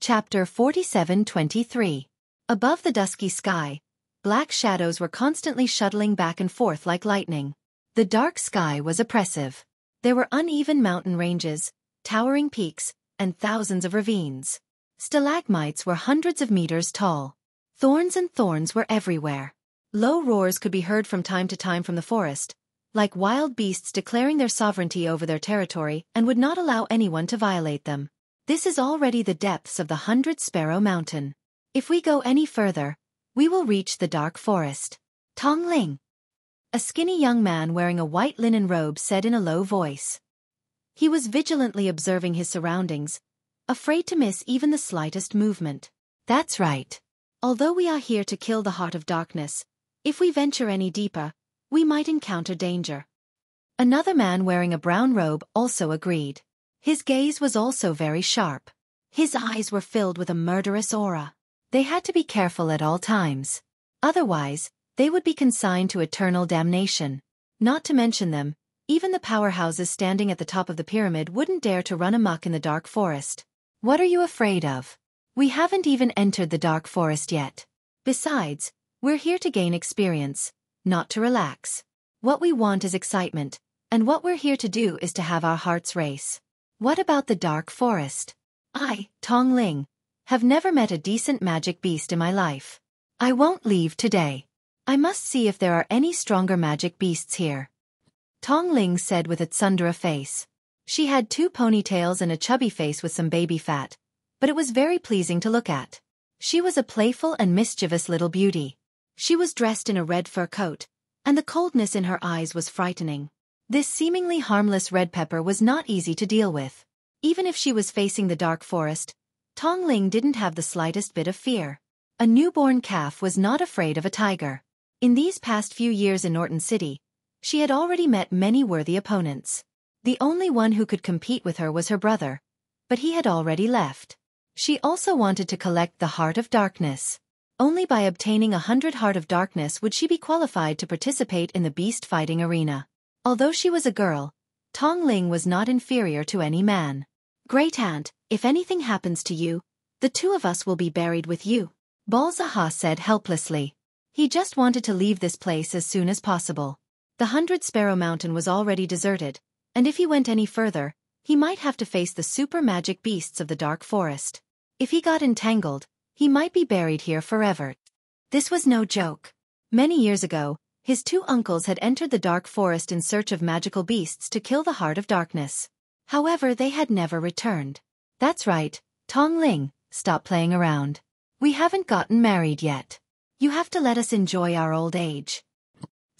Chapter 47-23. Above the dusky sky, black shadows were constantly shuttling back and forth like lightning. The dark sky was oppressive. There were uneven mountain ranges, towering peaks, and thousands of ravines. Stalagmites were hundreds of meters tall. Thorns and thorns were everywhere. Low roars could be heard from time to time from the forest, like wild beasts declaring their sovereignty over their territory and would not allow anyone to violate them. This is already the depths of the 100-Sparrow Mountain. If we go any further, we will reach the dark forest. Tong Ling. A skinny young man wearing a white linen robe said in a low voice. He was vigilantly observing his surroundings, afraid to miss even the slightest movement. That's right. Although we are here to kill the heart of darkness, if we venture any deeper, we might encounter danger. Another man wearing a brown robe also agreed. His gaze was also very sharp. His eyes were filled with a murderous aura. They had to be careful at all times. Otherwise, they would be consigned to eternal damnation. Not to mention them, even the powerhouses standing at the top of the pyramid wouldn't dare to run amok in the dark forest. What are you afraid of? We haven't even entered the dark forest yet. Besides, we're here to gain experience, not to relax. What we want is excitement, and what we're here to do is to have our hearts race. What about the dark forest? I, Tong Ling, have never met a decent magic beast in my life. I won't leave today. I must see if there are any stronger magic beasts here. Tong Ling said with a tsundere face. She had 2 ponytails and a chubby face with some baby fat, but it was very pleasing to look at. She was a playful and mischievous little beauty. She was dressed in a red fur coat, and the coldness in her eyes was frightening. This seemingly harmless red pepper was not easy to deal with. Even if she was facing the dark forest, Tong Ling didn't have the slightest bit of fear. A newborn calf was not afraid of a tiger. In these past few years in Norton City, she had already met many worthy opponents. The only one who could compete with her was her brother, but he had already left. She also wanted to collect the Heart of Darkness. Only by obtaining 100 Heart of Darkness would she be qualified to participate in the beast fighting arena. Although she was a girl, Tong Ling was not inferior to any man. Great Aunt, if anything happens to you, the 2 of us will be buried with you, Balzaha said helplessly. He just wanted to leave this place as soon as possible. The 100-Sparrow Mountain was already deserted, and if he went any further, he might have to face the super magic beasts of the dark forest. If he got entangled, he might be buried here forever. This was no joke. Many years ago, his 2 uncles had entered the dark forest in search of magical beasts to kill the Heart of Darkness. However, they had never returned. That's right, Tong Ling, stop playing around. We haven't gotten married yet. You have to let us enjoy our old age.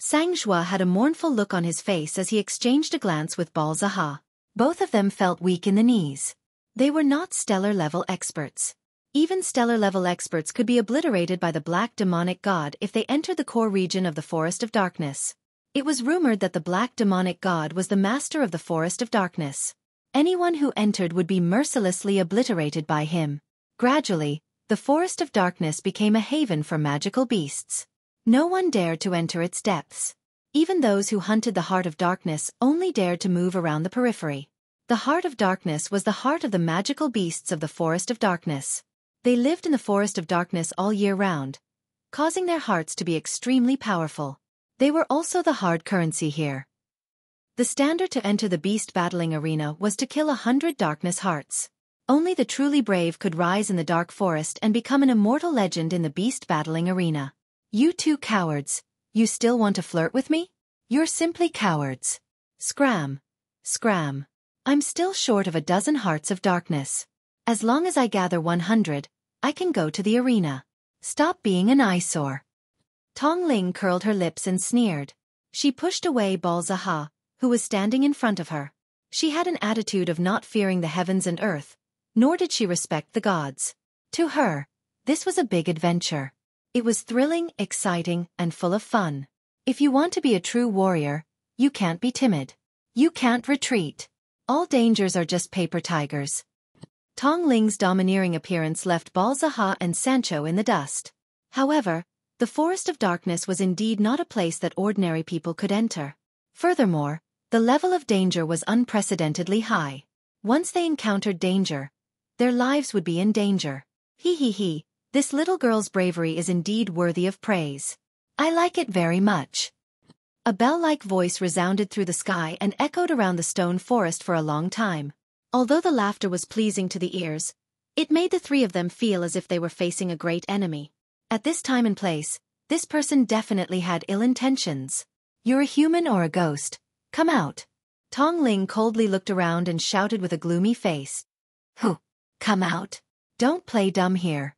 Sangzhua had a mournful look on his face as he exchanged a glance with Balzaha. Both of them felt weak in the knees. They were not stellar-level experts. Even stellar-level experts could be obliterated by the black demonic god if they entered the core region of the Forest of Darkness. It was rumored that the black demonic god was the master of the Forest of Darkness. Anyone who entered would be mercilessly obliterated by him. Gradually, the Forest of Darkness became a haven for magical beasts. No one dared to enter its depths. Even those who hunted the Heart of Darkness only dared to move around the periphery. The Heart of Darkness was the heart of the magical beasts of the Forest of Darkness. They lived in the Forest of Darkness all year round, causing their hearts to be extremely powerful. They were also the hard currency here. The standard to enter the beast battling arena was to kill 100 darkness hearts. Only the truly brave could rise in the dark forest and become an immortal legend in the beast battling arena. You 2 cowards, you still want to flirt with me? You're simply cowards. Scram. Scram. I'm still short of a dozen Hearts of Darkness. As long as I gather 100, I can go to the arena. Stop being an eyesore. Tong Ling curled her lips and sneered. She pushed away Balzaha, who was standing in front of her. She had an attitude of not fearing the heavens and earth, nor did she respect the gods. To her, this was a big adventure. It was thrilling, exciting, and full of fun. If you want to be a true warrior, you can't be timid. You can't retreat. All dangers are just paper tigers. Tong Ling's domineering appearance left Balzaha and Sancho in the dust. However, the Forest of Darkness was indeed not a place that ordinary people could enter. Furthermore, the level of danger was unprecedentedly high. Once they encountered danger, their lives would be in danger. He. This little girl's bravery is indeed worthy of praise. I like it very much. A bell-like voice resounded through the sky and echoed around the stone forest for a long time. Although the laughter was pleasing to the ears, it made the three of them feel as if they were facing a great enemy. At this time and place, this person definitely had ill intentions. You're a human or a ghost? Come out. Tong Ling coldly looked around and shouted with a gloomy face. Who? Come out. Don't play dumb here.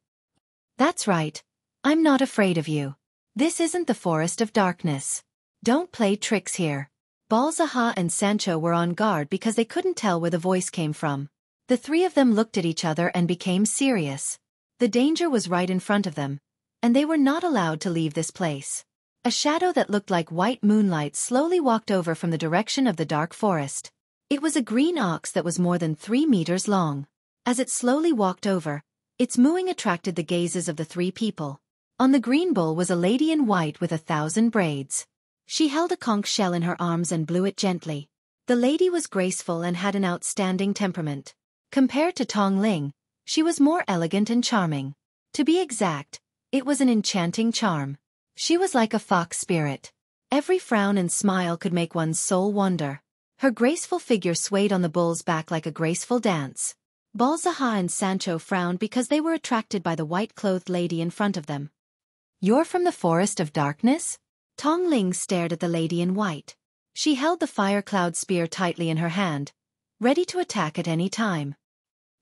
That's right. I'm not afraid of you. This isn't the Forest of Darkness. Don't play tricks here. Balzaha and Sancho were on guard because they couldn't tell where the voice came from. The three of them looked at each other and became serious. The danger was right in front of them, and they were not allowed to leave this place. A shadow that looked like white moonlight slowly walked over from the direction of the dark forest. It was a green ox that was more than 3 meters long. As it slowly walked over, its mooing attracted the gazes of the three people. On the green bull was a lady in white with 1,000 braids. She held a conch shell in her arms and blew it gently. The lady was graceful and had an outstanding temperament. Compared to Tong Ling, she was more elegant and charming. To be exact, it was an enchanting charm. She was like a fox spirit. Every frown and smile could make one's soul wander. Her graceful figure swayed on the bull's back like a graceful dance. Balzaha and Sancho frowned because they were attracted by the white-clothed lady in front of them. You're from the Forest of Darkness? Tong Ling stared at the lady in white. She held the fire cloud spear tightly in her hand, ready to attack at any time.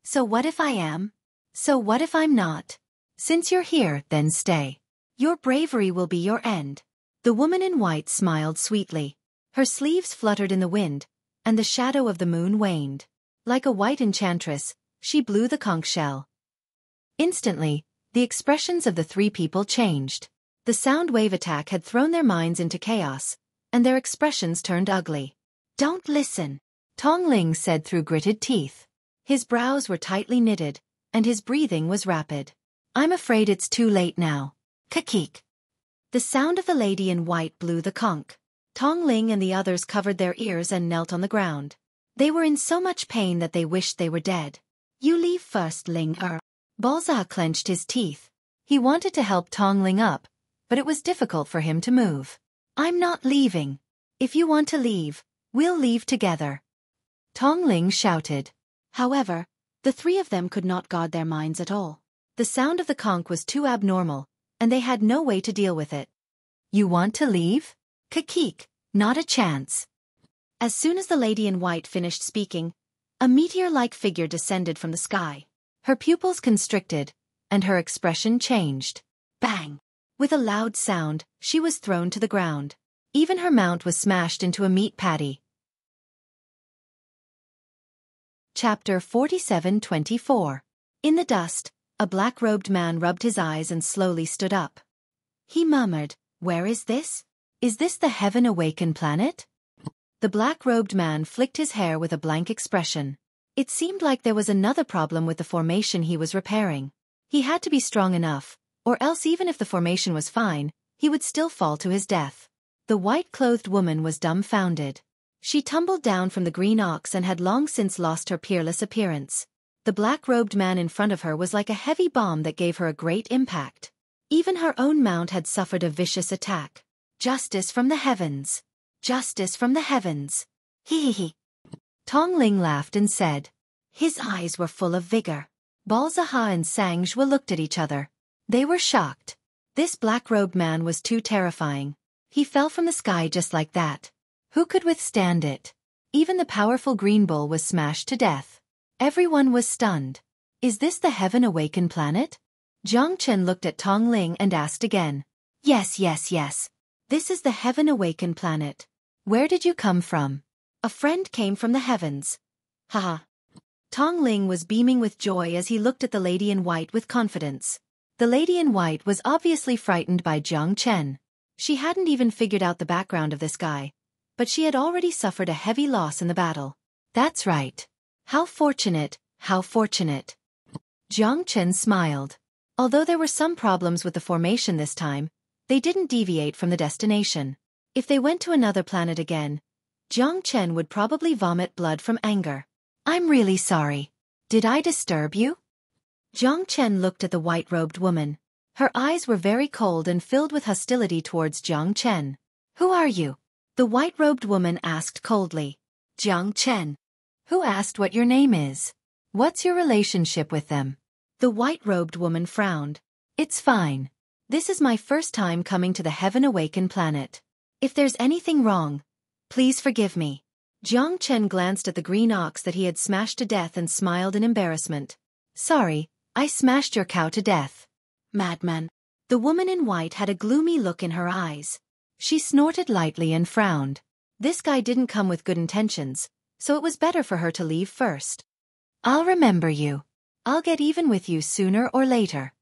So what if I am? So what if I'm not? Since you're here, then stay. Your bravery will be your end. The woman in white smiled sweetly. Her sleeves fluttered in the wind, and the shadow of the moon waned. Like a white enchantress, she blew the conch shell. Instantly, the expressions of the three people changed. The sound wave attack had thrown their minds into chaos, and their expressions turned ugly. Don't listen, Tong Ling said through gritted teeth. His brows were tightly knitted, and his breathing was rapid. I'm afraid it's too late now. Kakik. The sound of the lady in white blew the conch. Tong Ling and the others covered their ears and knelt on the ground. They were in so much pain that they wished they were dead. You leave first, Ling. Balzaha clenched his teeth. He wanted to help Tong Ling up, but it was difficult for him to move. I'm not leaving. If you want to leave, we'll leave together. Tong Ling shouted. However, the three of them could not guard their minds at all. The sound of the conch was too abnormal, and they had no way to deal with it. You want to leave? Kakik, not a chance. As soon as the lady in white finished speaking, a meteor-like figure descended from the sky. Her pupils constricted, and her expression changed. Bang! With a loud sound, she was thrown to the ground. Even her mount was smashed into a meat patty. Chapter 47-24. In the dust, a black-robed man rubbed his eyes and slowly stood up. He murmured, "Where is this? Is this the heaven-awakened planet?" The black-robed man flicked his hair with a blank expression. It seemed like there was another problem with the formation he was repairing. He had to be strong enough, or else even if the formation was fine, he would still fall to his death. The white-clothed woman was dumbfounded. She tumbled down from the green ox and had long since lost her peerless appearance. The black-robed man in front of her was like a heavy bomb that gave her a great impact. Even her own mount had suffered a vicious attack. Justice from the heavens! Justice from the heavens! He. Tong Ling laughed and said. His eyes were full of vigor. Balzaha and Sanxue looked at each other. They were shocked. This black-robed man was too terrifying. He fell from the sky just like that. Who could withstand it? Even the powerful green bull was smashed to death. Everyone was stunned. Is this the heaven-awakened planet? Jiang Chen looked at Tong Ling and asked again. Yes. This is the heaven-awakened planet. Where did you come from? A friend came from the heavens. Haha. Tong Ling was beaming with joy as he looked at the lady in white with confidence. The lady in white was obviously frightened by Jiang Chen. She hadn't even figured out the background of this guy, but she had already suffered a heavy loss in the battle. That's right. How fortunate, how fortunate. Jiang Chen smiled. Although there were some problems with the formation this time, they didn't deviate from the destination. If they went to another planet again, Jiang Chen would probably vomit blood from anger. I'm really sorry. Did I disturb you? Jiang Chen looked at the white-robed woman. Her eyes were very cold and filled with hostility towards Jiang Chen. Who are you? The white-robed woman asked coldly. Jiang Chen. Who asked what your name is? What's your relationship with them? The white-robed woman frowned. It's fine. This is my first time coming to the Heaven Awaken planet. If there's anything wrong, please forgive me. Jiang Chen glanced at the green ox that he had smashed to death and smiled in embarrassment. Sorry, I smashed your cow to death. Madman. The woman in white had a gloomy look in her eyes. She snorted lightly and frowned. This guy didn't come with good intentions, so it was better for her to leave first. I'll remember you. I'll get even with you sooner or later.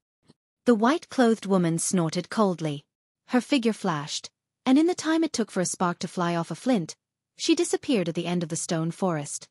The white-clothed woman snorted coldly. Her figure flashed, and in the time it took for a spark to fly off a flint, she disappeared at the end of the stone forest.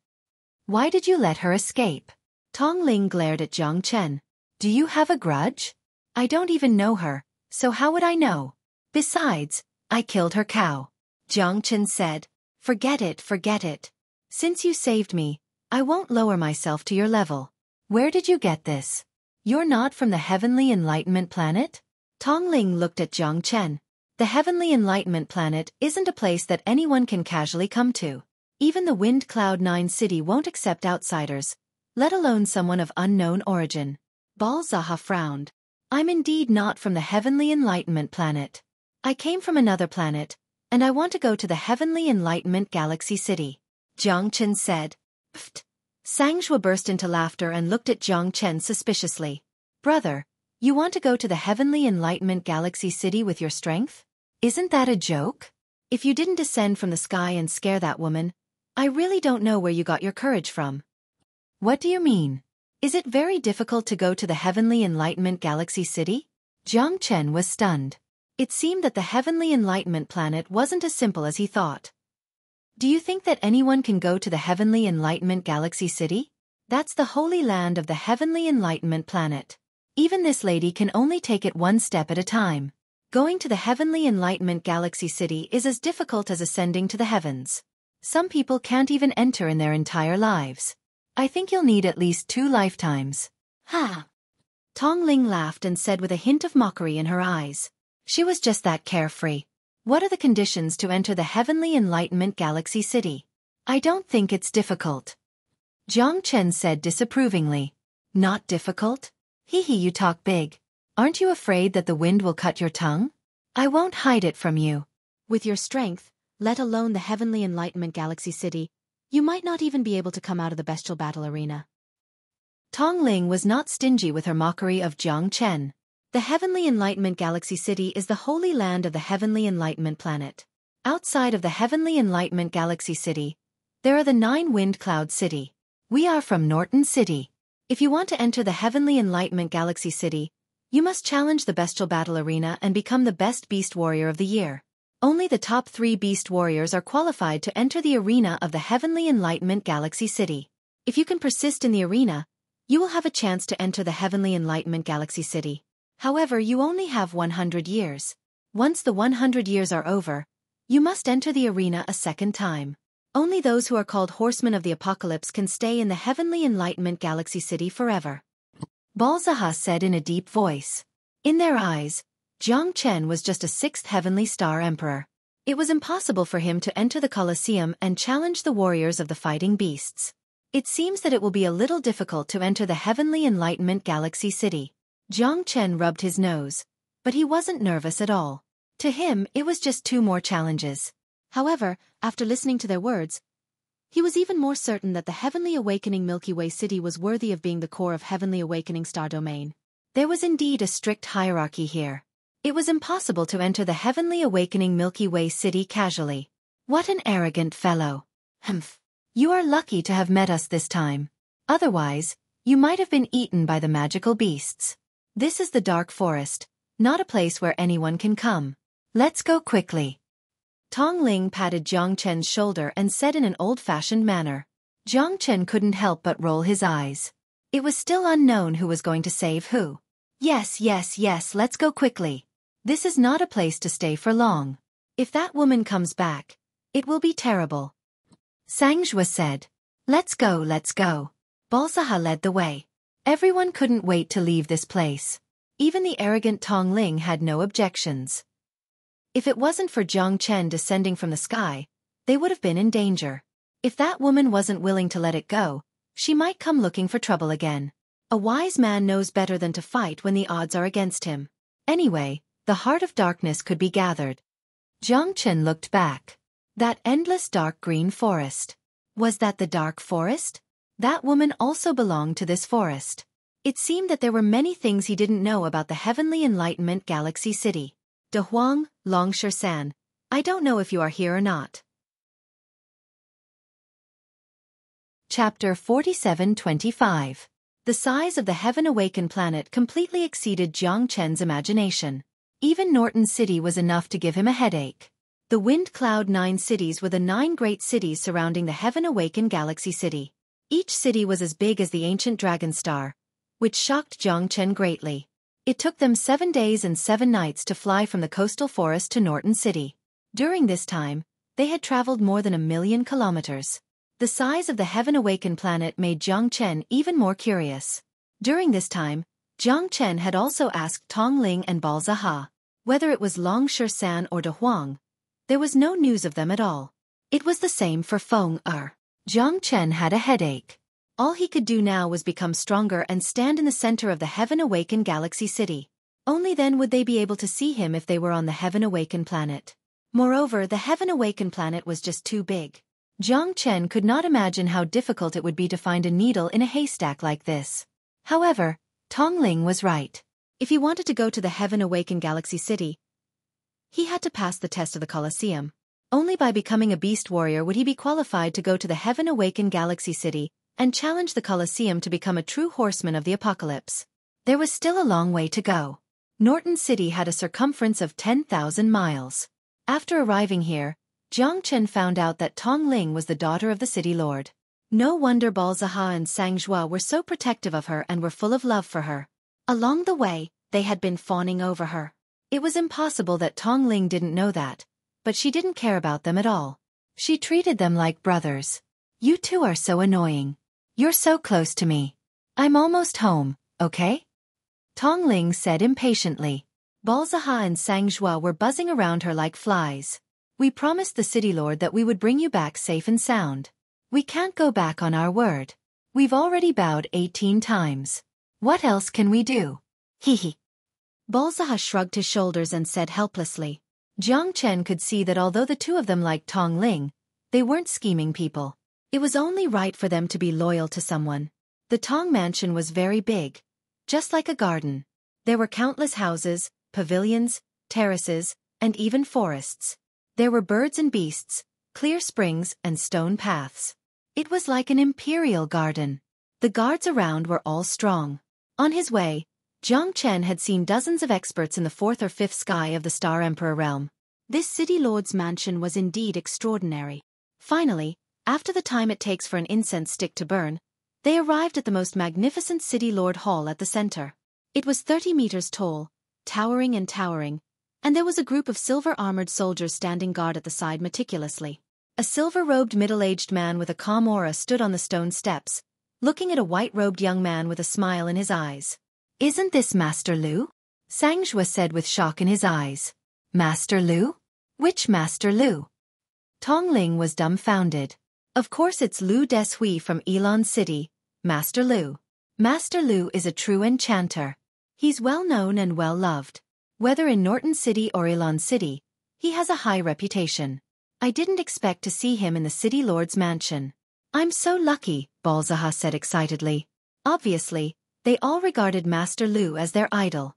Why did you let her escape? Tong Ling glared at Jiang Chen. Do you have a grudge? I don't even know her, so how would I know? Besides, I killed her cow. Jiang Chen said. Forget it, forget it. Since you saved me, I won't lower myself to your level. Where did you get this? You're not from the Heavenly Enlightenment planet? Tong Ling looked at Jiang Chen. The Heavenly Enlightenment planet isn't a place that anyone can casually come to. Even the Wind Cloud 9 city won't accept outsiders, let alone someone of unknown origin. Balzaha frowned. I'm indeed not from the Heavenly Enlightenment planet. I came from another planet, and I want to go to the Heavenly Enlightenment Galaxy City. Jiang Chen said. Pfft. Sangzhua burst into laughter and looked at Jiang Chen suspiciously. Brother, you want to go to the Heavenly Enlightenment Galaxy City with your strength? Isn't that a joke? If you didn't descend from the sky and scare that woman, I really don't know where you got your courage from. What do you mean? Is it very difficult to go to the Heavenly Enlightenment Galaxy City? Jiang Chen was stunned. It seemed that the Heavenly Enlightenment planet wasn't as simple as he thought. Do you think that anyone can go to the Heavenly Enlightenment Galaxy City? That's the holy land of the Heavenly Enlightenment planet. Even this lady can only take it one step at a time. Going to the Heavenly Enlightenment Galaxy City is as difficult as ascending to the heavens. Some people can't even enter in their entire lives. I think you'll need at least 2 lifetimes. Ha! Tong Ling laughed and said with a hint of mockery in her eyes. She was just that carefree. What are the conditions to enter the Heavenly Enlightenment Galaxy City? I don't think it's difficult. Jiang Chen said disapprovingly. Not difficult? Hee hee, you talk big. Aren't you afraid that the wind will cut your tongue? I won't hide it from you. With your strength, let alone the Heavenly Enlightenment Galaxy City, you might not even be able to come out of the bestial battle arena. Tong Ling was not stingy with her mockery of Jiang Chen. The Heavenly Enlightenment Galaxy City is the holy land of the Heavenly Enlightenment planet. Outside of the Heavenly Enlightenment Galaxy City, there are the 9 Wind Cloud City. We are from Norton City. If you want to enter the Heavenly Enlightenment Galaxy City, you must challenge the bestial battle arena and become the best beast warrior of the year. Only the top 3 beast warriors are qualified to enter the arena of the Heavenly Enlightenment Galaxy City. If you can persist in the arena, you will have a chance to enter the Heavenly Enlightenment Galaxy City. However, you only have 100 years. Once the 100 years are over, you must enter the arena a second time. Only those who are called Horsemen of the Apocalypse can stay in the Heavenly Enlightenment Galaxy City forever. Balzaha said in a deep voice. In their eyes, Jiang Chen was just a 6th Heavenly Star Emperor. It was impossible for him to enter the Colosseum and challenge the warriors of the fighting beasts. It seems that it will be a little difficult to enter the Heavenly Enlightenment Galaxy City. Jiang Chen rubbed his nose, but he wasn't nervous at all. To him, it was just 2 more challenges. However, after listening to their words, he was even more certain that the Heavenly Awakening Milky Way City was worthy of being the core of Heavenly Awakening Star Domain. There was indeed a strict hierarchy here. It was impossible to enter the Heavenly Awakening Milky Way City casually. What an arrogant fellow. Humph. You are lucky to have met us this time. Otherwise, you might have been eaten by the magical beasts. This is the Dark Forest, not a place where anyone can come. Let's go quickly. Tong Ling patted Jiang Chen's shoulder and said in an old-fashioned manner. Jiang Chen couldn't help but roll his eyes. It was still unknown who was going to save who. Yes, let's go quickly. This is not a place to stay for long. If that woman comes back, it will be terrible. Sangzhua said. Let's go. Balzaha led the way. Everyone couldn't wait to leave this place. Even the arrogant Tong Ling had no objections. If it wasn't for Jiang Chen descending from the sky, they would have been in danger. If that woman wasn't willing to let it go, she might come looking for trouble again. A wise man knows better than to fight when the odds are against him. Anyway, the heart of darkness could be gathered. Jiang Chen looked back. That endless dark green forest. Was that the dark forest? That woman also belonged to this forest. It seemed that there were many things he didn't know about the Heavenly Enlightenment Galaxy City. De Huang, Longsher-san, I don't know if you are here or not. Chapter 47-25. The size of the heaven-awakened planet completely exceeded Jiang Chen's imagination. Even Norton City was enough to give him a headache. The Wind Cloud 9 cities were the 9 great cities surrounding the heaven-awakened Galaxy City. Each city was as big as the ancient Dragon Star, which shocked Jiang Chen greatly. It took them 7 days and 7 nights to fly from the coastal forest to Norton City. During this time, they had traveled more than 1,000,000 kilometers. The size of the heaven-awakened planet made Jiang Chen even more curious. During this time, Jiang Chen had also asked Tong Ling and Balzaha. Whether it was Longsher-san or De Huang, there was no news of them at all. It was the same for Feng Er. Jiang Chen had a headache. All he could do now was become stronger and stand in the center of the heaven-awakened Galaxy City. Only then would they be able to see him if they were on the heaven-awakened planet. Moreover, the heaven-awakened planet was just too big. Jiang Chen could not imagine how difficult it would be to find a needle in a haystack like this. However, Tong Ling was right. If he wanted to go to the heaven-awakened Galaxy City, he had to pass the test of the Colosseum. Only by becoming a beast warrior would he be qualified to go to the heaven-awakened Galaxy City and challenge the Colosseum to become a true horseman of the apocalypse. There was still a long way to go. Norton City had a circumference of 10,000 miles. After arriving here, Jiang Chen found out that Tong Ling was the daughter of the city lord. No wonder Balzaha and Sangzhua were so protective of her and were full of love for her. Along the way, they had been fawning over her. It was impossible that Tong Ling didn't know that, but she didn't care about them at all. She treated them like brothers. You two are so annoying. You're so close to me. I'm almost home, okay? Tong Ling said impatiently. Balzaha and Sangzhua were buzzing around her like flies. We promised the city lord that we would bring you back safe and sound. We can't go back on our word. We've already bowed 18 times. What else can we do? Hee. Balzaha shrugged his shoulders and said helplessly. Jiang Chen could see that although the two of them liked Tong Ling, they weren't scheming people. It was only right for them to be loyal to someone. The Tong mansion was very big, just like a garden. There were countless houses, pavilions, terraces, and even forests. There were birds and beasts, clear springs and stone paths. It was like an imperial garden. The guards around were all strong. On his way, Jiang Chen had seen dozens of experts in the 4th or 5th sky of the Star Emperor realm. This city lord's mansion was indeed extraordinary. Finally, after the time it takes for an incense stick to burn, they arrived at the most magnificent city lord hall at the center. It was 30 meters tall, towering, and there was a group of silver-armored soldiers standing guard at the side meticulously. A silver-robed middle-aged man with a calm aura stood on the stone steps, looking at a white-robed young man with a smile in his eyes. Isn't this Master Lu? Sangzhua said with shock in his eyes. Master Lu? Which Master Lu? Tong Ling was dumbfounded. Of course it's Lu Deshui from Elon City, Master Lu. Master Lu is a true enchanter. He's well-known and well-loved. Whether in Norton City or Elon City, he has a high reputation. I didn't expect to see him in the city lord's mansion. I'm so lucky, Balzaha said excitedly. Obviously, they all regarded Master Lu as their idol.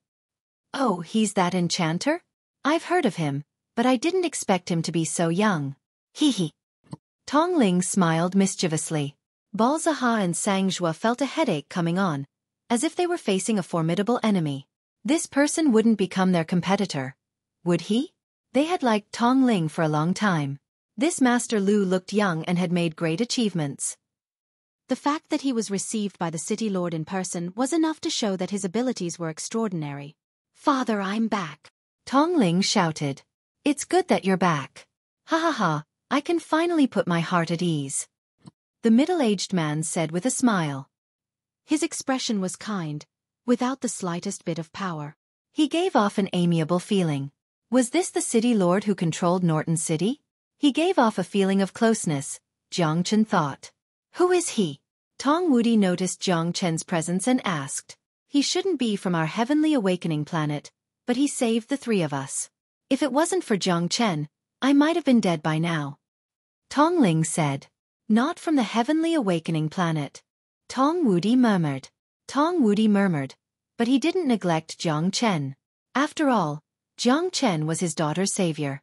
Oh, he's that enchanter? I've heard of him, but I didn't expect him to be so young. Hee. Tong Ling smiled mischievously. Balzaha and Sangzhua felt a headache coming on, as if they were facing a formidable enemy. This person wouldn't become their competitor, would he? They had liked Tong Ling for a long time. This Master Lu looked young and had made great achievements. The fact that he was received by the city lord in person was enough to show that his abilities were extraordinary. Father, I'm back. Tong Ling shouted. It's good that you're back. Ha ha ha, I can finally put my heart at ease. The middle-aged man said with a smile. His expression was kind, without the slightest bit of power. He gave off an amiable feeling. Was this the city lord who controlled Norton City? He gave off a feeling of closeness, Jiang Chen thought. Who is he? Tong Wudi noticed Jiang Chen's presence and asked. He shouldn't be from our heavenly awakening planet, but he saved the three of us. If it wasn't for Jiang Chen, I might have been dead by now. Tong Ling said. Not from the heavenly awakening planet. Tong Wudi murmured. But he didn't neglect Jiang Chen. After all, Jiang Chen was his daughter's savior.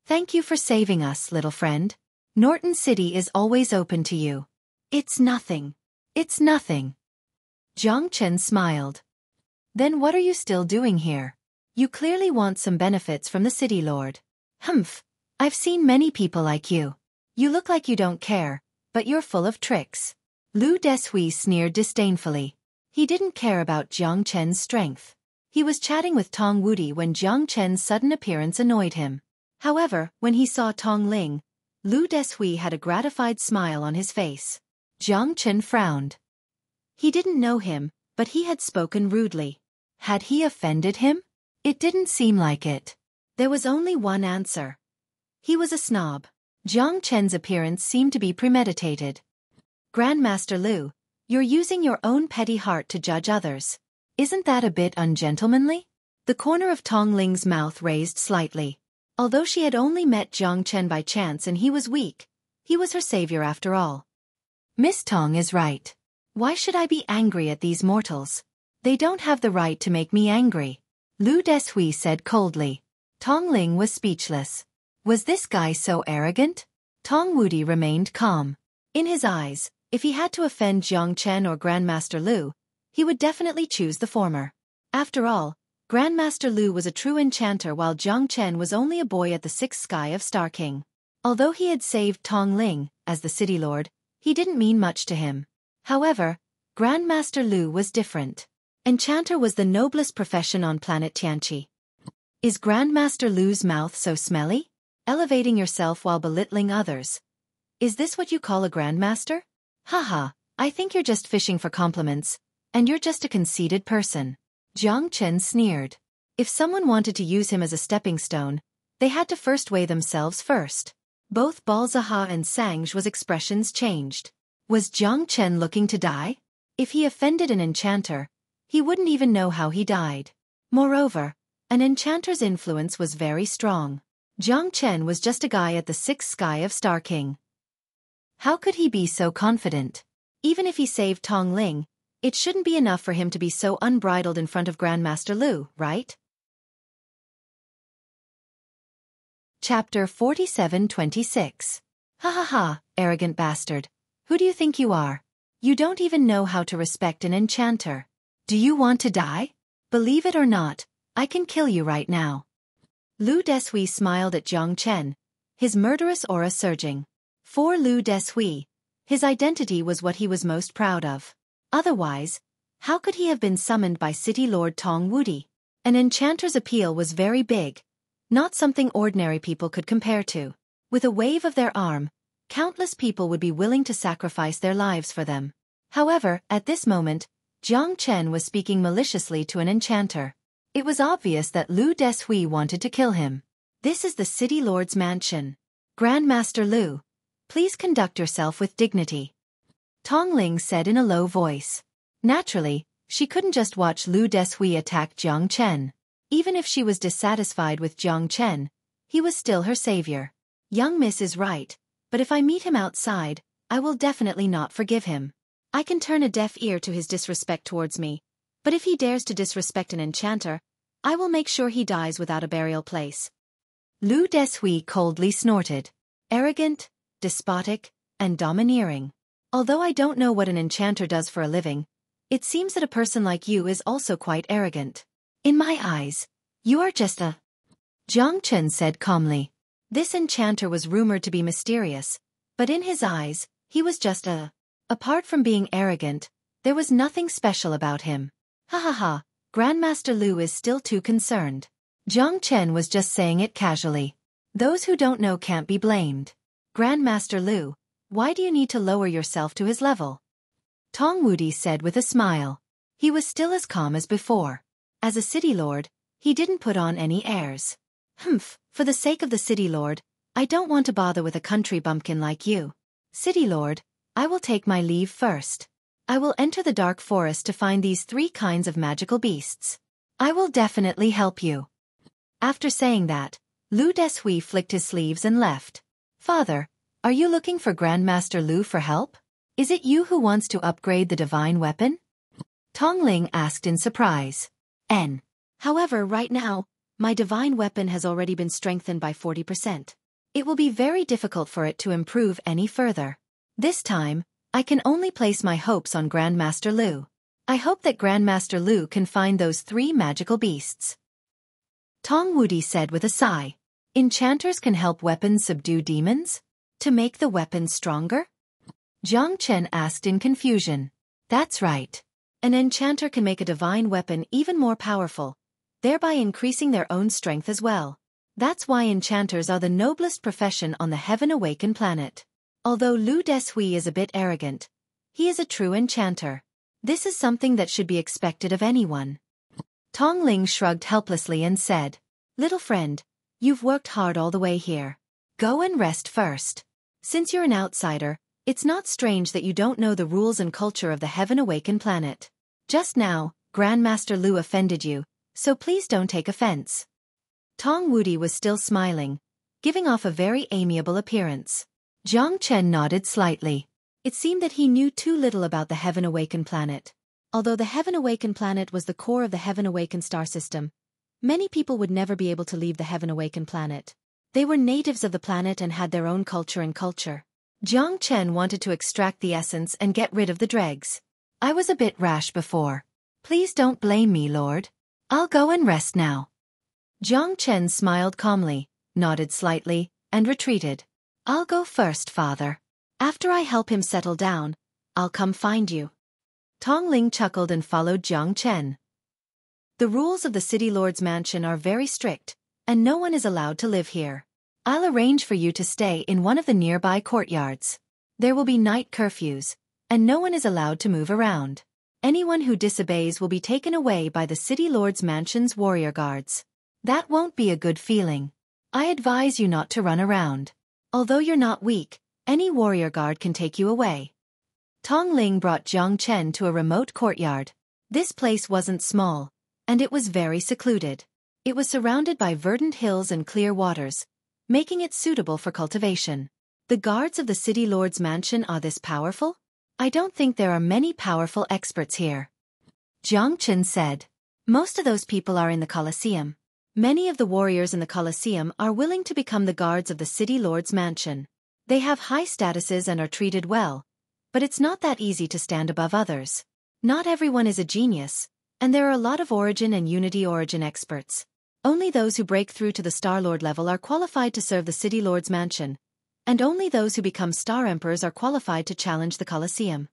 Thank you for saving us, little friend. Norton City is always open to you. It's nothing. Jiang Chen smiled. Then what are you still doing here? You clearly want some benefits from the city lord. Humph, I've seen many people like you. You look like you don't care, but you're full of tricks. Lu Deshui sneered disdainfully. He didn't care about Jiang Chen's strength. He was chatting with Tong Wudi when Jiang Chen's sudden appearance annoyed him. However, when he saw Tong Ling, Lu Deshui had a gratified smile on his face. Jiang Chen frowned. He didn't know him, but he had spoken rudely. Had he offended him? It didn't seem like it. There was only one answer. He was a snob. Jiang Chen's appearance seemed to be premeditated. Grandmaster Lu, you're using your own petty heart to judge others. Isn't that a bit ungentlemanly? The corner of Tong Ling's mouth raised slightly. Although she had only met Jiang Chen by chance and he was weak, he was her savior after all. Miss Tong is right. Why should I be angry at these mortals? They don't have the right to make me angry. Lu Deshui said coldly. Tong Ling was speechless. Was this guy so arrogant? Tong Wudi remained calm. In his eyes, if he had to offend Jiang Chen or Grandmaster Lu, he would definitely choose the former. After all, Grandmaster Lu was a true enchanter while Jiang Chen was only a boy at the sixth sky of Star King. Although he had saved Tong Ling, as the city lord, he didn't mean much to him. However, Grandmaster Lu was different. Enchanter was the noblest profession on planet Tianqi. Is Grandmaster Lu's mouth so smelly? Elevating yourself while belittling others. Is this what you call a Grandmaster? Haha, I think you're just fishing for compliments, and you're just a conceited person. Jiang Chen sneered. If someone wanted to use him as a stepping stone, they had to first weigh themselves first. Both Balzaha and Sang's expressions changed. Was Jiang Chen looking to die? If he offended an enchanter, he wouldn't even know how he died. Moreover, an enchanter's influence was very strong. Jiang Chen was just a guy at the sixth sky of Star King. How could he be so confident? Even if he saved Tong Ling, it shouldn't be enough for him to be so unbridled in front of Grandmaster Lu, right? Chapter 47-26. Ha ha ha, arrogant bastard. Who do you think you are? You don't even know how to respect an enchanter. Do you want to die? Believe it or not, I can kill you right now. Lu Deshui smiled at Jiang Chen, his murderous aura surging. For Lu Deshui, his identity was what he was most proud of. Otherwise, how could he have been summoned by City Lord Tong Wudi? An enchanter's appeal was very big, not something ordinary people could compare to. With a wave of their arm, countless people would be willing to sacrifice their lives for them. However, at this moment, Jiang Chen was speaking maliciously to an enchanter. It was obvious that Lu Deshui wanted to kill him. This is the City Lord's mansion. Grandmaster Lu, please conduct yourself with dignity. Tong Ling said in a low voice. Naturally, she couldn't just watch Lu Deshui attack Jiang Chen. Even if she was dissatisfied with Jiang Chen, he was still her savior. Young Miss is right, but if I meet him outside, I will definitely not forgive him. I can turn a deaf ear to his disrespect towards me, but if he dares to disrespect an enchanter, I will make sure he dies without a burial place. Lu Deshui coldly snorted. Arrogant, despotic, and domineering. Although I don't know what an enchanter does for a living, it seems that a person like you is also quite arrogant. In my eyes, you are just a... Jiang Chen said calmly. This enchanter was rumored to be mysterious, but in his eyes, he was just a... Apart from being arrogant, there was nothing special about him. Ha ha ha, Grandmaster Lu is still too concerned. Jiang Chen was just saying it casually. Those who don't know can't be blamed. Grandmaster Lu, why do you need to lower yourself to his level? Tong Wudi said with a smile. He was still as calm as before. As a city lord, he didn't put on any airs. For the sake of the city lord, I don't want to bother with a country bumpkin like you. City lord, I will take my leave first. I will enter the dark forest to find these 3 kinds of magical beasts. I will definitely help you. After saying that, Lu Deshui flicked his sleeves and left. Father, are you looking for Grandmaster Lu for help? Is it you who wants to upgrade the divine weapon? Tong Ling asked in surprise. However, right now, my divine weapon has already been strengthened by 40%. It will be very difficult for it to improve any further. This time, I can only place my hopes on Grandmaster Lu. I hope that Grandmaster Lu can find those 3 magical beasts. Tong Wudi said with a sigh. Enchanters can help weapons subdue demons? To make the weapon stronger? Jiang Chen asked in confusion. That's right. An enchanter can make a divine weapon even more powerful, thereby increasing their own strength as well. That's why enchanters are the noblest profession on the Heaven Awakened planet. Although Lu Deshui is a bit arrogant, he is a true enchanter. This is something that should be expected of anyone. Tong Ling shrugged helplessly and said, Little friend, you've worked hard all the way here. Go and rest first. Since you're an outsider, it's not strange that you don't know the rules and culture of the Heaven Awakened planet. Just now, Grandmaster Lu offended you, so please don't take offense. Tong Wudi was still smiling, giving off a very amiable appearance. Jiang Chen nodded slightly. It seemed that he knew too little about the Heaven Awakened planet. Although the Heaven Awakened planet was the core of the Heaven Awakened star system, many people would never be able to leave the Heaven Awakened planet. They were natives of the planet and had their own culture and culture. Jiang Chen wanted to extract the essence and get rid of the dregs. I was a bit rash before. Please don't blame me, Lord. I'll go and rest now. Jiang Chen smiled calmly, nodded slightly, and retreated. I'll go first, Father. After I help him settle down, I'll come find you. Tong Ling chuckled and followed Jiang Chen. The rules of the City Lord's mansion are very strict, and no one is allowed to live here. I'll arrange for you to stay in one of the nearby courtyards. There will be night curfews, and no one is allowed to move around. Anyone who disobeys will be taken away by the City Lord's mansion's warrior guards. That won't be a good feeling. I advise you not to run around. Although you're not weak, any warrior guard can take you away. Tong Ling brought Jiang Chen to a remote courtyard. This place wasn't small, and it was very secluded. It was surrounded by verdant hills and clear waters, making it suitable for cultivation. The guards of the City Lord's mansion are this powerful? I don't think there are many powerful experts here. Jiang Chen said. Most of those people are in the Colosseum. Many of the warriors in the Colosseum are willing to become the guards of the City Lord's mansion. They have high statuses and are treated well, but it's not that easy to stand above others. Not everyone is a genius, and there are a lot of origin and unity origin experts. Only those who break through to the Star Lord level are qualified to serve the City Lord's mansion, and only those who become Star Emperors are qualified to challenge the Colosseum.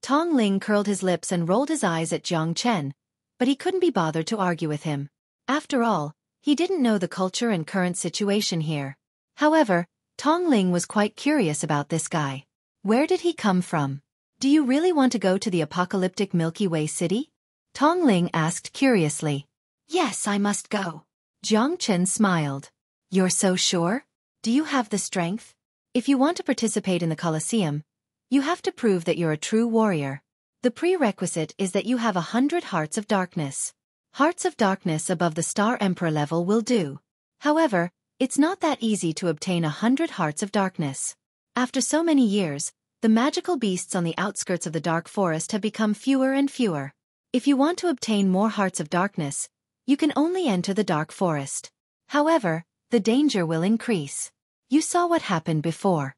Tong Ling curled his lips and rolled his eyes at Jiang Chen, but he couldn't be bothered to argue with him. After all, he didn't know the culture and current situation here. However, Tong Ling was quite curious about this guy. Where did he come from? Do you really want to go to the apocalyptic Milky Way city? Tong Ling asked curiously. Yes, I must go. Jiang Chen smiled. You're so sure? Do you have the strength? If you want to participate in the Colosseum, you have to prove that you're a true warrior. The prerequisite is that you have 100 Hearts of Darkness. Hearts of Darkness above the Star Emperor level will do. However, it's not that easy to obtain 100 Hearts of Darkness. After so many years, the magical beasts on the outskirts of the Dark Forest have become fewer and fewer. If you want to obtain more Hearts of Darkness, you can only enter the Dark Forest. However, the danger will increase. You saw what happened before.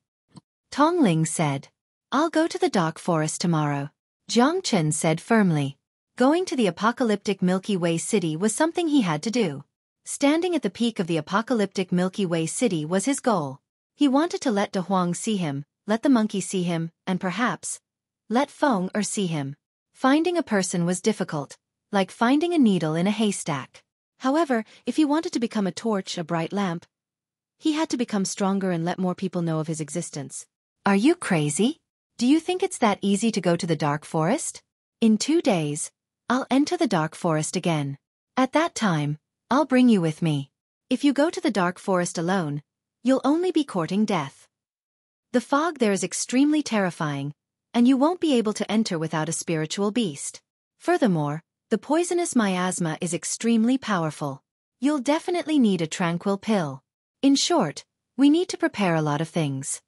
Tong Ling said. I'll go to the Dark Forest tomorrow. Jiang Chen said firmly. Going to the apocalyptic Milky Way city was something he had to do. Standing at the peak of the apocalyptic Milky Way city was his goal. He wanted to let De Huang see him, let the monkey see him, and perhaps, let Feng Er see him. Finding a person was difficult, like finding a needle in a haystack. However, if he wanted to become a torch, a bright lamp, he had to become stronger and let more people know of his existence. Are you crazy? Do you think it's that easy to go to the dark forest? In 2 days, I'll enter the dark forest again. At that time, I'll bring you with me. If you go to the dark forest alone, you'll only be courting death. The fog there is extremely terrifying, and you won't be able to enter without a spiritual beast. Furthermore, the poisonous miasma is extremely powerful. You'll definitely need a tranquil pill. In short, we need to prepare a lot of things.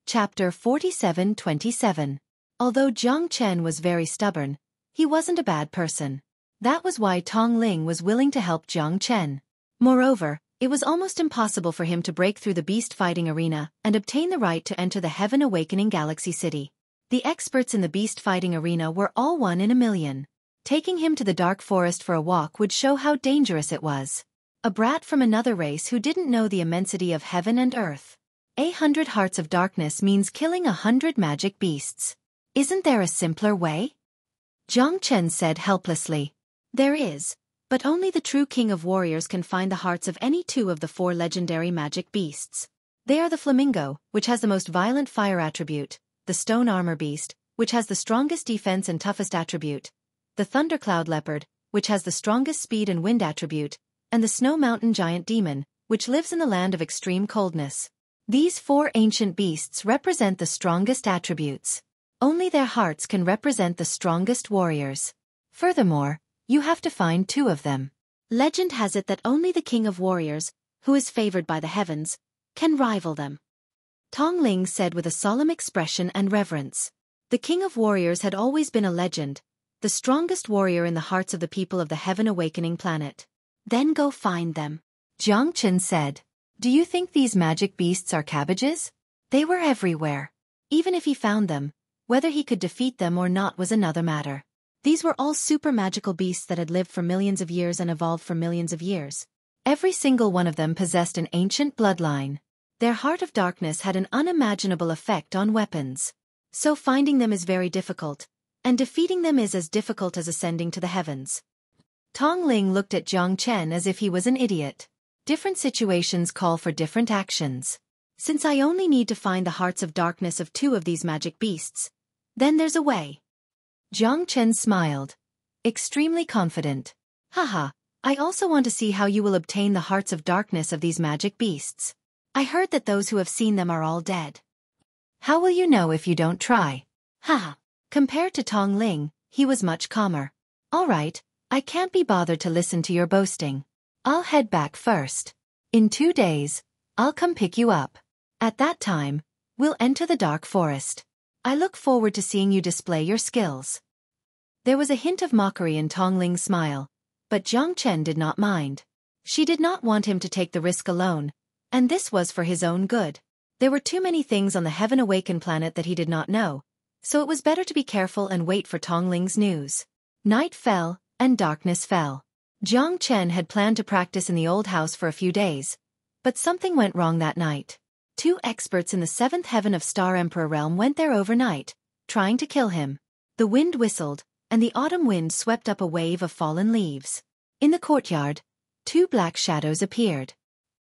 Chapter 47:27. Although Jiang Chen was very stubborn, he wasn't a bad person. That was why Tong Ling was willing to help Jiang Chen. Moreover, it was almost impossible for him to break through the beast-fighting arena and obtain the right to enter the Heaven Awakening Galaxy City. The experts in the beast-fighting arena were all 1 in a million. Taking him to the dark forest for a walk would show how dangerous it was. A brat from another race who didn't know the immensity of heaven and earth. 100 hearts of darkness means killing 100 magic beasts. Isn't there a simpler way? Jiang Chen said helplessly. There is, but only the true king of warriors can find the hearts of any 2 of the 4 legendary magic beasts. They are the flamingo, which has the most violent fire attribute, the stone armor beast, which has the strongest defense and toughest attribute, the thundercloud leopard, which has the strongest speed and wind attribute, and the snow mountain giant demon, which lives in the land of extreme coldness. These 4 ancient beasts represent the strongest attributes. Only their hearts can represent the strongest warriors. Furthermore, you have to find 2 of them. Legend has it that only the king of warriors, who is favored by the heavens, can rival them. Tong Ling said with a solemn expression and reverence. The king of warriors had always been a legend, the strongest warrior in the hearts of the people of the Heaven Awakening planet. Then go find them. Jiang Chen said. Do you think these magic beasts are cabbages? They were everywhere. Even if he found them, whether he could defeat them or not was another matter. These were all super magical beasts that had lived for millions of years and evolved for millions of years. Every single one of them possessed an ancient bloodline. Their heart of darkness had an unimaginable effect on weapons. So finding them is very difficult, and defeating them is as difficult as ascending to the heavens. Tong Ling looked at Jiang Chen as if he was an idiot. Different situations call for different actions. Since I only need to find the hearts of darkness of 2 of these magic beasts, then there's a way. Jiang Chen smiled. Extremely confident. Haha, I also want to see how you will obtain the hearts of darkness of these magic beasts. I heard that those who have seen them are all dead. How will you know if you don't try? Haha. Compared to Tong Ling, he was much calmer. All right, I can't be bothered to listen to your boasting. I'll head back first. In 2 days, I'll come pick you up. At that time, we'll enter the dark forest. I look forward to seeing you display your skills. There was a hint of mockery in Tong Ling's smile, but Jiang Chen did not mind. She did not want him to take the risk alone, and this was for his own good. There were too many things on the Heaven Awakened planet that he did not know, so it was better to be careful and wait for Tong Ling's news. Night fell, and darkness fell. Jiang Chen had planned to practice in the old house for a few days, but something went wrong that night. 2 experts in the 7th heaven of Star Emperor realm went there overnight, trying to kill him. The wind whistled, and the autumn wind swept up a wave of fallen leaves. In the courtyard, 2 black shadows appeared.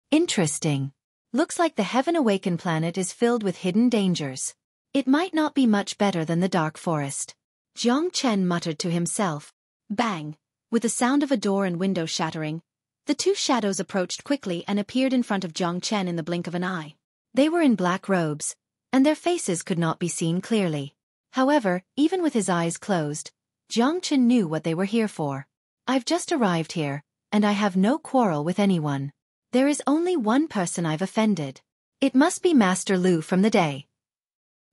Interesting. Looks like the Heaven Awakened planet is filled with hidden dangers. It might not be much better than the dark forest. Jiang Chen muttered to himself. Bang! With the sound of a door and window shattering, the 2 shadows approached quickly and appeared in front of Jiang Chen in the blink of an eye. They were in black robes, and their faces could not be seen clearly. However, even with his eyes closed, Jiang Chen knew what they were here for. I've just arrived here, and I have no quarrel with anyone. There is only one person I've offended. It must be Master Lu from the day.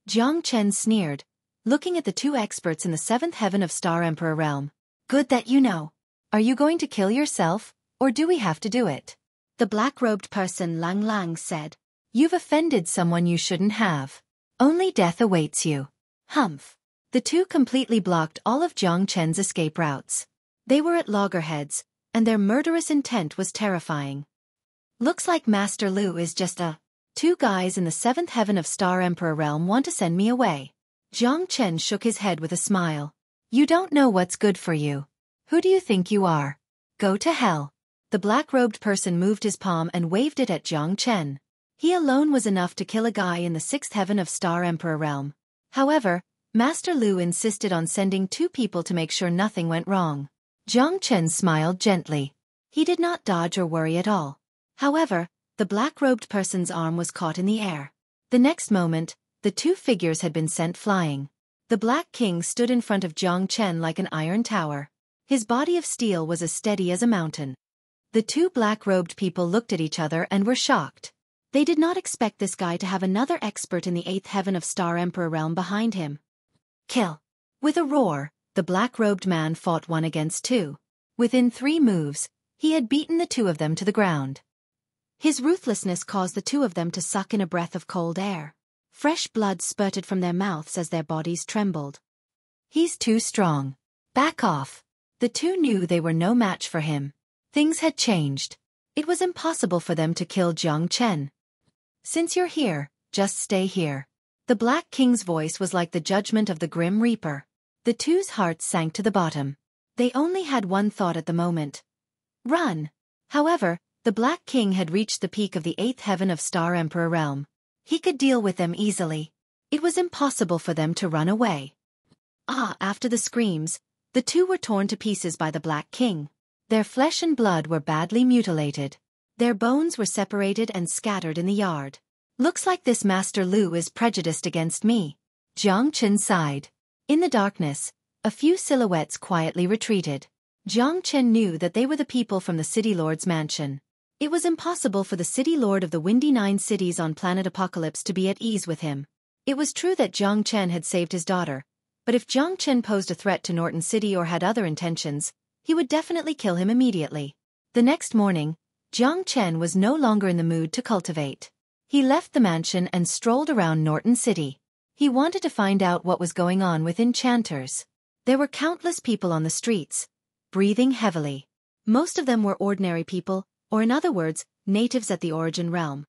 Jiang Chen sneered, looking at the 2 experts in the 7th heaven of Star Emperor realm. Good that you know. Are you going to kill yourself, or do we have to do it? The black-robed person Lang Lang said. You've offended someone you shouldn't have. Only death awaits you. Humph. The 2 completely blocked all of Jiang Chen's escape routes. They were at loggerheads, and their murderous intent was terrifying. Looks like Master Lu is just a... 2 guys in the 7th heaven of Star Emperor realm want to send me away. Jiang Chen shook his head with a smile. You don't know what's good for you. Who do you think you are? Go to hell. The black-robed person moved his palm and waved it at Jiang Chen. He alone was enough to kill a guy in the 6th heaven of Star Emperor realm. However, Master Lu insisted on sending 2 people to make sure nothing went wrong. Jiang Chen smiled gently. He did not dodge or worry at all. However, the black-robed person's arm was caught in the air. The next moment, the 2 figures had been sent flying. The Black King stood in front of Jiang Chen like an iron tower. His body of steel was as steady as a mountain. The 2 black-robed people looked at each other and were shocked. They did not expect this guy to have another expert in the 8th heaven of Star Emperor realm behind him. Kill! With a roar, the black-robed man fought 1 against 2. Within 3 moves, he had beaten the 2 of them to the ground. His ruthlessness caused the 2 of them to suck in a breath of cold air. Fresh blood spurted from their mouths as their bodies trembled. He's too strong. Back off. The 2 knew they were no match for him. Things had changed. It was impossible for them to kill Jiang Chen. Since you're here, just stay here. The Black King's voice was like the judgment of the Grim Reaper. The 2's hearts sank to the bottom. They only had one thought at the moment. Run! However, the Black King had reached the peak of the 8th heaven of Star Emperor realm. He could deal with them easily. It was impossible for them to run away. After the screams, the 2 were torn to pieces by the Black King. Their flesh and blood were badly mutilated. Their bones were separated and scattered in the yard. Looks like this Master Lu is prejudiced against me. Jiang Chen sighed. In the darkness, a few silhouettes quietly retreated. Jiang Chen knew that they were the people from the City Lord's mansion. It was impossible for the City Lord of the Windy 9 cities on planet Apocalypse to be at ease with him. It was true that Jiang Chen had saved his daughter, but if Jiang Chen posed a threat to Norton City or had other intentions, he would definitely kill him immediately. The next morning, Jiang Chen was no longer in the mood to cultivate. He left the mansion and strolled around Norton City. He wanted to find out what was going on with enchanters. There were countless people on the streets, breathing heavily. Most of them were ordinary people, or in other words, natives at the Origin realm.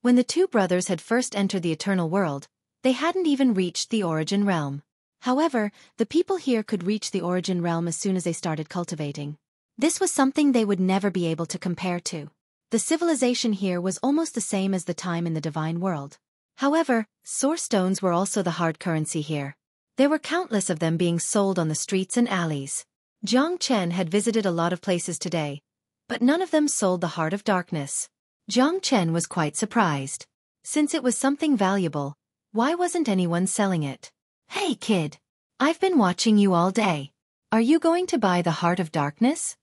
When the 2 brothers had first entered the Eternal World, they hadn't even reached the Origin realm. However, the people here could reach the Origin realm as soon as they started cultivating. This was something they would never be able to compare to. The civilization here was almost the same as the time in the Divine World. However, source stones were also the hard currency here. There were countless of them being sold on the streets and alleys. Jiang Chen had visited a lot of places today, but none of them sold the Heart of Darkness. Jiang Chen was quite surprised. Since it was something valuable, why wasn't anyone selling it? Hey kid! I've been watching you all day. Are you going to buy the Heart of Darkness?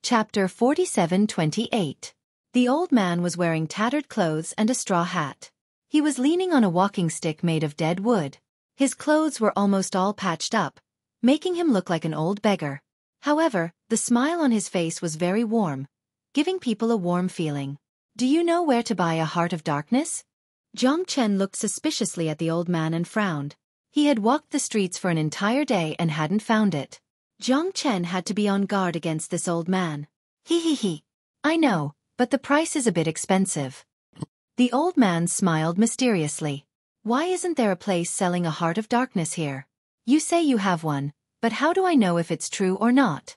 Chapter 47:28. The old man was wearing tattered clothes and a straw hat. He was leaning on a walking stick made of dead wood. His clothes were almost all patched up, making him look like an old beggar. However, the smile on his face was very warm, giving people a warm feeling. Do you know where to buy a Heart of Darkness? Jiang Chen looked suspiciously at the old man and frowned. He had walked the streets for an entire day and hadn't found it. Jiang Chen had to be on guard against this old man. He. I know, but the price is a bit expensive. The old man smiled mysteriously. Why isn't there a place selling a Heart of Darkness here? You say you have one, but how do I know if it's true or not?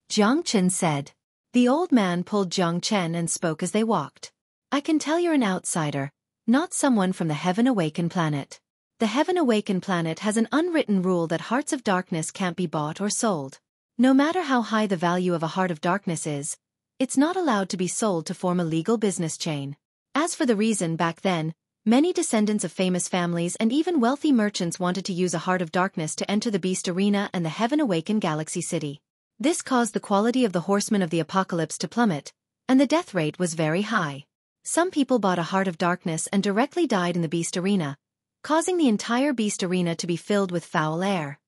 Jiang Chen said. The old man pulled Jiang Chen and spoke as they walked. I can tell you're an outsider, not someone from the Heaven Awakened planet. The Heaven Awakened planet has an unwritten rule that Hearts of Darkness can't be bought or sold. No matter how high the value of a Heart of Darkness is, it's not allowed to be sold to form a legal business chain. As for the reason, back then, many descendants of famous families and even wealthy merchants wanted to use a Heart of Darkness to enter the Beast Arena and the Heaven Awakened Galaxy City. This caused the quality of the Horsemen of the Apocalypse to plummet, and the death rate was very high. Some people bought a Heart of Darkness and directly died in the Beast Arena, causing the entire Beast Arena to be filled with foul air.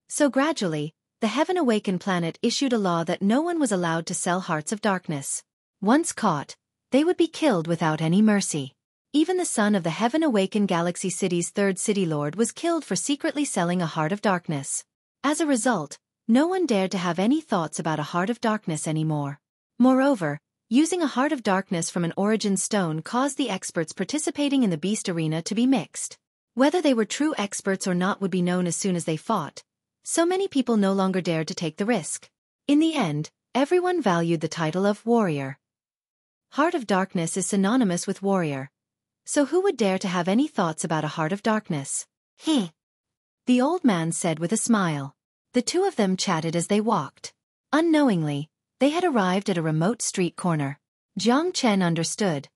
So gradually, the Heaven Awakened planet issued a law that no one was allowed to sell Hearts of Darkness. Once caught, they would be killed without any mercy. Even the son of the Heaven Awakened Galaxy City's third city lord was killed for secretly selling a Heart of Darkness. As a result, no one dared to have any thoughts about a Heart of Darkness anymore. Moreover, using a Heart of Darkness from an origin stone caused the experts participating in the Beast Arena to be mixed. Whether they were true experts or not would be known as soon as they fought. So many people no longer dared to take the risk. In the end, everyone valued the title of warrior. Heart of darkness is synonymous with warrior. So who would dare to have any thoughts about a heart of darkness? The old man said with a smile. The two of them chatted as they walked. Unknowingly, they had arrived at a remote street corner. Jiang Chen understood,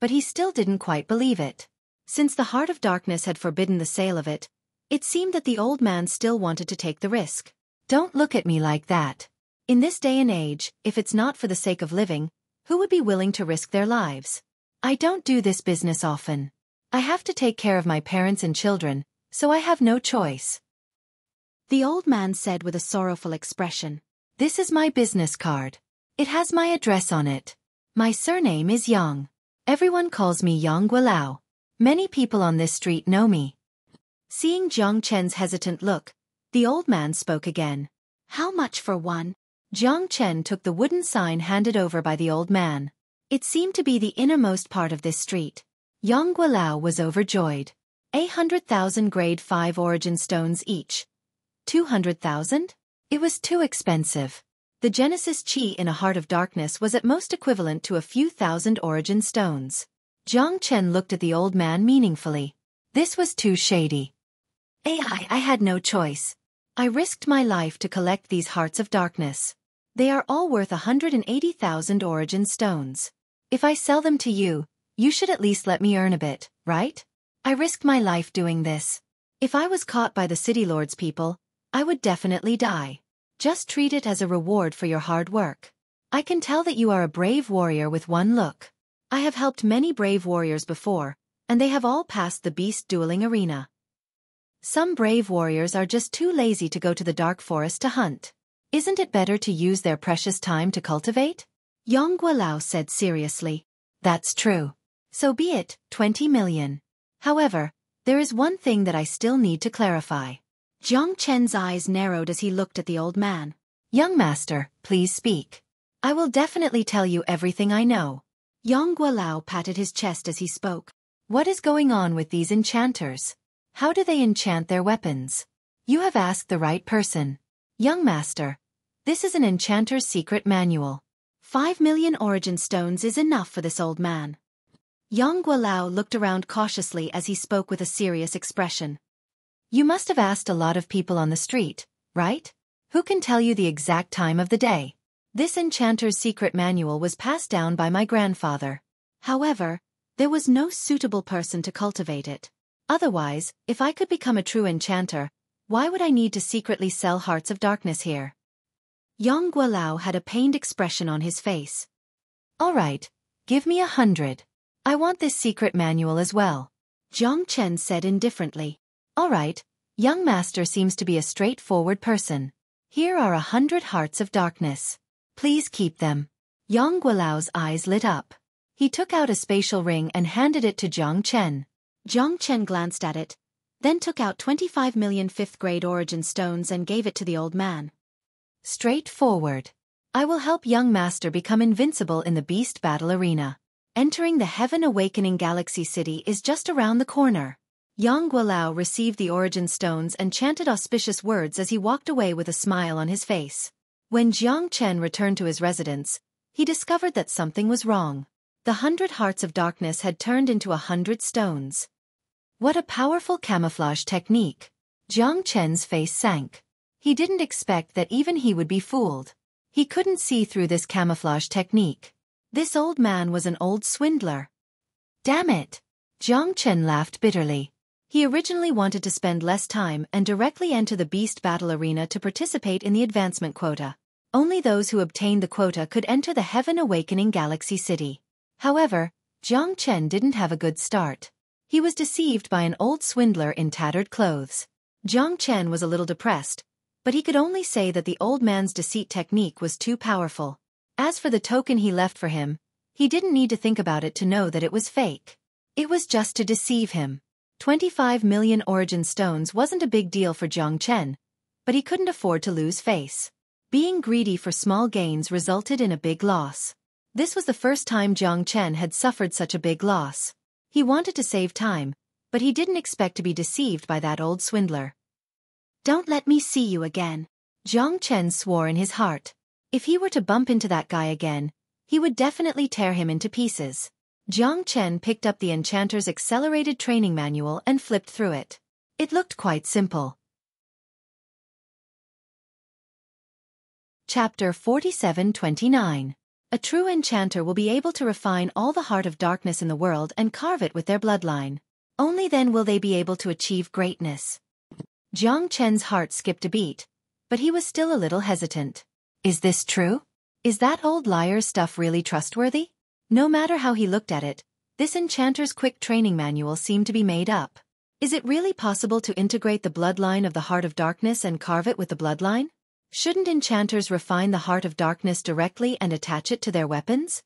but he still didn't quite believe it. Since the heart of darkness had forbidden the sale of it, it seemed that the old man still wanted to take the risk. Don't look at me like that. In this day and age, if it's not for the sake of living, who would be willing to risk their lives? I don't do this business often. I have to take care of my parents and children, so I have no choice. The old man said with a sorrowful expression. This is my business card. It has my address on it. My surname is Yang. Everyone calls me Yang Guilao. Many people on this street know me. Seeing Jiang Chen's hesitant look, the old man spoke again. How much for one? Jiang Chen took the wooden sign handed over by the old man. It seemed to be the innermost part of this street. Yang Guilao was overjoyed. 800,000 grade 5 origin stones each. 200,000? It was too expensive. The Genesis Chi in a heart of darkness was at most equivalent to a few thousand origin stones. Jiang Chen looked at the old man meaningfully. This was too shady. I had no choice. I risked my life to collect these hearts of darkness. They are all worth 180,000 origin stones. If I sell them to you, you should at least let me earn a bit, right? I risked my life doing this. If I was caught by the city lord's people, I would definitely die. Just treat it as a reward for your hard work. I can tell that you are a brave warrior with one look. I have helped many brave warriors before, and they have all passed the beast dueling arena. Some brave warriors are just too lazy to go to the dark forest to hunt. Isn't it better to use their precious time to cultivate? Yang Guilao said seriously. That's true. So be it, 20 million. However, there is one thing that I still need to clarify. Jiang Chen's eyes narrowed as he looked at the old man. Young master, please speak. I will definitely tell you everything I know. Yang Guilao patted his chest as he spoke. What is going on with these enchanters? How do they enchant their weapons? You have asked the right person. Young master, this is an enchanter's secret manual. 5 million origin stones is enough for this old man. Yang Guilao looked around cautiously as he spoke with a serious expression. You must have asked a lot of people on the street, right? Who can tell you the exact time of the day? This enchanter's secret manual was passed down by my grandfather. However, there was no suitable person to cultivate it. Otherwise, if I could become a true enchanter, why would I need to secretly sell hearts of darkness here? Yang Guilao had a pained expression on his face. All right, give me 100. I want this secret manual as well. Jiang Chen said indifferently. All right, young master seems to be a straightforward person. Here are 100 hearts of darkness. Please keep them. Yang Guilao's eyes lit up. He took out a spatial ring and handed it to Jiang Chen. Jiang Chen glanced at it, then took out 25 million 5th grade origin stones and gave it to the old man. Straightforward. I will help young master become invincible in the beast battle arena. Entering the Heaven Awakening Galaxy City is just around the corner. Yang Guilao received the origin stones and chanted auspicious words as he walked away with a smile on his face. When Jiang Chen returned to his residence, he discovered that something was wrong. The 100 hearts of darkness had turned into 100 stones. What a powerful camouflage technique! Jiang Chen's face sank. He didn't expect that even he would be fooled. He couldn't see through this camouflage technique. This old man was an old swindler. Damn it! Jiang Chen laughed bitterly. He originally wanted to spend less time and directly enter the beast battle arena to participate in the advancement quota. Only those who obtained the quota could enter the Heaven Awakening Galaxy City. However, Jiang Chen didn't have a good start. He was deceived by an old swindler in tattered clothes. Jiang Chen was a little depressed, but he could only say that the old man's deceit technique was too powerful. As for the token he left for him, he didn't need to think about it to know that it was fake. It was just to deceive him. 25 million origin stones wasn't a big deal for Jiang Chen, but he couldn't afford to lose face. Being greedy for small gains resulted in a big loss. This was the first time Jiang Chen had suffered such a big loss. He wanted to save time, but he didn't expect to be deceived by that old swindler. Don't let me see you again. Jiang Chen swore in his heart. If he were to bump into that guy again, he would definitely tear him into pieces. Jiang Chen picked up the enchanter's accelerated training manual and flipped through it. It looked quite simple. Chapter 47-29. A true enchanter will be able to refine all the heart of darkness in the world and carve it with their bloodline. Only then will they be able to achieve greatness. Jiang Chen's heart skipped a beat, but he was still a little hesitant. Is this true? Is that old liar's stuff really trustworthy? No matter how he looked at it, this enchanter's quick training manual seemed to be made up. Is it really possible to integrate the bloodline of the heart of darkness and carve it with the bloodline? Shouldn't enchanters refine the heart of darkness directly and attach it to their weapons?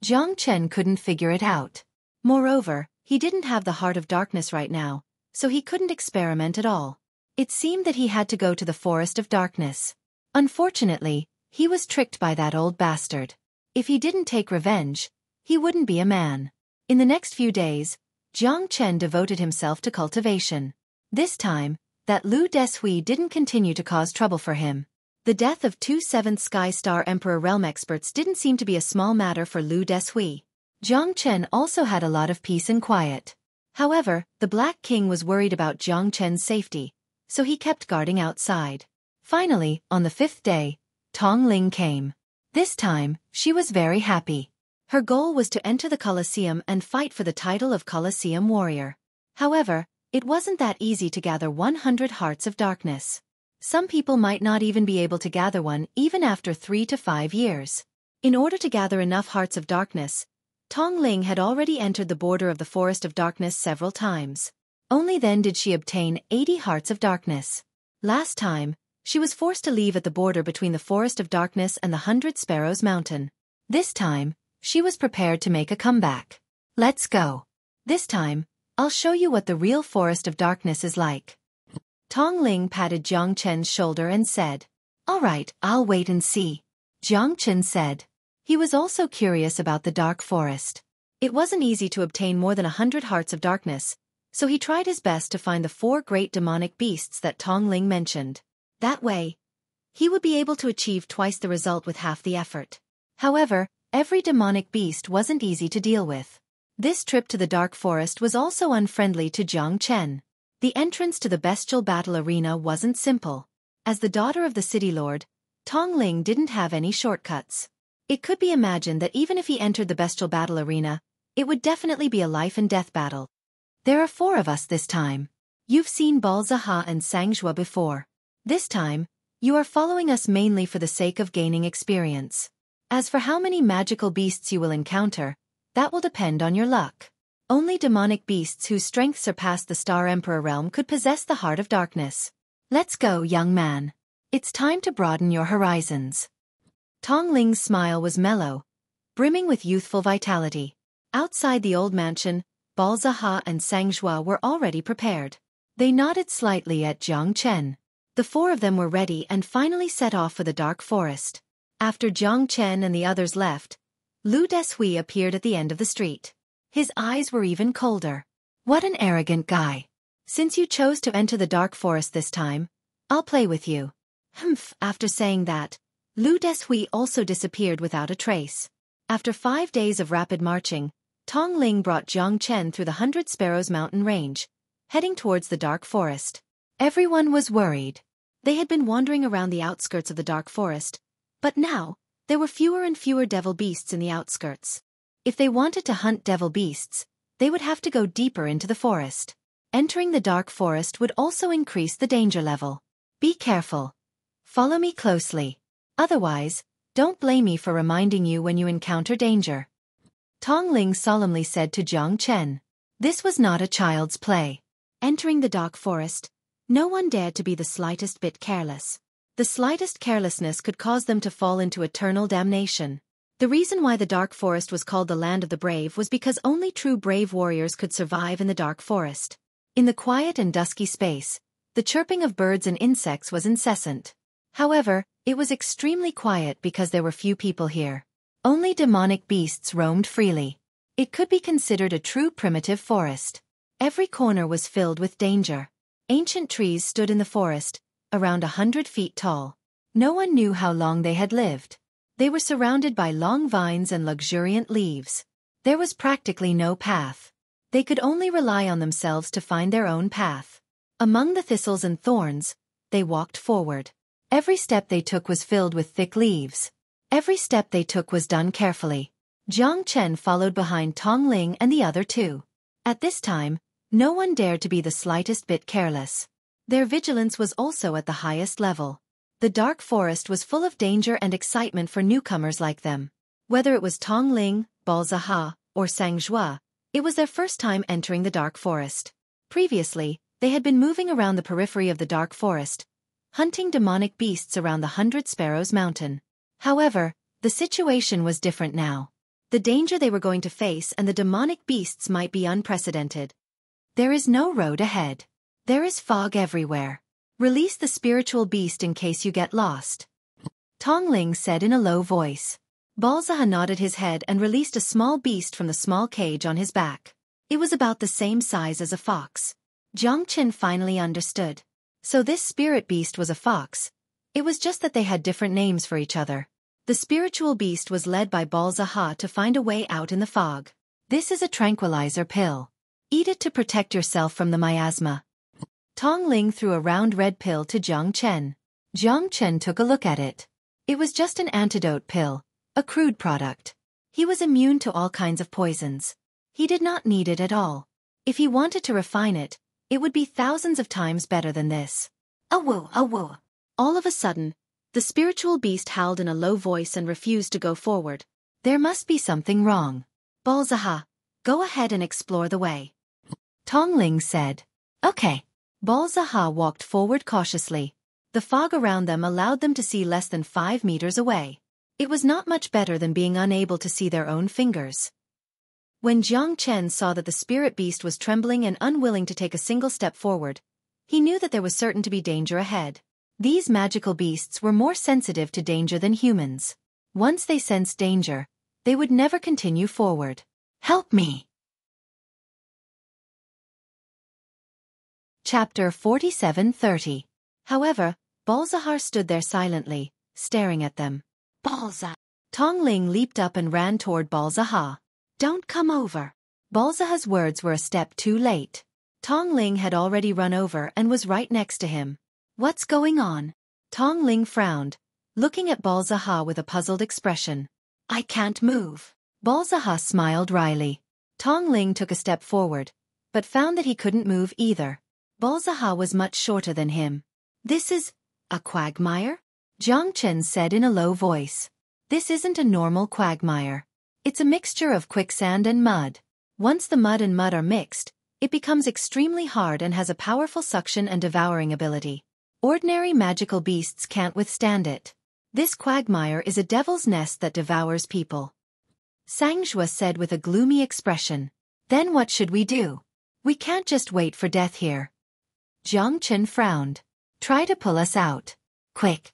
Jiang Chen couldn't figure it out. Moreover, he didn't have the heart of darkness right now, so he couldn't experiment at all. It seemed that he had to go to the forest of darkness. Unfortunately, he was tricked by that old bastard. If he didn't take revenge, he wouldn't be a man. In the next few days, Jiang Chen devoted himself to cultivation. This time, that Lu Deshui didn't continue to cause trouble for him. The death of 2 seventh Sky Star Emperor realm experts didn't seem to be a small matter for Lu Deshui. Jiang Chen also had a lot of peace and quiet. However, the Black King was worried about Jiang Chen's safety, so he kept guarding outside. Finally, on the 5th day, Tong Ling came. This time, she was very happy. Her goal was to enter the Colosseum and fight for the title of Colosseum Warrior. However, it wasn't that easy to gather 100 Hearts of Darkness. Some people might not even be able to gather one even after 3 to 5 years. In order to gather enough Hearts of Darkness, Tong Ling had already entered the border of the Forest of Darkness several times. Only then did she obtain 80 Hearts of Darkness. Last time, she was forced to leave at the border between the Forest of Darkness and the 100 Sparrows Mountain. This time, she was prepared to make a comeback. Let's go. This time, I'll show you what the real Forest of Darkness is like. Tong Ling patted Jiang Chen's shoulder and said, "All right, I'll wait and see." Jiang Chen said. He was also curious about the Dark Forest. It wasn't easy to obtain more than 100 Hearts of Darkness, so he tried his best to find the 4 great demonic beasts that Tong Ling mentioned. That way, he would be able to achieve twice the result with half the effort. However, every demonic beast wasn't easy to deal with. This trip to the Dark Forest was also unfriendly to Jiang Chen. The entrance to the bestial battle arena wasn't simple. As the daughter of the city lord, Tong Ling didn't have any shortcuts. It could be imagined that even if he entered the bestial battle arena, it would definitely be a life-and-death battle. There are 4 of us this time. You've seen Balzaha and Sangzhua before. This time, you are following us mainly for the sake of gaining experience. As for how many magical beasts you will encounter, that will depend on your luck. Only demonic beasts whose strength surpassed the Star Emperor realm could possess the Heart of Darkness. Let's go, young man. It's time to broaden your horizons. Tong Ling's smile was mellow, brimming with youthful vitality. Outside the old mansion, Balzaha and Sangzhua were already prepared. They nodded slightly at Jiang Chen. The 4 of them were ready and finally set off for the Dark Forest. After Jiang Chen and the others left, Lu Deshui appeared at the end of the street. His eyes were even colder. What an arrogant guy. Since you chose to enter the Dark Forest this time, I'll play with you. Humph. After saying that, Lu Deshui also disappeared without a trace. After 5 days of rapid marching, Tong Ling brought Jiang Chen through the 100 Sparrows Mountain range, heading towards the Dark Forest. Everyone was worried. They had been wandering around the outskirts of the Dark Forest, but now, there were fewer and fewer devil beasts in the outskirts. If they wanted to hunt devil beasts, they would have to go deeper into the forest. Entering the Dark Forest would also increase the danger level. Be careful. Follow me closely. Otherwise, don't blame me for reminding you when you encounter danger. Tong Ling solemnly said to Jiang Chen. This was not a child's play. Entering the Dark Forest, no one dared to be the slightest bit careless. The slightest carelessness could cause them to fall into eternal damnation. The reason why the Dark Forest was called the Land of the Brave was because only true brave warriors could survive in the Dark Forest. In the quiet and dusky space, the chirping of birds and insects was incessant. However, it was extremely quiet because there were few people here. Only demonic beasts roamed freely. It could be considered a true primitive forest. Every corner was filled with danger. Ancient trees stood in the forest, around 100 feet tall. No one knew how long they had lived. They were surrounded by long vines and luxuriant leaves. There was practically no path. They could only rely on themselves to find their own path. Among the thistles and thorns, they walked forward. Every step they took was filled with thick leaves. Every step they took was done carefully. Jiang Chen followed behind Tong Ling and the other two. At this time, no one dared to be the slightest bit careless. Their vigilance was also at the highest level. The dark forest was full of danger and excitement for newcomers like them. Whether it was Tong Ling, Balzaha, or Sangzhua, it was their first time entering the dark forest. Previously, they had been moving around the periphery of the dark forest, hunting demonic beasts around the 100 Sparrows Mountain. However, the situation was different now. The danger they were going to face and the demonic beasts might be unprecedented. There is no road ahead. There is fog everywhere. Release the spiritual beast in case you get lost. Tong Ling said in a low voice. Balzaha nodded his head and released a small beast from the small cage on his back. It was about the same size as a fox. Jiang Chen finally understood. So this spirit beast was a fox. It was just that they had different names for each other. The spiritual beast was led by Balzaha to find a way out in the fog. This is a tranquilizer pill. Eat it to protect yourself from the miasma. Tong Ling threw a round red pill to Jiang Chen. Jiang Chen took a look at it. It was just an antidote pill, a crude product. He was immune to all kinds of poisons. He did not need it at all. If he wanted to refine it, it would be thousands of times better than this. Awoo, awoo. All of a sudden, the spiritual beast howled in a low voice and refused to go forward. There must be something wrong. Balzaha, go ahead and explore the way. Tong Ling said. Okay. Balzaha walked forward cautiously. The fog around them allowed them to see less than 5 meters away. It was not much better than being unable to see their own fingers. When Jiang Chen saw that the spirit beast was trembling and unwilling to take a single step forward, he knew that there was certain to be danger ahead. These magical beasts were more sensitive to danger than humans. Once they sensed danger, they would never continue forward. Help me! Chapter 47:30. However, Balzahar stood there silently, staring at them. Balza! Tong Ling leaped up and ran toward Balzaha. Don't come over. Balzaha's words were a step too late. Tong Ling had already run over and was right next to him. What's going on? Tong Ling frowned, looking at Balzaha with a puzzled expression. I can't move. Balzaha smiled wryly. Tong Ling took a step forward, but found that he couldn't move either. Balzaha was much shorter than him. This is a quagmire? Jiang Chen said in a low voice. This isn't a normal quagmire. It's a mixture of quicksand and mud. Once the mud and mud are mixed, it becomes extremely hard and has a powerful suction and devouring ability. Ordinary magical beasts can't withstand it. This quagmire is a devil's nest that devours people. Sangzhua said with a gloomy expression. Then what should we do? We can't just wait for death here. Jiang Chen frowned. Try to pull us out. Quick.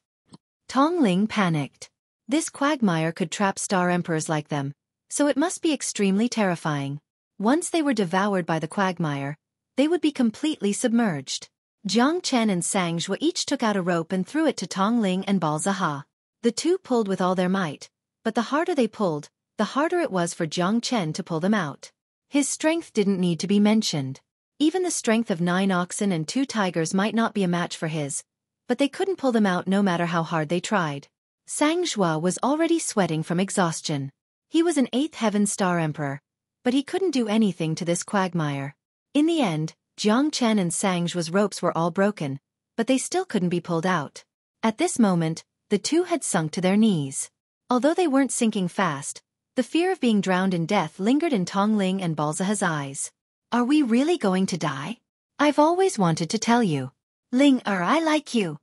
Tong Ling panicked. This quagmire could trap star emperors like them, so it must be extremely terrifying. Once they were devoured by the quagmire, they would be completely submerged. Jiang Chen and Sangzhua each took out a rope and threw it to Tong Ling and Balzaha. The two pulled with all their might, but the harder they pulled, the harder it was for Jiang Chen to pull them out. His strength didn't need to be mentioned. Even the strength of 9 oxen and 2 tigers might not be a match for his, but they couldn't pull them out no matter how hard they tried. Sangzhua was already sweating from exhaustion. He was an 8th heaven star emperor, but he couldn't do anything to this quagmire. In the end, Jiang Chen and Sangzhua's ropes were all broken, but they still couldn't be pulled out. At this moment, the two had sunk to their knees. Although they weren't sinking fast, the fear of being drowned in death lingered in Tong Ling and Balzaha's eyes. Are we really going to die? I've always wanted to tell you. I like you.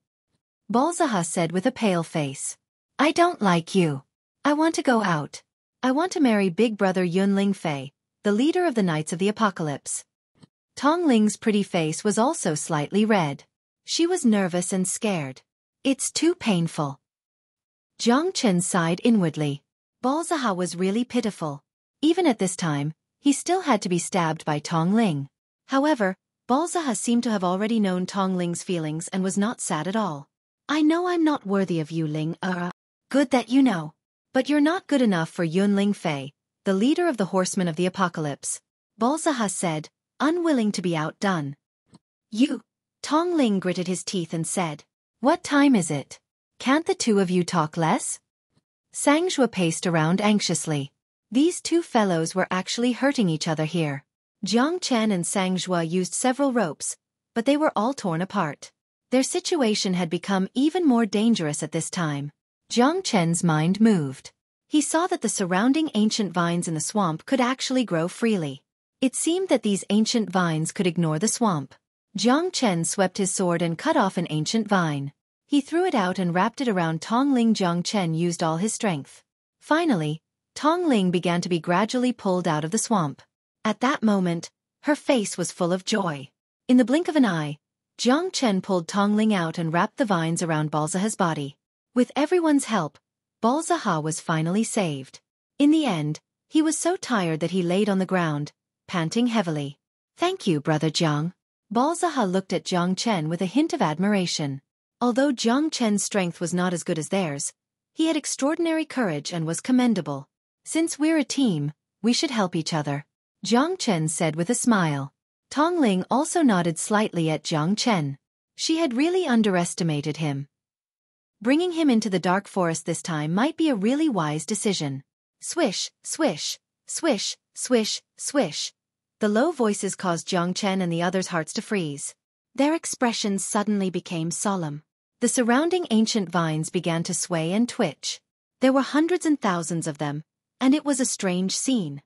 Balzaha said with a pale face. I don't like you. I want to go out. I want to marry Big Brother Yun Lingfei, the leader of the Knights of the Apocalypse. Tong Ling's pretty face was also slightly red. She was nervous and scared. It's too painful. Jiang Chen sighed inwardly. Balzaha was really pitiful. Even at this time, he still had to be stabbed by Tong Ling. However, Balzaha seemed to have already known Tong Ling's feelings and was not sad at all. I know I'm not worthy of you, Ling. Good that you know. But you're not good enough for Yunling Fei, the leader of the Horsemen of the Apocalypse, Balzaha said, unwilling to be outdone. You. Tongling gritted his teeth and said, "What time is it? Can't the two of you talk less?" Sangjue paced around anxiously. These two fellows were actually hurting each other here. Jiang Chen and Sangjue used several ropes, but they were all torn apart. Their situation had become even more dangerous at this time. Jiang Chen's mind moved. He saw that the surrounding ancient vines in the swamp could actually grow freely. It seemed that these ancient vines could ignore the swamp. Jiang Chen swept his sword and cut off an ancient vine. He threw it out and wrapped it around Tongling. Jiang Chen used all his strength. Finally, Tongling began to be gradually pulled out of the swamp. At that moment, her face was full of joy. In the blink of an eye, Jiang Chen pulled Tongling out and wrapped the vines around Balzaha's body. With everyone's help, Balzaha was finally saved. In the end, he was so tired that he laid on the ground, panting heavily. "Thank you, Brother Jiang." Balzaha looked at Jiang Chen with a hint of admiration. Although Jiang Chen's strength was not as good as theirs, he had extraordinary courage and was commendable. "Since we're a team, we should help each other," Jiang Chen said with a smile. Tongling also nodded slightly at Jiang Chen. She had really underestimated him. Bringing him into the dark forest this time might be a really wise decision. Swish, swish, swish, swish, swish. The low voices caused Jiang Chen and the others' hearts to freeze. Their expressions suddenly became solemn. The surrounding ancient vines began to sway and twitch. There were hundreds and thousands of them, and it was a strange scene.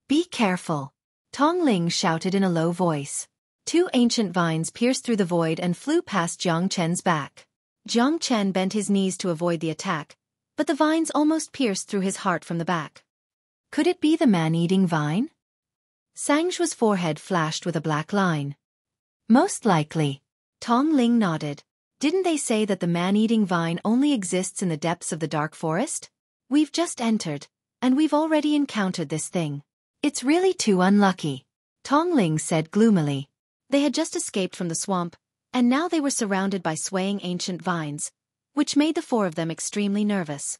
"Be careful," Tongling shouted in a low voice. Two ancient vines pierced through the void and flew past Jiang Chen's back. Jiang Chen bent his knees to avoid the attack, but the vines almost pierced through his heart from the back. Could it be the man-eating vine? Sangjue's forehead flashed with a black line. "Most likely." Tongling nodded. "Didn't they say that the man-eating vine only exists in the depths of the dark forest? We've just entered, and we've already encountered this thing. It's really too unlucky," Tongling said gloomily. They had just escaped from the swamp, and now they were surrounded by swaying ancient vines, which made the four of them extremely nervous.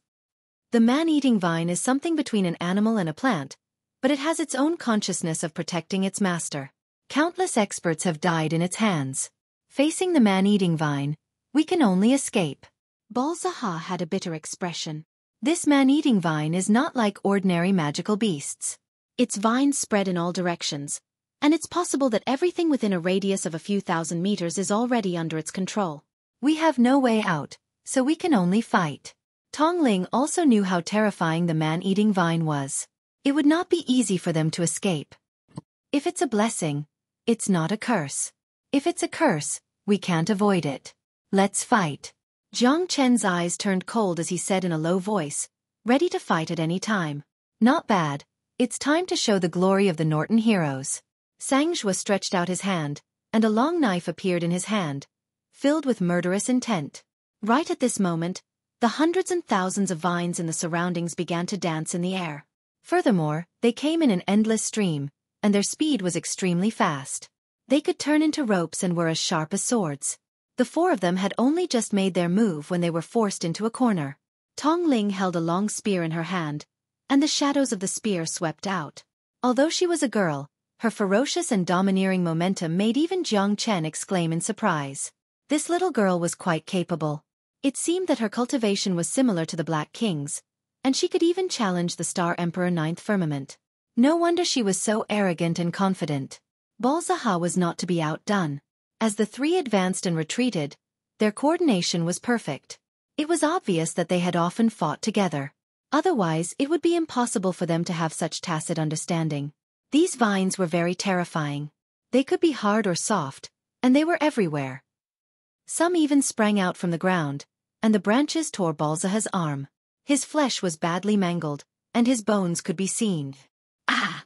The man-eating vine is something between an animal and a plant, but it has its own consciousness of protecting its master. Countless experts have died in its hands. Facing the man-eating vine, we can only escape. Balzaha had a bitter expression. This man-eating vine is not like ordinary magical beasts. Its vines spread in all directions, and it's possible that everything within a radius of a few thousand meters is already under its control. We have no way out, so we can only fight. Tongling also knew how terrifying the man-eating vine was. It would not be easy for them to escape. If it's a blessing, it's not a curse. If it's a curse, we can't avoid it. Let's fight. Jiang Chen's eyes turned cold as he said in a low voice, ready to fight at any time. "Not bad. It's time to show the glory of the Norton heroes." Sangjue stretched out his hand, and a long knife appeared in his hand, filled with murderous intent. Right at this moment, the hundreds and thousands of vines in the surroundings began to dance in the air. Furthermore, they came in an endless stream, and their speed was extremely fast. They could turn into ropes and were as sharp as swords. The four of them had only just made their move when they were forced into a corner. Tongling held a long spear in her hand, and the shadows of the spear swept out. Although she was a girl, her ferocious and domineering momentum made even Jiang Chen exclaim in surprise. This little girl was quite capable. It seemed that her cultivation was similar to the Black King's, and she could even challenge the Star Emperor Ninth Firmament. No wonder she was so arrogant and confident. Balzaha was not to be outdone. As the three advanced and retreated, their coordination was perfect. It was obvious that they had often fought together. Otherwise, it would be impossible for them to have such tacit understanding. These vines were very terrifying. They could be hard or soft, and they were everywhere. Some even sprang out from the ground, and the branches tore Balzaha's arm. His flesh was badly mangled, and his bones could be seen. Ah!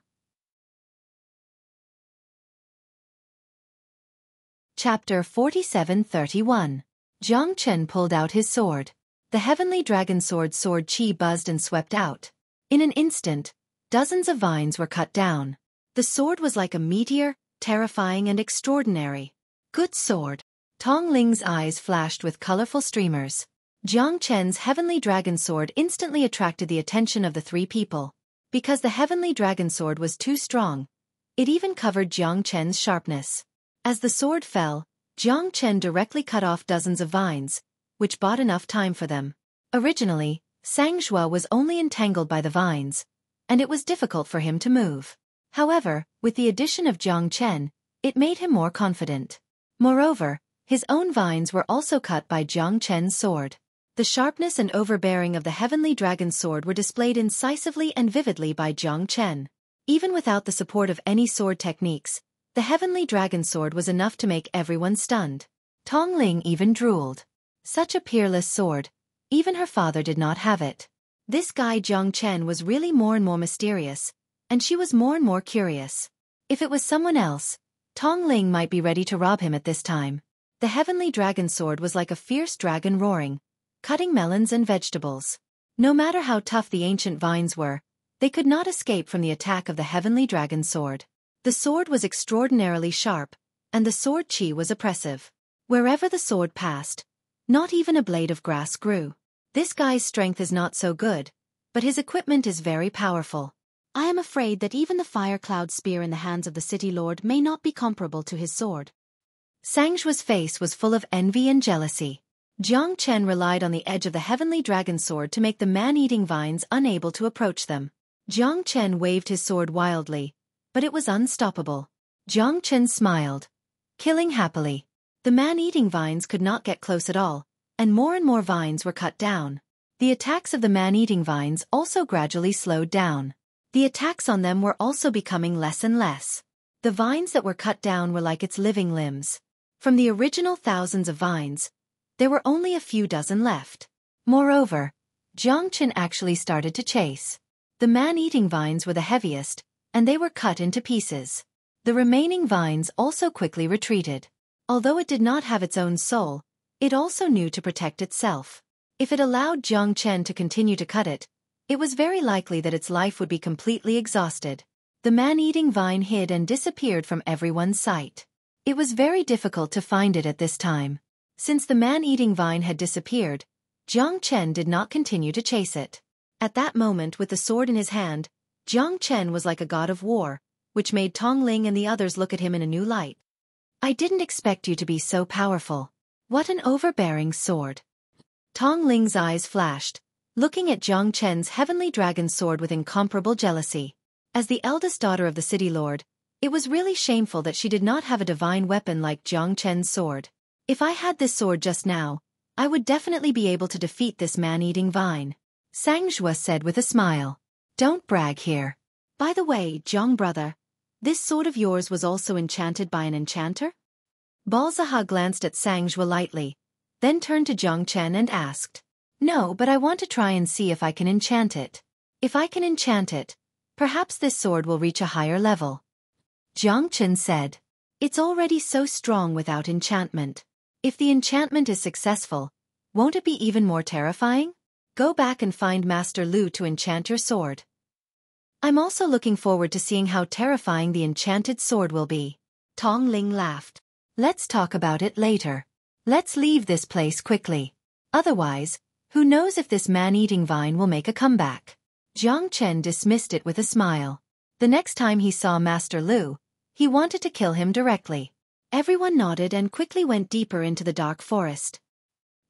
Chapter 47-31. Jiang Chen pulled out his sword. The heavenly dragon sword Qi buzzed and swept out. In an instant, dozens of vines were cut down. The sword was like a meteor, terrifying and extraordinary. Good sword. Tongling's eyes flashed with colorful streamers. Jiang Chen's heavenly dragon sword instantly attracted the attention of the three people. Because the heavenly dragon sword was too strong, it even covered Jiang Chen's sharpness. As the sword fell, Jiang Chen directly cut off dozens of vines, which bought enough time for them. Originally, Sangzhua was only entangled by the vines, and it was difficult for him to move. However, with the addition of Jiang Chen, it made him more confident. Moreover, his own vines were also cut by Jiang Chen's sword. The sharpness and overbearing of the heavenly dragon sword were displayed incisively and vividly by Jiang Chen. Even without the support of any sword techniques, the heavenly dragon sword was enough to make everyone stunned. Tong Ling even drooled. Such a peerless sword, even her father did not have it. This guy Jiang Chen was really more and more mysterious, and she was more and more curious. If it was someone else, Tong Ling might be ready to rob him at this time. The heavenly dragon sword was like a fierce dragon roaring, cutting melons and vegetables. No matter how tough the ancient vines were, they could not escape from the attack of the heavenly dragon sword. The sword was extraordinarily sharp, and the sword chi was oppressive. Wherever the sword passed, not even a blade of grass grew. This guy's strength is not so good, but his equipment is very powerful. I am afraid that even the fire cloud spear in the hands of the city lord may not be comparable to his sword. Sangzhua's face was full of envy and jealousy. Jiang Chen relied on the edge of the heavenly dragon sword to make the man-eating vines unable to approach them. Jiang Chen waved his sword wildly, but it was unstoppable. Jiang Chen smiled, killing happily. The man-eating vines could not get close at all, and more vines were cut down. The attacks of the man-eating vines also gradually slowed down. The attacks on them were also becoming less and less. The vines that were cut down were like its living limbs. From the original thousands of vines, there were only a few dozen left. Moreover, Jiang Chen actually started to chase. The man-eating vines were the heaviest, and they were cut into pieces. The remaining vines also quickly retreated. Although it did not have its own soul, it also knew to protect itself. If it allowed Jiang Chen to continue to cut it, it was very likely that its life would be completely exhausted. The man-eating vine hid and disappeared from everyone's sight. It was very difficult to find it at this time. Since the man-eating vine had disappeared, Jiang Chen did not continue to chase it. At that moment, with the sword in his hand, Jiang Chen was like a god of war, which made Tong Ling and the others look at him in a new light. I didn't expect you to be so powerful. What an overbearing sword. Tong Ling's eyes flashed, looking at Jiang Chen's heavenly dragon sword with incomparable jealousy. As the eldest daughter of the city lord, it was really shameful that she did not have a divine weapon like Jiang Chen's sword. If I had this sword just now, I would definitely be able to defeat this man-eating vine. Sangzhua said with a smile. Don't brag here. By the way, Jiang brother, this sword of yours was also enchanted by an enchanter? Balzaha glanced at Sangzhua lightly, then turned to Jiang Chen and asked. No, but I want to try and see if I can enchant it. If I can enchant it, perhaps this sword will reach a higher level. Jiang Chen said. It's already so strong without enchantment. If the enchantment is successful, won't it be even more terrifying? Go back and find Master Lu to enchant your sword. I'm also looking forward to seeing how terrifying the enchanted sword will be. Tong Ling laughed. Let's talk about it later. Let's leave this place quickly. Otherwise, who knows if this man-eating vine will make a comeback. Jiang Chen dismissed it with a smile. The next time he saw Master Lu, he wanted to kill him directly. Everyone nodded and quickly went deeper into the dark forest.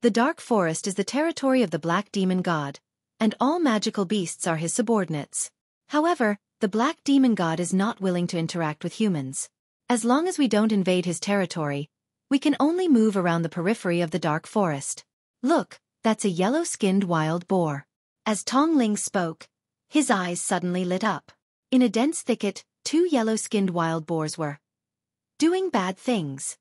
The dark forest is the territory of the black demon god, and all magical beasts are his subordinates. However, the black demon god is not willing to interact with humans. As long as we don't invade his territory, we can only move around the periphery of the dark forest. Look, that's a yellow-skinned wild boar. As Tong Ling spoke, his eyes suddenly lit up. In a dense thicket, 2 yellow-skinned wild boars were doing bad things.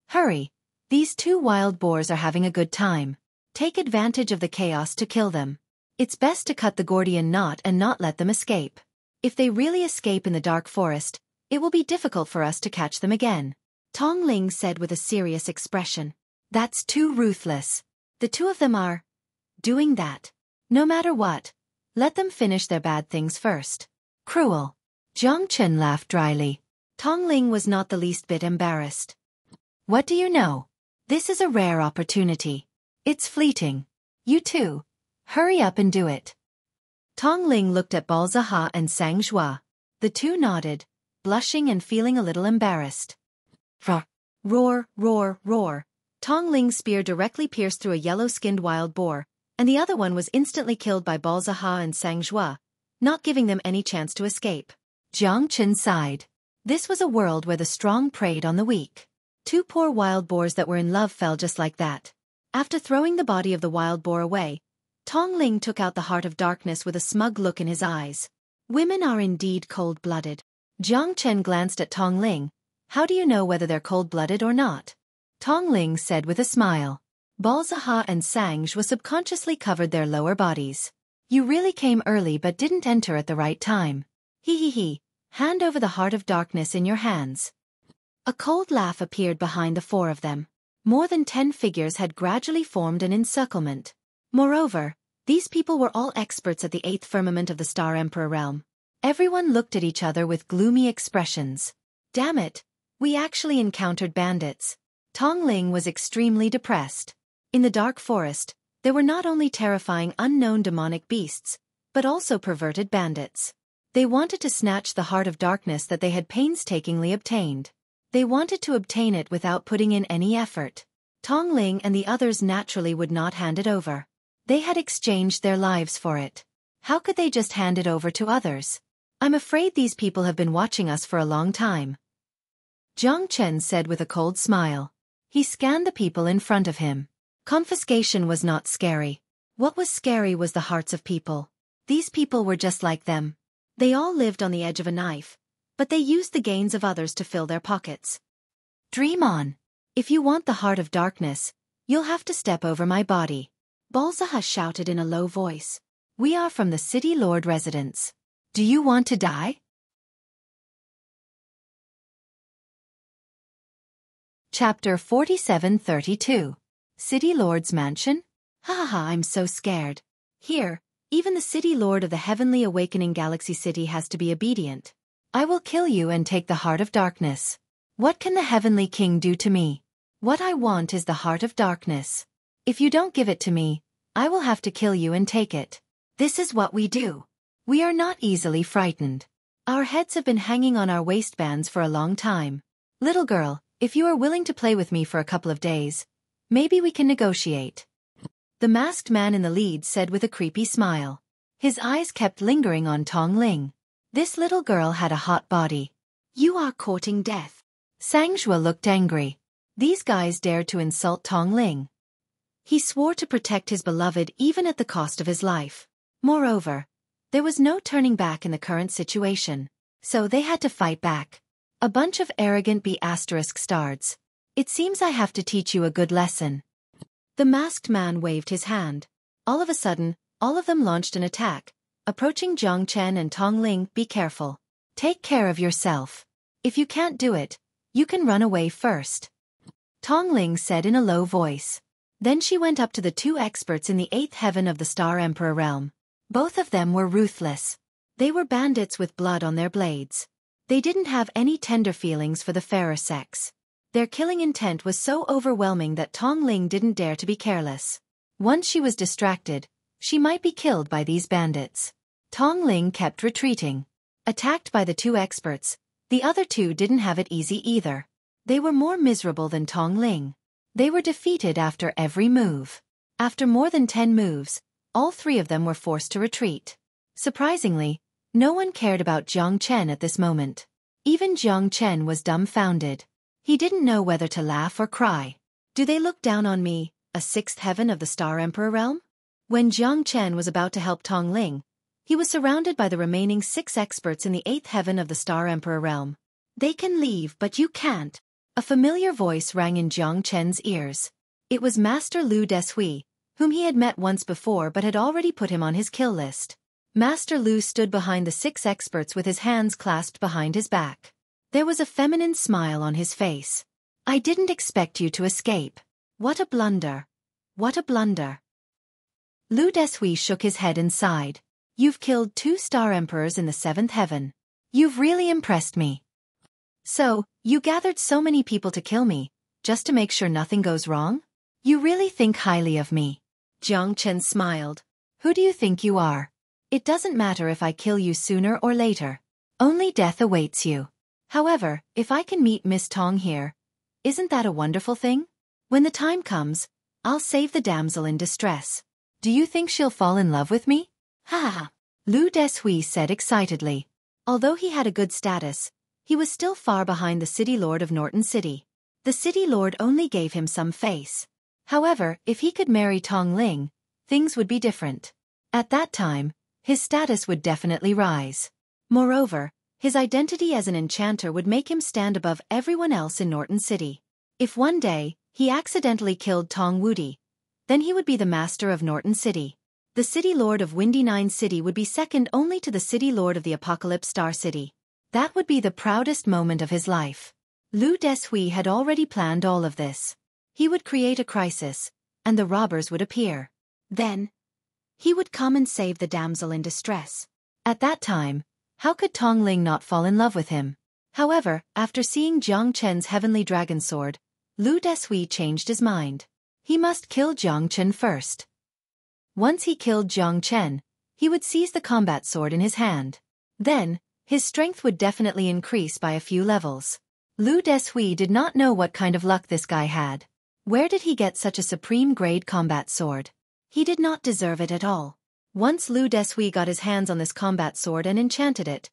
Hurry! These 2 wild boars are having a good time. Take advantage of the chaos to kill them. It's best to cut the Gordian knot and not let them escape. If they really escape in the dark forest, it will be difficult for us to catch them again. Tong Ling said with a serious expression. That's too ruthless. The 2 of them are doing that. No matter what, let them finish their bad things first. Cruel. Jiang Chen laughed dryly. Tong Ling was not the least bit embarrassed. What do you know? This is a rare opportunity. It's fleeting. You too. Hurry up and do it. Tongling looked at Balzaha and Sang Zhua. The two nodded, blushing and feeling a little embarrassed. Roar, roar, roar, roar. Tongling's spear directly pierced through a yellow-skinned wild boar, and the other one was instantly killed by Balzaha and Sang Zhua, not giving them any chance to escape. Jiang Chen sighed. This was a world where the strong preyed on the weak. Two poor wild boars that were in love fell just like that. After throwing the body of the wild boar away, Tongling took out the heart of darkness with a smug look in his eyes. Women are indeed cold-blooded. Jiang Chen glanced at Tongling. How do you know whether they're cold-blooded or not? Tongling said with a smile. Balzaha and Sang Zhua subconsciously covered their lower bodies. You really came early but didn't enter at the right time. He. Hand over the heart of darkness in your hands. A cold laugh appeared behind the four of them. More than 10 figures had gradually formed an encirclement. Moreover, these people were all experts at the 8th firmament of the Star Emperor realm. Everyone looked at each other with gloomy expressions. Damn it, we actually encountered bandits. Tongling was extremely depressed. In the dark forest, there were not only terrifying unknown demonic beasts, but also perverted bandits. They wanted to snatch the heart of darkness that they had painstakingly obtained. They wanted to obtain it without putting in any effort. Tongling and the others naturally would not hand it over. They had exchanged their lives for it. How could they just hand it over to others? I'm afraid these people have been watching us for a long time. Jiang Chen said with a cold smile. He scanned the people in front of him. Confiscation was not scary. What was scary was the hearts of people. These people were just like them. They all lived on the edge of a knife, but they used the gains of others to fill their pockets. Dream on. If you want the heart of darkness, you'll have to step over my body. Balzaha shouted in a low voice. We are from the City Lord residence. Do you want to die? Chapter 47-32. City Lord's Mansion? I'm so scared. Here, even the City Lord of the Heavenly Awakening Galaxy City has to be obedient. I will kill you and take the heart of darkness. What can the Heavenly King do to me? What I want is the heart of darkness. If you don't give it to me, I will have to kill you and take it. This is what we do. We are not easily frightened. Our heads have been hanging on our waistbands for a long time. Little girl, if you are willing to play with me for a couple of days, maybe we can negotiate. The masked man in the lead said with a creepy smile. His eyes kept lingering on Tongling. This little girl had a hot body. You are courting death. Sang Zhua looked angry. These guys dared to insult Tongling. He swore to protect his beloved even at the cost of his life. Moreover, there was no turning back in the current situation, so they had to fight back. A bunch of arrogant B***stards. It seems I have to teach you a good lesson. The masked man waved his hand. All of a sudden, all of them launched an attack, approaching Jiang Chen and Tongling. Be careful. Take care of yourself. If you can't do it, you can run away first. Tongling said in a low voice. Then she went up to the two experts in the 8th heaven of the Star Emperor realm. Both of them were ruthless. They were bandits with blood on their blades. They didn't have any tender feelings for the fairer sex. Their killing intent was so overwhelming that Tongling didn't dare to be careless. Once she was distracted, she might be killed by these bandits. Tongling kept retreating. Attacked by the two experts, the other two didn't have it easy either. They were more miserable than Tongling. They were defeated after every move. After more than 10 moves, all three of them were forced to retreat. Surprisingly, no one cared about Jiang Chen at this moment. Even Jiang Chen was dumbfounded. He didn't know whether to laugh or cry. Do they look down on me, a 6th heaven of the Star Emperor realm? When Jiang Chen was about to help Tongling, he was surrounded by the remaining 6 experts in the 8th heaven of the Star Emperor realm. They can leave but you can't. A familiar voice rang in Jiang Chen's ears. It was Master Lu Deshui, whom he had met once before but had already put him on his kill list. Master Lu stood behind the 6 experts with his hands clasped behind his back. There was a feminine smile on his face. I didn't expect you to escape. What a blunder. What a blunder. Lu Deshui shook his head and sighed. You've killed 2 Star Emperors in the 7th heaven. You've really impressed me. So, you gathered so many people to kill me, just to make sure nothing goes wrong? You really think highly of me. Jiang Chen smiled. Who do you think you are? It doesn't matter if I kill you sooner or later. Only death awaits you. However, if I can meet Miss Tong here, isn't that a wonderful thing? When the time comes, I'll save the damsel in distress. Do you think she'll fall in love with me? Ha ha! Lu Deshui said excitedly. Although he had a good status, he was still far behind the city lord of Norton City. The city lord only gave him some face. However, if he could marry Tong Ling, things would be different. At that time, his status would definitely rise. Moreover, his identity as an enchanter would make him stand above everyone else in Norton City. If one day, he accidentally killed Tong Wudi, then he would be the master of Norton City. The city lord of Windy Nine City would be second only to the city lord of the Apocalypse Star City. That would be the proudest moment of his life. Lu Deshui had already planned all of this. He would create a crisis, and the robbers would appear. Then, he would come and save the damsel in distress. At that time, how could Tong Ling not fall in love with him? However, after seeing Jiang Chen's heavenly dragon sword, Lu Deshui changed his mind. He must kill Jiang Chen first. Once he killed Jiang Chen, he would seize the combat sword in his hand. Then, his strength would definitely increase by a few levels. Lu Deshui did not know what kind of luck this guy had. Where did he get such a supreme-grade combat sword? He did not deserve it at all. Once Lu Deshui got his hands on this combat sword and enchanted it,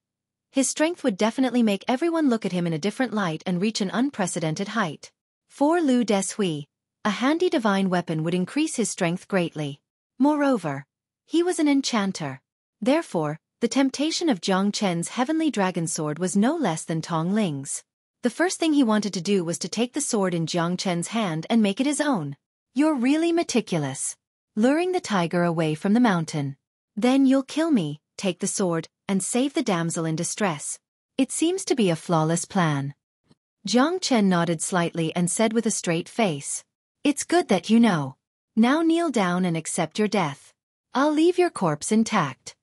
his strength would definitely make everyone look at him in a different light and reach an unprecedented height. For Lu Deshui, a handy divine weapon would increase his strength greatly. Moreover, he was an enchanter. Therefore, the temptation of Jiang Chen's heavenly dragon sword was no less than Tong Ling's. The first thing he wanted to do was to take the sword in Jiang Chen's hand and make it his own. You're really meticulous. Luring the tiger away from the mountain. Then you'll kill me, take the sword, and save the damsel in distress. It seems to be a flawless plan. Jiang Chen nodded slightly and said with a straight face. It's good that you know. Now kneel down and accept your death. I'll leave your corpse intact.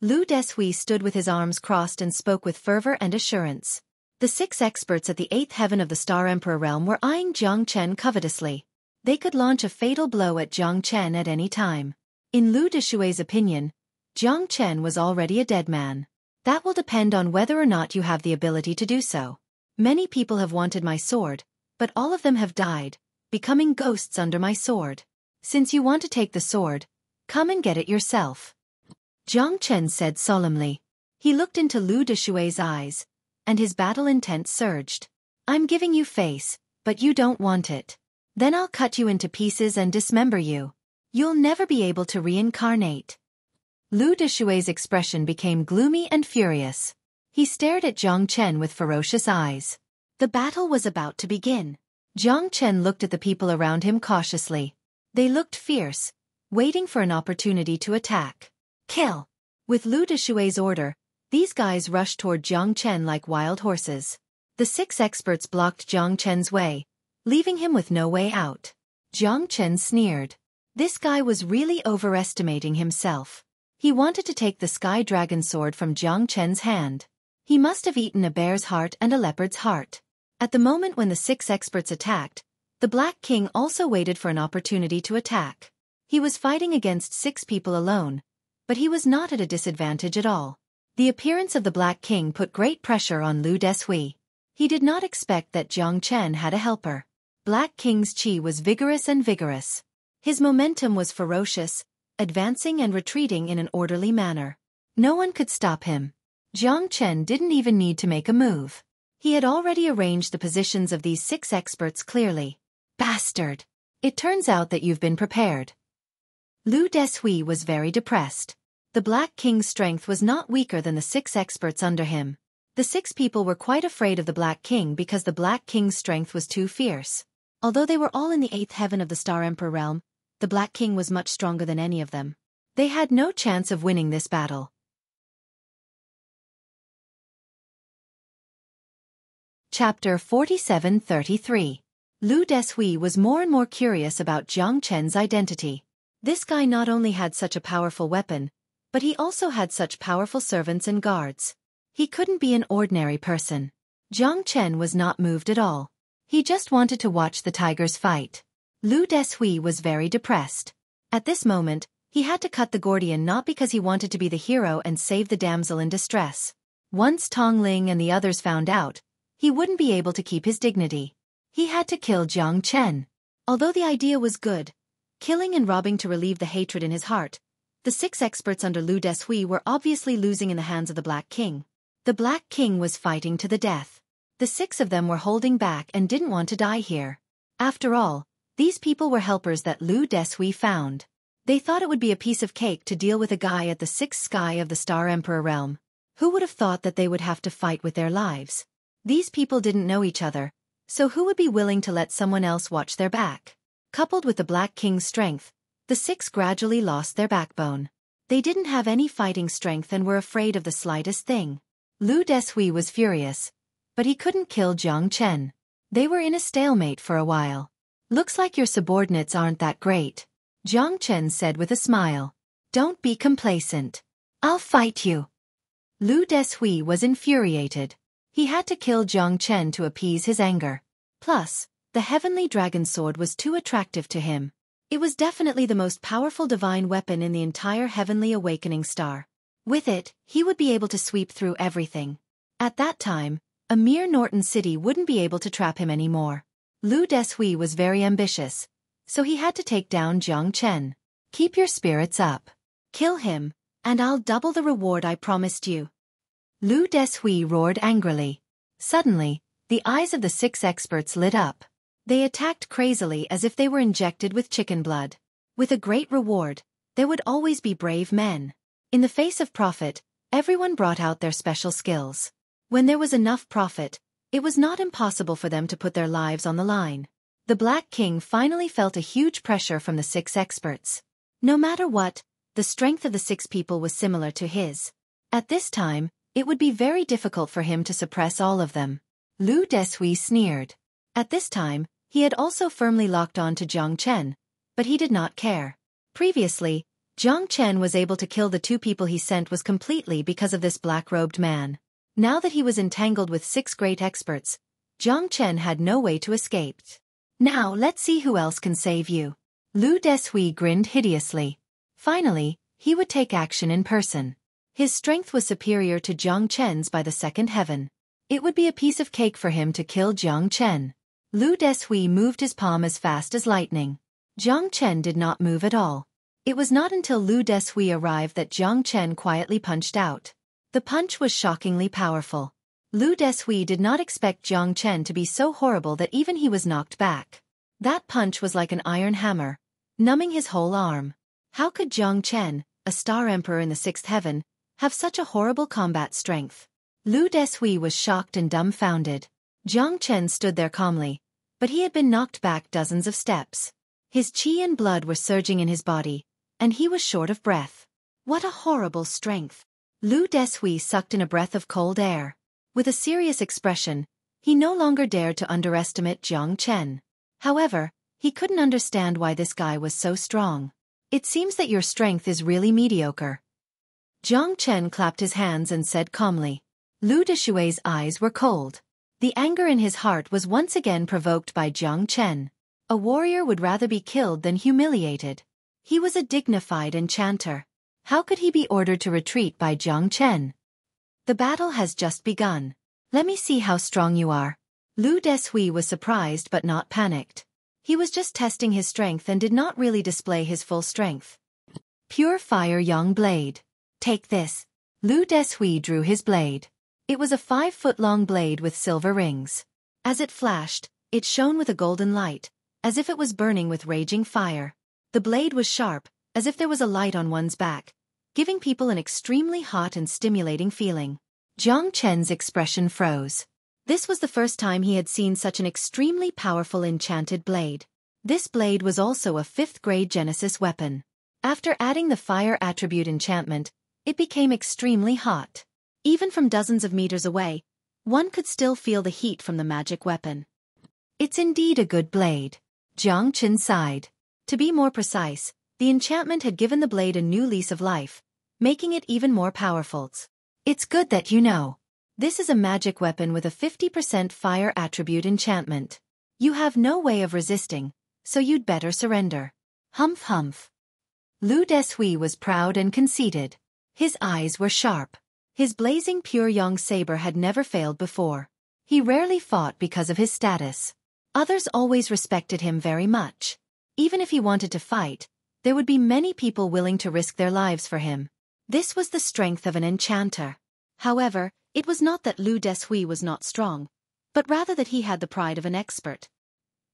Lu Deshui stood with his arms crossed and spoke with fervor and assurance. The 6 experts at the 8th heaven of the Star Emperor realm were eyeing Jiang Chen covetously. They could launch a fatal blow at Jiang Chen at any time. In Lu Deshui's opinion, Jiang Chen was already a dead man. That will depend on whether or not you have the ability to do so. Many people have wanted my sword, but all of them have died, becoming ghosts under my sword. Since you want to take the sword, come and get it yourself. Jiang Chen said solemnly. He looked into Lu Deshui's eyes, and his battle intent surged. I'm giving you face, but you don't want it. Then I'll cut you into pieces and dismember you. You'll never be able to reincarnate. Lu Deshui's expression became gloomy and furious. He stared at Jiang Chen with ferocious eyes. The battle was about to begin. Jiang Chen looked at the people around him cautiously. They looked fierce, waiting for an opportunity to attack. Kill! With Lu Deshui's order, these guys rushed toward Jiang Chen like wild horses. The 6 experts blocked Jiang Chen's way, leaving him with no way out. Jiang Chen sneered. This guy was really overestimating himself. He wanted to take the Sky Dragon sword from Jiang Chen's hand. He must have eaten a bear's heart and a leopard's heart. At the moment when the 6 experts attacked, the Black King also waited for an opportunity to attack. He was fighting against 6 people alone, but he was not at a disadvantage at all. The appearance of the Black King put great pressure on Lu Deshui. He did not expect that Jiang Chen had a helper. Black King's chi was vigorous and vigorous. His momentum was ferocious, advancing and retreating in an orderly manner. No one could stop him. Jiang Chen didn't even need to make a move. He had already arranged the positions of these 6 experts clearly. Bastard! It turns out that you've been prepared. Lu Deshui was very depressed. The Black King's strength was not weaker than the 6 experts under him. The 6 people were quite afraid of the Black King because the Black King's strength was too fierce. Although they were all in the 8th heaven of the Star Emperor realm, the Black King was much stronger than any of them. They had no chance of winning this battle. Chapter 47-33. Lu Deshui was more and more curious about Jiang Chen's identity. This guy not only had such a powerful weapon, but he also had such powerful servants and guards. He couldn't be an ordinary person. Jiang Chen was not moved at all. He just wanted to watch the tigers fight. Lu Deshui was very depressed. At this moment, he had to cut the Gordian not because he wanted to be the hero and save the damsel in distress. Once Tong Ling and the others found out, he wouldn't be able to keep his dignity. He had to kill Jiang Chen. Although the idea was good, killing and robbing to relieve the hatred in his heart, the 6 experts under Lu Deshui were obviously losing in the hands of the Black King. The Black King was fighting to the death. The 6 of them were holding back and didn't want to die here. After all, these people were helpers that Lu Deshui found. They thought it would be a piece of cake to deal with a guy at the 6th sky of the Star Emperor realm. Who would have thought that they would have to fight with their lives? These people didn't know each other, so who would be willing to let someone else watch their back? Coupled with the Black King's strength, the 6 gradually lost their backbone. They didn't have any fighting strength and were afraid of the slightest thing. Lu Deshui was furious, but he couldn't kill Jiang Chen. They were in a stalemate for a while. Looks like your subordinates aren't that great, Jiang Chen said with a smile. Don't be complacent. I'll fight you. Lu Deshui was infuriated. He had to kill Jiang Chen to appease his anger. Plus, the heavenly dragon sword was too attractive to him. It was definitely the most powerful divine weapon in the entire heavenly awakening star. With it, he would be able to sweep through everything. At that time, a mere Norton city wouldn't be able to trap him anymore. Lu Deshui was very ambitious, so he had to take down Jiang Chen. Keep your spirits up. Kill him, and I'll double the reward I promised you. Lu Deshui roared angrily. Suddenly, the eyes of the 6 experts lit up. They attacked crazily as if they were injected with chicken blood. With a great reward, there would always be brave men. In the face of profit, everyone brought out their special skills. When there was enough profit, it was not impossible for them to put their lives on the line. The Black King finally felt a huge pressure from the 6 experts. No matter what, the strength of the 6 people was similar to his. At this time, it would be very difficult for him to suppress all of them. Lu Deshui sneered. At this time, he had also firmly locked on to Jiang Chen, but he did not care. Previously, Jiang Chen was able to kill the 2 people he sent was completely because of this black-robed man. Now that he was entangled with 6 great experts, Jiang Chen had no way to escape. Now let's see who else can save you. Lu Deshui grinned hideously. Finally, he would take action in person. His strength was superior to Jiang Chen's by the 2nd heaven. It would be a piece of cake for him to kill Jiang Chen. Lu Deshui moved his palm as fast as lightning. Jiang Chen did not move at all. It was not until Lu Deshui arrived that Jiang Chen quietly punched out. The punch was shockingly powerful. Lu Deshui did not expect Jiang Chen to be so horrible that even he was knocked back. That punch was like an iron hammer, numbing his whole arm. How could Jiang Chen, a star emperor in the 6th heaven, have such a horrible combat strength? Lu Deshui was shocked and dumbfounded. Jiang Chen stood there calmly, but he had been knocked back dozens of steps. His qi and blood were surging in his body, and he was short of breath. What a horrible strength! Lu Deshui sucked in a breath of cold air. With a serious expression, he no longer dared to underestimate Jiang Chen. However, he couldn't understand why this guy was so strong. It seems that your strength is really mediocre. Jiang Chen clapped his hands and said calmly. Lu Deshui's eyes were cold. The anger in his heart was once again provoked by Jiang Chen. A warrior would rather be killed than humiliated. He was a dignified enchanter. How could he be ordered to retreat by Jiang Chen? The battle has just begun. Let me see how strong you are. Lu Deshui was surprised but not panicked. He was just testing his strength and did not really display his full strength. Pure Fire Yang Blade. Take this. Lu Deshui drew his blade. It was a 5-foot-long blade with silver rings. As it flashed, it shone with a golden light, as if it was burning with raging fire. The blade was sharp, as if there was a light on one's back, giving people an extremely hot and stimulating feeling. Jiang Chen's expression froze. This was the first time he had seen such an extremely powerful enchanted blade. This blade was also a 5th-grade Genesis weapon. After adding the fire attribute enchantment, it became extremely hot. Even from dozens of meters away, one could still feel the heat from the magic weapon. It's indeed a good blade. Jiang Chen sighed. To be more precise, the enchantment had given the blade a new lease of life, making it even more powerful. It's good that you know. This is a magic weapon with a 50% fire attribute enchantment. You have no way of resisting, so you'd better surrender. Humph humph. Lu Deshui was proud and conceited. His eyes were sharp. His blazing pure yang saber had never failed before. He rarely fought because of his status. Others always respected him very much. Even if he wanted to fight, there would be many people willing to risk their lives for him. This was the strength of an enchanter. However, it was not that Lu Deshui was not strong, but rather that he had the pride of an expert.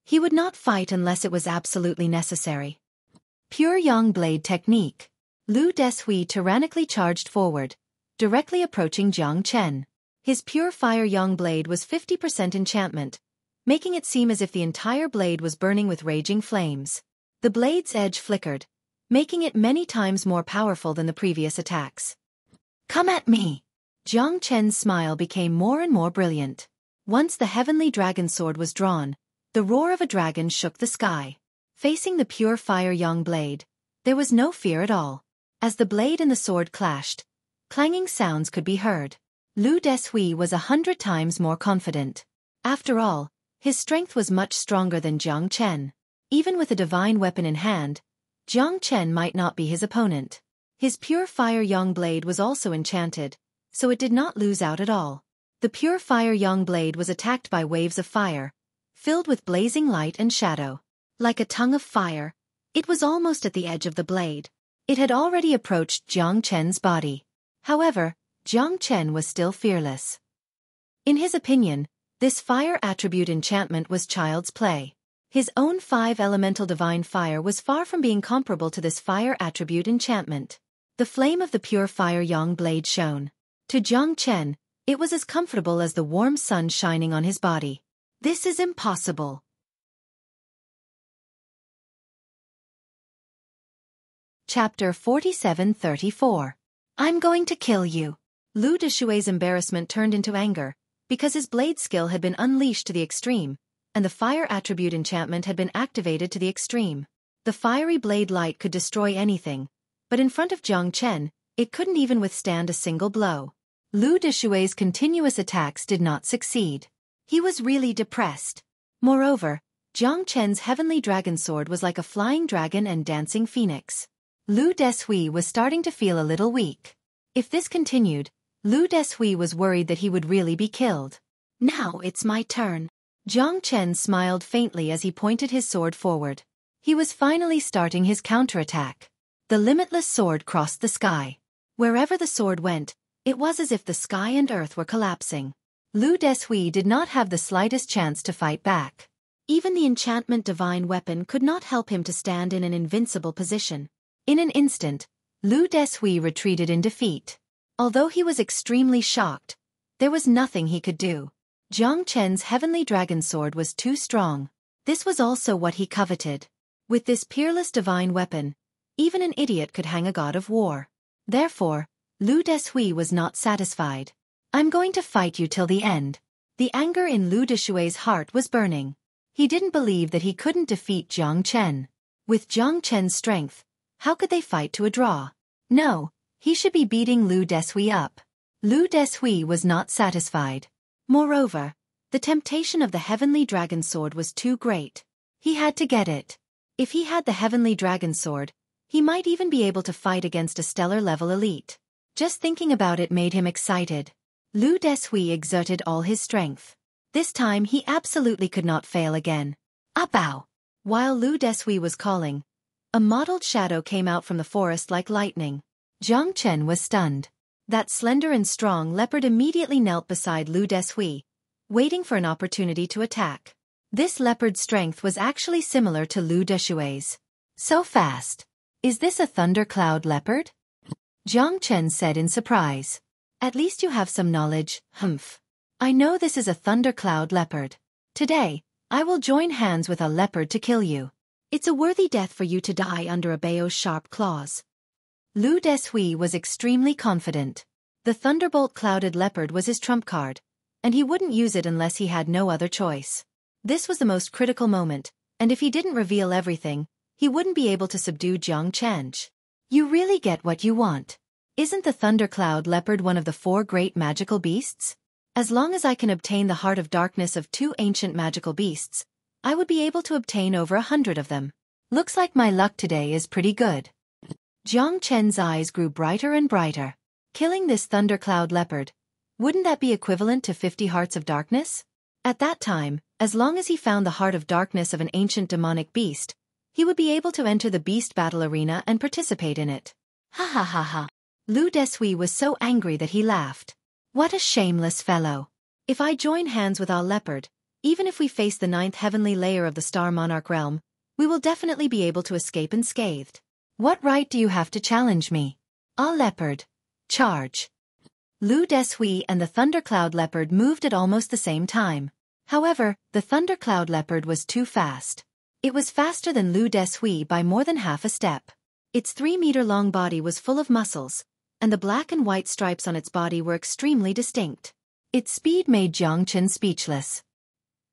He would not fight unless it was absolutely necessary. Pure Yang Blade Technique. Lu Deshui tyrannically charged forward, directly approaching Jiang Chen. His pure fire Yang Blade was 50% enchantment, making it seem as if the entire blade was burning with raging flames. The blade's edge flickered, making it many times more powerful than the previous attacks. "Come at me!" Jiang Chen's smile became more and more brilliant. Once the heavenly dragon sword was drawn, the roar of a dragon shook the sky. Facing the pure fire Yang Blade, there was no fear at all. As the blade and the sword clashed, clanging sounds could be heard. Lu Deshui was 100 times more confident. After all, his strength was much stronger than Jiang Chen. Even with a divine weapon in hand, Jiang Chen might not be his opponent. His pure fire Yang Blade was also enchanted, so it did not lose out at all. The pure fire Yang Blade was attacked by waves of fire, filled with blazing light and shadow. Like a tongue of fire, it was almost at the edge of the blade. It had already approached Jiang Chen's body. However, Jiang Chen was still fearless. In his opinion, this fire attribute enchantment was child's play. His own 5 elemental divine fire was far from being comparable to this fire attribute enchantment. The flame of the pure fire Yang Blade shone. To Jiang Chen, it was as comfortable as the warm sun shining on his body. This is impossible. Chapter 47-34. I'm going to kill you. Lu Deshui's embarrassment turned into anger, because his blade skill had been unleashed to the extreme, and the fire attribute enchantment had been activated to the extreme. The fiery blade light could destroy anything, but in front of Jiang Chen, it couldn't even withstand a single blow. Lu Deshui's continuous attacks did not succeed. He was really depressed. Moreover, Jiang Chen's heavenly dragon sword was like a flying dragon and dancing phoenix. Lu Deshui was starting to feel a little weak. If this continued, Lu Deshui was worried that he would really be killed. Now it's my turn. Jiang Chen smiled faintly as he pointed his sword forward. He was finally starting his counterattack. The limitless sword crossed the sky. Wherever the sword went, it was as if the sky and earth were collapsing. Lu Deshui did not have the slightest chance to fight back. Even the enchantment divine weapon could not help him to stand in an invincible position. In an instant, Lu Deshui retreated in defeat. Although he was extremely shocked, there was nothing he could do. Jiang Chen's heavenly dragon sword was too strong. This was also what he coveted. With this peerless divine weapon, even an idiot could hang a god of war. Therefore, Lu Deshui was not satisfied. I'm going to fight you till the end. The anger in Lu Deshui's heart was burning. He didn't believe that he couldn't defeat Jiang Chen. With Jiang Chen's strength, how could they fight to a draw? No, he should be beating Lu Deshui up. Lu Deshui was not satisfied. Moreover, the temptation of the heavenly dragon sword was too great. He had to get it. If he had the heavenly dragon sword, he might even be able to fight against a stellar-level elite. Just thinking about it made him excited. Lu Deshui exerted all his strength. This time he absolutely could not fail again. Abow! While Lu Deshui was calling, a mottled shadow came out from the forest like lightning. Jiang Chen was stunned. That slender and strong leopard immediately knelt beside Lu Deshui, waiting for an opportunity to attack. This leopard's strength was actually similar to Lu Deshui's. So fast. Is this a thundercloud leopard? Jiang Chen said in surprise. At least you have some knowledge, humph. I know this is a thundercloud leopard. Today, I will join hands with a leopard to kill you. It's a worthy death for you to die under a beo's sharp claws. Lu Deshui was extremely confident. The thunderbolt-clouded leopard was his trump card, and he wouldn't use it unless he had no other choice. This was the most critical moment, and if he didn't reveal everything, he wouldn't be able to subdue Jiang Chen. You really get what you want. Isn't the thundercloud leopard one of the 4 great magical beasts? As long as I can obtain the heart of darkness of 2 ancient magical beasts, I would be able to obtain over 100 of them. Looks like my luck today is pretty good. Jiang Chen's eyes grew brighter and brighter. Killing this thundercloud leopard, wouldn't that be equivalent to 50 hearts of darkness? At that time, as long as he found the heart of darkness of an ancient demonic beast, he would be able to enter the beast battle arena and participate in it. Ha ha ha ha. Lu Deshui was so angry that he laughed. What a shameless fellow. If I join hands with our leopard, even if we face the 9th heavenly layer of the Star Monarch realm, we will definitely be able to escape unscathed. What right do you have to challenge me? Ah leopard. Charge. Lu Deshui and the thundercloud leopard moved at almost the same time. However, the thundercloud leopard was too fast. It was faster than Lu Deshui by more than half a step. Its 3-meter-long body was full of muscles, and the black and white stripes on its body were extremely distinct. Its speed made Jiang Chen speechless.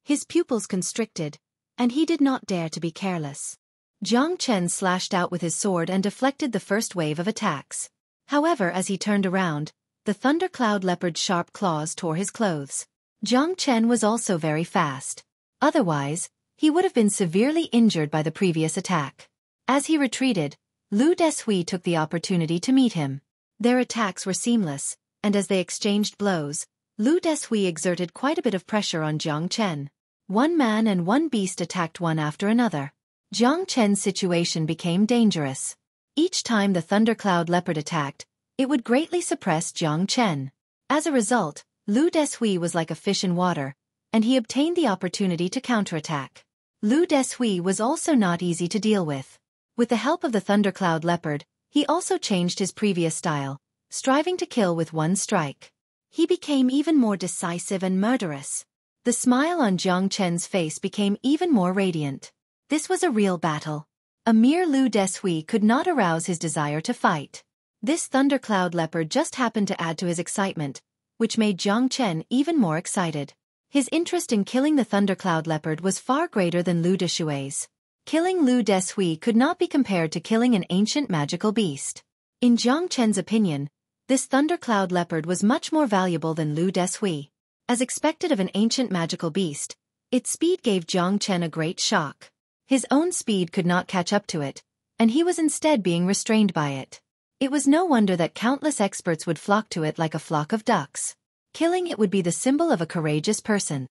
His pupils constricted, and he did not dare to be careless. Jiang Chen slashed out with his sword and deflected the first wave of attacks. However, as he turned around, the thundercloud leopard's sharp claws tore his clothes. Jiang Chen was also very fast. Otherwise, he would have been severely injured by the previous attack. As he retreated, Lu Deshui took the opportunity to meet him. Their attacks were seamless, and as they exchanged blows, Lu Deshui exerted quite a bit of pressure on Jiang Chen. One man and one beast attacked one after another. Jiang Chen's situation became dangerous. Each time the thundercloud leopard attacked, it would greatly suppress Jiang Chen. As a result, Lu Deshui was like a fish in water, and he obtained the opportunity to counterattack. Lu Deshui was also not easy to deal with. With the help of the thundercloud leopard, he also changed his previous style, striving to kill with one strike. He became even more decisive and murderous. The smile on Jiang Chen's face became even more radiant. This was a real battle. A mere Lu Deshui could not arouse his desire to fight. This thundercloud leopard just happened to add to his excitement, which made Jiang Chen even more excited. His interest in killing the thundercloud leopard was far greater than Lu Deshui's. Killing Lu Deshui could not be compared to killing an ancient magical beast. In Jiang Chen's opinion, this thundercloud leopard was much more valuable than Lu Deshui. As expected of an ancient magical beast, its speed gave Jiang Chen a great shock. His own speed could not catch up to it, and he was instead being restrained by it. It was no wonder that countless experts would flock to it like a flock of ducks. Killing it would be the symbol of a courageous person.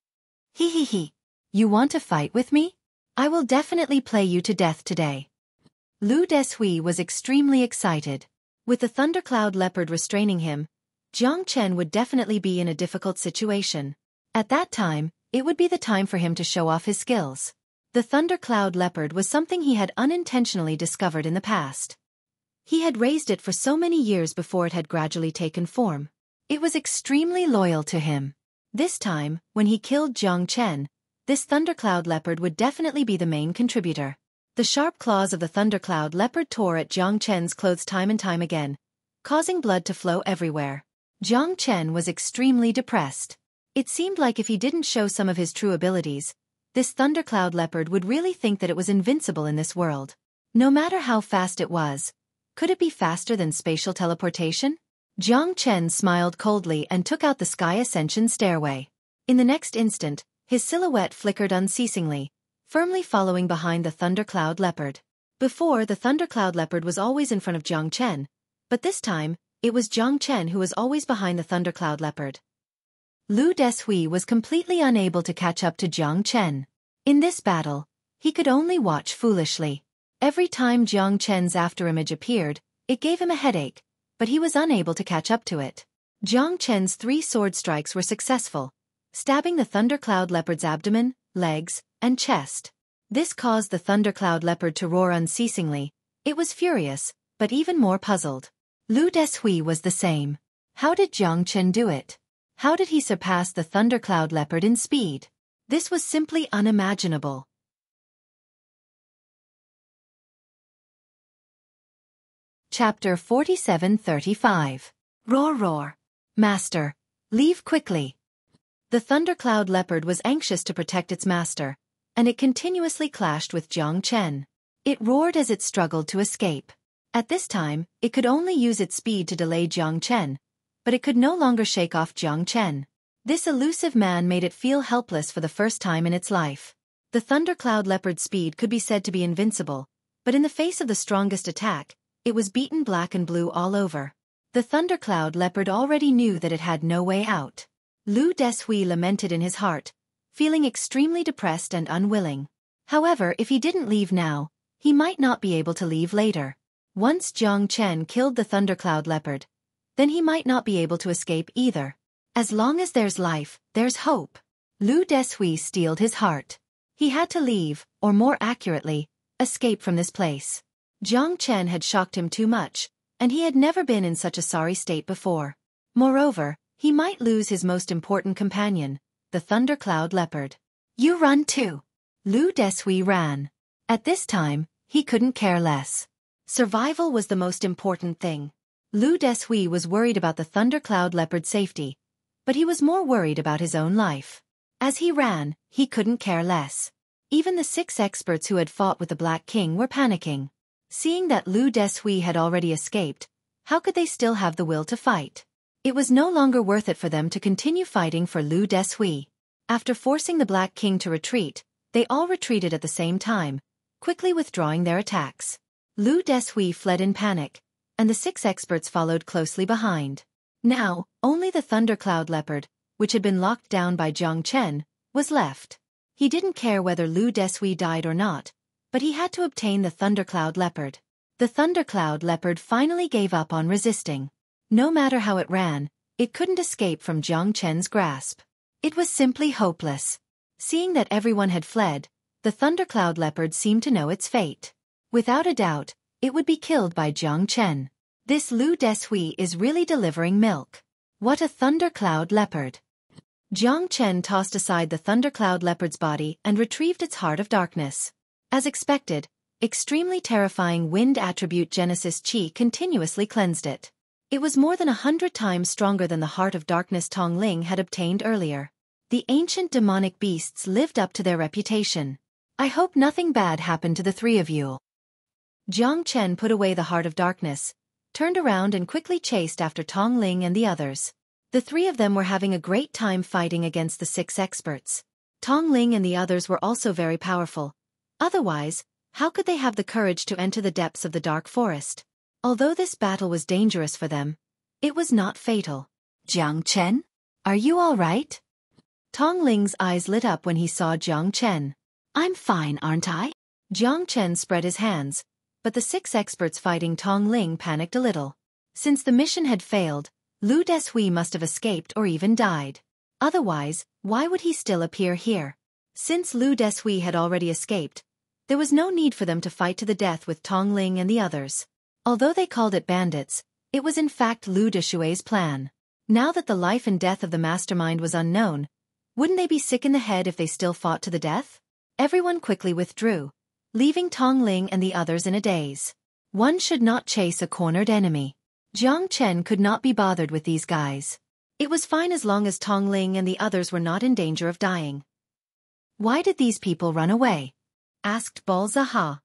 He. You want to fight with me? I will definitely play you to death today. Lu Deshui was extremely excited. With the thundercloud leopard restraining him, Jiang Chen would definitely be in a difficult situation. At that time, it would be the time for him to show off his skills. The thundercloud leopard was something he had unintentionally discovered in the past. He had raised it for so many years before it had gradually taken form. It was extremely loyal to him. This time, when he killed Jiang Chen, this thundercloud leopard would definitely be the main contributor. The sharp claws of the thundercloud leopard tore at Jiang Chen's clothes time and time again, causing blood to flow everywhere. Jiang Chen was extremely depressed. It seemed like if he didn't show some of his true abilities, this thundercloud leopard would really think that it was invincible in this world. No matter how fast it was, could it be faster than spatial teleportation? Jiang Chen smiled coldly and took out the sky ascension stairway. In the next instant, his silhouette flickered unceasingly, firmly following behind the thundercloud leopard. Before, the thundercloud leopard was always in front of Jiang Chen, but this time, it was Jiang Chen who was always behind the thundercloud leopard. Lu Deshui was completely unable to catch up to Jiang Chen. In this battle, he could only watch foolishly. Every time Jiang Chen's afterimage appeared, it gave him a headache, but he was unable to catch up to it. Jiang Chen's 3 sword strikes were successful, stabbing the thundercloud leopard's abdomen, legs, and chest. This caused the thundercloud leopard to roar unceasingly. It was furious, but even more puzzled. Lu Deshui was the same. How did Jiang Chen do it? How did he surpass the thundercloud leopard in speed? This was simply unimaginable. Chapter 47-35. Roar roar. Master, leave quickly. The thundercloud leopard was anxious to protect its master, and it continuously clashed with Jiang Chen. It roared as it struggled to escape. At this time, it could only use its speed to delay Jiang Chen, but it could no longer shake off Jiang Chen. This elusive man made it feel helpless for the first time in its life. The thundercloud leopard's speed could be said to be invincible, but in the face of the strongest attack, It was beaten black and blue all over. The thundercloud leopard already knew that it had no way out. Lu Deshui lamented in his heart, feeling extremely depressed and unwilling. However, if he didn't leave now, he might not be able to leave later. Once Jiang Chen killed the thundercloud leopard, then he might not be able to escape either. As long as there's life, there's hope. Lu Deshui steeled his heart. He had to leave, or more accurately, escape from this place. Jiang Chen had shocked him too much, and he had never been in such a sorry state before. Moreover, he might lose his most important companion, the thundercloud leopard. You run too. Lu Deshui ran. At this time, he couldn't care less. Survival was the most important thing. Lu Deshui was worried about the thundercloud leopard's safety, but he was more worried about his own life. As he ran, he couldn't care less. Even the 6 experts who had fought with the Black King were panicking. Seeing that Lu Deshui had already escaped, how could they still have the will to fight? It was no longer worth it for them to continue fighting for Lu Deshui. After forcing the Black King to retreat, they all retreated at the same time, quickly withdrawing their attacks. Lu Deshui fled in panic, and the 6 experts followed closely behind. Now, only the thundercloud leopard, which had been locked down by Jiang Chen, was left. He didn't care whether Lu Deshui died or not, but he had to obtain the thundercloud leopard. The thundercloud leopard finally gave up on resisting. No matter how it ran, it couldn't escape from Jiang Chen's grasp. It was simply hopeless. Seeing that everyone had fled, the thundercloud leopard seemed to know its fate. Without a doubt, it would be killed by Jiang Chen. This Lu Deshui is really delivering milk. What a thundercloud leopard! Jiang Chen tossed aside the thundercloud leopard's body and retrieved its heart of darkness. As expected, extremely terrifying wind attribute Genesis Qi continuously cleansed it. It was more than 100 times stronger than the heart of darkness Tongling had obtained earlier. The ancient demonic beasts lived up to their reputation. I hope nothing bad happened to the 3 of you. Jiang Chen put away the heart of darkness, turned around and quickly chased after Tongling and the others. The 3 of them were having a great time fighting against the 6 experts. Tongling and the others were also very powerful. Otherwise, how could they have the courage to enter the depths of the dark forest? Although this battle was dangerous for them, it was not fatal. Jiang Chen? Are you all right? Tongling's eyes lit up when he saw Jiang Chen. I'm fine, aren't I? Jiang Chen spread his hands, but the 6 experts fighting Tongling panicked a little. Since the mission had failed, Lu Deshui must have escaped or even died. Otherwise, why would he still appear here? Since Lu Deshui had already escaped, there was no need for them to fight to the death with Tongling and the others. Although they called it bandits, it was in fact Lu Deshui's plan. Now that the life and death of the mastermind was unknown, wouldn't they be sick in the head if they still fought to the death? Everyone quickly withdrew, leaving Tongling and the others in a daze. One should not chase a cornered enemy. Jiang Chen could not be bothered with these guys. It was fine as long as Tongling and the others were not in danger of dying. Why did these people run away? Asked Balzaha,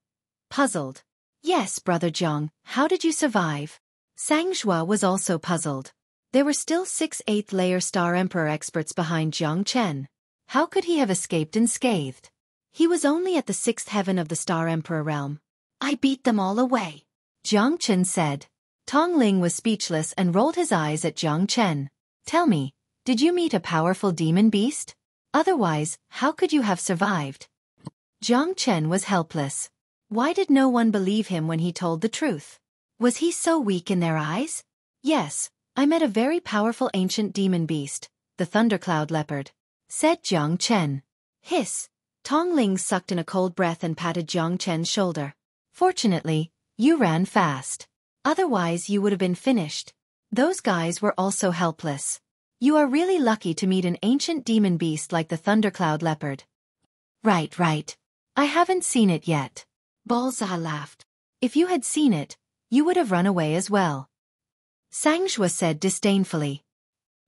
puzzled. Yes, Brother Jiang, how did you survive? Sangzhua was also puzzled. There were still 6 8th-layer Star Emperor experts behind Jiang Chen. How could he have escaped unscathed? He was only at the 6th heaven of the Star Emperor realm. I beat them all away, Jiang Chen said. Tongling was speechless and rolled his eyes at Jiang Chen. Tell me, did you meet a powerful demon beast? Otherwise, how could you have survived? Jiang Chen was helpless. Why did no one believe him when he told the truth? Was he so weak in their eyes? Yes, I met a very powerful ancient demon beast, the thundercloud leopard, said Jiang Chen. Hiss. Tongling sucked in a cold breath and patted Jiang Chen's shoulder. Fortunately, you ran fast. Otherwise you would have been finished. Those guys were also helpless. You are really lucky to meet an ancient demon beast like the thundercloud leopard. Right. I haven't seen it yet. Balza laughed. If you had seen it, you would have run away as well. Sangzhua said disdainfully.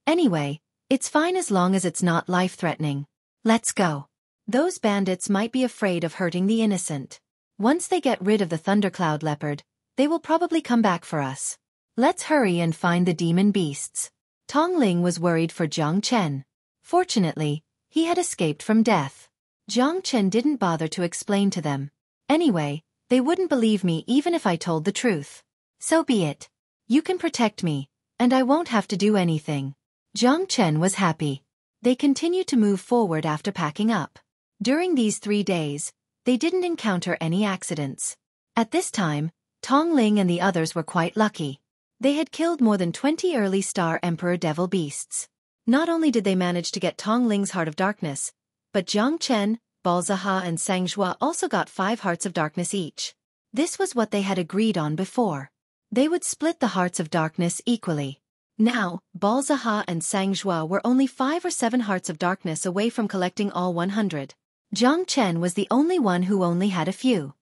Anyway, it's fine as long as it's not life-threatening. Let's go. Those bandits might be afraid of hurting the innocent. Once they get rid of the thundercloud leopard, they will probably come back for us. Let's hurry and find the demon beasts. Tongling was worried for Jiang Chen. Fortunately, he had escaped from death. Jiang Chen didn't bother to explain to them. Anyway, they wouldn't believe me even if I told the truth. So be it. You can protect me, and I won't have to do anything. Jiang Chen was happy. They continued to move forward after packing up. During these 3 days, they didn't encounter any accidents. At this time, Tong Ling and the others were quite lucky. They had killed more than 20 early star Emperor Devil beasts. Not only did they manage to get Tong Ling's Heart of Darkness, but Jiang Chen, Balzaha and Sangzhua also got 5 Hearts of Darkness each. This was what they had agreed on before. They would split the Hearts of Darkness equally. Now, Balzaha and Sangzhua were only 5 or 7 Hearts of Darkness away from collecting all 100. Jiang Chen was the only one who only had a few.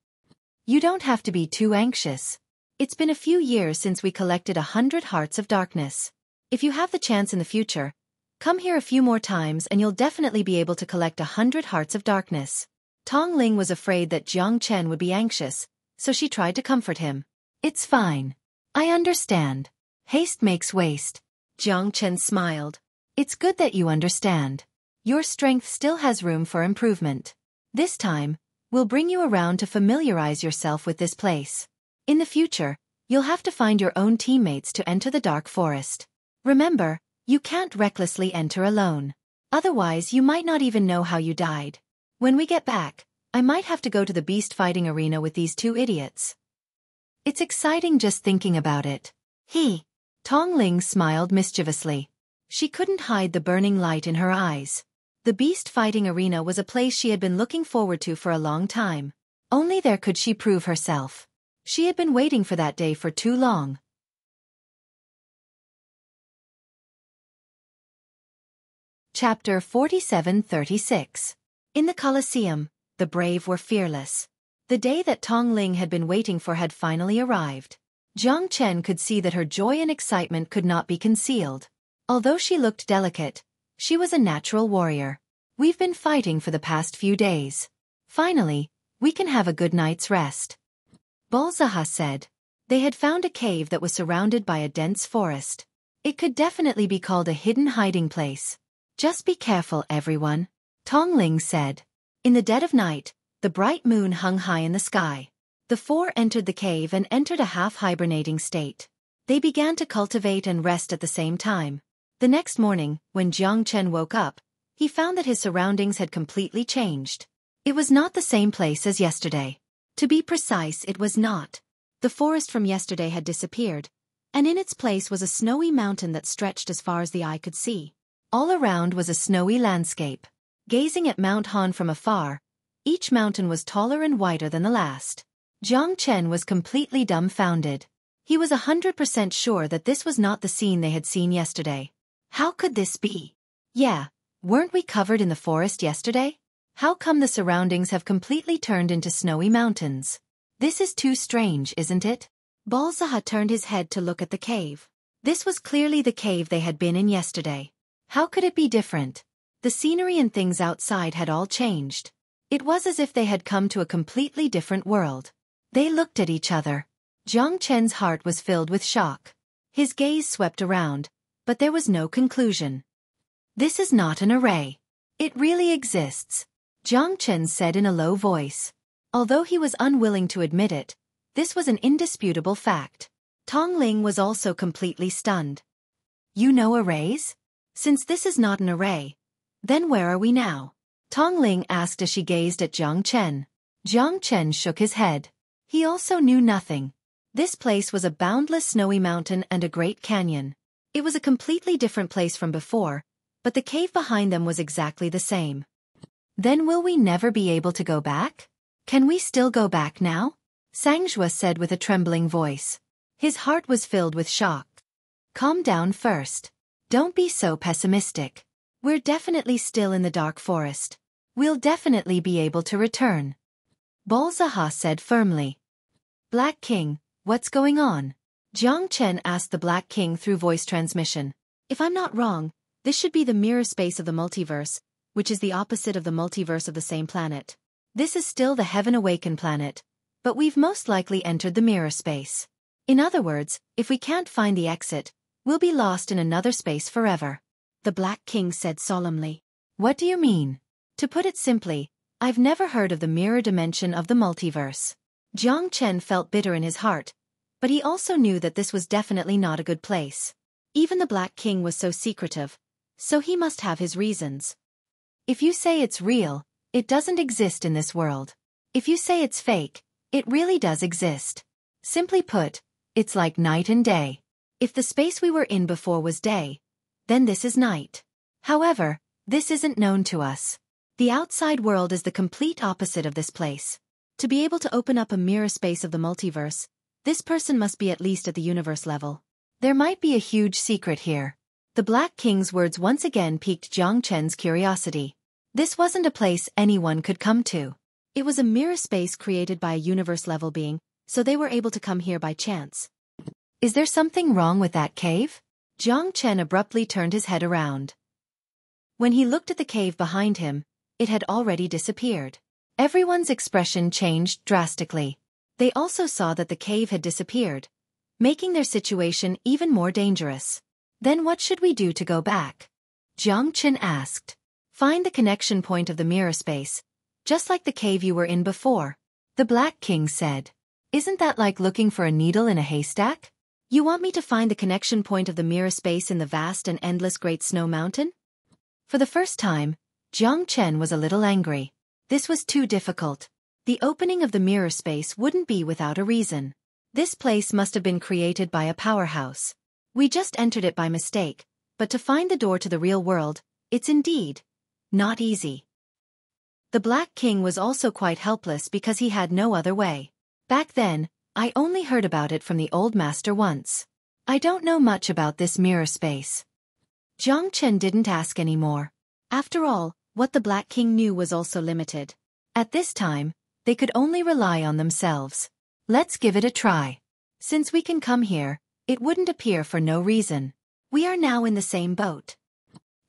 You don't have to be too anxious. It's been a few years since we collected 100 Hearts of Darkness. If you have the chance in the future, come here a few more times and you'll definitely be able to collect 100 Hearts of Darkness. Tong Ling was afraid that Jiang Chen would be anxious, so she tried to comfort him. It's fine. I understand. Haste makes waste. Jiang Chen smiled. It's good that you understand. Your strength still has room for improvement. This time, we'll bring you around to familiarize yourself with this place. In the future, you'll have to find your own teammates to enter the dark forest. Remember, you can't recklessly enter alone. Otherwise, you might not even know how you died. When we get back, I might have to go to the beast fighting arena with these 2 idiots. It's exciting just thinking about it. Tong Ling smiled mischievously. She couldn't hide the burning light in her eyes. The beast fighting arena was a place she had been looking forward to for a long time. Only there could she prove herself. She had been waiting for that day for too long. Chapter 47-36. In the Colosseum, the brave were fearless. The day that Tong Ling had been waiting for had finally arrived. Jiang Chen could see that her joy and excitement could not be concealed. Although she looked delicate, she was a natural warrior. We've been fighting for the past few days. Finally, we can have a good night's rest. Balzaha said. They had found a cave that was surrounded by a dense forest. It could definitely be called a hidden hiding place. Just be careful, everyone, Tong Ling said. In the dead of night, the bright moon hung high in the sky. The 4 entered the cave and entered a half-hibernating state. They began to cultivate and rest at the same time. The next morning, when Jiang Chen woke up, he found that his surroundings had completely changed. It was not the same place as yesterday. To be precise, it was not. The forest from yesterday had disappeared, and in its place was a snowy mountain that stretched as far as the eye could see. All around was a snowy landscape. Gazing at Mount Han from afar, each mountain was taller and whiter than the last. Jiang Chen was completely dumbfounded. He was 100% sure that this was not the scene they had seen yesterday. How could this be? Yeah, weren't we covered in the forest yesterday? How come the surroundings have completely turned into snowy mountains? This is too strange, isn't it? Balzaha turned his head to look at the cave. This was clearly the cave they had been in yesterday. How could it be different? The scenery and things outside had all changed. It was as if they had come to a completely different world. They looked at each other. Jiang Chen's heart was filled with shock. His gaze swept around, but there was no conclusion. This is not an array. It really exists, Jiang Chen said in a low voice. Although he was unwilling to admit it, this was an indisputable fact. Tong Ling was also completely stunned. You know arrays? Since this is not an array, then where are we now? Tong Ling asked as she gazed at Jiang Chen. Jiang Chen shook his head. He also knew nothing. This place was a boundless snowy mountain and a great canyon. It was a completely different place from before, but the cave behind them was exactly the same. Then will we never be able to go back? Can we still go back now? Sangzhua said with a trembling voice. His heart was filled with shock. Calm down first. Don't be so pessimistic. We're definitely still in the dark forest. We'll definitely be able to return. Balzaha said firmly. Black King, what's going on? Jiang Chen asked the Black King through voice transmission. If I'm not wrong, this should be the mirror space of the multiverse, which is the opposite of the multiverse of the same planet. This is still the Heaven Awakened planet, but we've most likely entered the mirror space. In other words, if we can't find the exit, we'll be lost in another space forever. The Black King said solemnly. What do you mean? To put it simply, I've never heard of the mirror dimension of the multiverse. Jiang Chen felt bitter in his heart, But he also knew that this was definitely not a good place. Even the Black King was so secretive, so he must have his reasons. If you say it's real, it doesn't exist in this world. If you say it's fake, it really does exist. Simply put, it's like night and day. If the space we were in before was day, then this is night. However, this isn't known to us. The outside world is the complete opposite of this place. To be able to open up a mirror space of the multiverse, this person must be at least at the universe level. There might be a huge secret here. The Black King's words once again piqued Jiang Chen's curiosity. This wasn't a place anyone could come to. It was a mirror space created by a universe-level being, so they were able to come here by chance. Is there something wrong with that cave? Jiang Chen abruptly turned his head around. When he looked at the cave behind him, it had already disappeared. Everyone's expression changed drastically. They also saw that the cave had disappeared, making their situation even more dangerous. Then what should we do to go back? Jiang Chen asked. Find the connection point of the mirror space, just like the cave you were in before. The Black King said. Isn't that like looking for a needle in a haystack? You want me to find the connection point of the mirror space in the vast and endless Great Snow Mountain? For the first time, Jiang Chen was a little angry. This was too difficult. The opening of the mirror space wouldn't be without a reason. This place must have been created by a powerhouse. We just entered it by mistake, but to find the door to the real world, it's indeed not easy. The Black King was also quite helpless because he had no other way. Back then, I only heard about it from the old master once. I don't know much about this mirror space. Jiang Chen didn't ask any more. After all, what the Black King knew was also limited. At this time, they could only rely on themselves. Let's give it a try. Since we can come here, it wouldn't appear for no reason. We are now in the same boat.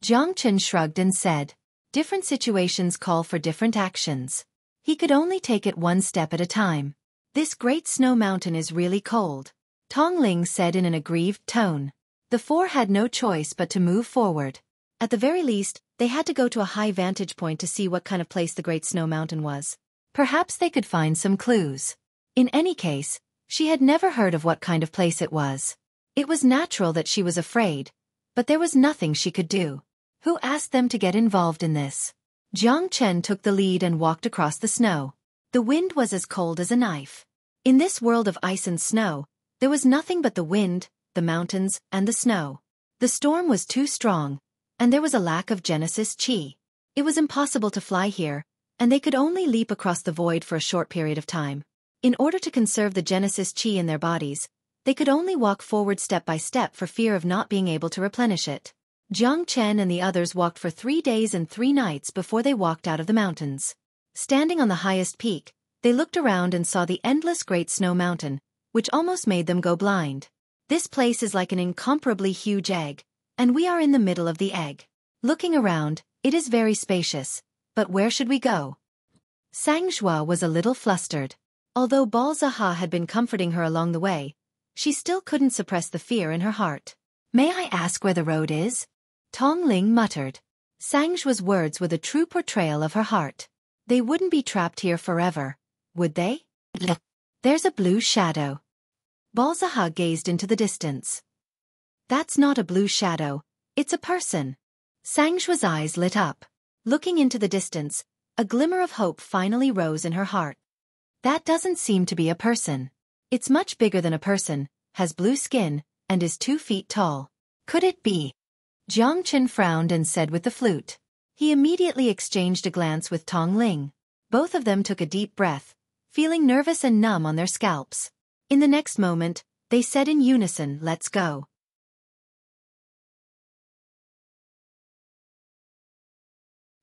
Jiang Chen shrugged and said, different situations call for different actions. He could only take it one step at a time. This Great Snow Mountain is really cold, Tong Ling said in an aggrieved tone. The four had no choice but to move forward. At the very least, they had to go to a high vantage point to see what kind of place the Great Snow Mountain was. Perhaps they could find some clues. In any case, she had never heard of what kind of place it was. It was natural that she was afraid, but there was nothing she could do. Who asked them to get involved in this? Jiang Chen took the lead and walked across the snow. The wind was as cold as a knife. In this world of ice and snow, there was nothing but the wind, the mountains, and the snow. The storm was too strong, and there was a lack of Genesis Chi. It was impossible to fly here, and they could only leap across the void for a short period of time. In order to conserve the Genesis Chi in their bodies, they could only walk forward step by step for fear of not being able to replenish it. Jiang Chen and the others walked for 3 days and 3 nights before they walked out of the mountains. Standing on the highest peak, they looked around and saw the endless Great Snow Mountain, which almost made them go blind. This place is like an incomparably huge egg, and we are in the middle of the egg. Looking around, it is very spacious, but where should we go? Sang Zhua was a little flustered. Although Balzaha had been comforting her along the way, she still couldn't suppress the fear in her heart. May I ask where the road is? Tong Ling muttered. Sang Zhua's words were the true portrayal of her heart. They wouldn't be trapped here forever, would they? There's a blue shadow. Balzaha gazed into the distance. That's not a blue shadow, it's a person. Sang Zhua's eyes lit up. Looking into the distance, a glimmer of hope finally rose in her heart. That doesn't seem to be a person. It's much bigger than a person, has blue skin, and is 2 feet tall. Could it be? Jiang Chen frowned and said with the flute. He immediately exchanged a glance with Tong Ling. Both of them took a deep breath, feeling nervous and numb on their scalps. In the next moment, they said in unison, "Let's go."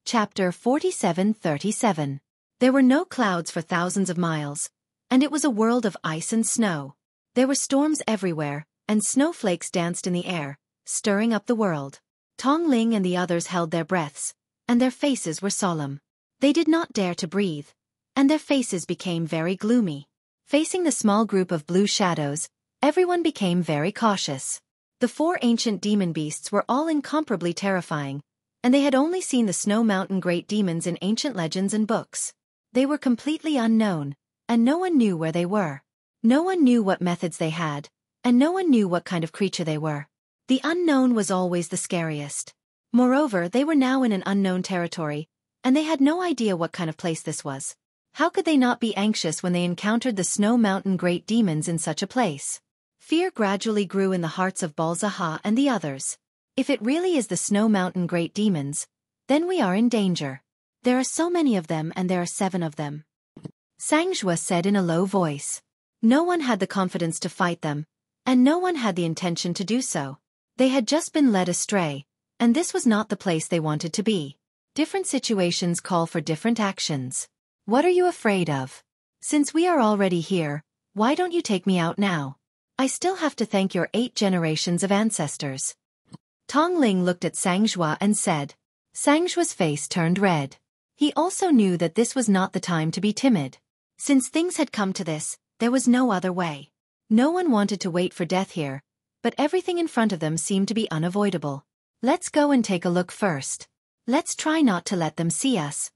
Chapter 47-37. There were no clouds for thousands of miles, and it was a world of ice and snow. There were storms everywhere, and snowflakes danced in the air, stirring up the world. Tong Ling and the others held their breaths, and their faces were solemn. They did not dare to breathe, and their faces became very gloomy. Facing the small group of blue shadows, everyone became very cautious. The 4 ancient demon beasts were all incomparably terrifying, and they had only seen the Snow Mountain great demons in ancient legends and books. They were completely unknown, and no one knew where they were. No one knew what methods they had, and no one knew what kind of creature they were. The unknown was always the scariest. Moreover, they were now in an unknown territory, and they had no idea what kind of place this was. How could they not be anxious when they encountered the Snow Mountain Great Demons in such a place? Fear gradually grew in the hearts of Balzaha and the others. If it really is the Snow Mountain Great Demons, then we are in danger. There are so many of them and there are 7 of them. Sangjua said in a low voice. No one had the confidence to fight them, and no one had the intention to do so. They had just been led astray, and this was not the place they wanted to be. Different situations call for different actions. What are you afraid of? Since we are already here, why don't you take me out now? I still have to thank your 8 generations of ancestors. Tongling looked at Sangjua and said. Sangjua's face turned red. He also knew that this was not the time to be timid. Since things had come to this, there was no other way. No one wanted to wait for death here, but everything in front of them seemed to be unavoidable. Let's go and take a look first. Let's try not to let them see us.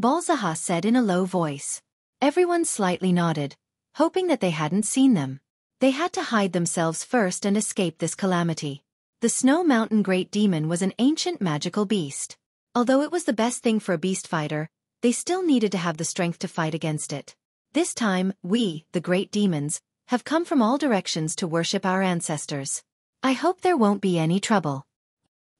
Balzaha said in a low voice. Everyone slightly nodded, hoping that they hadn't seen them. They had to hide themselves first and escape this calamity. The Snow Mountain Great Demon was an ancient magical beast. Although it was the best thing for a beast fighter, they still needed to have the strength to fight against it. This time, we, the Great Demons, have come from all directions to worship our ancestors. I hope there won't be any trouble.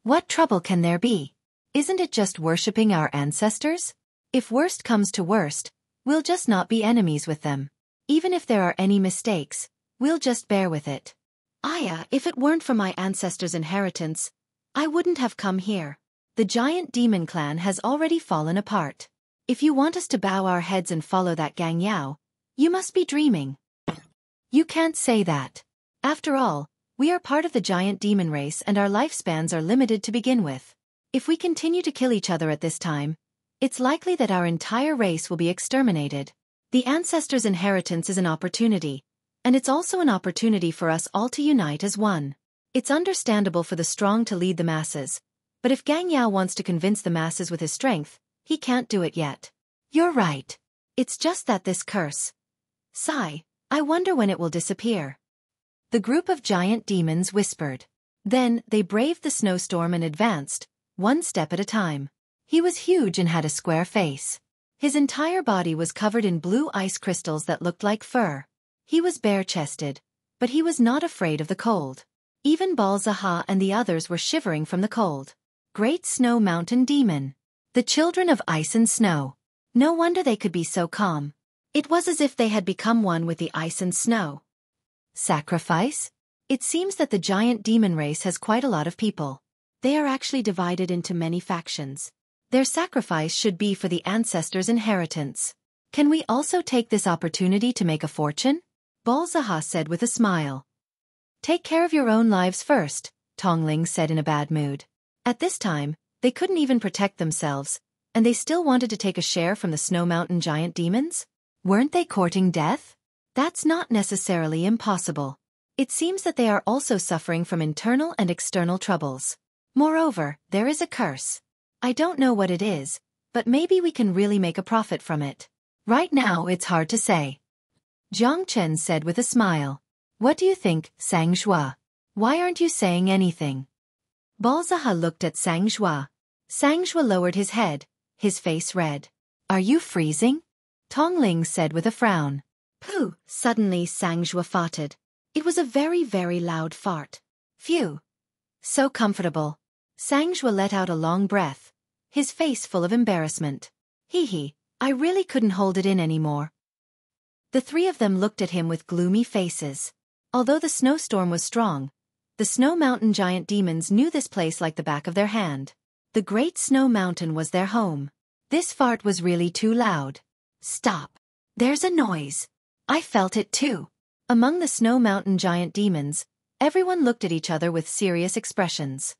What trouble can there be? Isn't it just worshipping our ancestors? If worst comes to worst, we'll just not be enemies with them. Even if there are any mistakes, we'll just bear with it. Aya, if it weren't for my ancestors' inheritance, I wouldn't have come here. The giant demon clan has already fallen apart. If you want us to bow our heads and follow that Gang Yao, you must be dreaming. You can't say that. After all, we are part of the giant demon race and our lifespans are limited to begin with. If we continue to kill each other at this time, it's likely that our entire race will be exterminated. The ancestors' inheritance is an opportunity, and it's also an opportunity for us all to unite as one. It's understandable for the strong to lead the masses, but if Gang Yao wants to convince the masses with his strength, he can't do it yet. You're right. It's just that this curse. Sigh, I wonder when it will disappear. The group of giant demons whispered. Then, they braved the snowstorm and advanced, one step at a time. He was huge and had a square face. His entire body was covered in blue ice crystals that looked like fur. He was bare-chested, but he was not afraid of the cold. Even Balzaha and the others were shivering from the cold. Great Snow Mountain Demon. The children of ice and snow. No wonder they could be so calm. It was as if they had become one with the ice and snow. Sacrifice? It seems that the giant demon race has quite a lot of people. They are actually divided into many factions. Their sacrifice should be for the ancestors' inheritance. Can we also take this opportunity to make a fortune? Balzaha said with a smile. Take care of your own lives first, Tongling said in a bad mood. At this time, they couldn't even protect themselves, and they still wanted to take a share from the Snow Mountain giant demons? Weren't they courting death? That's not necessarily impossible. It seems that they are also suffering from internal and external troubles. Moreover, there is a curse. I don't know what it is, but maybe we can really make a profit from it. Right now it's hard to say. Jiang Chen said with a smile. What do you think, Sangjua? Why aren't you saying anything? Balzaha looked at Sangjua. Sangjua lowered his head, his face red. Are you freezing? Tongling said with a frown. Pooh, suddenly Sangjua farted. It was a very, very loud fart. Phew. So comfortable. Sangjua let out a long breath, his face full of embarrassment. Hee, I really couldn't hold it in anymore. The 3 of them looked at him with gloomy faces. Although the snowstorm was strong, the Snow Mountain giant demons knew this place like the back of their hand. The Great Snow Mountain was their home. This fart was really too loud. Stop. There's a noise. I felt it too. Among the Snow Mountain giant demons, everyone looked at each other with serious expressions.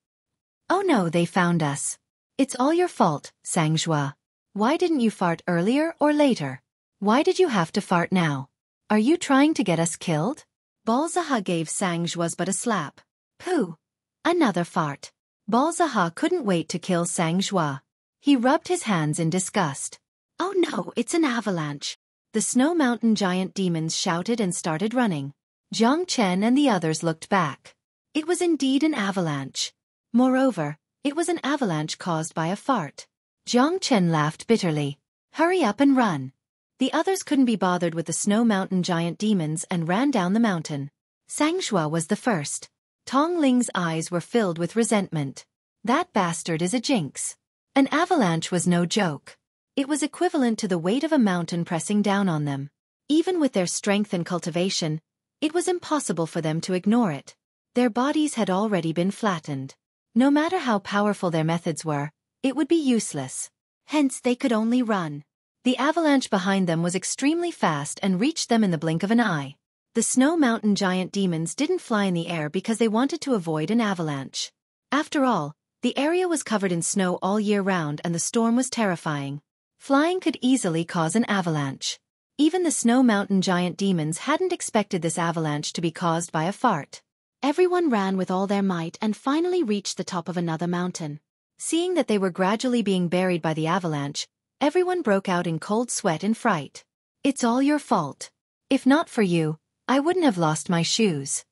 Oh no, they found us. It's all your fault, Sangjua. Why didn't you fart earlier or later? Why did you have to fart now? Are you trying to get us killed? Balzaha gave Sangjua's but a slap. Pooh. Another fart. Balzaha couldn't wait to kill Sangjua. He rubbed his hands in disgust. Oh no, it's an avalanche. The Snow Mountain giant demons shouted and started running. Jiang Chen and the others looked back. It was indeed an avalanche. Moreover, it was an avalanche caused by a fart. Jiang Chen laughed bitterly. Hurry up and run. The others couldn't be bothered with the Snow Mountain giant demons and ran down the mountain. Sangshua was the first. Tong Ling's eyes were filled with resentment. That bastard is a jinx. An avalanche was no joke. It was equivalent to the weight of a mountain pressing down on them. Even with their strength and cultivation, it was impossible for them to ignore it. Their bodies had already been flattened. No matter how powerful their methods were, it would be useless. Hence they could only run. The avalanche behind them was extremely fast and reached them in the blink of an eye. The Snow Mountain giant demons didn't fly in the air because they wanted to avoid an avalanche. After all, the area was covered in snow all year round and the storm was terrifying. Flying could easily cause an avalanche. Even the Snow Mountain giant demons hadn't expected this avalanche to be caused by a fart. Everyone ran with all their might and finally reached the top of another mountain. Seeing that they were gradually being buried by the avalanche, everyone broke out in cold sweat and fright. It's all your fault. If not for you, I wouldn't have lost my shoes.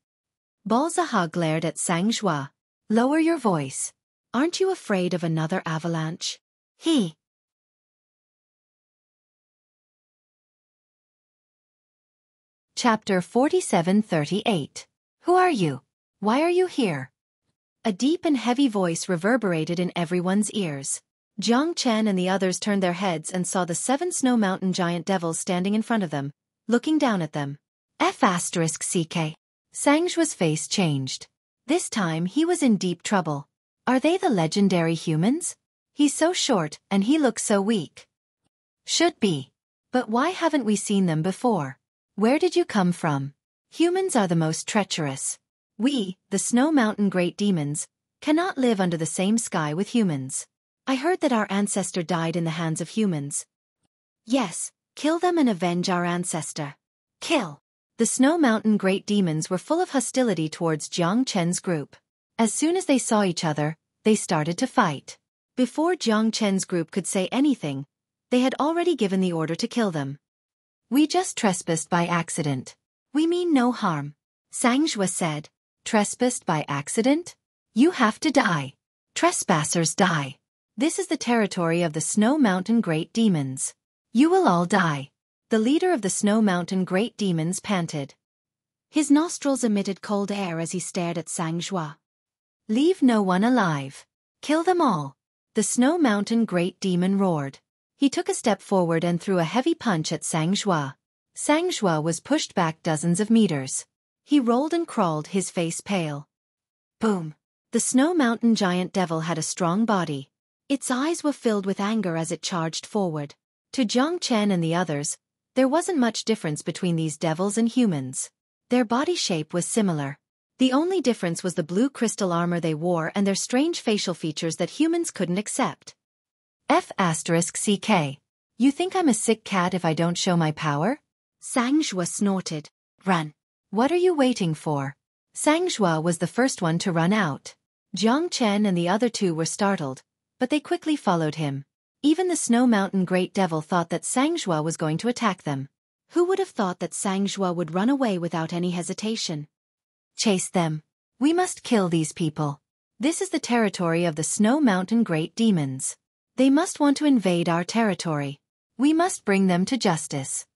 Balzaha glared at Sangshua. Lower your voice. Aren't you afraid of another avalanche? He. Chapter 47-38. Who are you? Why are you here? A deep and heavy voice reverberated in everyone's ears. Jiang Chen and the others turned their heads and saw the 7 Snow Mountain giant devils standing in front of them, looking down at them. Xueqi. Sangshua's face changed. This time he was in deep trouble. Are they the legendary humans? He's so short and he looks so weak. Should be. But why haven't we seen them before? Where did you come from? Humans are the most treacherous. We, the Snow Mountain great demons, cannot live under the same sky with humans. I heard that our ancestor died in the hands of humans. Yes, kill them and avenge our ancestor. Kill. The Snow Mountain great demons were full of hostility towards Jiang Chen's group. As soon as they saw each other, they started to fight. Before Jiang Chen's group could say anything, they had already given the order to kill them. We just trespassed by accident. We mean no harm. Sangshua said. Trespassed by accident? You have to die. Trespassers die. This is the territory of the Snow Mountain great demons. You will all die. The leader of the Snow Mountain great demons panted. His nostrils emitted cold air as he stared at Sangshua. Leave no one alive. Kill them all. The Snow Mountain great demon roared. He took a step forward and threw a heavy punch at Sangshua. Sangshua was pushed back dozens of meters. He rolled and crawled, his face pale. Boom! The Snow Mountain giant devil had a strong body. Its eyes were filled with anger as it charged forward. To Jiang Chen and the others, there wasn't much difference between these devils and humans. Their body shape was similar. The only difference was the blue crystal armor they wore and their strange facial features that humans couldn't accept. F***CK. You think I'm a sick cat if I don't show my power? Sangshua snorted. Run. What are you waiting for? Sangshua was the first one to run out. Jiang Chen and the other 2 were startled, but they quickly followed him. Even the Snow Mountain Great Devil thought that Sangshua was going to attack them. Who would have thought that Sangshua would run away without any hesitation? Chase them. We must kill these people. This is the territory of the Snow Mountain Great Demons. They must want to invade our territory. We must bring them to justice.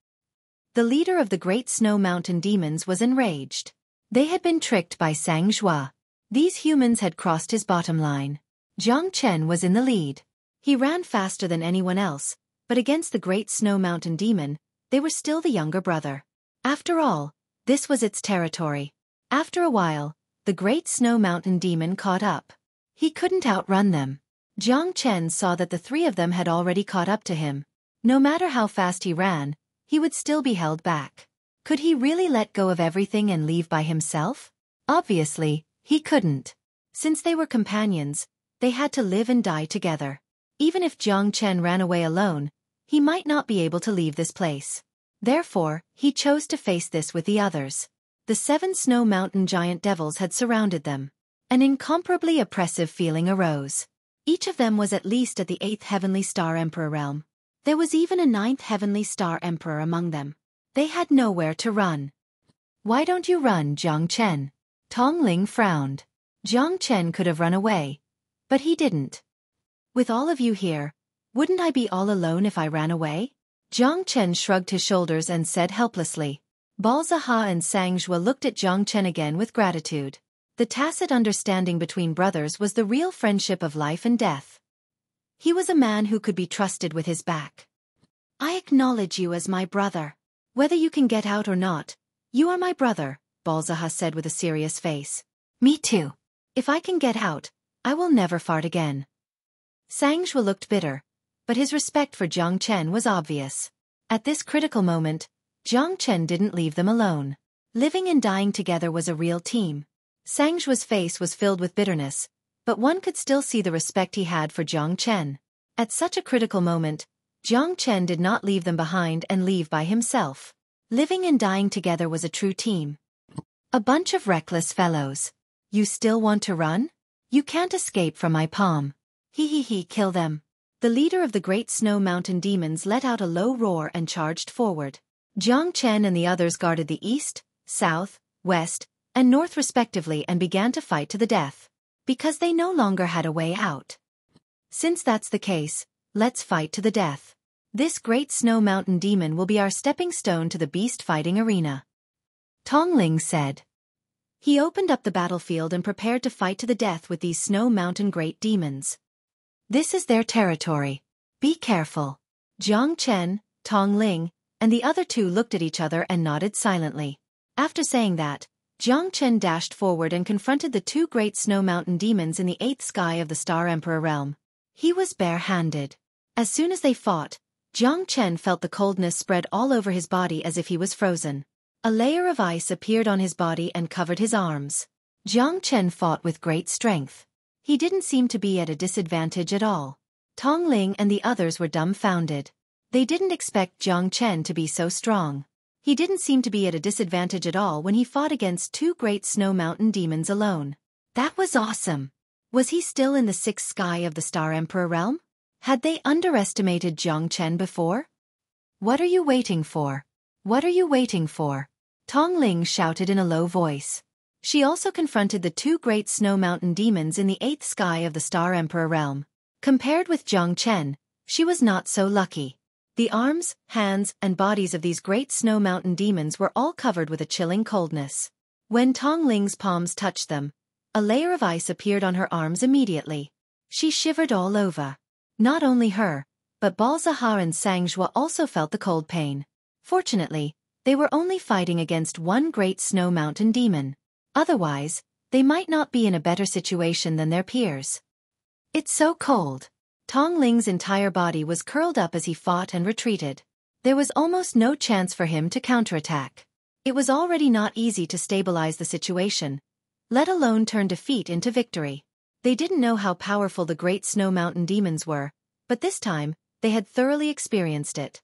The leader of the Great Snow Mountain Demons was enraged. They had been tricked by Sangshua. These humans had crossed his bottom line. Jiang Chen was in the lead. He ran faster than anyone else, but against the Great Snow Mountain Demon, they were still the younger brother. After all, this was its territory. After a while, the Great Snow Mountain Demon caught up. He couldn't outrun them. Jiang Chen saw that the 3 of them had already caught up to him. No matter how fast he ran, he would still be held back. Could he really let go of everything and leave by himself? Obviously, he couldn't. Since they were companions, they had to live and die together. Even if Jiang Chen ran away alone, he might not be able to leave this place. Therefore, he chose to face this with the others. The 7 Snow Mountain giant devils had surrounded them. An incomparably oppressive feeling arose. Each of them was at least at the 8th Heavenly Star Emperor realm. There was even a ninth heavenly star emperor among them. They had nowhere to run. "Why don't you run, Jiang Chen?" Tong Ling frowned. Jiang Chen could have run away, but he didn't. "With all of you here, wouldn't I be all alone if I ran away?" Jiang Chen shrugged his shoulders and said helplessly. Balzaha and Sangzhua looked at Jiang Chen again with gratitude. The tacit understanding between brothers was the real friendship of life and death. He was a man who could be trusted with his back. "I acknowledge you as my brother. Whether you can get out or not, you are my brother," Balzaha said with a serious face. "Me too. If I can get out, I will never fart again." Sangzhua looked bitter, but his respect for Jiang Chen was obvious. At this critical moment, Jiang Chen didn't leave them alone. Living and dying together was a real team. Sangzhua's face was filled with bitterness, but one could still see the respect he had for Jiang Chen. At such a critical moment, Jiang Chen did not leave them behind and leave by himself. Living and dying together was a true team. "A bunch of reckless fellows. You still want to run? You can't escape from my palm. He, kill them." The leader of the great snow mountain demons let out a low roar and charged forward. Jiang Chen and the others guarded the east, south, west, and north respectively and began to fight to the death. Because they no longer had a way out. "Since that's the case, let's fight to the death. This great snow mountain demon will be our stepping stone to the beast fighting arena," Tong Ling said. He opened up the battlefield and prepared to fight to the death with these snow mountain great demons. "This is their territory. Be careful." Jiang Chen, Tong Ling, and the other two looked at each other and nodded silently. After saying that, Jiang Chen dashed forward and confronted the two great snow mountain demons in the eighth sky of the Star Emperor realm. He was bare-handed. As soon as they fought, Jiang Chen felt the coldness spread all over his body as if he was frozen. A layer of ice appeared on his body and covered his arms. Jiang Chen fought with great strength. He didn't seem to be at a disadvantage at all. Tong Ling and the others were dumbfounded. They didn't expect Jiang Chen to be so strong. He didn't seem to be at a disadvantage at all when he fought against two great snow mountain demons alone. That was awesome. Was he still in the sixth sky of the Star Emperor realm? Had they underestimated Jiang Chen before? "What are you waiting for? What are you waiting for?" Tong Ling shouted in a low voice. She also confronted the two great snow mountain demons in the eighth sky of the Star Emperor realm. Compared with Jiang Chen, she was not so lucky. The arms, hands, and bodies of these great snow mountain demons were all covered with a chilling coldness. When Tong Ling's palms touched them, a layer of ice appeared on her arms immediately. She shivered all over. Not only her, but Balzaha and Sangzhua also felt the cold pain. Fortunately, they were only fighting against one great snow mountain demon. Otherwise, they might not be in a better situation than their peers. "It's so cold." Tong Ling's entire body was curled up as he fought and retreated. There was almost no chance for him to counterattack. It was already not easy to stabilize the situation, let alone turn defeat into victory. They didn't know how powerful the great snow mountain demons were, but this time, they had thoroughly experienced it.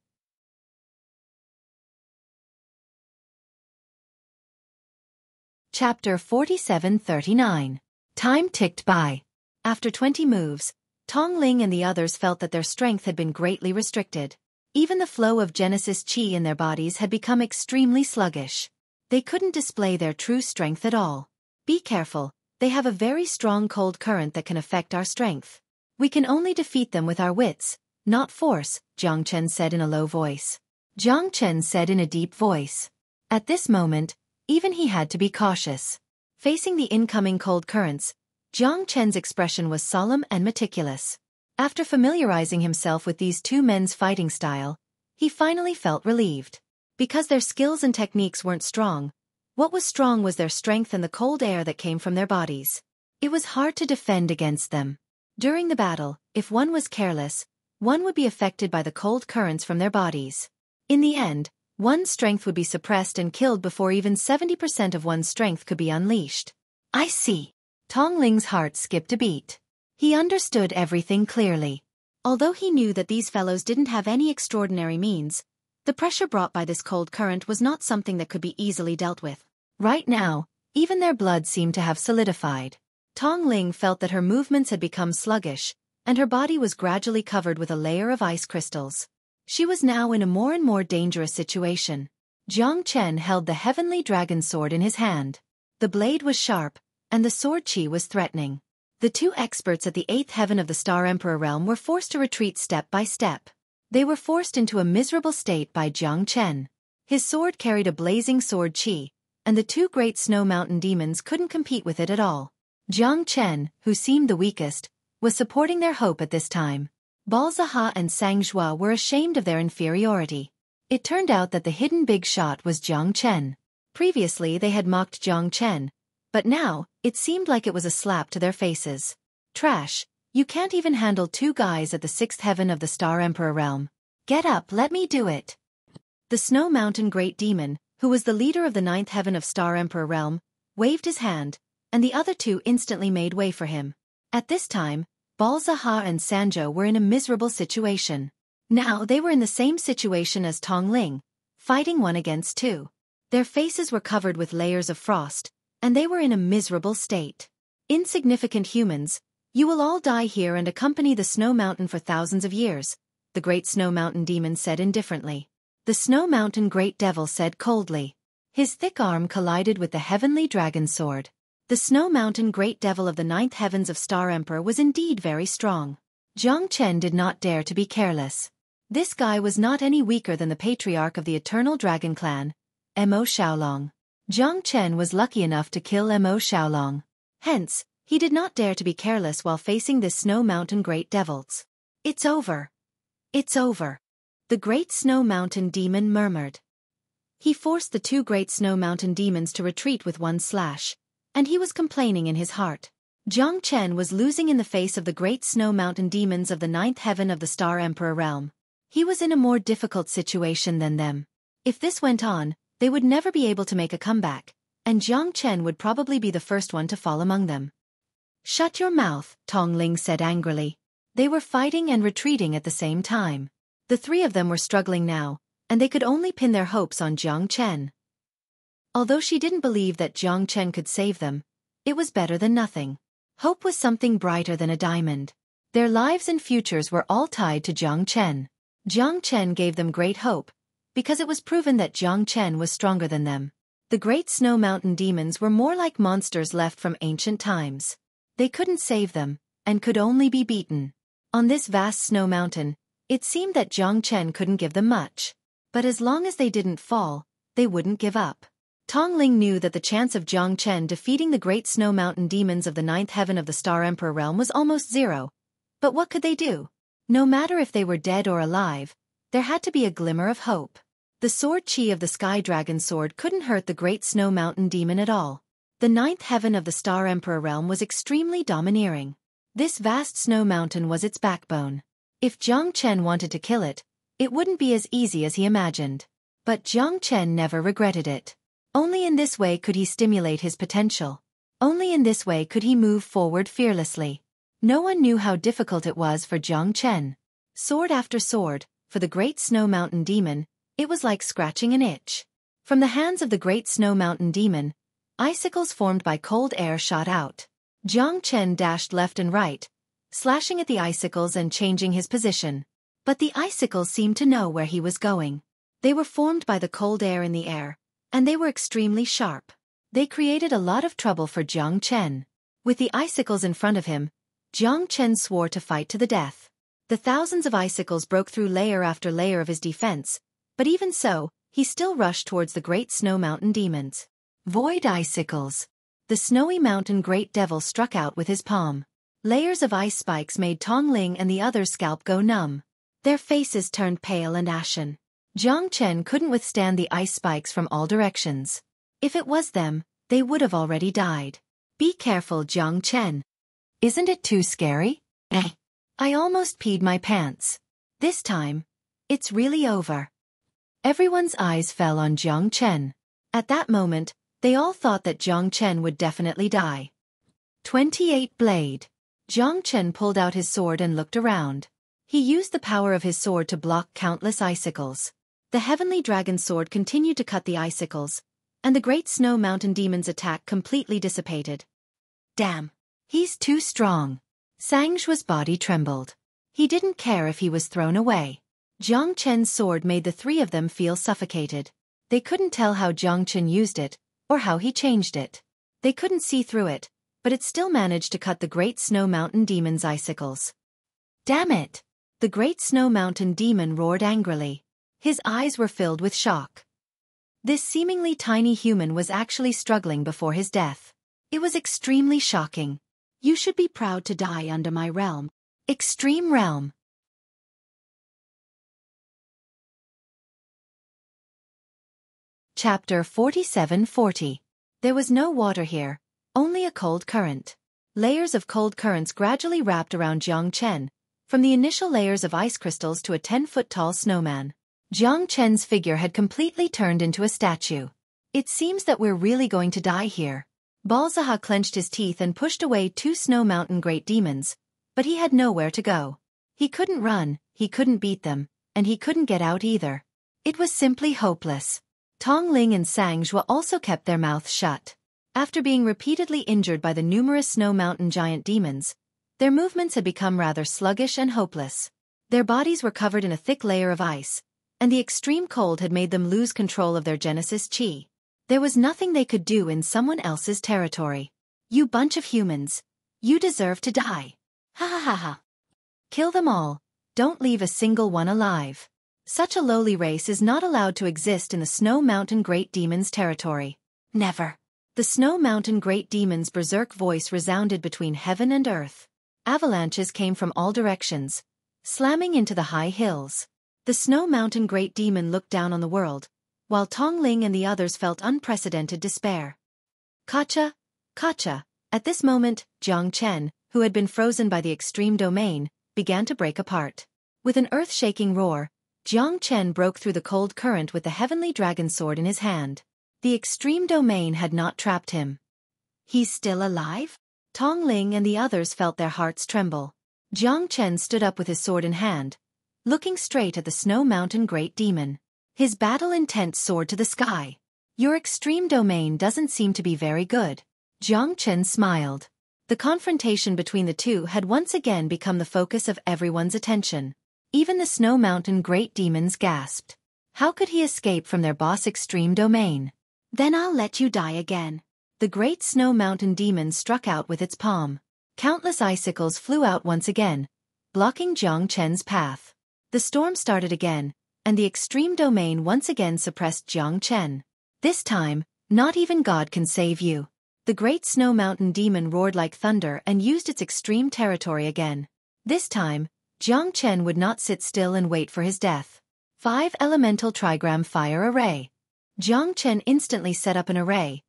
Chapter 47-39. Time ticked by. After 20 moves, Tong Ling and the others felt that their strength had been greatly restricted. Even the flow of Genesis Qi in their bodies had become extremely sluggish. They couldn't display their true strength at all. "Be careful, they have a very strong cold current that can affect our strength. We can only defeat them with our wits, not force," Jiang Chen said in a low voice. Jiang Chen said in a deep voice. At this moment, even he had to be cautious. Facing the incoming cold currents, Jiang Chen's expression was solemn and meticulous. After familiarizing himself with these two men's fighting style, he finally felt relieved. Because their skills and techniques weren't strong, what was strong was their strength and the cold air that came from their bodies. It was hard to defend against them. During the battle, if one was careless, one would be affected by the cold currents from their bodies. In the end, one's strength would be suppressed and killed before even 70% of one's strength could be unleashed. "I see." Tong Ling's heart skipped a beat. He understood everything clearly. Although he knew that these fellows didn't have any extraordinary means, the pressure brought by this cold current was not something that could be easily dealt with. Right now, even their blood seemed to have solidified. Tong Ling felt that her movements had become sluggish, and her body was gradually covered with a layer of ice crystals. She was now in a more and more dangerous situation. Jiang Chen held the heavenly dragon sword in his hand. The blade was sharp, and the sword chi was threatening. The two experts at the 8th heaven of the Star Emperor realm were forced to retreat step by step. They were forced into a miserable state by Jiang Chen. His sword carried a blazing sword chi, and the two great snow mountain demons couldn't compete with it at all. Jiang Chen, who seemed the weakest, was supporting their hope at this time. Balzaha and Sangzhua were ashamed of their inferiority. It turned out that the hidden big shot was Jiang Chen. Previously they had mocked Jiang Chen, but now, it seemed like it was a slap to their faces. Trash, you can't even handle two guys at the 6th heaven of the Star Emperor realm. Get up, let me do it. The Snow Mountain Great Demon, who was the leader of the 9th heaven of Star Emperor realm, waved his hand, and the other two instantly made way for him. At this time, Balzaha and Sanzhou were in a miserable situation. Now they were in the same situation as Tong Ling, fighting 1 against 2. Their faces were covered with layers of frost, and they were in a miserable state. Insignificant humans, you will all die here and accompany the Snow Mountain for thousands of years, the Great Snow Mountain Demon said indifferently. The Snow Mountain Great Devil said coldly. His thick arm collided with the heavenly dragon sword. The Snow Mountain Great Devil of the 9th heavens of Star Emperor was indeed very strong. Jiang Chen did not dare to be careless. This guy was not any weaker than the patriarch of the Eternal Dragon Clan, Mo Xiaolong. Jiang Chen was lucky enough to kill Mo Xiaolong. Hence, he did not dare to be careless while facing this Snow Mountain Great Devils. It's over. It's over. The Great Snow Mountain Demon murmured. He forced the two Great Snow Mountain Demons to retreat with one slash, and he was complaining in his heart. Jiang Chen was losing in the face of the Great Snow Mountain Demons of the 9th heaven of the Star Emperor realm. He was in a more difficult situation than them. If this went on, they would never be able to make a comeback, and Jiang Chen would probably be the first one to fall among them. Shut your mouth, Tong Ling said angrily. They were fighting and retreating at the same time. The three of them were struggling now, and they could only pin their hopes on Jiang Chen. Although she didn't believe that Jiang Chen could save them, it was better than nothing. Hope was something brighter than a diamond. Their lives and futures were all tied to Jiang Chen. Jiang Chen gave them great hope, because it was proven that Jiang Chen was stronger than them. The Great Snow Mountain Demons were more like monsters left from ancient times. They couldn't save them, and could only be beaten. On this vast snow mountain, it seemed that Jiang Chen couldn't give them much. But as long as they didn't fall, they wouldn't give up. Tong Ling knew that the chance of Jiang Chen defeating the Great Snow Mountain Demons of the 9th heaven of the Star Emperor realm was almost zero. But what could they do? No matter if they were dead or alive, there had to be a glimmer of hope. The sword chi of the Sky Dragon Sword couldn't hurt the Great Snow Mountain Demon at all. The 9th heaven of the Star Emperor realm was extremely domineering. This vast snow mountain was its backbone. If Jiang Chen wanted to kill it, it wouldn't be as easy as he imagined. But Jiang Chen never regretted it. Only in this way could he stimulate his potential. Only in this way could he move forward fearlessly. No one knew how difficult it was for Jiang Chen. Sword after sword, for the Great Snow Mountain Demon, it was like scratching an itch. From the hands of the Great Snow Mountain Demon, icicles formed by cold air shot out. Jiang Chen dashed left and right, slashing at the icicles and changing his position. But the icicles seemed to know where he was going. They were formed by the cold air in the air, and they were extremely sharp. They created a lot of trouble for Jiang Chen. With the icicles in front of him, Jiang Chen swore to fight to the death. The thousands of icicles broke through layer after layer of his defense, but even so, he still rushed towards the Great Snow Mountain Demons. Void icicles. The Snowy Mountain Great Devil struck out with his palm. Layers of ice spikes made Tong Ling and the others' scalp go numb. Their faces turned pale and ashen. Jiang Chen couldn't withstand the ice spikes from all directions. If it was them, they would have already died. Be careful, Jiang Chen. Isn't it too scary? I almost peed my pants. This time, it's really over. Everyone's eyes fell on Jiang Chen. At that moment, they all thought that Jiang Chen would definitely die. 28 Blade. Jiang Chen pulled out his sword and looked around. He used the power of his sword to block countless icicles. The heavenly dragon sword continued to cut the icicles, and the Great Snow Mountain Demon's attack completely dissipated. Damn. He's too strong. Sangzhua's body trembled. He didn't care if he was thrown away. Jiang Chen's sword made the three of them feel suffocated. They couldn't tell how Jiang Chen used it, or how he changed it. They couldn't see through it, but it still managed to cut the Great Snow Mountain Demon's icicles. Damn it! The Great Snow Mountain Demon roared angrily. His eyes were filled with shock. This seemingly tiny human was actually struggling before his death. It was extremely shocking. You should be proud to die under my realm. Extreme Realm. Chapter 4740. There was no water here, only a cold current. Layers of cold currents gradually wrapped around Jiang Chen, from the initial layers of ice crystals to a 10-foot-tall snowman. Jiang Chen's figure had completely turned into a statue. It seems that we're really going to die here. Balzaha clenched his teeth and pushed away two Snow Mountain Great Demons, but he had nowhere to go. He couldn't run, he couldn't beat them, and he couldn't get out either. It was simply hopeless. Tong Ling and Sang Zhuo also kept their mouths shut. After being repeatedly injured by the numerous Snow Mountain giant demons, their movements had become rather sluggish and hopeless. Their bodies were covered in a thick layer of ice, and the extreme cold had made them lose control of their Genesis Chi. There was nothing they could do in someone else's territory. You bunch of humans. You deserve to die. Ha ha ha ha. Kill them all. Don't leave a single one alive. Such a lowly race is not allowed to exist in the Snow Mountain Great Demon's territory. Never. The Snow Mountain Great Demon's berserk voice resounded between heaven and earth. Avalanches came from all directions, slamming into the high hills. The Snow Mountain Great Demon looked down on the world, while Tong Ling and the others felt unprecedented despair. Kacha! Kacha! At this moment, Jiang Chen, who had been frozen by the extreme domain, began to break apart. With an earth-shaking roar, Jiang Chen broke through the cold current with the heavenly dragon sword in his hand. The extreme domain had not trapped him. He's still alive? Tong Ling and the others felt their hearts tremble. Jiang Chen stood up with his sword in hand, looking straight at the Snow Mountain Great Demon. His battle-intent soared to the sky. Your extreme domain doesn't seem to be very good. Jiang Chen smiled. The confrontation between the two had once again become the focus of everyone's attention. Even the Snow Mountain Great Demons gasped. How could he escape from their boss extreme domain? Then I'll let you die again. The Great Snow Mountain Demon struck out with its palm. Countless icicles flew out once again, blocking Jiang Chen's path. The storm started again, and the extreme domain once again suppressed Jiang Chen. This time, not even God can save you. The Great Snow Mountain Demon roared like thunder and used its extreme territory again. This time, Jiang Chen would not sit still and wait for his death. 5 Elemental Trigram Fire Array. Jiang Chen instantly set up an array.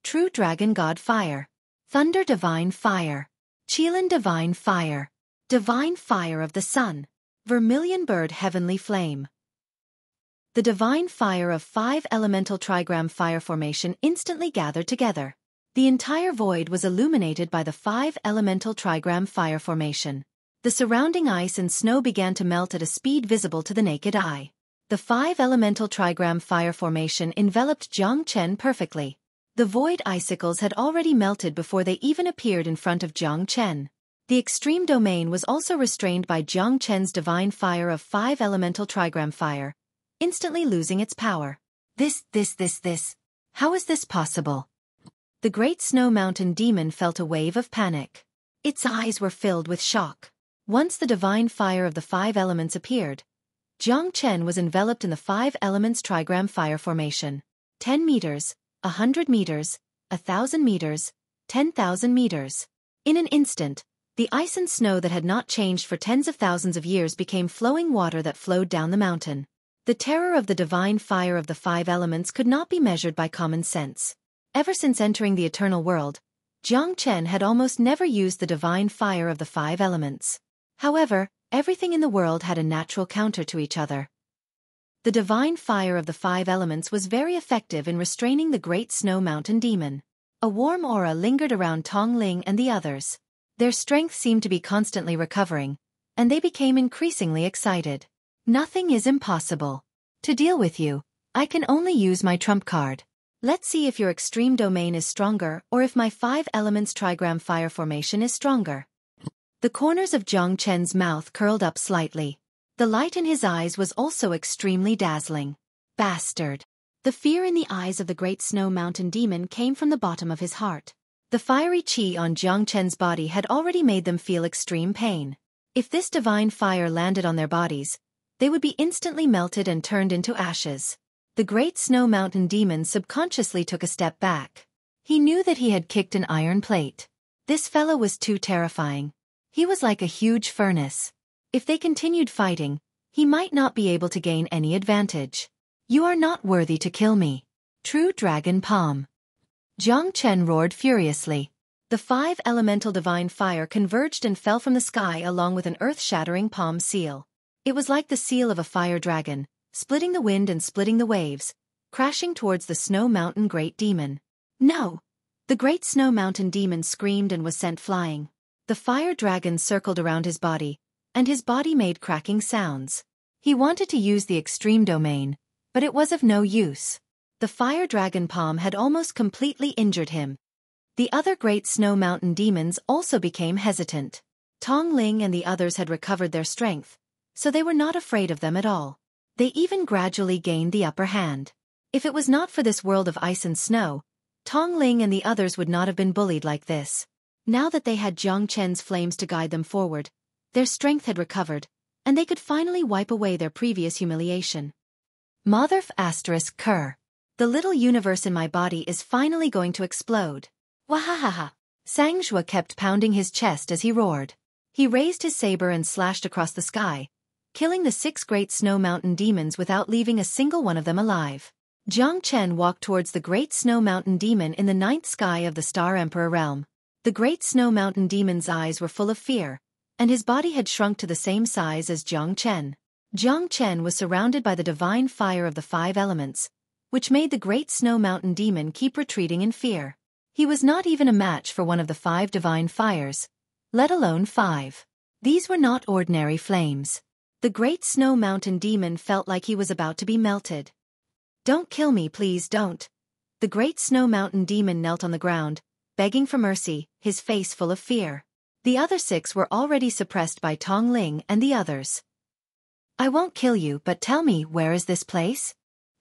True Dragon God Fire. Thunder Divine Fire. Qilin Divine Fire. Divine Fire of the Sun. Vermilion Bird Heavenly Flame. The divine fire of 5 Elemental Trigram Fire Formation instantly gathered together. The entire void was illuminated by the 5 Elemental Trigram Fire Formation. The surrounding ice and snow began to melt at a speed visible to the naked eye. The 5 Elemental Trigram Fire Formation enveloped Jiang Chen perfectly. The void icicles had already melted before they even appeared in front of Jiang Chen. The extreme domain was also restrained by Jiang Chen's divine fire of 5 Elemental Trigram Fire, instantly losing its power. This. How is this possible? The Great Snow Mountain Demon felt a wave of panic. Its eyes were filled with shock. Once the divine fire of the 5 elements appeared, Jiang Chen was enveloped in the 5 elements trigram fire formation. 10 meters, 100 meters, 1,000 meters, 10,000 meters. In an instant, the ice and snow that had not changed for tens of thousands of years became flowing water that flowed down the mountain. The terror of the divine fire of the 5 elements could not be measured by common sense. Ever since entering the eternal world, Jiang Chen had almost never used the divine fire of the 5 elements. However, everything in the world had a natural counter to each other. The divine fire of the 5 elements was very effective in restraining the Great Snow Mountain Demon. A warm aura lingered around Tong Ling and the others. Their strength seemed to be constantly recovering, and they became increasingly excited. Nothing is impossible. To deal with you, I can only use my trump card. Let's see if your extreme domain is stronger or if my 5 elements trigram fire formation is stronger. The corners of Jiang Chen's mouth curled up slightly. The light in his eyes was also extremely dazzling. Bastard! The fear in the eyes of the Great Snow Mountain Demon came from the bottom of his heart. The fiery chi on Jiang Chen's body had already made them feel extreme pain. If this divine fire landed on their bodies, they would be instantly melted and turned into ashes. The Great Snow Mountain Demon subconsciously took a step back. He knew that he had kicked an iron plate. This fellow was too terrifying. He was like a huge furnace. If they continued fighting, he might not be able to gain any advantage. You are not worthy to kill me. True Dragon Palm. Jiang Chen roared furiously. The 5 elemental divine fire converged and fell from the sky along with an earth-shattering palm seal. It was like the seal of a fire dragon, splitting the wind and splitting the waves, crashing towards the Snow Mountain Great Demon. No! The Great Snow Mountain Demon screamed and was sent flying. The fire dragon circled around his body, and his body made cracking sounds. He wanted to use the extreme domain, but it was of no use. The fire dragon palm had almost completely injured him. The other Great Snow Mountain Demons also became hesitant. Tong Ling and the others had recovered their strength, so they were not afraid of them at all. They even gradually gained the upper hand. If it was not for this world of ice and snow, Tong Ling and the others would not have been bullied like this. Now that they had Jiang Chen's flames to guide them forward, their strength had recovered, and they could finally wipe away their previous humiliation. Motherf ****. The little universe in my body is finally going to explode. Wahahaha! Sang Zhuo kept pounding his chest as he roared. He raised his saber and slashed across the sky, killing the 6 Great Snow Mountain Demons without leaving a single one of them alive. Jiang Chen walked towards the Great Snow Mountain Demon in the 9th sky of the Star Emperor realm. The Great Snow Mountain Demon's eyes were full of fear, and his body had shrunk to the same size as Jiang Chen. Jiang Chen was surrounded by the divine fire of the 5 elements, which made the Great Snow Mountain Demon keep retreating in fear. He was not even a match for one of the 5 divine fires, let alone 5. These were not ordinary flames. The Great Snow Mountain Demon felt like he was about to be melted. Don't kill me, please don't. The Great Snow Mountain Demon knelt on the ground, begging for mercy, his face full of fear. The other 6 were already suppressed by Tong Ling and the others. I won't kill you, but tell me, where is this place?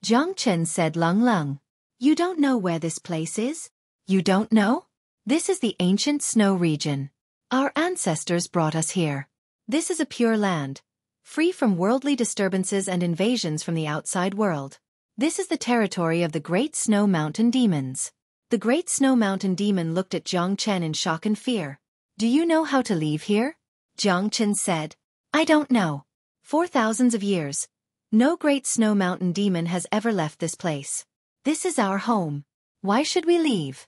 Jiang Chen said, Lung Lung. You don't know where this place is? You don't know? This is the ancient snow region. Our ancestors brought us here. This is a pure land, free from worldly disturbances and invasions from the outside world. This is the territory of the Great Snow Mountain Demons. The Great Snow Mountain Demon looked at Jiang Chen in shock and fear. Do you know how to leave here? Jiang Chen said. I don't know. For thousands of years, no Great Snow Mountain Demon has ever left this place. This is our home. Why should we leave?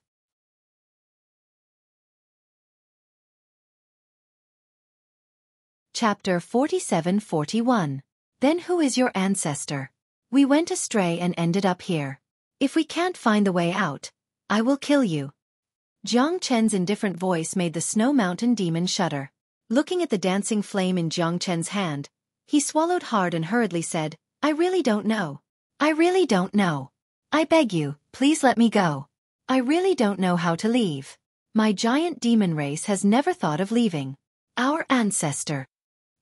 Chapter 47-41. Then who is your ancestor? We went astray and ended up here. If we can't find the way out, I will kill you. Jiang Chen's indifferent voice made the Snow Mountain Demon shudder. Looking at the dancing flame in Jiang Chen's hand, he swallowed hard and hurriedly said, I really don't know. I really don't know. I beg you, please let me go. I really don't know how to leave. My giant demon race has never thought of leaving. Our ancestor.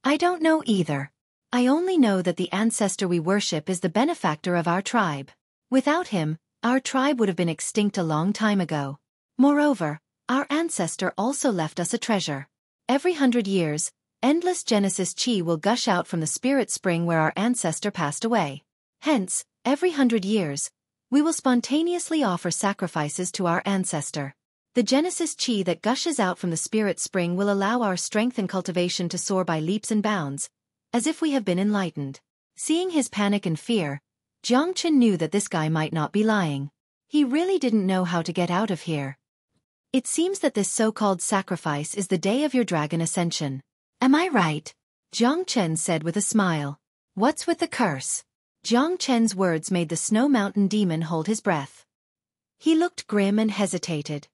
I don't know either. I only know that the ancestor we worship is the benefactor of our tribe. Without him, our tribe would have been extinct a long time ago. Moreover, our ancestor also left us a treasure. Every 100 years, endless Genesis Chi will gush out from the spirit spring where our ancestor passed away. Hence, every 100 years, we will spontaneously offer sacrifices to our ancestor. The Genesis Chi that gushes out from the spirit spring will allow our strength and cultivation to soar by leaps and bounds, as if we have been enlightened. Seeing his panic and fear, Jiang Chen knew that this guy might not be lying. He really didn't know how to get out of here. It seems that this so-called sacrifice is the day of your dragon ascension. Am I right? Jiang Chen said with a smile. What's with the curse? Jiang Chen's words made the Snow Mountain Demon hold his breath. He looked grim and hesitated.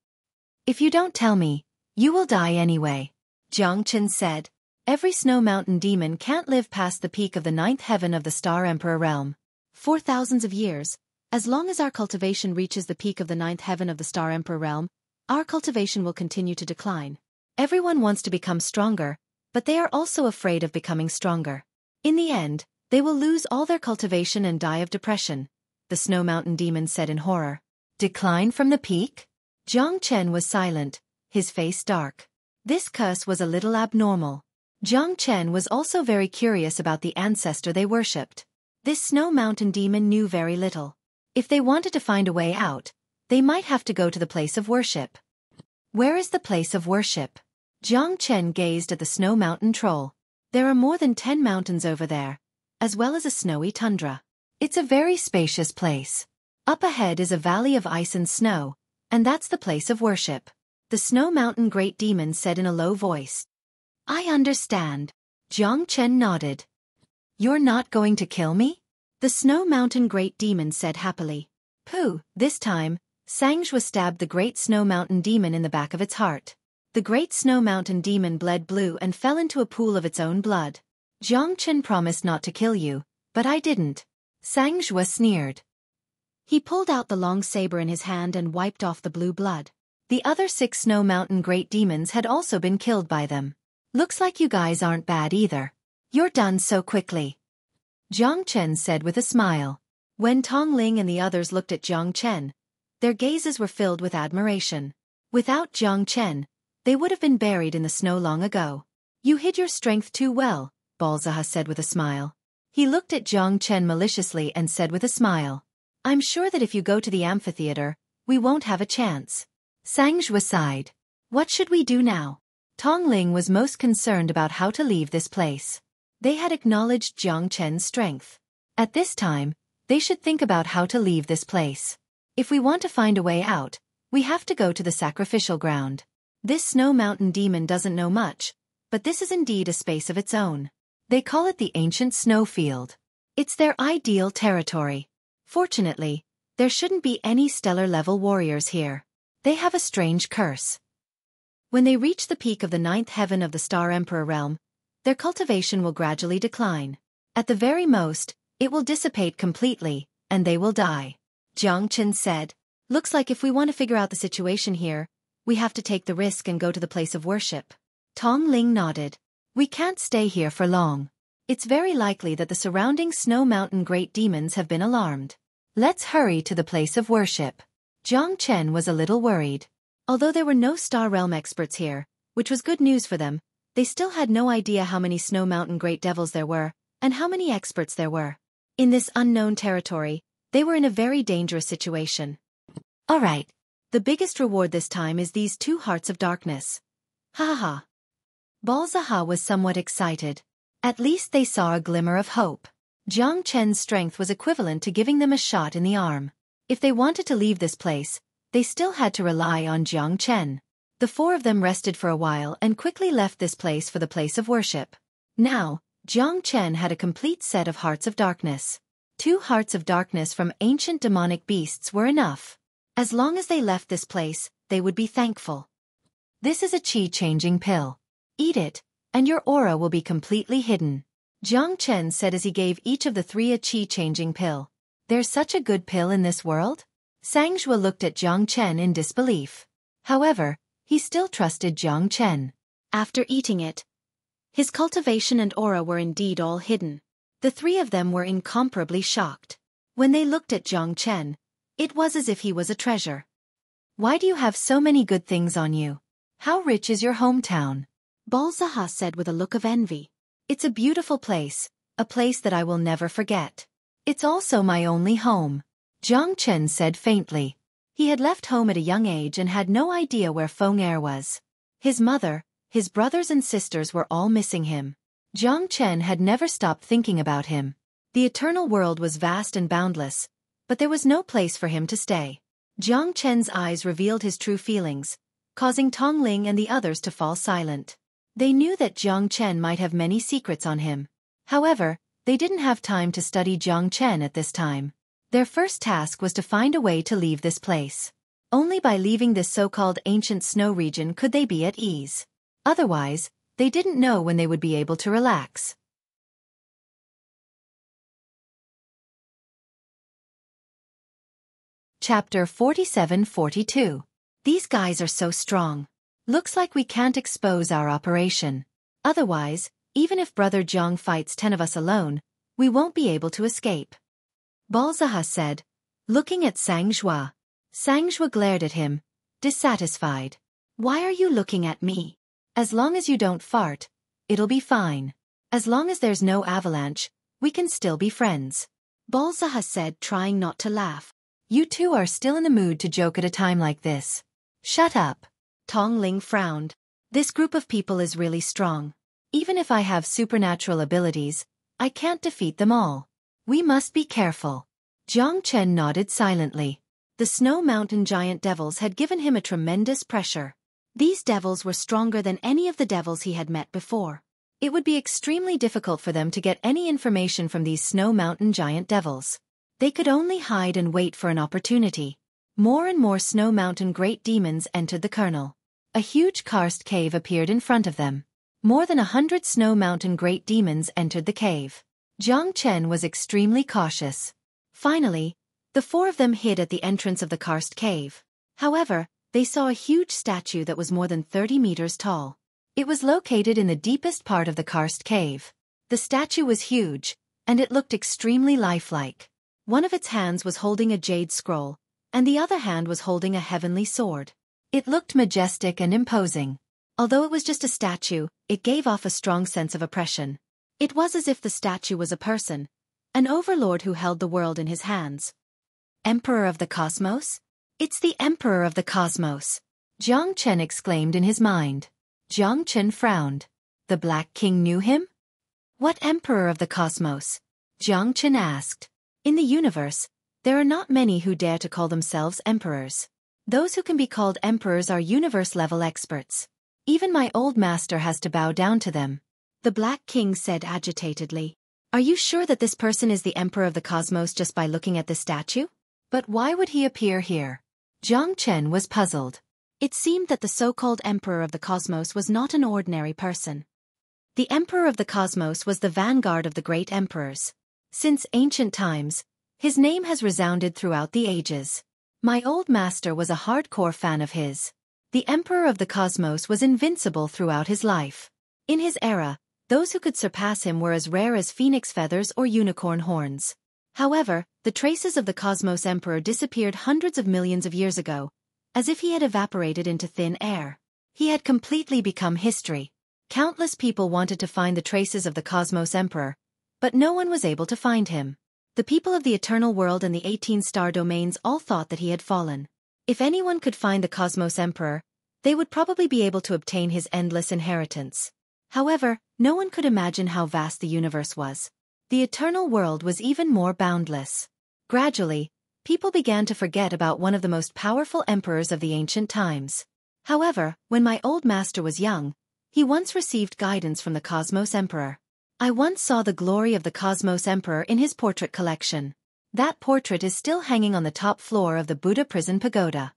If you don't tell me, you will die anyway, Jiang Chen said. Every Snow Mountain Demon can't live past the peak of the 9th heaven of the Star Emperor realm. For thousands of years, as long as our cultivation reaches the peak of the 9th heaven of the Star Emperor realm, our cultivation will continue to decline. Everyone wants to become stronger, but they are also afraid of becoming stronger. In the end, they will lose all their cultivation and die of depression, the Snow Mountain Demon said in horror. Decline from the peak? Jiang Chen was silent, his face dark. This curse was a little abnormal. Jiang Chen was also very curious about the ancestor they worshipped. This Snow Mountain Demon knew very little. If they wanted to find a way out, they might have to go to the place of worship. Where is the place of worship? Jiang Chen gazed at the Snow Mountain Troll. There are more than 10 mountains over there, as well as a snowy tundra. It's a very spacious place. Up ahead is a valley of ice and snow, and that's the place of worship. The Snow Mountain Great Demon said in a low voice. I understand. Jiang Chen nodded. You're not going to kill me? The Snow Mountain Great Demon said happily. Pooh, this time, Sangzhua stabbed the Great Snow Mountain Demon in the back of its heart. The Great Snow Mountain Demon bled blue and fell into a pool of its own blood. Jiang Chen promised not to kill you, but I didn't. Sangzhua sneered. He pulled out the long saber in his hand and wiped off the blue blood. The other 6 Snow Mountain Great Demons had also been killed by them. Looks like you guys aren't bad either. You're done so quickly. Jiang Chen said with a smile. When Tong Ling and the others looked at Jiang Chen, their gazes were filled with admiration. Without Jiang Chen, they would have been buried in the snow long ago. You hid your strength too well, Balzaha said with a smile. He looked at Jiang Chen maliciously and said with a smile. I'm sure that if you go to the amphitheater, we won't have a chance. Sangzhua sighed. What should we do now? Tong Ling was most concerned about how to leave this place. They had acknowledged Jiang Chen's strength. At this time, they should think about how to leave this place. If we want to find a way out, we have to go to the sacrificial ground. This Snow Mountain Demon doesn't know much, but this is indeed a space of its own. They call it the ancient snowfield. It's their ideal territory. Fortunately, there shouldn't be any stellar-level warriors here. They have a strange curse. When they reach the peak of the 9th heaven of the Star Emperor realm, their cultivation will gradually decline. At the very most, it will dissipate completely, and they will die. Jiang Chen said, Looks like if we want to figure out the situation here, we have to take the risk and go to the place of worship. Tong Ling nodded. We can't stay here for long. It's very likely that the surrounding Snow Mountain Great Demons have been alarmed. Let's hurry to the place of worship. Jiang Chen was a little worried. Although there were no Star Realm experts here, which was good news for them, they still had no idea how many Snow Mountain Great Devils there were, and how many experts there were. In this unknown territory, they were in a very dangerous situation. Alright. The biggest reward this time is these 2 hearts of darkness. Ha ha ha. Balzaha was somewhat excited. At least they saw a glimmer of hope. Jiang Chen's strength was equivalent to giving them a shot in the arm. If they wanted to leave this place, they still had to rely on Jiang Chen. The 4 of them rested for a while and quickly left this place for the place of worship. Now, Jiang Chen had a complete set of hearts of darkness. 2 hearts of darkness from ancient demonic beasts were enough. As long as they left this place, they would be thankful. This is a chi-changing pill. Eat it, and your aura will be completely hidden. Jiang Chen said as he gave each of the 3 a chi-changing pill. There's such a good pill in this world? Sangzhua looked at Jiang Chen in disbelief. However, he still trusted Jiang Chen. After eating it, his cultivation and aura were indeed all hidden. The 3 of them were incomparably shocked. When they looked at Jiang Chen, it was as if he was a treasure. Why do you have so many good things on you? How rich is your hometown? Balzaha said with a look of envy. It's a beautiful place, a place that I will never forget. It's also my only home. Jiang Chen said faintly. He had left home at a young age and had no idea where Feng Er was. His mother, his brothers and sisters were all missing him. Jiang Chen had never stopped thinking about him. The eternal world was vast and boundless, but there was no place for him to stay. Jiang Chen's eyes revealed his true feelings, causing Tong Ling and the others to fall silent. They knew that Jiang Chen might have many secrets on him. However, they didn't have time to study Jiang Chen at this time. Their first task was to find a way to leave this place. Only by leaving this so-called ancient snow region could they be at ease. Otherwise, they didn't know when they would be able to relax. Chapter 47-42. These guys are so strong. Looks like we can't expose our operation. Otherwise, Even if Brother Jiang fights 10 of us alone, we won't be able to escape. Balzaha said, looking at Sang Zhua. Sang Zhua glared at him, dissatisfied. Why are you looking at me? As long as you don't fart, it'll be fine. As long as there's no avalanche, we can still be friends. Balzaha said, trying not to laugh. You two are still in the mood to joke at a time like this. Shut up. Tong Ling frowned. This group of people is really strong. Even if I have supernatural abilities, I can't defeat them all. We must be careful. Jiang Chen nodded silently. The Snow Mountain giant devils had given him a tremendous pressure. These devils were stronger than any of the devils he had met before. It would be extremely difficult for them to get any information from these Snow Mountain giant devils. They could only hide and wait for an opportunity. More and more Snow Mountain great demons entered the kernel. A huge karst cave appeared in front of them. More than 100 Snow Mountain great demons entered the cave. Jiang Chen was extremely cautious. Finally, the 4 of them hid at the entrance of the karst cave. However, they saw a huge statue that was more than 30 meters tall. It was located in the deepest part of the karst cave. The statue was huge, and it looked extremely lifelike. One of its hands was holding a jade scroll, and the other hand was holding a heavenly sword. It looked majestic and imposing. Although it was just a statue, it gave off a strong sense of oppression. It was as if the statue was a person, an overlord who held the world in his hands. Emperor of the Cosmos? It's the Emperor of the Cosmos! Jiang Chen exclaimed in his mind. Jiang Chen frowned. The Black King knew him? What Emperor of the Cosmos? Jiang Chen asked. In the universe, there are not many who dare to call themselves emperors. Those who can be called emperors are universe-level experts. Even my old master has to bow down to them. The Black King said agitatedly. Are you sure that this person is the Emperor of the Cosmos just by looking at the statue? But why would he appear here? Jiang Chen was puzzled. It seemed that the so-called Emperor of the Cosmos was not an ordinary person. The Emperor of the Cosmos was the vanguard of the great emperors. Since ancient times, his name has resounded throughout the ages. My old master was a hardcore fan of his. The Emperor of the Cosmos was invincible throughout his life. In his era, those who could surpass him were as rare as phoenix feathers or unicorn horns. However, the traces of the Cosmos Emperor disappeared hundreds of millions of years ago, as if he had evaporated into thin air. He had completely become history. Countless people wanted to find the traces of the Cosmos Emperor, but no one was able to find him. The people of the Eternal World and the 18-star domains all thought that he had fallen. If anyone could find the Cosmos Emperor, they would probably be able to obtain his endless inheritance. However, no one could imagine how vast the universe was. The Eternal World was even more boundless. Gradually, people began to forget about one of the most powerful emperors of the ancient times. However, when my old master was young, he once received guidance from the Cosmos Emperor. I once saw the glory of the Cosmos Emperor in his portrait collection. That portrait is still hanging on the top floor of the Buddha Prison Pagoda.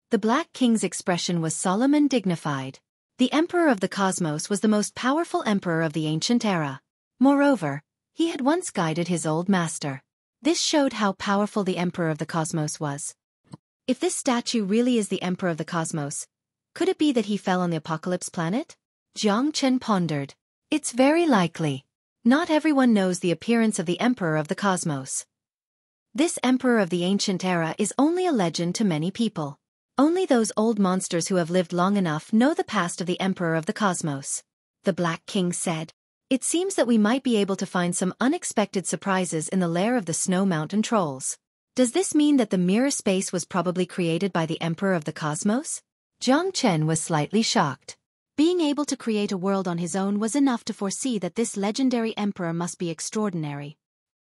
The Black King's expression was solemn and dignified. The Emperor of the Cosmos was the most powerful emperor of the ancient era. Moreover, he had once guided his old master. This showed how powerful the Emperor of the Cosmos was. If this statue really is the Emperor of the Cosmos, could it be that he fell on the Apocalypse planet? Jiang Chen pondered. It's very likely. Not everyone knows the appearance of the Emperor of the Cosmos. This Emperor of the ancient era is only a legend to many people. Only those old monsters who have lived long enough know the past of the Emperor of the Cosmos. The Black King said. It seems that we might be able to find some unexpected surprises in the lair of the Snow Mountain Trolls. Does this mean that the mirror space was probably created by the Emperor of the Cosmos? Jiang Chen was slightly shocked. Being able to create a world on his own was enough to foresee that this legendary emperor must be extraordinary.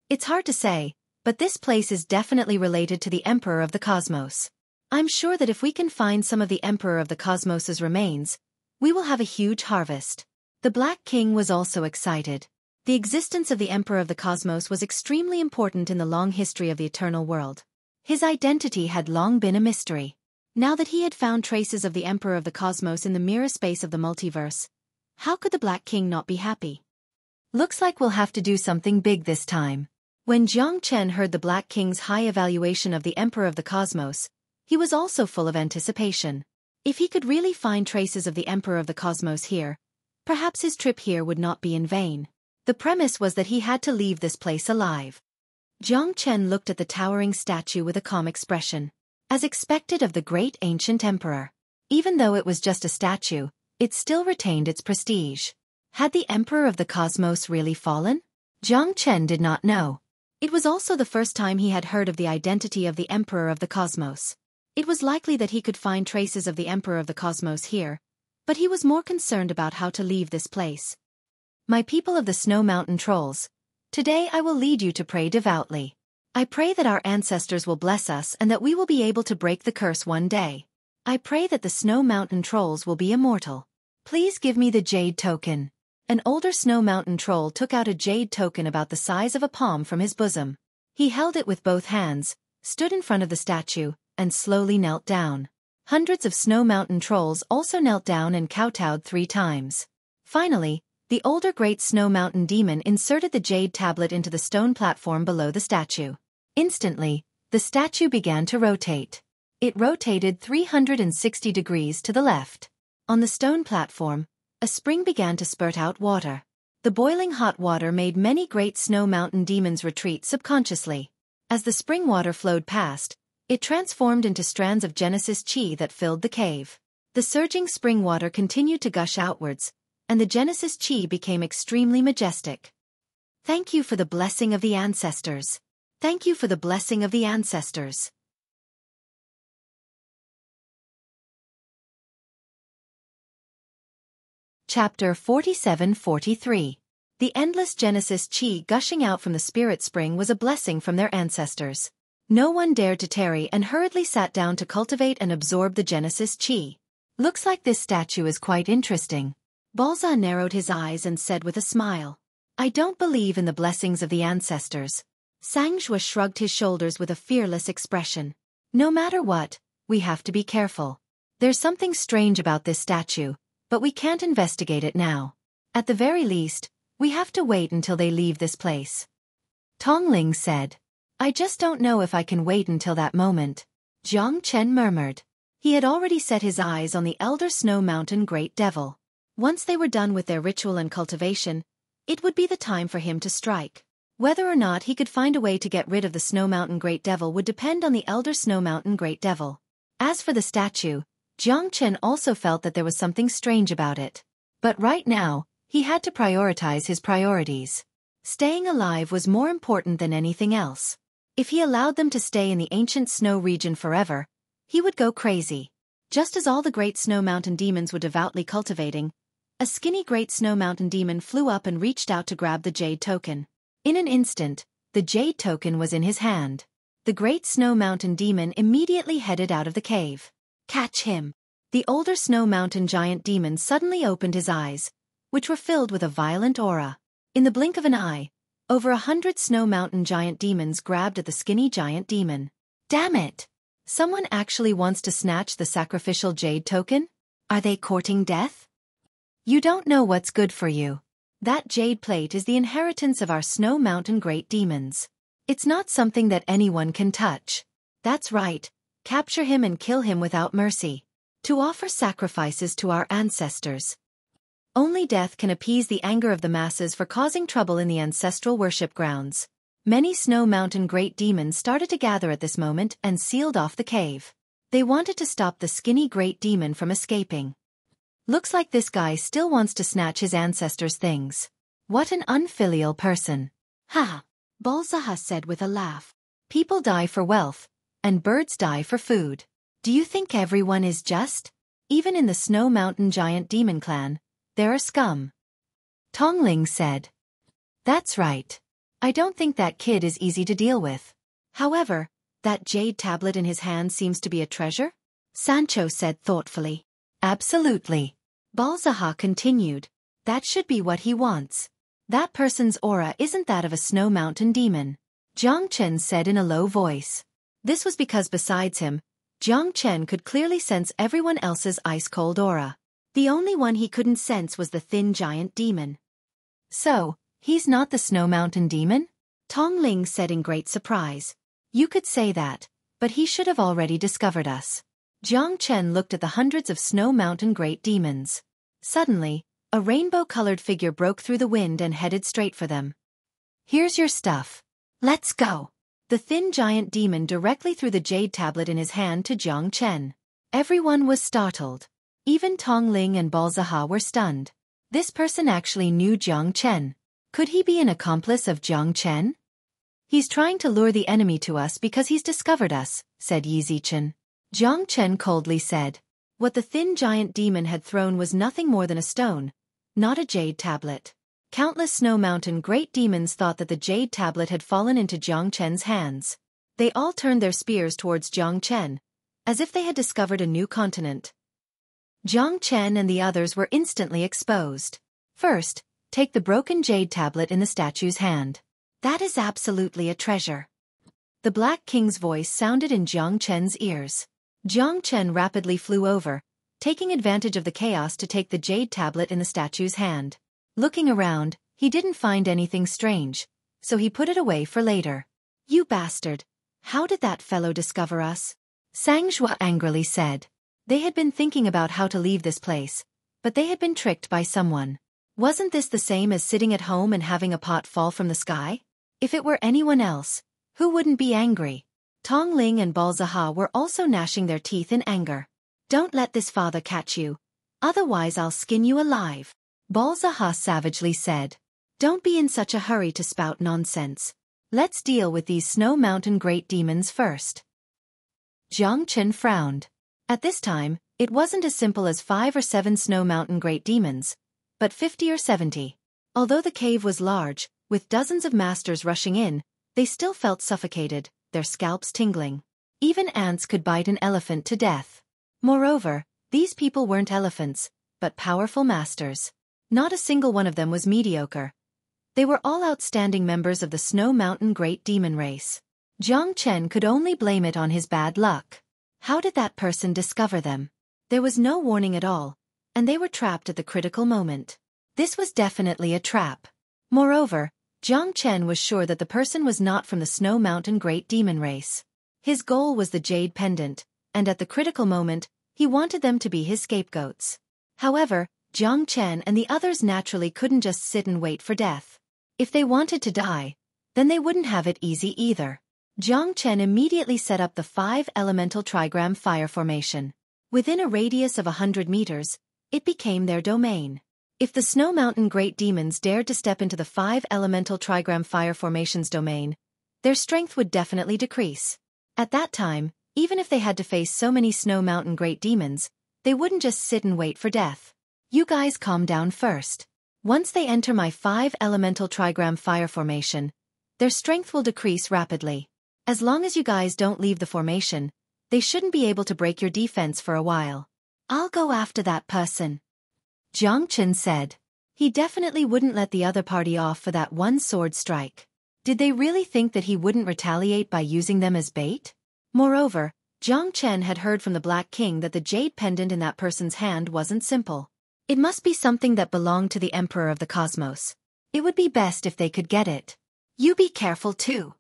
It's hard to say, but this place is definitely related to the Emperor of the Cosmos. I'm sure that if we can find some of the Emperor of the Cosmos's remains, we will have a huge harvest. The Black King was also excited. The existence of the Emperor of the Cosmos was extremely important in the long history of the Eternal World. His identity had long been a mystery. Now that he had found traces of the Emperor of the Cosmos in the mirror space of the multiverse, how could the Black King not be happy? Looks like we'll have to do something big this time. When Jiang Chen heard the Black King's high evaluation of the Emperor of the Cosmos, he was also full of anticipation. If he could really find traces of the Emperor of the Cosmos here, Perhaps his trip here would not be in vain. The premise was that he had to leave this place alive. Jiang Chen looked at the towering statue with a calm expression. As expected of the great ancient emperor. Even though it was just a statue, it still retained its prestige. Had the emperor of the cosmos really fallen? Jiang Chen did not know. It was also the first time he had heard of the identity of the emperor of the cosmos. It was likely that he could find traces of the emperor of the cosmos here, but he was more concerned about how to leave this place. My people of the Snow Mountain Trolls, today I will lead you to pray devoutly. I pray that our ancestors will bless us and that we will be able to break the curse one day. I pray that the Snow Mountain Trolls will be immortal. Please give me the jade token. An older Snow Mountain Troll took out a jade token about the size of a palm from his bosom. He held it with both hands, stood in front of the statue, and slowly knelt down. Hundreds of Snow Mountain Trolls also knelt down and kowtowed 3 times. Finally, the older Great Snow Mountain Demon inserted the jade tablet into the stone platform below the statue. Instantly, the statue began to rotate. It rotated 360 degrees to the left. On the stone platform, a spring began to spurt out water. The boiling hot water made many Great Snow Mountain Demons retreat subconsciously. As the spring water flowed past, it transformed into strands of Genesis Chi that filled the cave. The surging spring water continued to gush outwards, and the Genesis Chi became extremely majestic. Thank you for the blessing of the ancestors. Thank you for the blessing of the ancestors. Chapter 47-43. The endless Genesis Chi gushing out from the spirit spring was a blessing from their ancestors. No one dared to tarry and hurriedly sat down to cultivate and absorb the Genesis Chi. Looks like this statue is quite interesting. Balza narrowed his eyes and said with a smile. I don't believe in the blessings of the ancestors. Sangzhua shrugged his shoulders with a fearless expression. No matter what, we have to be careful. There's something strange about this statue, but we can't investigate it now. At the very least, we have to wait until they leave this place. Tongling said. I just don't know if I can wait until that moment. Jiang Chen murmured. He had already set his eyes on the Elder Snow Mountain Great Devil. Once they were done with their ritual and cultivation, it would be the time for him to strike. Whether or not he could find a way to get rid of the Snow Mountain Great Devil would depend on the Elder Snow Mountain Great Devil. As for the statue, Jiang Chen also felt that there was something strange about it. But right now, he had to prioritize his priorities. Staying alive was more important than anything else. If he allowed them to stay in the ancient snow region forever, he would go crazy. Just as all the Great Snow Mountain Demons were devoutly cultivating, a skinny Great Snow Mountain Demon flew up and reached out to grab the jade token. In an instant, the jade token was in his hand. The Great Snow Mountain Demon immediately headed out of the cave. Catch him! The older Snow Mountain Giant Demon suddenly opened his eyes, which were filled with a violent aura. In the blink of an eye, over 100 Snow Mountain Giant Demons grabbed at the skinny Giant Demon. Damn it! Someone actually wants to snatch the sacrificial jade token? Are they courting death? You don't know what's good for you. That jade plate is the inheritance of our Snow Mountain Great Demons. It's not something that anyone can touch. That's right, capture him and kill him without mercy. To offer sacrifices to our ancestors. Only death can appease the anger of the masses for causing trouble in the ancestral worship grounds. Many Snow Mountain Great Demons started to gather at this moment and sealed off the cave. They wanted to stop the skinny Great Demon from escaping. Looks like this guy still wants to snatch his ancestors' things. What an unfilial person. Ha! Balzaha said with a laugh. People die for wealth, and birds die for food. Do you think everyone is just? Even in the Snow Mountain Giant Demon clan, there are scum. Tongling said. That's right. I don't think that kid is easy to deal with. However, that jade tablet in his hand seems to be a treasure? Sancho said thoughtfully. Absolutely. Balzaha continued. That should be what he wants. That person's aura isn't that of a Snow Mountain Demon. Jiang Chen said in a low voice. This was because besides him, Jiang Chen could clearly sense everyone else's ice-cold aura. The only one he couldn't sense was the thin giant demon. So, he's not the Snow Mountain Demon? Tongling said in great surprise. You could say that, but he should have already discovered us. Jiang Chen looked at the hundreds of Snow Mountain Great Demons. Suddenly, A rainbow-colored figure broke through the wind and headed straight for them. "Here's your stuff. Let's go." The thin giant demon directly threw the jade tablet in his hand to Jiang Chen. Everyone was startled. Even Tong Ling and Balzaha were stunned. This person actually knew Jiang Chen. Could he be an accomplice of Jiang Chen? "He's trying to lure the enemy to us because he's discovered us," said Yi Zichen. Jiang Chen coldly said. What the thin giant demon had thrown was nothing more than a stone, not a jade tablet. Countless Snow Mountain great demons thought that the jade tablet had fallen into Jiang Chen's hands. They all turned their spears towards Jiang Chen, as if they had discovered a new continent. Jiang Chen and the others were instantly exposed. "First, take the broken jade tablet in the statue's hand. That is absolutely a treasure." The Black King's voice sounded in Jiang Chen's ears. Jiang Chen rapidly flew over, taking advantage of the chaos to take the jade tablet in the statue's hand. Looking around, he didn't find anything strange, so he put it away for later. "You bastard! How did that fellow discover us?" Sang Zhuo angrily said. They had been thinking about how to leave this place, but they had been tricked by someone. Wasn't this the same as sitting at home and having a pot fall from the sky? If it were anyone else, who wouldn't be angry? Tong Ling and Balzaha were also gnashing their teeth in anger. "Don't let this father catch you, otherwise I'll skin you alive," Balzaha savagely said. "Don't be in such a hurry to spout nonsense. Let's deal with these Snow Mountain great demons first." Jiang Chen frowned. At this time, it wasn't as simple as 5 or 7 Snow Mountain great demons, but 50 or 70. Although the cave was large, with dozens of masters rushing in, they still felt suffocated, their scalps tingling. Even ants could bite an elephant to death. Moreover, these people weren't elephants, but powerful masters. Not a single one of them was mediocre. They were all outstanding members of the Snow Mountain Great Demon race. Jiang Chen could only blame it on his bad luck. How did that person discover them? There was no warning at all, and they were trapped at the critical moment. This was definitely a trap. Moreover, Jiang Chen was sure that the person was not from the Snow Mountain Great Demon race. His goal was the Jade Pendant, and at the critical moment, he wanted them to be his scapegoats. However, Jiang Chen and the others naturally couldn't just sit and wait for death. If they wanted to die, then they wouldn't have it easy either. Jiang Chen immediately set up the 5 elemental trigram fire formation. Within a radius of 100 meters, it became their domain. If the Snow Mountain Great Demons dared to step into the 5 elemental trigram fire formation's domain, their strength would definitely decrease. At that time, even if they had to face so many Snow Mountain Great Demons, they wouldn't just sit and wait for death. "You guys calm down first. Once they enter my 5 elemental trigram fire formation, their strength will decrease rapidly. As long as you guys don't leave the formation, they shouldn't be able to break your defense for a while. I'll go after that person," Jiang Chen said. He definitely wouldn't let the other party off for that one sword strike. Did they really think that he wouldn't retaliate by using them as bait? Moreover, Jiang Chen had heard from the Black King that the jade pendant in that person's hand wasn't simple. It must be something that belonged to the Emperor of the Cosmos. It would be best if they could get it. "You be careful too."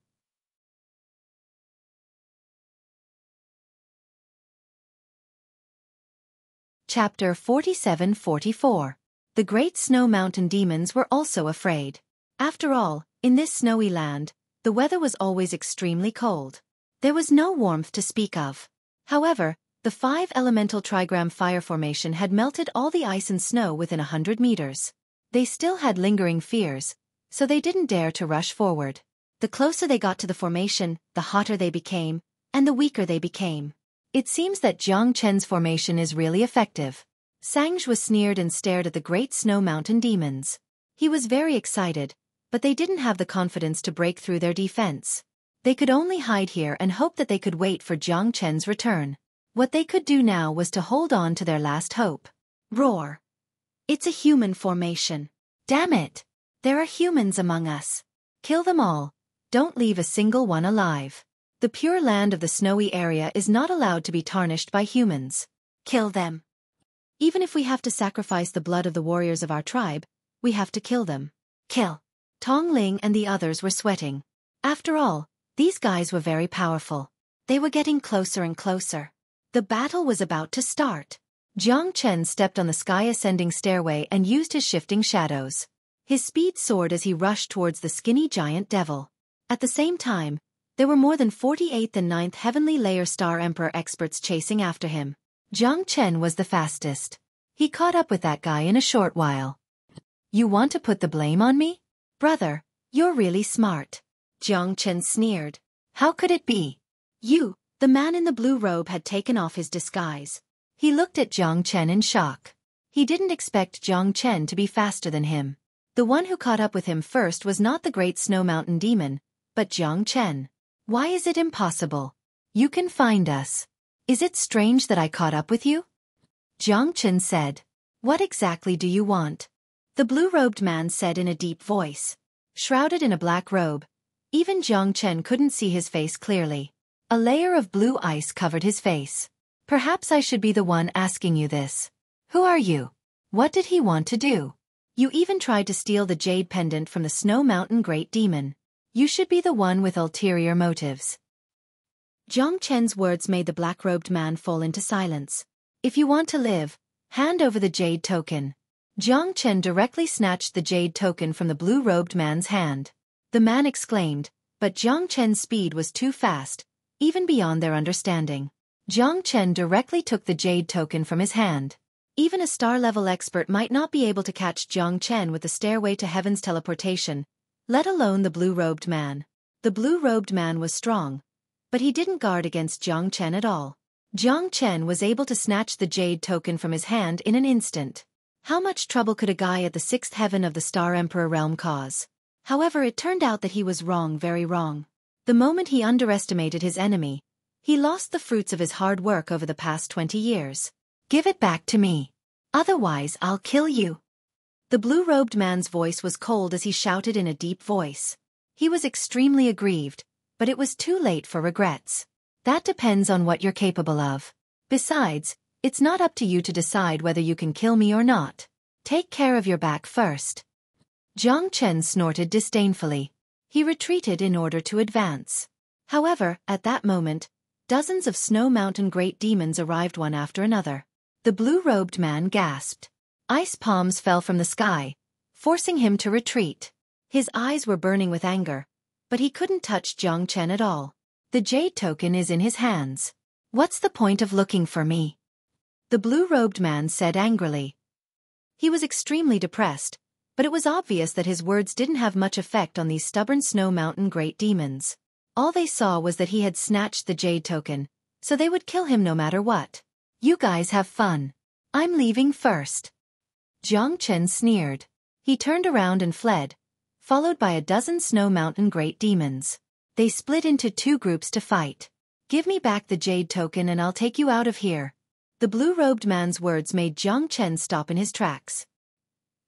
Chapter 47-44. The Great Snow Mountain Demons were also afraid. After all, in this snowy land, the weather was always extremely cold. There was no warmth to speak of. However, the 5 elemental trigram fire formation had melted all the ice and snow within 100 meters. They still had lingering fears, so they didn't dare to rush forward. The closer they got to the formation, the hotter they became, and the weaker they became. It seems that Jiang Chen's formation is really effective. Sang Zhuo sneered and stared at the Great Snow Mountain Demons. He was very excited, but they didn't have the confidence to break through their defense. They could only hide here and hope that they could wait for Jiang Chen's return. What they could do now was to hold on to their last hope. Roar. It's a human formation. Damn it! There are humans among us. Kill them all. Don't leave a single one alive. The pure land of the snowy area is not allowed to be tarnished by humans. Kill them. Even if we have to sacrifice the blood of the warriors of our tribe, we have to kill them. Kill. Tong Ling and the others were sweating. After all, these guys were very powerful. They were getting closer and closer. The battle was about to start. Jiang Chen stepped on the sky-ascending stairway and used his shifting shadows. His speed soared as he rushed towards the skinny giant devil. At the same time, there were more than 48th and 9th Heavenly Layer Star Emperor experts chasing after him. Jiang Chen was the fastest. He caught up with that guy in a short while. You want to put the blame on me? Brother, you're really smart. Jiang Chen sneered. How could it be? You, the man in the blue robe, had taken off his disguise. He looked at Jiang Chen in shock. He didn't expect Jiang Chen to be faster than him. The one who caught up with him first was not the great snow mountain demon, but Jiang Chen. Why is it impossible? You can find us. Is it strange that I caught up with you? Jiang Chen said. What exactly do you want? The blue-robed man said in a deep voice. Shrouded in a black robe, even Jiang Chen couldn't see his face clearly. A layer of blue ice covered his face. Perhaps I should be the one asking you this. Who are you? What did he want to do? You even tried to steal the jade pendant from the Snow Mountain Great Demon. You should be the one with ulterior motives. Jiang Chen's words made the black-robed man fall into silence. If you want to live, hand over the jade token. Jiang Chen directly snatched the jade token from the blue-robed man's hand. The man exclaimed, but Jiang Chen's speed was too fast, even beyond their understanding. Jiang Chen directly took the jade token from his hand. Even a star-level expert might not be able to catch Jiang Chen with the stairway to heaven's teleportation, let alone the blue-robed man. The blue-robed man was strong, but he didn't guard against Jiang Chen at all. Jiang Chen was able to snatch the jade token from his hand in an instant. How much trouble could a guy at the 6th heaven of the Star Emperor realm cause? However, it turned out that he was wrong, very wrong. The moment he underestimated his enemy, he lost the fruits of his hard work over the past 20 years. Give it back to me. Otherwise, I'll kill you. The blue-robed man's voice was cold as he shouted in a deep voice. He was extremely aggrieved, but it was too late for regrets. That depends on what you're capable of. Besides, it's not up to you to decide whether you can kill me or not. Take care of your back first. Jiang Chen snorted disdainfully. He retreated in order to advance. However, at that moment, dozens of Snow Mountain Great Demons arrived one after another. The blue-robed man gasped. Ice palms fell from the sky, forcing him to retreat. His eyes were burning with anger, but he couldn't touch Jiang Chen at all. The jade token is in his hands. What's the point of looking for me? The blue-robed man said angrily. He was extremely depressed, but it was obvious that his words didn't have much effect on these stubborn Snow Mountain Great Demons. All they saw was that he had snatched the jade token, so they would kill him no matter what. You guys have fun. I'm leaving first. Jiang Chen sneered. He turned around and fled, followed by a dozen Snow Mountain Great Demons. They split into two groups to fight. Give me back the jade token and I'll take you out of here. The blue-robed man's words made Jiang Chen stop in his tracks.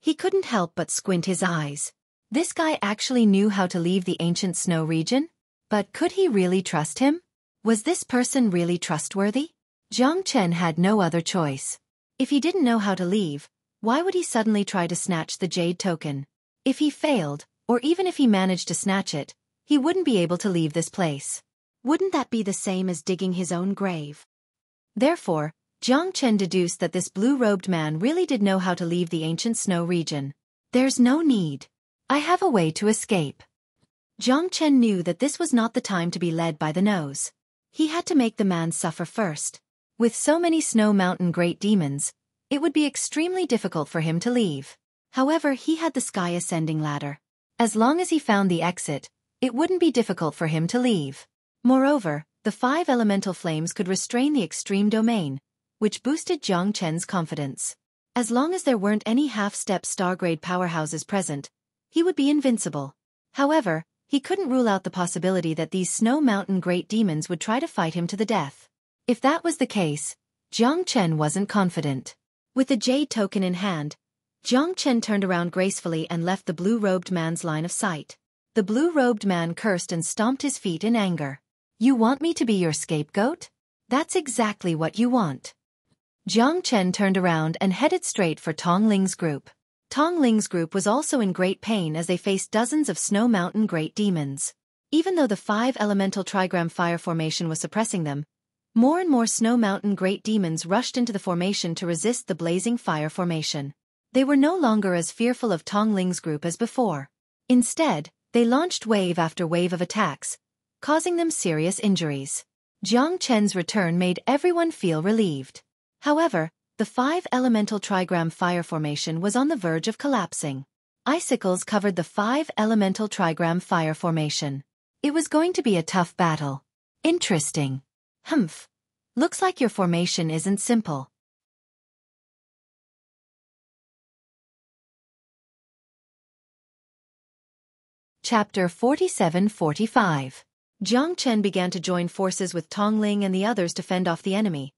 He couldn't help but squint his eyes. This guy actually knew how to leave the ancient snow region? But could he really trust him? Was this person really trustworthy? Jiang Chen had no other choice. If he didn't know how to leave, why would he suddenly try to snatch the jade token? If he failed, or even if he managed to snatch it, he wouldn't be able to leave this place. Wouldn't that be the same as digging his own grave? Therefore, Jiang Chen deduced that this blue-robed man really did know how to leave the ancient snow region. There's no need. I have a way to escape. Jiang Chen knew that this was not the time to be led by the nose. He had to make the man suffer first. With so many Snow Mountain Great Demons, it would be extremely difficult for him to leave. However, he had the sky-ascending ladder. As long as he found the exit, it wouldn't be difficult for him to leave. Moreover, the 5 elemental flames could restrain the extreme domain, which boosted Jiang Chen's confidence. As long as there weren't any half-step star-grade powerhouses present, he would be invincible. However, he couldn't rule out the possibility that these Snow Mountain Great Demons would try to fight him to the death. If that was the case, Jiang Chen wasn't confident. With the jade token in hand, Jiang Chen turned around gracefully and left the blue-robed man's line of sight. The blue-robed man cursed and stomped his feet in anger. You want me to be your scapegoat? That's exactly what you want. Jiang Chen turned around and headed straight for Tong Ling's group. Tong Ling's group was also in great pain as they faced dozens of Snow Mountain Great Demons. Even though the 5 elemental trigram fire formation was suppressing them, More and more Snow Mountain great demons rushed into the formation to resist the blazing fire formation. They were no longer as fearful of Tong Ling's group as before. Instead, they launched wave after wave of attacks, causing them serious injuries. Jiang Chen's return made everyone feel relieved. However, the 5-elemental trigram fire formation was on the verge of collapsing. Icicles covered the 5-elemental trigram fire formation. It was going to be a tough battle. Interesting. Humph. Looks like your formation isn't simple. Chapter 47-45. Jiang Chen began to join forces with Tong Ling and the others to fend off the enemy.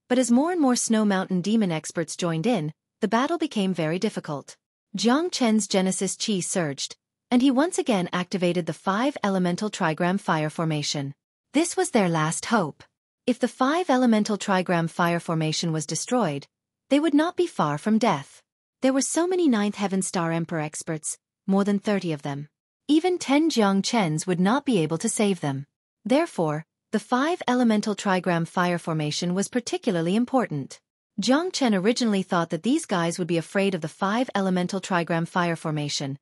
But as more and more Snow Mountain demon experts joined in, the battle became very difficult. Jiang Chen's Genesis Chi surged, and he once again activated the 5-elemental trigram fire formation. This was their last hope. If the 5-elemental trigram fire formation was destroyed, they would not be far from death. There were so many 9th Heaven Star Emperor experts, more than 30 of them. Even 10 Jiang Chens would not be able to save them. Therefore, the 5-elemental trigram fire formation was particularly important. Jiang Chen originally thought that these guys would be afraid of the 5-elemental trigram fire formation,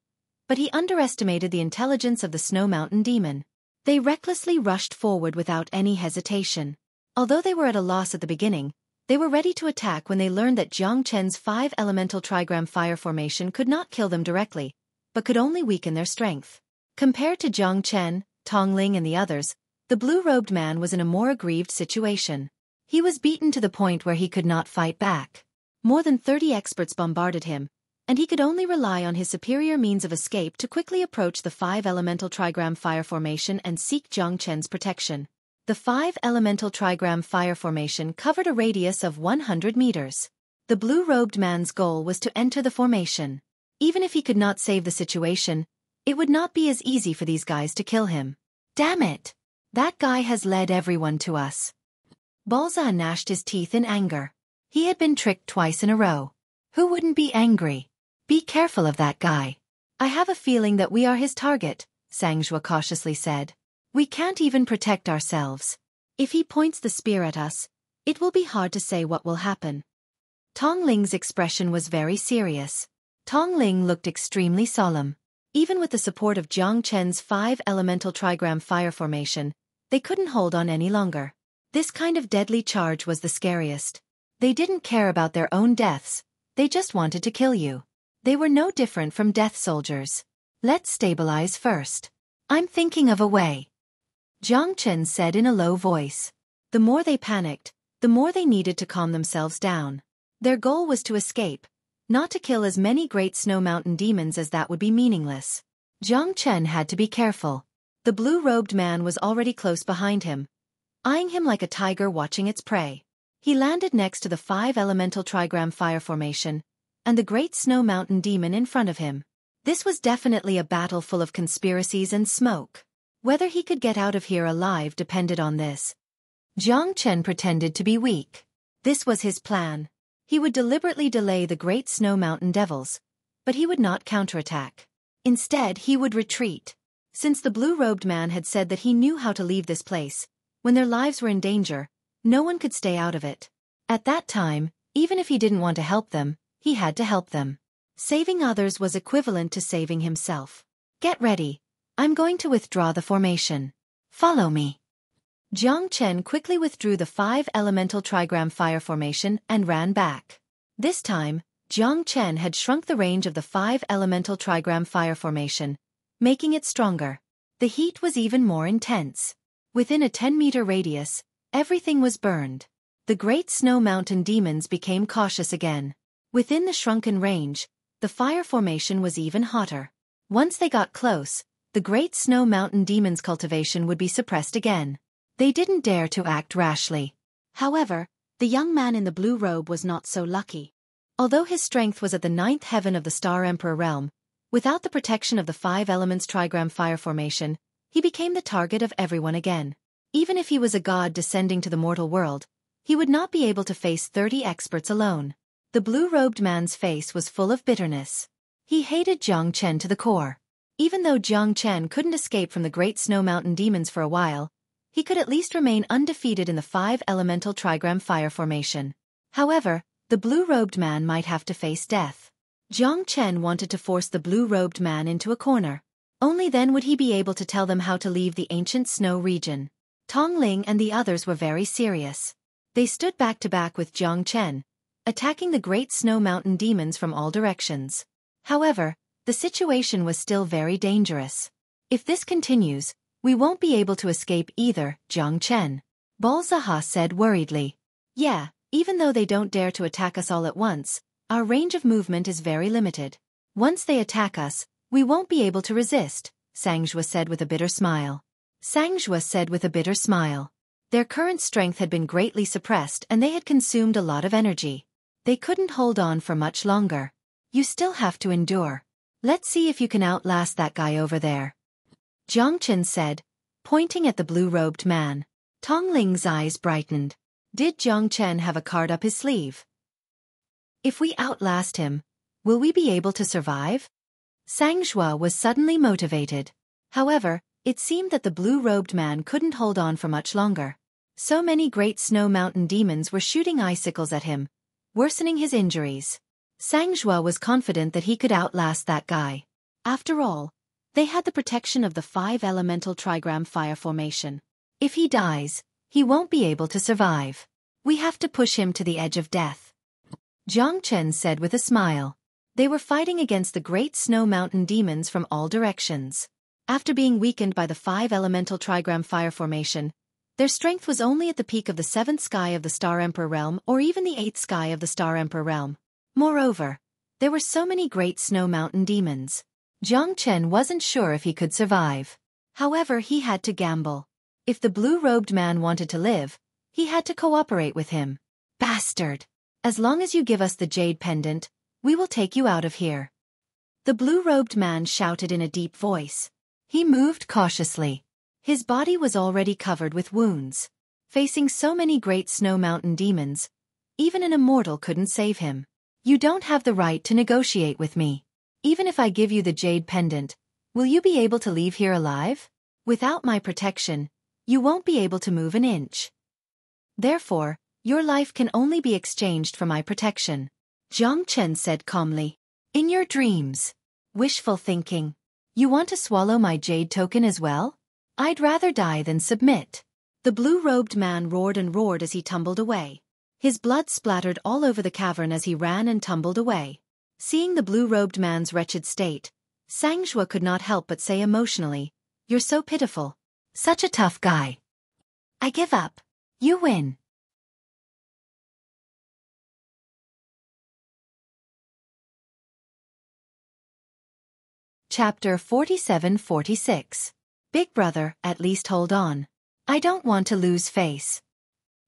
but he underestimated the intelligence of the Snow Mountain demon. They recklessly rushed forward without any hesitation. Although they were at a loss at the beginning, they were ready to attack when they learned that Jiang Chen's 5-elemental trigram fire formation could not kill them directly, but could only weaken their strength. Compared to Jiang Chen, Tong Ling and the others, the blue-robed man was in a more aggrieved situation. He was beaten to the point where he could not fight back. More than 30 experts bombarded him, and he could only rely on his superior means of escape to quickly approach the 5-elemental trigram fire formation and seek Jiang Chen's protection. The 5-elemental trigram fire formation covered a radius of 100 meters. The blue-robed man's goal was to enter the formation. Even if he could not save the situation, it would not be as easy for these guys to kill him. Damn it! That guy has led everyone to us. Balza gnashed his teeth in anger. He had been tricked twice in a row. Who wouldn't be angry? Be careful of that guy. I have a feeling that we are his target, Sangzhua cautiously said. We can't even protect ourselves. If he points the spear at us, it will be hard to say what will happen. Tong Ling's expression was very serious. Tong Ling looked extremely solemn. Even with the support of Jiang Chen's 5-elemental trigram fire formation, they couldn't hold on any longer. This kind of deadly charge was the scariest. They didn't care about their own deaths, they just wanted to kill you. They were no different from death soldiers. Let's stabilize first. I'm thinking of a way. Jiang Chen said in a low voice. The more they panicked, the more they needed to calm themselves down. Their goal was to escape, not to kill as many great Snow Mountain demons as that would be meaningless. Jiang Chen had to be careful. The blue-robed man was already close behind him, eyeing him like a tiger watching its prey. He landed next to the 5-elemental trigram fire formation, and the great Snow Mountain demon in front of him. This was definitely a battle full of conspiracies and smoke. Whether he could get out of here alive depended on this. Jiang Chen pretended to be weak. This was his plan. He would deliberately delay the great Snow Mountain devils, but he would not counterattack. Instead, he would retreat. Since the blue-robed man had said that he knew how to leave this place, when their lives were in danger, no one could stay out of it. At that time, even if he didn't want to help them, he had to help them. Saving others was equivalent to saving himself. Get ready. I'm going to withdraw the formation. Follow me. Jiang Chen quickly withdrew the 5-elemental trigram fire formation and ran back. This time, Jiang Chen had shrunk the range of the 5-elemental trigram fire formation, making it stronger. The heat was even more intense. Within a 10-meter radius, everything was burned. The great Snow Mountain demons became cautious again. Within the shrunken range, the fire formation was even hotter. Once they got close, the great Snow Mountain demons' cultivation would be suppressed again. They didn't dare to act rashly. However, the young man in the blue robe was not so lucky. Although his strength was at the 9th heaven of the Star Emperor realm, without the protection of the 5 elements trigram fire formation, he became the target of everyone again. Even if he was a god descending to the mortal world, he would not be able to face 30 experts alone. The blue-robed man's face was full of bitterness. He hated Jiang Chen to the core. Even though Jiang Chen couldn't escape from the great Snow Mountain demons for a while, he could at least remain undefeated in the 5-elemental trigram fire formation. However, the blue-robed man might have to face death. Jiang Chen wanted to force the blue-robed man into a corner. Only then would he be able to tell them how to leave the ancient snow region. Tong Ling and the others were very serious. They stood back to back with Jiang Chen, attacking the great snow mountain demons from all directions. However, the situation was still very dangerous. If this continues, we won't be able to escape either, Jiang Chen. Balzaha said worriedly. Yeah, even though they don't dare to attack us all at once, our range of movement is very limited. Once they attack us, we won't be able to resist, Sangjue said with a bitter smile. Their current strength had been greatly suppressed and they had consumed a lot of energy. They couldn't hold on for much longer. You still have to endure. Let's see if you can outlast that guy over there. Jiang Chen said, pointing at the blue-robed man. Tong Ling's eyes brightened. Did Jiang Chen have a card up his sleeve? If we outlast him, will we be able to survive? Sangjue was suddenly motivated. However, it seemed that the blue-robed man couldn't hold on for much longer. So many great snow mountain demons were shooting icicles at him, worsening his injuries. Sangjue was confident that he could outlast that guy. After all, they had the protection of the 5-elemental trigram fire formation. If he dies, he won't be able to survive. We have to push him to the edge of death. Jiang Chen said with a smile. They were fighting against the great snow mountain demons from all directions. After being weakened by the 5-elemental trigram fire formation, their strength was only at the peak of the 7th sky of the Star Emperor realm or even the 8th sky of the Star Emperor realm. Moreover, there were so many great snow mountain demons. Jiang Chen wasn't sure if he could survive. However, he had to gamble. If the blue-robed man wanted to live, he had to cooperate with him. Bastard! As long as you give us the jade pendant, we will take you out of here. The blue-robed man shouted in a deep voice. He moved cautiously. His body was already covered with wounds. Facing so many great snow mountain demons, even an immortal couldn't save him. You don't have the right to negotiate with me. Even if I give you the jade pendant, will you be able to leave here alive? Without my protection, you won't be able to move an inch. Therefore, your life can only be exchanged for my protection. Jiang Chen said calmly. In your dreams. Wishful thinking. You want to swallow my jade token as well? I'd rather die than submit. The blue-robed man roared and roared as he tumbled away. His blood splattered all over the cavern as he ran and tumbled away. Seeing the blue-robed man's wretched state, Sangjue could not help but say emotionally, You're so pitiful. Such a tough guy. I give up. You win. Chapter 47-46. Big brother, at least hold on. I don't want to lose face.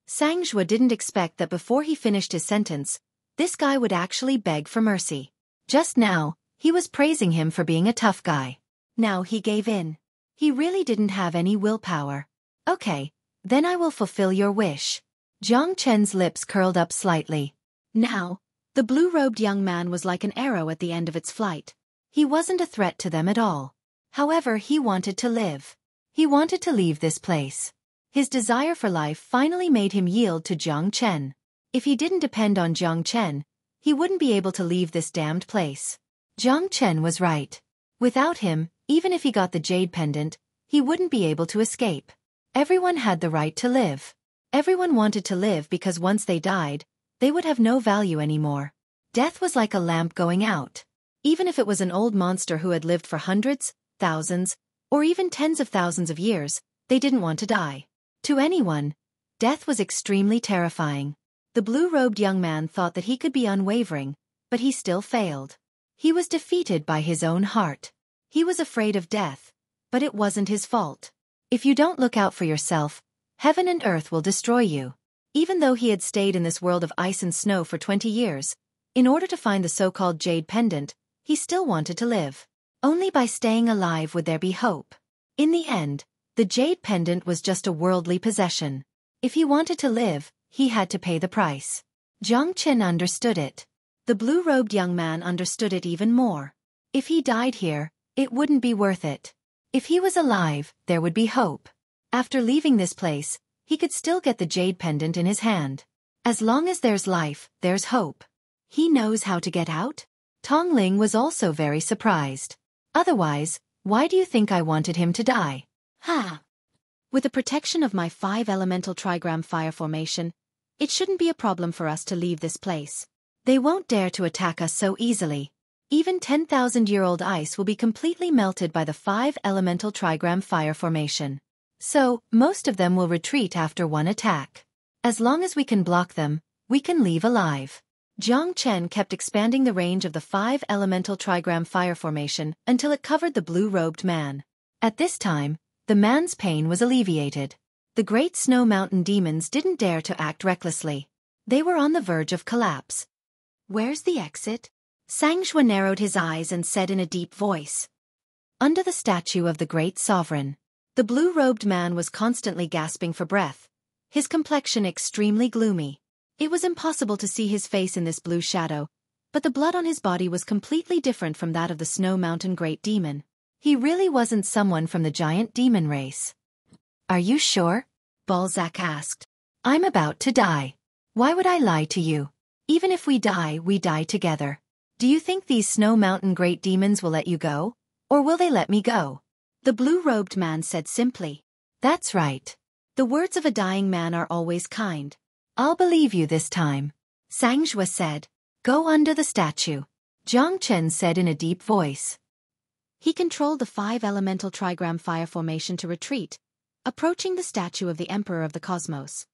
Sangjue didn't expect that before he finished his sentence, this guy would actually beg for mercy. Just now, he was praising him for being a tough guy. Now he gave in. He really didn't have any willpower. Okay, then I will fulfill your wish. Jiang Chen's lips curled up slightly. Now, the blue-robed young man was like an arrow at the end of its flight. He wasn't a threat to them at all. However, he wanted to live. He wanted to leave this place. His desire for life finally made him yield to Jiang Chen. If he didn't depend on Jiang Chen, he wouldn't be able to leave this damned place. Jiang Chen was right. Without him, even if he got the jade pendant, he wouldn't be able to escape. Everyone had the right to live. Everyone wanted to live because once they died, they would have no value anymore. Death was like a lamp going out. Even if it was an old monster who had lived for hundreds, thousands, or even tens of thousands of years, they didn't want to die. To anyone, death was extremely terrifying. The blue-robed young man thought that he could be unwavering, but he still failed. He was defeated by his own heart. He was afraid of death, but it wasn't his fault. If you don't look out for yourself, heaven and earth will destroy you. Even though he had stayed in this world of ice and snow for 20 years, in order to find the so-called jade pendant, he still wanted to live. Only by staying alive would there be hope. In the end, the jade pendant was just a worldly possession. If he wanted to live, he had to pay the price. Jiang Chen understood it. The blue-robed young man understood it even more. If he died here, it wouldn't be worth it. If he was alive, there would be hope. After leaving this place, he could still get the jade pendant in his hand. As long as there's life, there's hope. He knows how to get out? Tongling was also very surprised. Otherwise, why do you think I wanted him to die? Ha! With the protection of my 5 elemental trigram fire formation, it shouldn't be a problem for us to leave this place. They won't dare to attack us so easily. Even 10,000-year-old ice will be completely melted by the 5 elemental trigram fire formation. So, most of them will retreat after one attack. As long as we can block them, we can leave alive. Jiang Chen kept expanding the range of the 5 elemental trigram fire formation until it covered the blue-robed man. At this time, the man's pain was alleviated. The great snow mountain demons didn't dare to act recklessly. They were on the verge of collapse. Where's the exit? Sangxue narrowed his eyes and said in a deep voice. Under the statue of the great sovereign. The blue-robed man was constantly gasping for breath, his complexion extremely gloomy. It was impossible to see his face in this blue shadow, but the blood on his body was completely different from that of the Snow Mountain Great Demon. He really wasn't someone from the giant demon race. Are you sure? Balzac asked. I'm about to die. Why would I lie to you? Even if we die together. Do you think these Snow Mountain Great Demons will let you go? Or will they let me go? The blue-robed man said simply. That's right. The words of a dying man are always kind. I'll believe you this time. Sangxue said. Go under the statue. Jiang Chen said in a deep voice. He controlled the 5 elemental trigram fire formation to retreat, approaching the statue of the Emperor of the Cosmos.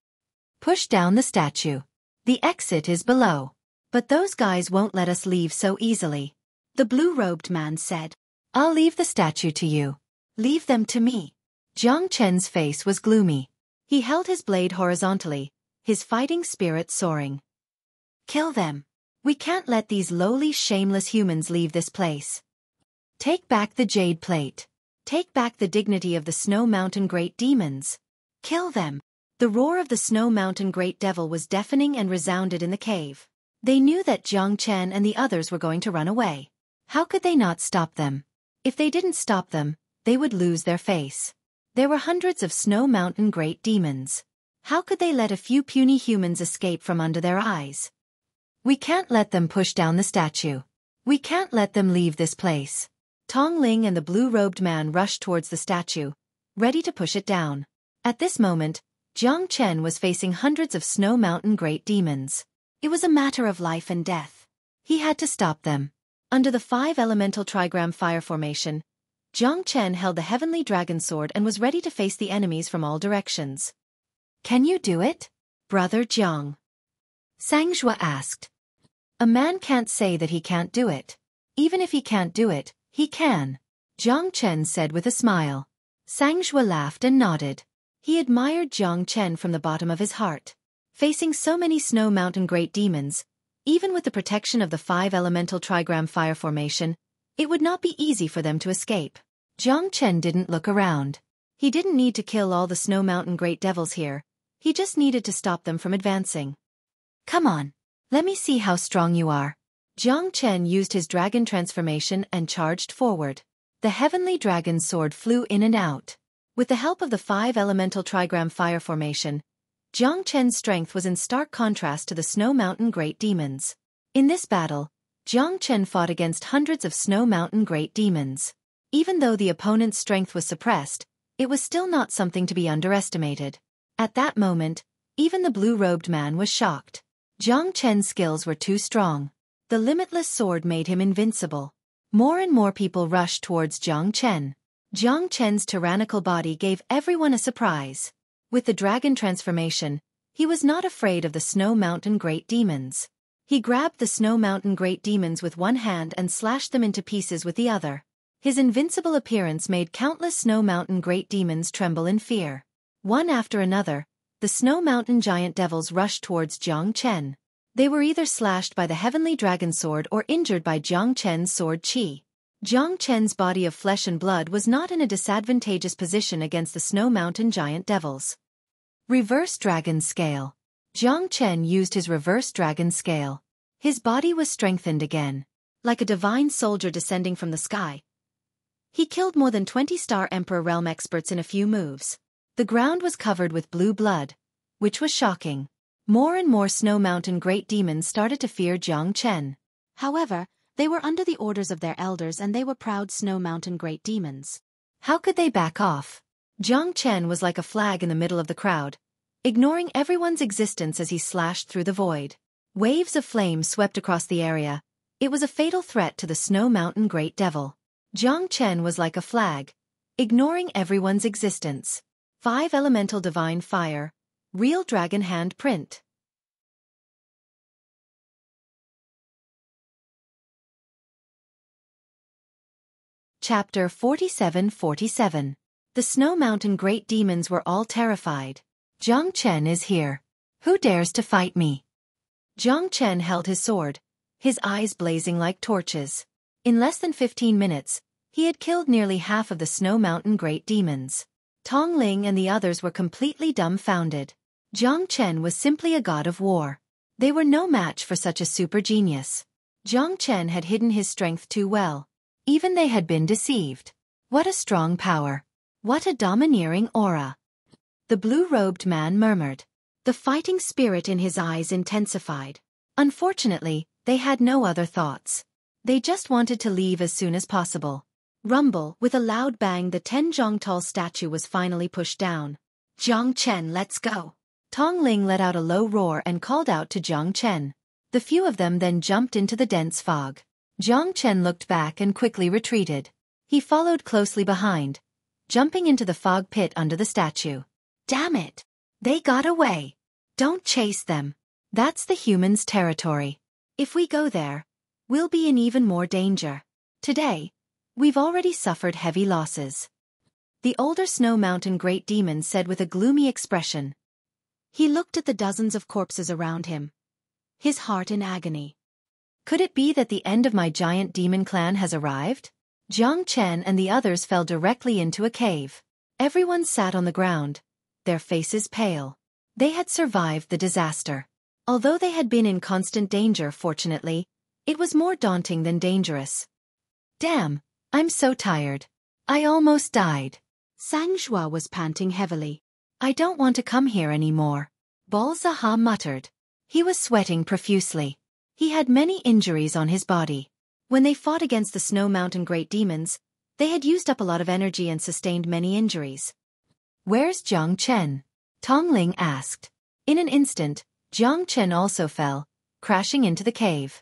Push down the statue. The exit is below. But those guys won't let us leave so easily. The blue-robed man said. I'll leave the statue to you. Leave them to me. Jiang Chen's face was gloomy. He held his blade horizontally, his fighting spirit soaring. Kill them. We can't let these lowly, shameless humans leave this place. Take back the jade plate. Take back the dignity of the Snow Mountain Great Demons. Kill them. The roar of the Snow Mountain Great Devil was deafening and resounded in the cave. They knew that Jiang Chen and the others were going to run away. How could they not stop them? If they didn't stop them, they would lose their face. There were hundreds of Snow Mountain Great Demons. How could they let a few puny humans escape from under their eyes? We can't let them push down the statue. We can't let them leave this place. Tongling and the blue-robed man rushed towards the statue, ready to push it down. At this moment, Jiang Chen was facing hundreds of Snow Mountain Great Demons. It was a matter of life and death. He had to stop them. Under the 5 elemental trigram fire formation, Jiang Chen held the heavenly dragon sword and was ready to face the enemies from all directions. Can you do it, Brother Jiang? Sangxue asked. A man can't say that he can't do it. Even if he can't do it, he can. Jiang Chen said with a smile. Sangxue laughed and nodded. He admired Jiang Chen from the bottom of his heart. Facing so many Snow Mountain Great Demons, even with the protection of the 5 elemental trigram fire formation, it would not be easy for them to escape. Jiang Chen didn't look around. He didn't need to kill all the Snow Mountain Great Devils here. He just needed to stop them from advancing. Come on. Let me see how strong you are. Jiang Chen used his dragon transformation and charged forward. The heavenly dragon sword flew in and out. With the help of the 5 elemental trigram fire formation, Jiang Chen's strength was in stark contrast to the Snow Mountain Great Demons. In this battle, Jiang Chen fought against hundreds of Snow Mountain Great Demons. Even though the opponent's strength was suppressed, it was still not something to be underestimated. At that moment, even the blue-robed man was shocked. Jiang Chen's skills were too strong. The limitless sword made him invincible. More and more people rushed towards Jiang Chen. Jiang Chen's tyrannical body gave everyone a surprise. With the dragon transformation, he was not afraid of the Snow Mountain Great Demons. He grabbed the Snow Mountain Great Demons with one hand and slashed them into pieces with the other. His invincible appearance made countless Snow Mountain Great Demons tremble in fear. One after another, the Snow Mountain Giant Devils rushed towards Jiang Chen. They were either slashed by the heavenly dragon sword or injured by Jiang Chen's sword qi. Jiang Chen's body of flesh and blood was not in a disadvantageous position against the Snow Mountain Giant Devils. Reverse Dragon Scale. Jiang Chen used his reverse dragon scale. His body was strengthened again. Like a divine soldier descending from the sky, he killed more than 20 Star Emperor realm experts in a few moves. The ground was covered with blue blood, which was shocking. More and more Snow Mountain great demons started to fear Jiang Chen. However, they were under the orders of their elders and they were proud Snow Mountain great demons. How could they back off? Jiang Chen was like a flag in the middle of the crowd, ignoring everyone's existence as he slashed through the void. Waves of flame swept across the area. It was a fatal threat to the Snow Mountain Great Devil. Jiang Chen was like a flag, ignoring everyone's existence. 5 Elemental Divine Fire, Real Dragon Hand Print. Chapter 47-47. The Snow Mountain Great Demons were all terrified. Jiang Chen is here. Who dares to fight me? Jiang Chen held his sword, his eyes blazing like torches. In less than 15 minutes, he had killed nearly half of the Snow Mountain Great Demons. Tong Ling and the others were completely dumbfounded. Jiang Chen was simply a god of war. They were no match for such a super genius. Jiang Chen had hidden his strength too well. Even they had been deceived. What a strong power. What a domineering aura. The blue-robed man murmured. The fighting spirit in his eyes intensified. Unfortunately, they had no other thoughts. They just wanted to leave as soon as possible. Rumble, with a loud bang, the 10-jong-tall statue was finally pushed down. Jiang Chen, let's go. Tong Ling let out a low roar and called out to Jiang Chen. The few of them then jumped into the dense fog. Jiang Chen looked back and quickly retreated. He followed closely behind, jumping into the fog pit under the statue. Damn it! They got away. Don't chase them. That's the humans' territory. If we go there, we'll be in even more danger. Today, we've already suffered heavy losses. The older Snow Mountain Great Demon said with a gloomy expression. He looked at the dozens of corpses around him, his heart in agony. Could it be that the end of my giant demon clan has arrived? Jiang Chen and the others fell directly into a cave. Everyone sat on the ground, their faces pale. They had survived the disaster. Although they had been in constant danger, fortunately, it was more daunting than dangerous. Damn, I'm so tired. I almost died. Sang Zhuo was panting heavily. I don't want to come here anymore. Balzaha muttered. He was sweating profusely. He had many injuries on his body. When they fought against the Snow Mountain Great Demons, they had used up a lot of energy and sustained many injuries. Where's Jiang Chen? Tong Ling asked. In an instant, Jiang Chen also fell, crashing into the cave.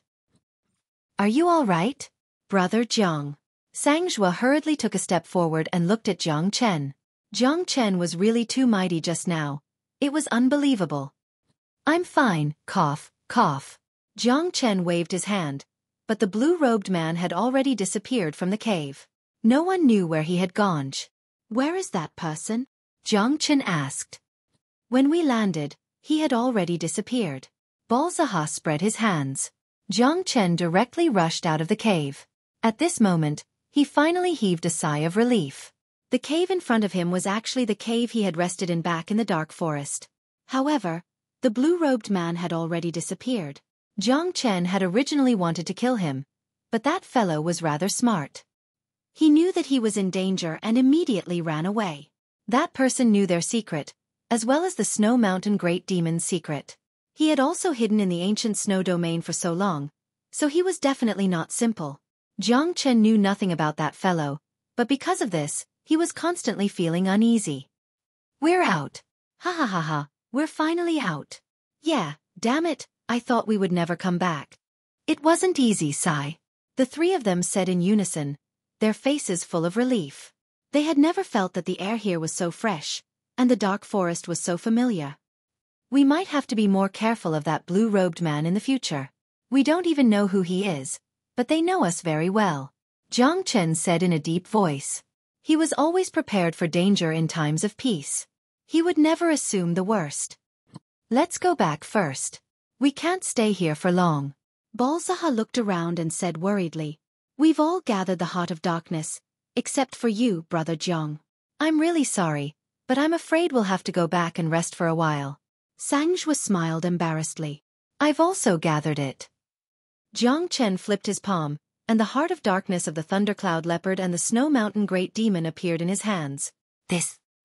Are you all right, Brother Jiang? Sang Zhuo hurriedly took a step forward and looked at Jiang Chen. Jiang Chen was really too mighty just now. It was unbelievable. I'm fine, cough, cough. Jiang Chen waved his hand, but the blue-robed man had already disappeared from the cave. No one knew where he had gone. Where is that person? Jiang Chen asked. When we landed, he had already disappeared. Balzaha spread his hands. Jiang Chen directly rushed out of the cave. At this moment, he finally heaved a sigh of relief. The cave in front of him was actually the cave he had rested in back in the dark forest. However, the blue-robed man had already disappeared. Jiang Chen had originally wanted to kill him, but that fellow was rather smart. He knew that he was in danger and immediately ran away. That person knew their secret, as well as the Snow Mountain Great Demon's secret. He had also hidden in the ancient snow domain for so long, so he was definitely not simple. Jiang Chen knew nothing about that fellow, but because of this, he was constantly feeling uneasy. We're out. Ha ha ha ha, we're finally out. Yeah, damn it, I thought we would never come back. It wasn't easy, Sai. The 3 of them said in unison, their faces full of relief. They had never felt that the air here was so fresh, and the dark forest was so familiar. We might have to be more careful of that blue-robed man in the future. We don't even know who he is, but they know us very well. Jiang Chen said in a deep voice. He was always prepared for danger in times of peace. He would never assume the worst. Let's go back first. We can't stay here for long. Balzaha looked around and said worriedly. We've all gathered the heart of darkness, except for you, Brother Jiang. I'm really sorry, but I'm afraid we'll have to go back and rest for a while. Sang Zhuo smiled embarrassedly. I've also gathered it. Jiang Chen flipped his palm, and the heart of darkness of the Thundercloud Leopard and the Snow Mountain Great Demon appeared in his hands.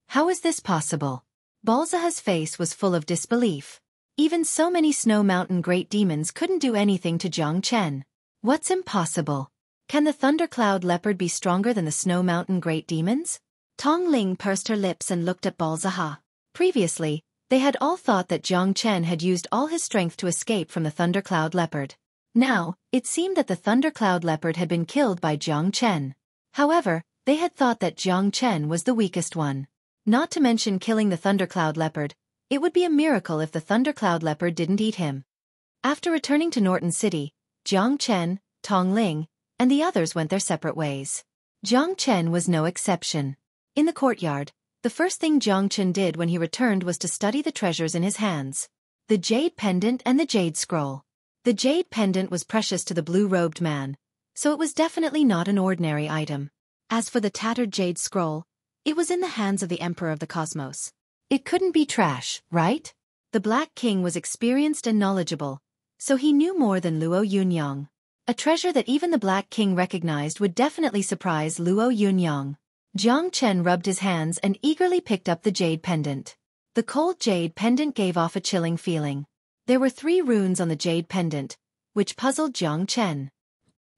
How is this possible? Balzaha's face was full of disbelief. Even so many Snow Mountain great demons couldn't do anything to Jiang Chen. What's impossible? Can the thundercloud leopard be stronger than the Snow Mountain great demons? Tong Ling pursed her lips and looked at Balzaha. Previously, they had all thought that Jiang Chen had used all his strength to escape from the thundercloud leopard. Now, it seemed that the thundercloud leopard had been killed by Jiang Chen. However, they had thought that Jiang Chen was the weakest one. Not to mention killing the thundercloud leopard, it would be a miracle if the thundercloud leopard didn't eat him. After returning to Norton City, Jiang Chen, Tong Ling, and the others went their separate ways. Jiang Chen was no exception. In the courtyard, the first thing Jiang Chen did when he returned was to study the treasures in his hands. The jade pendant and the jade scroll. The jade pendant was precious to the blue-robed man, so it was definitely not an ordinary item. As for the tattered jade scroll, it was in the hands of the Emperor of the Cosmos. It couldn't be trash, right? The Black King was experienced and knowledgeable, so he knew more than Luo Yunyang. A treasure that even the Black King recognized would definitely surprise Luo Yunyang. Jiang Chen rubbed his hands and eagerly picked up the jade pendant. The cold jade pendant gave off a chilling feeling. There were 3 runes on the jade pendant, which puzzled Jiang Chen.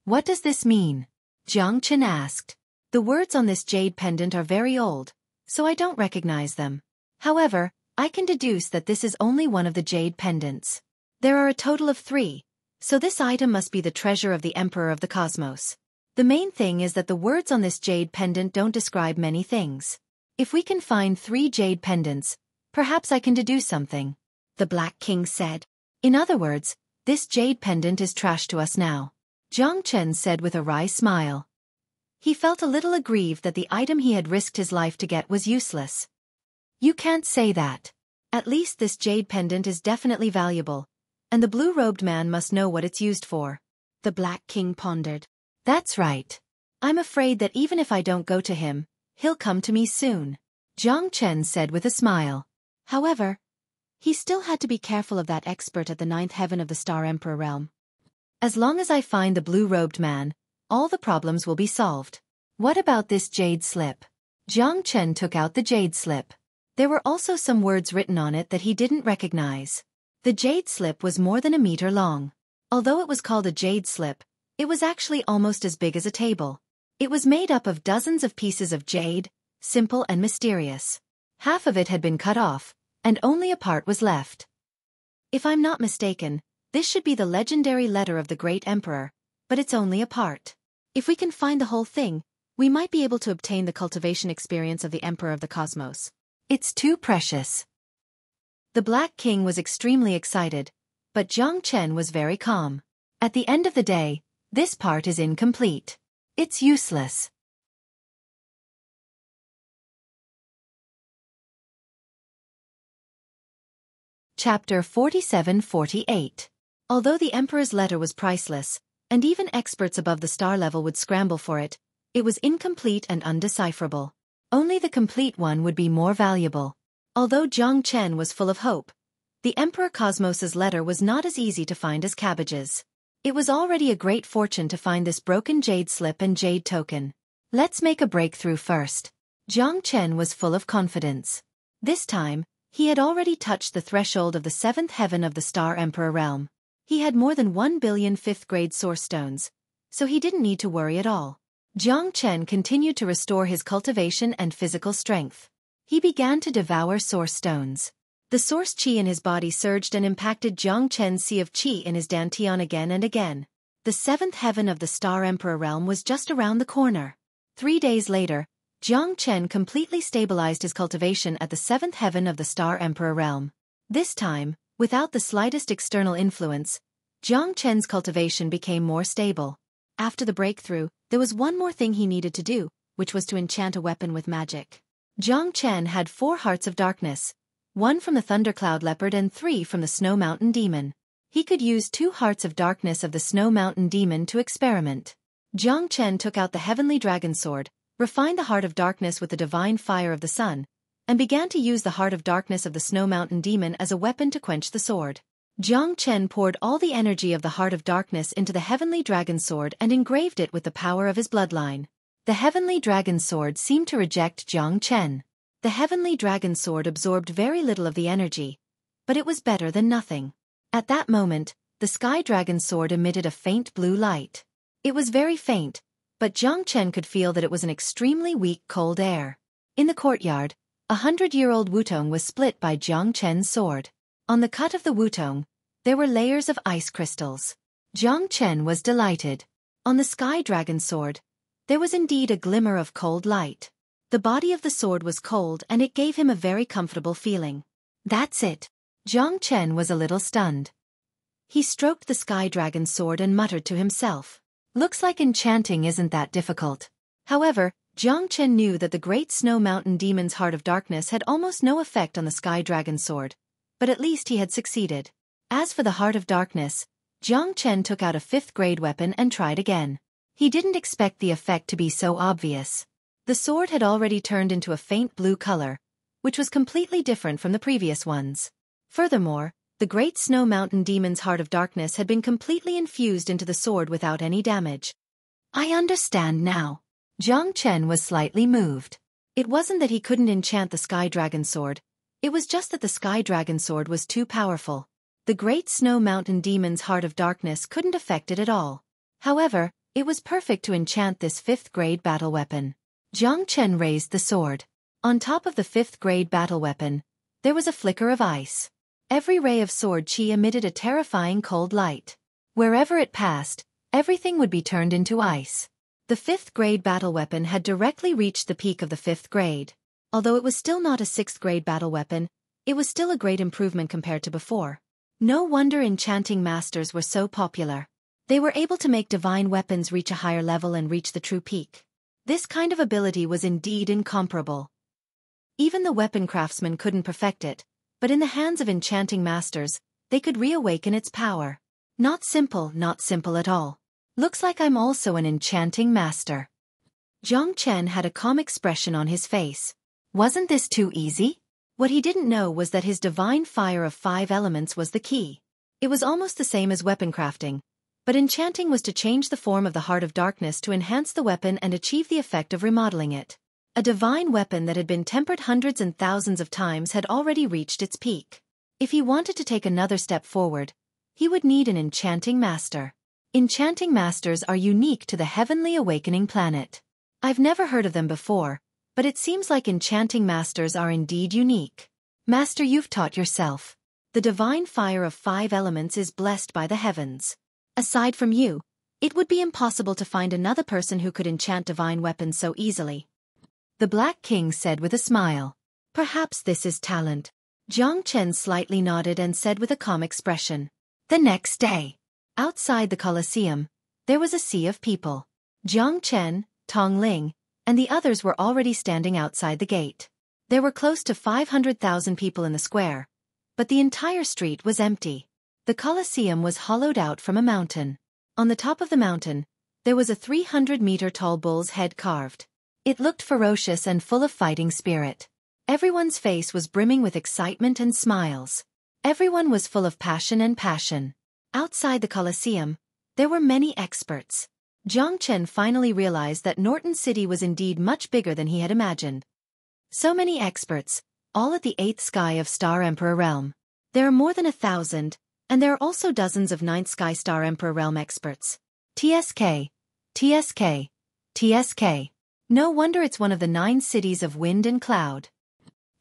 What does this mean? Jiang Chen asked. The words on this jade pendant are very old, so I don't recognize them. However, I can deduce that this is only one of the jade pendants. There are a total of 3, so this item must be the treasure of the Emperor of the Cosmos. The main thing is that the words on this jade pendant don't describe many things. If we can find 3 jade pendants, perhaps I can deduce something. The Black King said. In other words, this jade pendant is trash to us now. Jiang Chen said with a wry smile. He felt a little aggrieved that the item he had risked his life to get was useless. You can't say that. At least this jade pendant is definitely valuable, and the blue-robed man must know what it's used for. The Black King pondered. That's right. I'm afraid that even if I don't go to him, he'll come to me soon. Jiang Chen said with a smile. However, he still had to be careful of that expert at the 9th heaven of the Star Emperor realm. As long as I find the blue-robed man, all the problems will be solved. What about this jade slip? Jiang Chen took out the jade slip. There were also some words written on it that he didn't recognize. The jade slip was more than a meter long. Although it was called a jade slip, it was actually almost as big as a table. It was made up of dozens of pieces of jade, simple and mysterious. Half of it had been cut off, and only a part was left. If I'm not mistaken, this should be the legendary letter of the great emperor, but it's only a part. If we can find the whole thing, we might be able to obtain the cultivation experience of the Emperor of the Cosmos. It's too precious. The Black King was extremely excited, but Jiang Chen was very calm. At the end of the day, this part is incomplete. It's useless. Chapter 47-48. Although the Emperor's letter was priceless, and even experts above the star level would scramble for it, it was incomplete and undecipherable. Only the complete one would be more valuable. Although Jiang Chen was full of hope, the Emperor Cosmos's letter was not as easy to find as cabbages. It was already a great fortune to find this broken jade slip and jade token. Let's make a breakthrough first. Jiang Chen was full of confidence. This time, he had already touched the threshold of the 7th heaven of the Star Emperor realm. He had more than 1 billion 5th-grade source stones, so he didn't need to worry at all. Jiang Chen continued to restore his cultivation and physical strength. He began to devour source stones. The source qi in his body surged and impacted Jiang Chen's sea of qi in his dantian again and again. The 7th heaven of the Star Emperor realm was just around the corner. 3 days later, Jiang Chen completely stabilized his cultivation at the 7th heaven of the Star Emperor realm. This time, without the slightest external influence, Jiang Chen's cultivation became more stable. After the breakthrough, there was one more thing he needed to do, which was to enchant a weapon with magic. Jiang Chen had 4 hearts of darkness, 1 from the Thundercloud Leopard and 3 from the Snow Mountain Demon. He could use 2 hearts of darkness of the Snow Mountain Demon to experiment. Jiang Chen took out the Heavenly Dragon Sword, refined the Heart of Darkness with the Divine Fire of the Sun, and began to use the Heart of Darkness of the Snow Mountain Demon as a weapon to quench the sword. Jiang Chen poured all the energy of the Heart of Darkness into the Heavenly Dragon Sword and engraved it with the power of his bloodline. The Heavenly Dragon Sword seemed to reject Jiang Chen. The heavenly dragon sword absorbed very little of the energy, but it was better than nothing. At that moment, the sky dragon sword emitted a faint blue light. It was very faint, but Jiang Chen could feel that it was an extremely weak cold air. In the courtyard, 100-year-old wutong was split by Jiang Chen's sword. On the cut of the wutong, there were layers of ice crystals. Jiang Chen was delighted. On the sky dragon sword, there was indeed a glimmer of cold light. The body of the sword was cold and it gave him a very comfortable feeling. That's it. Jiang Chen was a little stunned. He stroked the sky dragon sword and muttered to himself. Looks like enchanting isn't that difficult. However, Jiang Chen knew that the Great Snow Mountain Demon's Heart of Darkness had almost no effect on the sky dragon sword, but at least he had succeeded. As for the Heart of Darkness, Jiang Chen took out a 5th-grade weapon and tried again. He didn't expect the effect to be so obvious. The sword had already turned into a faint blue color, which was completely different from the previous ones. Furthermore, the Great Snow Mountain Demon's Heart of Darkness had been completely infused into the sword without any damage. I understand now. Jiang Chen was slightly moved. It wasn't that he couldn't enchant the Sky Dragon Sword, it was just that the Sky Dragon Sword was too powerful. The Great Snow Mountain Demon's Heart of Darkness couldn't affect it at all. However, it was perfect to enchant this 5th-grade battle weapon. Jiang Chen raised the sword. On top of the 5th-grade battle weapon, there was a flicker of ice. Every ray of sword chi emitted a terrifying cold light. Wherever it passed, everything would be turned into ice. The 5th-grade battle weapon had directly reached the peak of the 5th grade. Although it was still not a 6th-grade battle weapon, it was still a great improvement compared to before. No wonder enchanting masters were so popular. They were able to make divine weapons reach a higher level and reach the true peak. This kind of ability was indeed incomparable. Even the weapon craftsmen couldn't perfect it, but in the hands of enchanting masters, they could reawaken its power. Not simple at all. Looks like I'm also an enchanting master. Jiang Chen had a calm expression on his face. Wasn't this too easy? What he didn't know was that his divine fire of 5 elements was the key. It was almost the same as weapon crafting, but enchanting was to change the form of the Heart of Darkness to enhance the weapon and achieve the effect of remodeling it. A divine weapon that had been tempered hundreds and thousands of times had already reached its peak. If he wanted to take another step forward, he would need an enchanting master. Enchanting masters are unique to the Heavenly Awakening planet. I've never heard of them before, but it seems like enchanting masters are indeed unique. Master, you've taught yourself. The divine fire of 5 elements is blessed by the heavens. Aside from you, it would be impossible to find another person who could enchant divine weapons so easily. The Black King said with a smile. Perhaps this is talent. Jiang Chen slightly nodded and said with a calm expression. The next day, outside the Colosseum, there was a sea of people. Jiang Chen, Tong Ling, and the others were already standing outside the gate. There were close to 500,000 people in the square, but the entire street was empty. The Colosseum was hollowed out from a mountain. On the top of the mountain, there was a 300-meter-tall bull's head carved. It looked ferocious and full of fighting spirit. Everyone's face was brimming with excitement and smiles. Everyone was full of passion and passion. Outside the Colosseum, there were many experts. Jiang Chen finally realized that Norton City was indeed much bigger than he had imagined. So many experts, all at the 8th sky of Star Emperor Realm. There are more than 1,000, and there are also dozens of 9th sky Star Emperor Realm experts. TSK, TSK, TSK. No wonder it's one of the 9 cities of wind and cloud.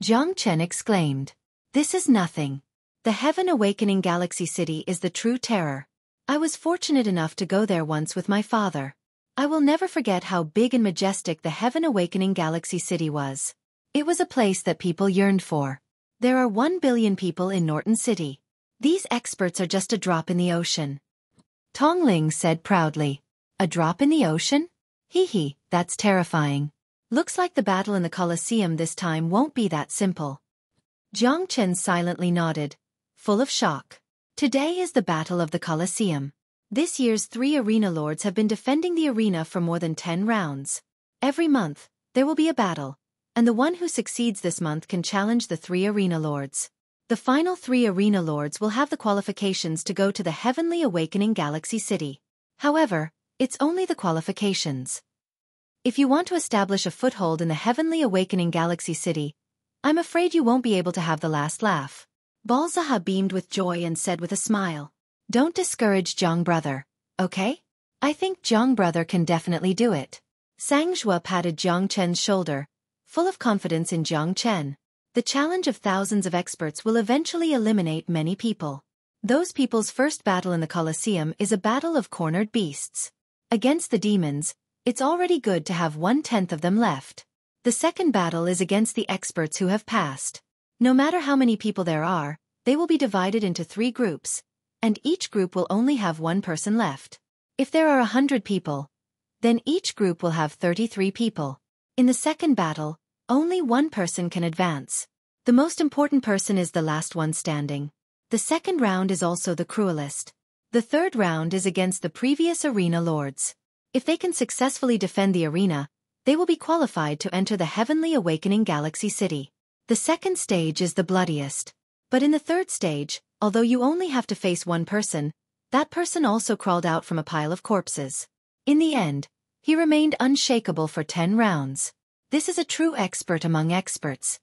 Jiang Chen exclaimed. This is nothing. The Heaven Awakening Galaxy City is the true terror. I was fortunate enough to go there once with my father. I will never forget how big and majestic the Heaven Awakening Galaxy City was. It was a place that people yearned for. There are 1 billion people in Norton City. These experts are just a drop in the ocean. Tong Ling said proudly. A drop in the ocean? Hee, that's terrifying. Looks like the battle in the Colosseum this time won't be that simple. Jiang Chen silently nodded, full of shock. Today is the Battle of the Colosseum. This year's 3 arena lords have been defending the arena for more than 10 rounds. Every month, there will be a battle, and the one who succeeds this month can challenge the 3 arena lords. The final 3 arena lords will have the qualifications to go to the Heavenly Awakening Galaxy City. However, it's only the qualifications. If you want to establish a foothold in the Heavenly Awakening Galaxy City, I'm afraid you won't be able to have the last laugh. Balzaha beamed with joy and said with a smile, "Don't discourage Jiang brother, okay? I think Jiang brother can definitely do it." Sangzhua patted Jiang Chen's shoulder, full of confidence in Jiang Chen. The challenge of thousands of experts will eventually eliminate many people. Those people's first battle in the Colosseum is a battle of cornered beasts. Against the demons, it's already good to have 1/10 of them left. The second battle is against the experts who have passed. No matter how many people there are, they will be divided into 3 groups, and each group will only have 1 person left. If there are 100 people, then each group will have 33 people. In the second battle, only 1 person can advance. The most important person is the last one standing. The second round is also the cruelest. The third round is against the previous arena lords. If they can successfully defend the arena, they will be qualified to enter the Heavenly Awakening Galaxy City. The second stage is the bloodiest. But in the third stage, although you only have to face 1 person, that person also crawled out from a pile of corpses. In the end, he remained unshakable for 10 rounds. This is a true expert among experts.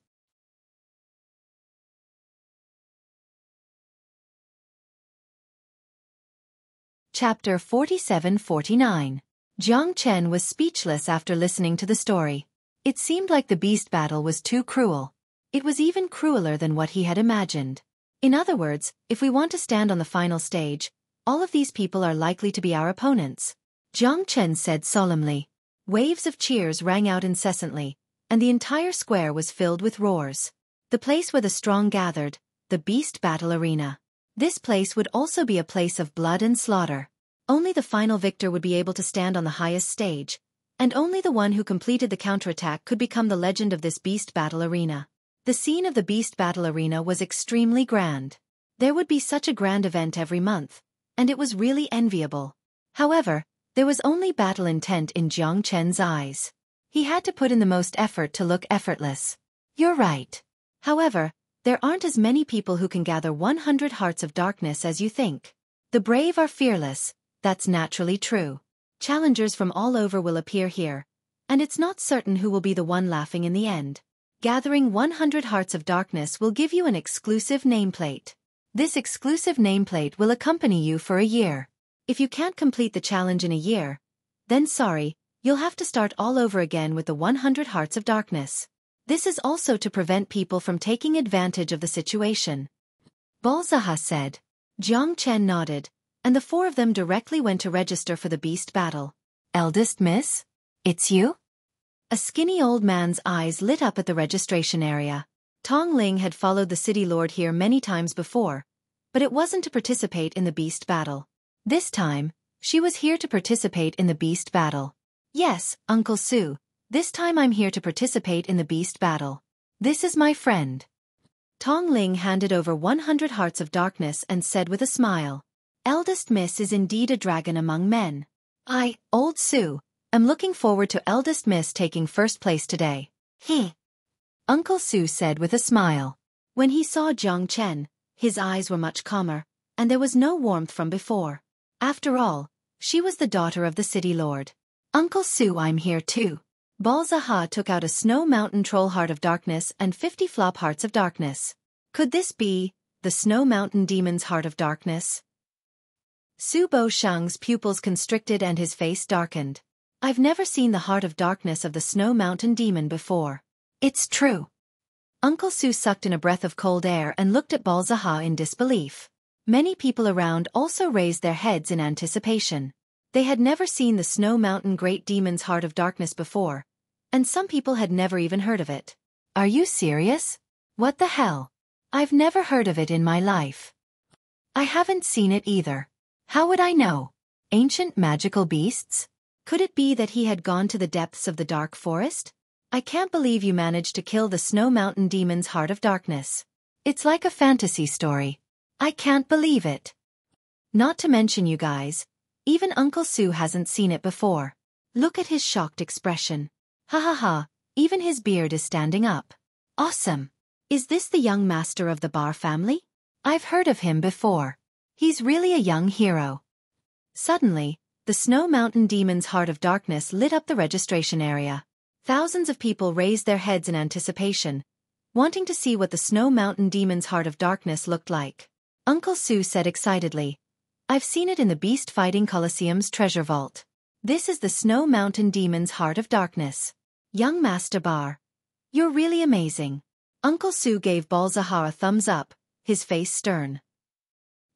Chapter 47-49. Jiang Chen was speechless after listening to the story. It seemed like the beast battle was too cruel. It was even crueler than what he had imagined. In other words, if we want to stand on the final stage, all of these people are likely to be our opponents. Jiang Chen said solemnly. Waves of cheers rang out incessantly, and the entire square was filled with roars. The place where the strong gathered, the beast battle arena. This place would also be a place of blood and slaughter. Only the final victor would be able to stand on the highest stage, and only the one who completed the counterattack could become the legend of this beast battle arena. The scene of the beast battle arena was extremely grand. There would be such a grand event every month, and it was really enviable. However, there was only battle intent in Jiang Chen's eyes. He had to put in the most effort to look effortless. You're right. However, there aren't as many people who can gather 100 hearts of darkness as you think. The brave are fearless, that's naturally true. Challengers from all over will appear here, and it's not certain who will be the one laughing in the end. Gathering 100 hearts of darkness will give you an exclusive nameplate. This exclusive nameplate will accompany you for a year. If you can't complete the challenge in a year, then sorry, you'll have to start all over again with the 100 hearts of darkness. This is also to prevent people from taking advantage of the situation. Balzaha said. Jiang Chen nodded, and the 4 of them directly went to register for the beast battle. Eldest miss? It's you? A skinny old man's eyes lit up at the registration area. Tong Ling had followed the city lord here many times before, but it wasn't to participate in the beast battle. This time, she was here to participate in the beast battle. Yes, Uncle Su, this time I'm here to participate in the beast battle. This is my friend. Tong Ling handed over 100 hearts of darkness and said with a smile, Eldest Miss is indeed a dragon among men. I, Old Su, am looking forward to Eldest Miss taking first place today. Uncle Su said with a smile. When he saw Jiang Chen, his eyes were much calmer, and there was no warmth from before. After all, she was the daughter of the city lord. Uncle Su, I'm here too. Balzaha took out a Snow Mountain Troll Heart of Darkness and 50 Flop Hearts of Darkness. Could this be the Snow Mountain Demon's Heart of Darkness? Su Bo Shang's pupils constricted and his face darkened. I've never seen the Heart of Darkness of the Snow Mountain Demon before. It's true. Uncle Su sucked in a breath of cold air and looked at Balzaha in disbelief. Many people around also raised their heads in anticipation. They had never seen the Snow Mountain Great Demon's Heart of Darkness before, and some people had never even heard of it. Are you serious? What the hell? I've never heard of it in my life. I haven't seen it either. How would I know? Ancient magical beasts? Could it be that he had gone to the depths of the dark forest? I can't believe you managed to kill the Snow Mountain Demon's Heart of Darkness. It's like a fantasy story. I can't believe it. Not to mention you guys, even Uncle Su hasn't seen it before. Look at his shocked expression. Ha ha ha, even his beard is standing up. Awesome. Is this the young master of the Bar family? I've heard of him before. He's really a young hero. Suddenly, the Snow Mountain Demon's Heart of Darkness lit up the registration area. Thousands of people raised their heads in anticipation, wanting to see what the Snow Mountain Demon's Heart of Darkness looked like. Uncle Sue said excitedly, "I've seen it in the Beast Fighting Coliseum's treasure vault. This is the Snow Mountain Demon's Heart of Darkness. Young Master Bar, you're really amazing." Uncle Sue gave Balzaha a thumbs up, his face stern.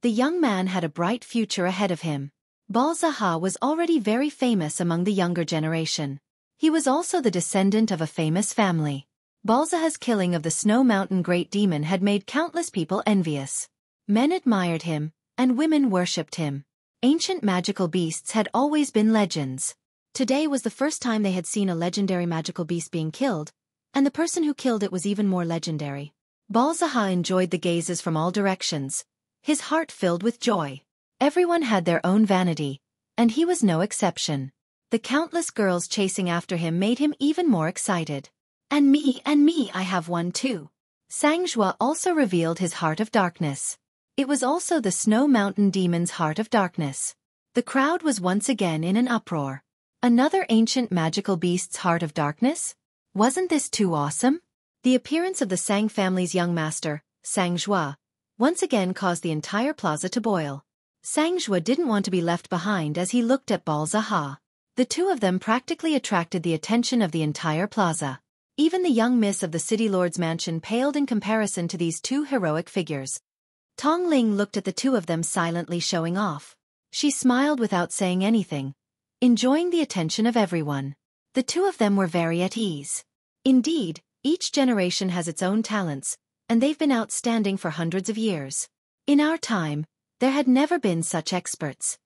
The young man had a bright future ahead of him. Balzaha was already very famous among the younger generation. He was also the descendant of a famous family. Balzaha's killing of the Snow Mountain Great Demon had made countless people envious. Men admired him, and women worshipped him. Ancient magical beasts had always been legends. Today was the first time they had seen a legendary magical beast being killed, and the person who killed it was even more legendary. Balzaha enjoyed the gazes from all directions, his heart filled with joy. Everyone had their own vanity, and he was no exception. The countless girls chasing after him made him even more excited. And me, I have one too." Xueqi also revealed his Heart of Darkness. It was also the Snow Mountain Demon's Heart of Darkness. The crowd was once again in an uproar. Another ancient magical beast's Heart of Darkness? Wasn't this too awesome? The appearance of the Sang family's young master, Xueqi, once again caused the entire plaza to boil. Xueqi didn't want to be left behind as he looked at Balzaha. The two of them practically attracted the attention of the entire plaza. Even the young miss of the city lord's mansion paled in comparison to these two heroic figures. Tong Ling looked at the two of them silently showing off. She smiled without saying anything, enjoying the attention of everyone. The two of them were very at ease. Indeed, each generation has its own talents, and they've been outstanding for hundreds of years. In our time, there had never been such experts.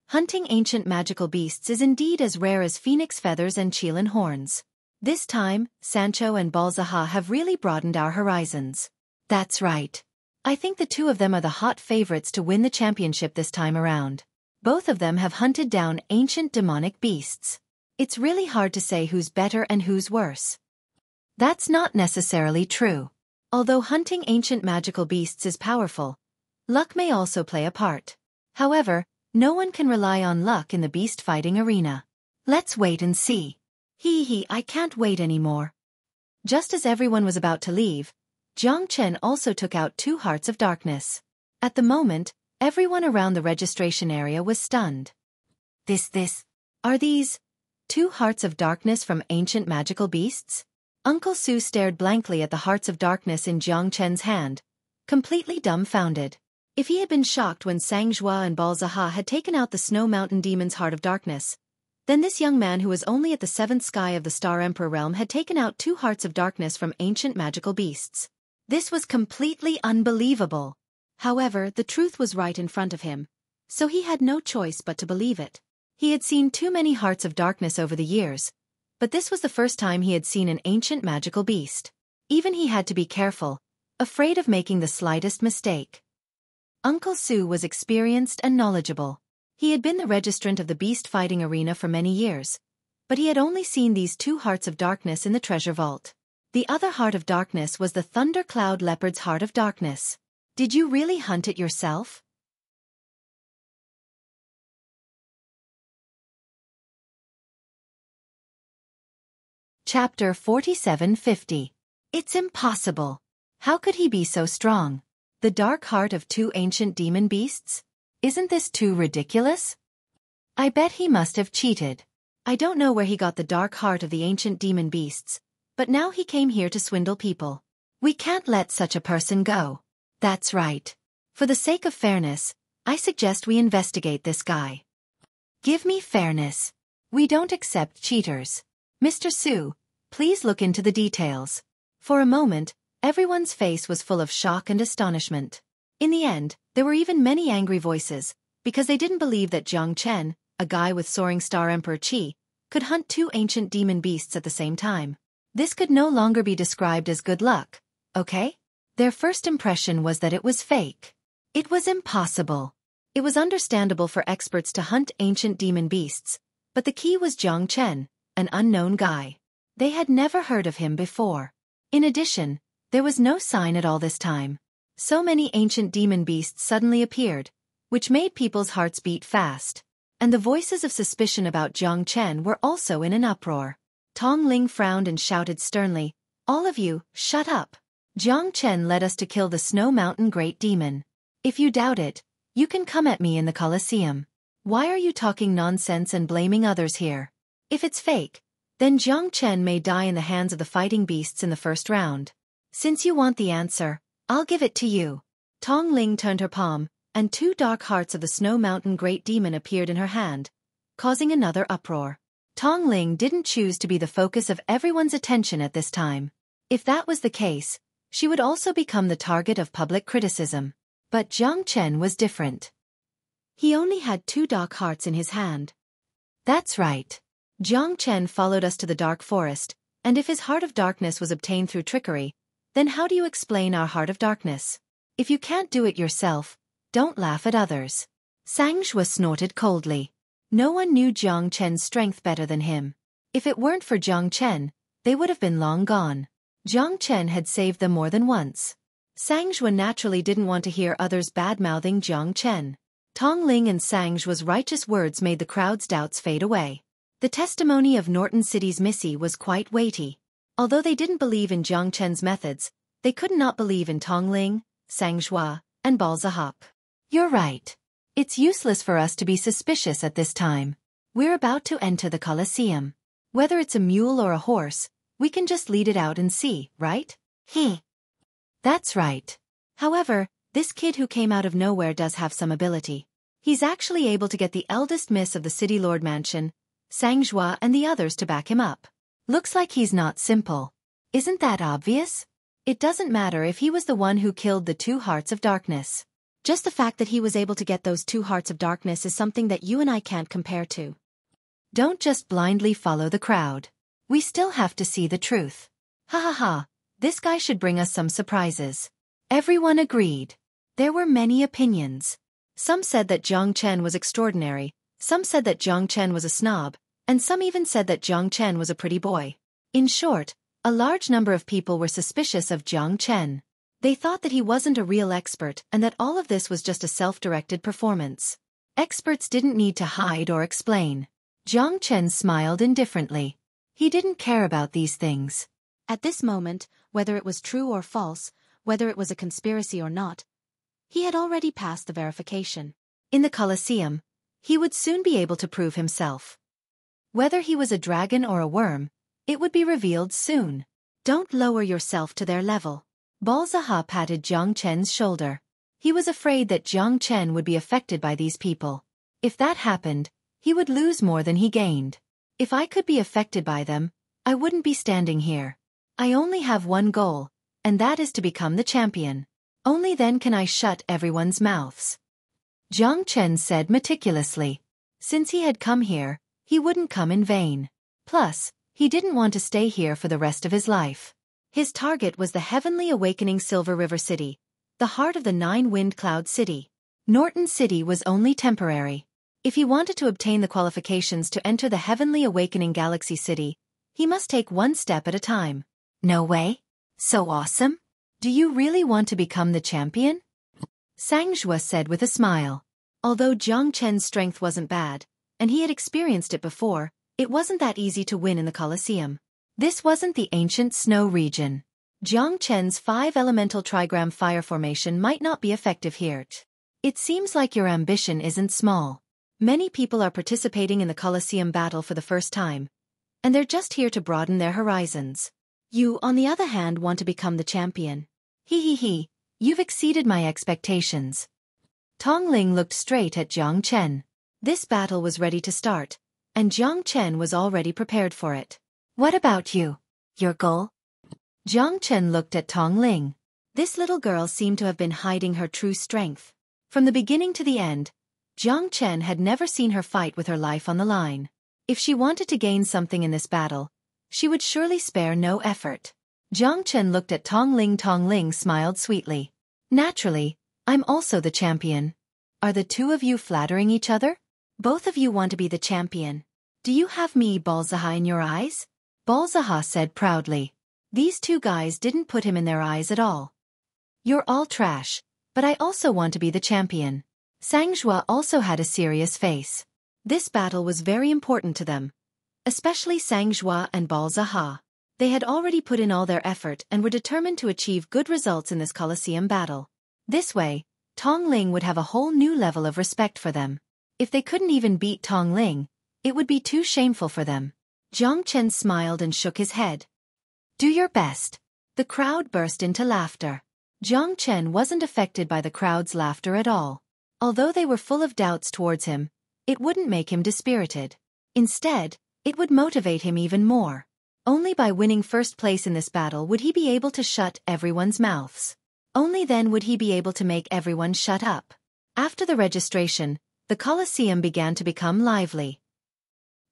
Hunting ancient magical beasts is indeed as rare as phoenix feathers and Qilin horns. This time, Sancho and Balzaha have really broadened our horizons. That's right. I think the two of them are the hot favorites to win the championship this time around. Both of them have hunted down ancient demonic beasts. It's really hard to say who's better and who's worse. That's not necessarily true. Although hunting ancient magical beasts is powerful, luck may also play a part. However, no one can rely on luck in the beast fighting arena. Let's wait and see. I can't wait anymore. Just as everyone was about to leave, Jiang Chen also took out 2 hearts of darkness. At the moment, everyone around the registration area was stunned. Are these 2 hearts of darkness from ancient magical beasts? Uncle Sue stared blankly at the hearts of darkness in Jiang Chen's hand, completely dumbfounded. If he had been shocked when Xueqi and Balzaha had taken out the Snow Mountain Demon's Heart of Darkness, then this young man who was only at the 7th sky of the Star Emperor realm had taken out 2 hearts of darkness from ancient magical beasts. This was completely unbelievable. However, the truth was right in front of him, so he had no choice but to believe it. He had seen too many hearts of darkness over the years, but this was the first time he had seen an ancient magical beast. Even he had to be careful, afraid of making the slightest mistake. Uncle Sue was experienced and knowledgeable. He had been the registrant of the beast fighting arena for many years, but he had only seen these 2 hearts of darkness in the treasure vault. The other heart of darkness was the Thundercloud Leopard's Heart of Darkness. Did you really hunt it yourself? Chapter 4750. It's impossible. How could he be so strong? The dark heart of 2 ancient demon beasts? Isn't this too ridiculous? I bet he must have cheated. I don't know where he got the dark heart of the ancient demon beasts, but now he came here to swindle people. We can't let such a person go. That's right. For the sake of fairness, I suggest we investigate this guy. Give me fairness. We don't accept cheaters. Mr. Sue, please look into the details. For a moment, everyone's face was full of shock and astonishment. In the end, there were even many angry voices, because they didn't believe that Jiang Chen, a guy with soaring Star Emperor Qi, could hunt 2 ancient demon beasts at the same time. This could no longer be described as good luck, okay? Their first impression was that it was fake. It was impossible. It was understandable for experts to hunt ancient demon beasts, but the key was Jiang Chen, an unknown guy. They had never heard of him before. In addition, there was no sign at all this time. So many ancient demon beasts suddenly appeared, which made people's hearts beat fast. And the voices of suspicion about Jiang Chen were also in an uproar. Tong Ling frowned and shouted sternly, All of you, shut up. Jiang Chen led us to kill the Snow Mountain Great Demon. If you doubt it, you can come at me in the Colosseum. Why are you talking nonsense and blaming others here? If it's fake, then Jiang Chen may die in the hands of the fighting beasts in the first round. Since you want the answer, I'll give it to you. Tong Ling turned her palm, and 2 dark hearts of the Snow Mountain Great Demon appeared in her hand, causing another uproar. Tong Ling didn't choose to be the focus of everyone's attention at this time. If that was the case, she would also become the target of public criticism. But Jiang Chen was different. He only had 2 dark hearts in his hand. That's right. Jiang Chen followed us to the dark forest, and if his heart of darkness was obtained through trickery, then how do you explain our heart of darkness? If you can't do it yourself, don't laugh at others. Sang Xue snorted coldly. No one knew Jiang Chen's strength better than him. If it weren't for Jiang Chen, they would have been long gone. Jiang Chen had saved them more than once. Sang Xue naturally didn't want to hear others bad-mouthing Jiang Chen. Tong Ling and Sang Xue's righteous words made the crowd's doubts fade away. The testimony of Norton City's Missy was quite weighty. Although they didn't believe in Jiang Chen's methods, they could not believe in Tong Ling, Sang Xue, and Balzahop. You're right. It's useless for us to be suspicious at this time. We're about to enter the Colosseum. Whether it's a mule or a horse, we can just lead it out and see, right? That's right. However, this kid who came out of nowhere does have some ability. He's actually able to get the eldest miss of the City Lord Mansion, Sang Xue, and the others to back him up. Looks like he's not simple. Isn't that obvious? It doesn't matter if he was the one who killed the 2 hearts of darkness. Just the fact that he was able to get those 2 hearts of darkness is something that you and I can't compare to. Don't just blindly follow the crowd. We still have to see the truth. Ha ha ha, this guy should bring us some surprises. Everyone agreed. There were many opinions. Some said that Jiang Chen was extraordinary, some said that Jiang Chen was a snob, and some even said that Jiang Chen was a pretty boy. In short, a large number of people were suspicious of Jiang Chen. They thought that he wasn't a real expert and that all of this was just a self-directed performance. Experts didn't need to hide or explain. Jiang Chen smiled indifferently. He didn't care about these things. At this moment, whether it was true or false, whether it was a conspiracy or not, he had already passed the verification. In the Colosseum, he would soon be able to prove himself. Whether he was a dragon or a worm, it would be revealed soon. Don't lower yourself to their level. Balzaha patted Jiang Chen's shoulder. He was afraid that Jiang Chen would be affected by these people. If that happened, he would lose more than he gained. If I could be affected by them, I wouldn't be standing here. I only have one goal, and that is to become the champion. Only then can I shut everyone's mouths. Jiang Chen said meticulously. Since he had come here, he wouldn't come in vain. Plus, he didn't want to stay here for the rest of his life. His target was the heavenly awakening Silver River City, the heart of the 9-Wind Cloud City. Norton City was only temporary. If he wanted to obtain the qualifications to enter the heavenly awakening Galaxy City, he must take one step at a time. No way? So awesome? Do you really want to become the champion? Sang Xue said with a smile. Although Jiang Chen's strength wasn't bad, and he had experienced it before, it wasn't that easy to win in the Colosseum. This wasn't the ancient snow region. Jiang Chen's 5-elemental trigram fire formation might not be effective here. It seems like your ambition isn't small. Many people are participating in the Colosseum battle for the first time, and they're just here to broaden their horizons. You, on the other hand, want to become the champion. He, you've exceeded my expectations. Tong Ling looked straight at Jiang Chen. This battle was ready to start, and Jiang Chen was already prepared for it. What about you? Your goal? Jiang Chen looked at Tong Ling. This little girl seemed to have been hiding her true strength. From the beginning to the end, Jiang Chen had never seen her fight with her life on the line. If she wanted to gain something in this battle, she would surely spare no effort. Jiang Chen looked at Tong Ling. Tong Ling smiled sweetly. Naturally, I'm also the champion. Are the 2 of you flattering each other? Both of you want to be the champion. Do you have me, Balzaha, in your eyes? Balzaha said proudly. These 2 guys didn't put him in their eyes at all. You're all trash, but I also want to be the champion. Sang Xue also had a serious face. This battle was very important to them, especially Sang Xue and Balzaha. They had already put in all their effort and were determined to achieve good results in this Colosseum battle. This way, Tong Ling would have a whole new level of respect for them. If they couldn't even beat Tong Ling, it would be too shameful for them. Jiang Chen smiled and shook his head. Do your best. The crowd burst into laughter. Jiang Chen wasn't affected by the crowd's laughter at all. Although they were full of doubts towards him, it wouldn't make him dispirited. Instead, it would motivate him even more. Only by winning first place in this battle would he be able to shut everyone's mouths. Only then would he be able to make everyone shut up. After the registration, the Colosseum began to become lively.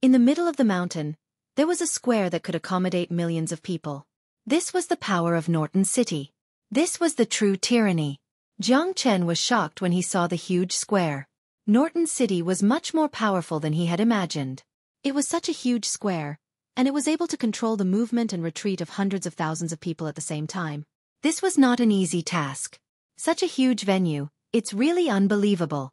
In the middle of the mountain, there was a square that could accommodate millions of people. This was the power of Norton City. This was the true tyranny. Jiang Chen was shocked when he saw the huge square. Norton City was much more powerful than he had imagined. It was such a huge square, and it was able to control the movement and retreat of hundreds of thousands of people at the same time. This was not an easy task. Such a huge venue, it's really unbelievable.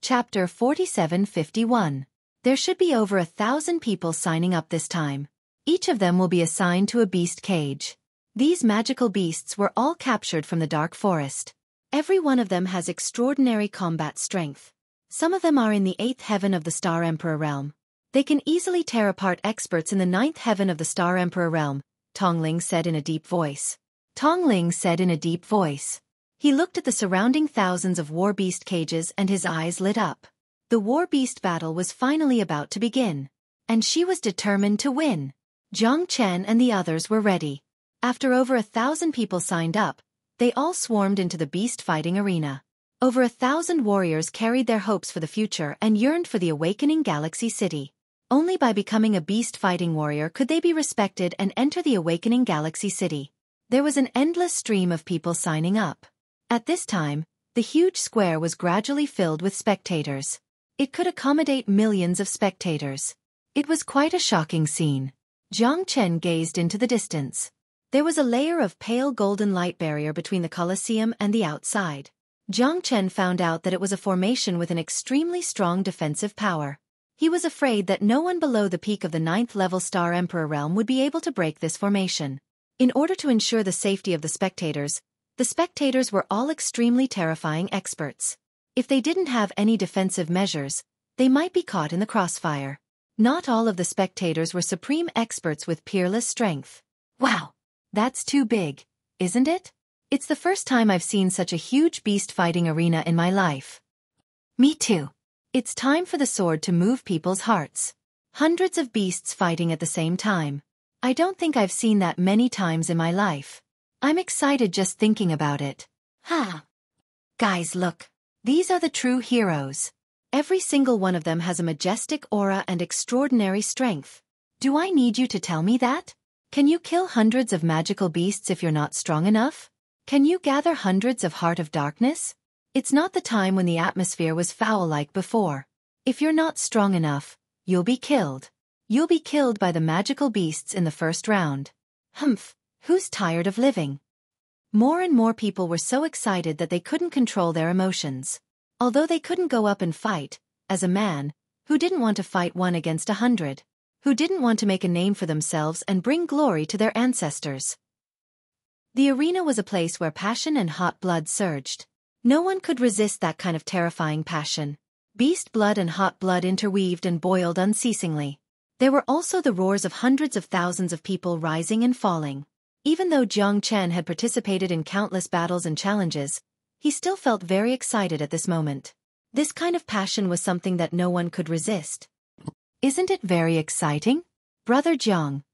Chapter 4751. There should be over 1,000 people signing up this time. Each of them will be assigned to a beast cage. These magical beasts were all captured from the dark forest. Every one of them has extraordinary combat strength. Some of them are in the 8th heaven of the Star Emperor realm. They can easily tear apart experts in the 9th heaven of the Star Emperor realm, Tong Ling said in a deep voice. Tong Ling said in a deep voice. He looked at the surrounding thousands of war beast cages and his eyes lit up. The war beast battle was finally about to begin. And she was determined to win. Jiang Chen and the others were ready. After over 1,000 people signed up, they all swarmed into the beast fighting arena. Over 1,000 warriors carried their hopes for the future and yearned for the awakening galaxy city. Only by becoming a beast fighting warrior could they be respected and enter the awakening galaxy city. There was an endless stream of people signing up. At this time, the huge square was gradually filled with spectators. It could accommodate millions of spectators. It was quite a shocking scene. Jiang Chen gazed into the distance. There was a layer of pale golden light barrier between the Colosseum and the outside. Jiang Chen found out that it was a formation with an extremely strong defensive power. He was afraid that no one below the peak of the 9th level Star Emperor realm would be able to break this formation. In order to ensure the safety of the spectators were all extremely terrifying experts. If they didn't have any defensive measures, they might be caught in the crossfire. Not all of the spectators were supreme experts with peerless strength. Wow! That's too big, isn't it? It's the first time I've seen such a huge beast fighting arena in my life. Me too. It's time for the sword to move people's hearts. Hundreds of beasts fighting at the same time. I don't think I've seen that many times in my life. I'm excited just thinking about it. Guys, look. These are the true heroes. Every single one of them has a majestic aura and extraordinary strength. Do I need you to tell me that? Can you kill hundreds of magical beasts if you're not strong enough? Can you gather hundreds of Heart of Darkness? It's not the time when the atmosphere was foul like before. If you're not strong enough, you'll be killed. You'll be killed by the magical beasts in the first round. Who's tired of living? More and more people were so excited that they couldn't control their emotions. Although they couldn't go up and fight, as a man, who didn't want to fight 1 against 100, who didn't want to make a name for themselves and bring glory to their ancestors. The arena was a place where passion and hot blood surged. No one could resist that kind of terrifying passion. Beast blood and hot blood interweaved and boiled unceasingly. There were also the roars of hundreds of thousands of people rising and falling. Even though Jiang Chen had participated in countless battles and challenges, he still felt very excited at this moment. This kind of passion was something that no one could resist. Isn't it very exciting? Brother Jiang,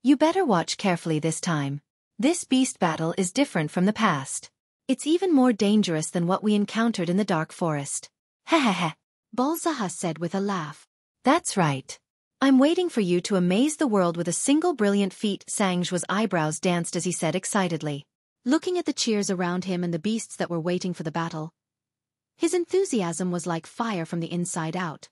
you better watch carefully this time. This beast battle is different from the past. It's even more dangerous than what we encountered in the dark forest. Hehehe, Balzaha said with a laugh. That's right. I'm waiting for you to amaze the world with a single brilliant feat. Sangzhu's eyebrows danced as he said excitedly. Looking at the cheers around him and the beasts that were waiting for the battle, his enthusiasm was like fire from the inside out.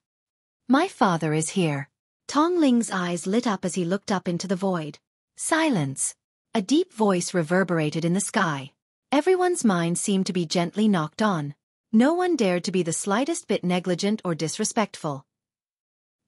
My father is here. Tong Ling's eyes lit up as he looked up into the void. Silence. A deep voice reverberated in the sky. Everyone's mind seemed to be gently knocked on. No one dared to be the slightest bit negligent or disrespectful.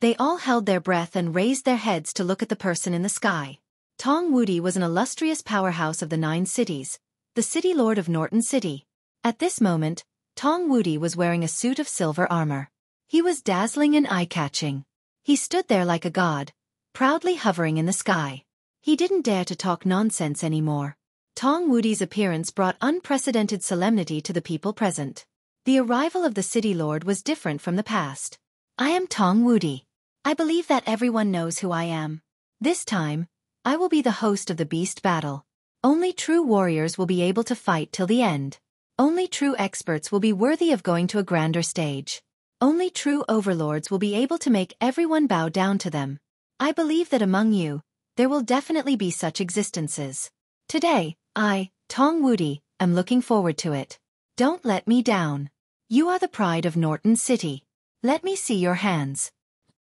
They all held their breath and raised their heads to look at the person in the sky. Tong Wudi was an illustrious powerhouse of the 9 cities, the city lord of Norton City. At this moment, Tong Wudi was wearing a suit of silver armor. He was dazzling and eye-catching. He stood there like a god, proudly hovering in the sky. He didn't dare to talk nonsense anymore. Tong Wudi's appearance brought unprecedented solemnity to the people present. The arrival of the city lord was different from the past. I am Tong Wudi. I believe that everyone knows who I am. This time, I will be the host of the beast battle. Only true warriors will be able to fight till the end. Only true experts will be worthy of going to a grander stage. Only true overlords will be able to make everyone bow down to them. I believe that among you, there will definitely be such existences. Today, I, Tong Wudi, am looking forward to it. Don't let me down. You are the pride of Norton City. Let me see your hands.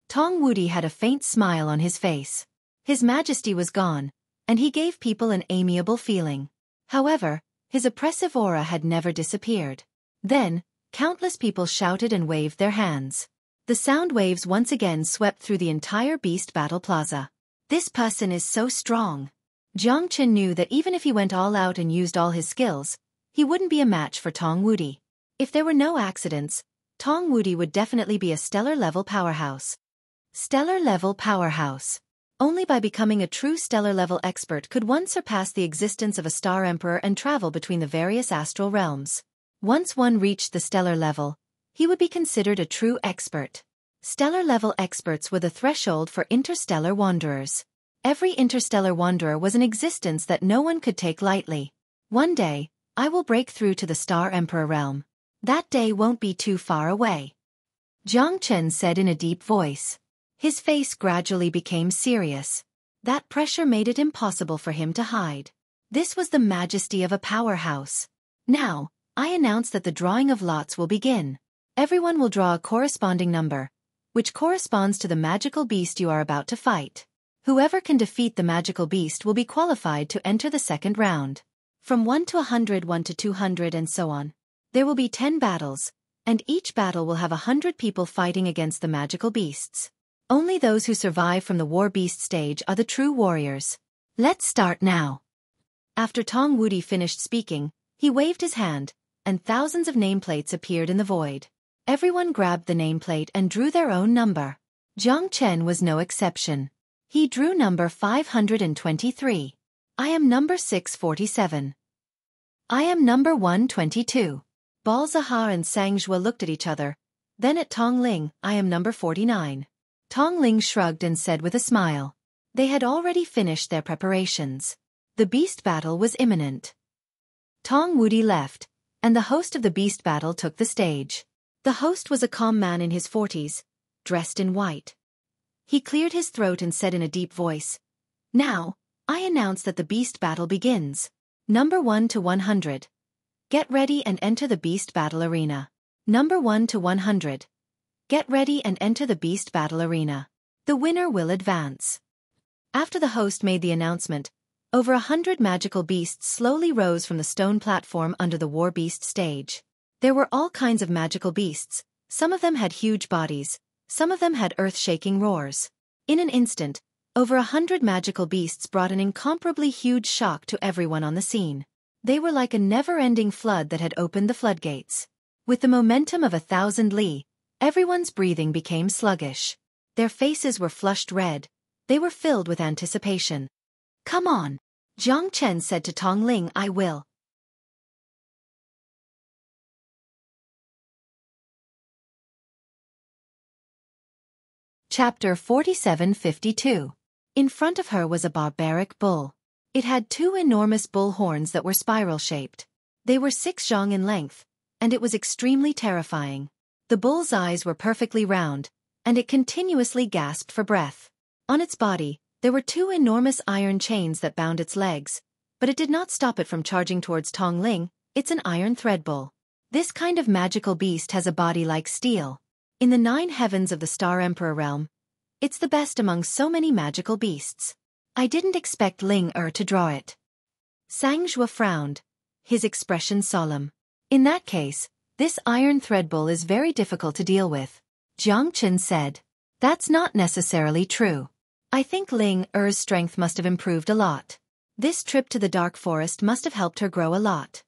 Tong Wudi had a faint smile on his face. His majesty was gone, and he gave people an amiable feeling. However, his oppressive aura had never disappeared. Then, countless people shouted and waved their hands. The sound waves once again swept through the entire beast battle plaza. This person is so strong. Jiang Qin knew that even if he went all out and used all his skills, he wouldn't be a match for Tong Wudi. If there were no accidents, Tong Wudi would definitely be a stellar-level powerhouse. Stellar-level powerhouse. Only by becoming a true stellar-level expert could one surpass the existence of a star emperor and travel between the various astral realms. Once one reached the stellar level, he would be considered a true expert. Stellar-level experts were the threshold for interstellar wanderers. Every interstellar wanderer was an existence that no one could take lightly. One day, I will break through to the Star Emperor realm. That day won't be too far away. Jiang Chen said in a deep voice. His face gradually became serious. That pressure made it impossible for him to hide. This was the majesty of a powerhouse. Now, I announce that the drawing of lots will begin. Everyone will draw a corresponding number, which corresponds to the magical beast you are about to fight. Whoever can defeat the magical beast will be qualified to enter the second round. From 1 to 100, 1 to 200 and so on. There will be 10 battles, and each battle will have 100 people fighting against the magical beasts. Only those who survive from the war beast stage are the true warriors. Let's start now. After Tong Wudi finished speaking, he waved his hand, and thousands of nameplates appeared in the void. Everyone grabbed the nameplate and drew their own number. Jiang Chen was no exception. He drew number 523. I am number 647. I am number 122. Balzahar and Sangzhua looked at each other, then at Tong Ling. I am number 49. Tong Ling shrugged and said with a smile. They had already finished their preparations. The beast battle was imminent. Tong Wudi left, and the host of the beast battle took the stage. The host was a calm man in his 40s, dressed in white. He cleared his throat and said in a deep voice, Now, I announce that the beast battle begins. Number 1 to 100. Get ready and enter the beast battle arena. Number 1 to 100. Get ready and enter the beast battle arena. The winner will advance. After the host made the announcement, over 100 magical beasts slowly rose from the stone platform under the war beast stage. There were all kinds of magical beasts. Some of them had huge bodies, some of them had earth-shaking roars. In an instant, over 100 magical beasts brought an incomparably huge shock to everyone on the scene. They were like a never-ending flood that had opened the floodgates. With the momentum of 1,000 li, everyone's breathing became sluggish. Their faces were flushed red. They were filled with anticipation. Come on, Jiang Chen said to Tong Ling. I will. Chapter 4752. In front of her was a barbaric bull. It had 2 enormous bull horns that were spiral-shaped. They were 6 zhang in length, and it was extremely terrifying. The bull's eyes were perfectly round, and it continuously gasped for breath. On its body, there were 2 enormous iron chains that bound its legs, but it did not stop it from charging towards Tong Ling. It's an iron thread bull. This kind of magical beast has a body like steel. In the 9 heavens of the Star Emperor realm, it's the best among so many magical beasts. I didn't expect Ling to draw it. Sangzhua frowned, his expression solemn. In that case, This iron thread bull is very difficult to deal with, Jiang Chen said. That's not necessarily true. I think Ling Er's strength must have improved a lot. This trip to the dark forest must have helped her grow a lot.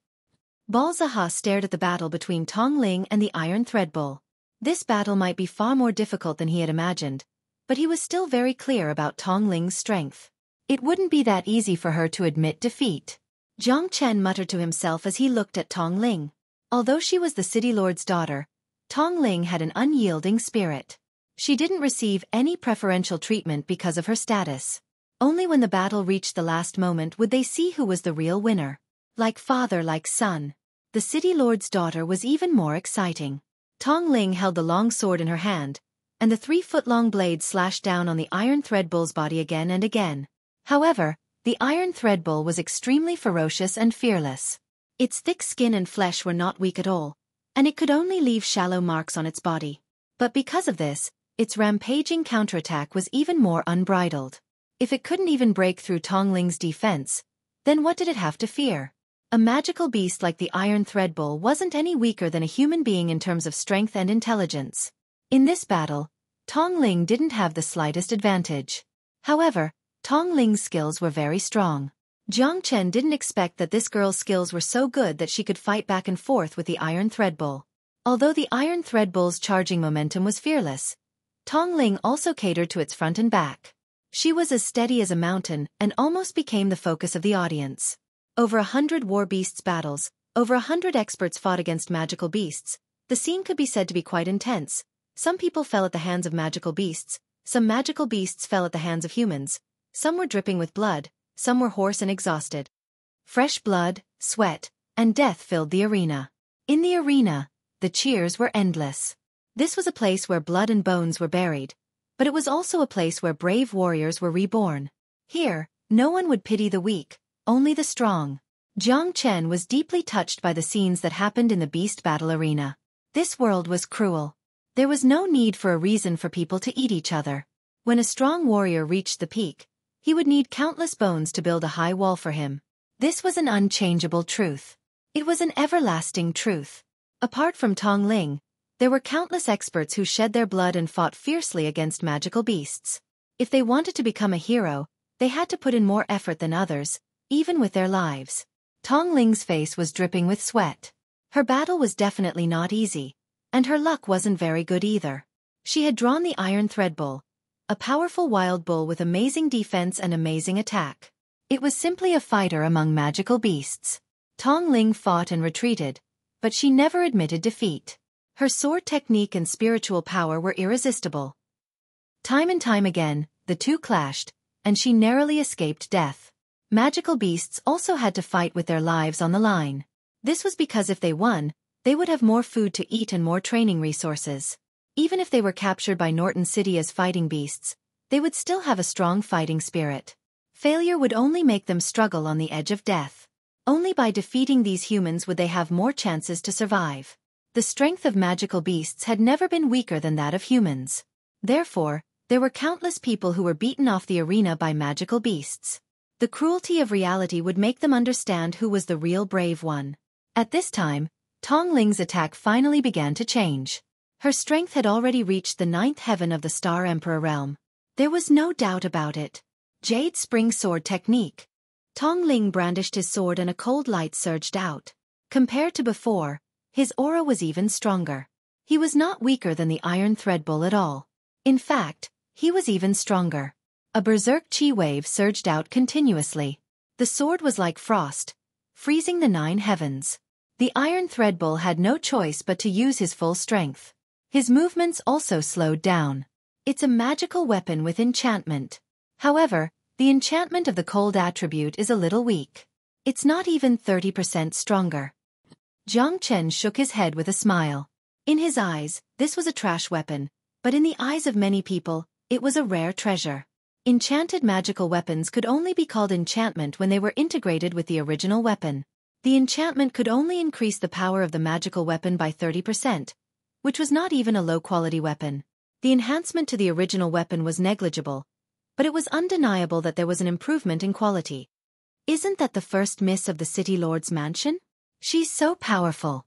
Balzaha stared at the battle between Tong Ling and the iron thread bull. This battle might be far more difficult than he had imagined, but he was still very clear about Tong Ling's strength. It wouldn't be that easy for her to admit defeat. Jiang Chen muttered to himself as he looked at Tong Ling. Although she was the city lord's daughter, Tong Ling had an unyielding spirit. She didn't receive any preferential treatment because of her status. Only when the battle reached the last moment would they see who was the real winner. Like father like son. The city lord's daughter was even more exciting. Tong Ling held the long sword in her hand, and the 3-foot-long blade slashed down on the iron thread bull's body again and again. However, the iron thread bull was extremely ferocious and fearless. Its thick skin and flesh were not weak at all, and it could only leave shallow marks on its body. But because of this, its rampaging counterattack was even more unbridled. If it couldn't even break through Tong Ling's defense, then what did it have to fear? A magical beast like the iron thread bull wasn't any weaker than a human being in terms of strength and intelligence. In this battle, Tong Ling didn't have the slightest advantage. However, Tong Ling's skills were very strong. Jiang Chen didn't expect that this girl's skills were so good that she could fight back and forth with the iron thread bull. Although the iron thread bull's charging momentum was fearless, Tong Ling also catered to its front and back. She was as steady as a mountain and almost became the focus of the audience. Over 100 war beasts battles, over 100 experts fought against magical beasts. The scene could be said to be quite intense. Some people fell at the hands of magical beasts, some magical beasts fell at the hands of humans, some were dripping with blood, some were hoarse and exhausted. Fresh blood, sweat, and death filled the arena. In the arena, the cheers were endless. This was a place where blood and bones were buried, but it was also a place where brave warriors were reborn. Here, no one would pity the weak, only the strong. Jiang Chen was deeply touched by the scenes that happened in the beast battle arena. This world was cruel. There was no need for a reason for people to eat each other. When a strong warrior reached the peak, he would need countless bones to build a high wall for him. This was an unchangeable truth. It was an everlasting truth. Apart from Tong Ling, there were countless experts who shed their blood and fought fiercely against magical beasts. If they wanted to become a hero, they had to put in more effort than others, even with their lives. Tong Ling's face was dripping with sweat. Her battle was definitely not easy, and her luck wasn't very good either. She had drawn the iron thread bull, a powerful wild bull with amazing defense and amazing attack. It was simply a fighter among magical beasts. Tong Ling fought and retreated, but she never admitted defeat. Her sword technique and spiritual power were irresistible. Time and time again, the two clashed, and she narrowly escaped death. Magical beasts also had to fight with their lives on the line. This was because if they won, they would have more food to eat and more training resources. Even if they were captured by Norton City as fighting beasts, they would still have a strong fighting spirit. Failure would only make them struggle on the edge of death. Only by defeating these humans would they have more chances to survive. The strength of magical beasts had never been weaker than that of humans. Therefore, there were countless people who were beaten off the arena by magical beasts. The cruelty of reality would make them understand who was the real brave one. At this time, Tong Ling's attack finally began to change. Her strength had already reached the 9th heaven of the Star Emperor realm. There was no doubt about it. Jade Spring Sword Technique. Tong Ling brandished his sword and a cold light surged out. Compared to before, his aura was even stronger. He was not weaker than the iron thread bull at all. In fact, he was even stronger. A berserk chi wave surged out continuously. The sword was like frost, freezing the 9 heavens. The iron thread bull had no choice but to use his full strength. His movements also slowed down. It's a magical weapon with enchantment. However, the enchantment of the cold attribute is a little weak. It's not even 30% stronger. Jiang Chen shook his head with a smile. In his eyes, this was a trash weapon, but in the eyes of many people, it was a rare treasure. Enchanted magical weapons could only be called enchantment when they were integrated with the original weapon. The enchantment could only increase the power of the magical weapon by 30%, which was not even a low-quality weapon. The enhancement to the original weapon was negligible, but it was undeniable that there was an improvement in quality. Isn't that the first miss of the City Lord's mansion? She's so powerful.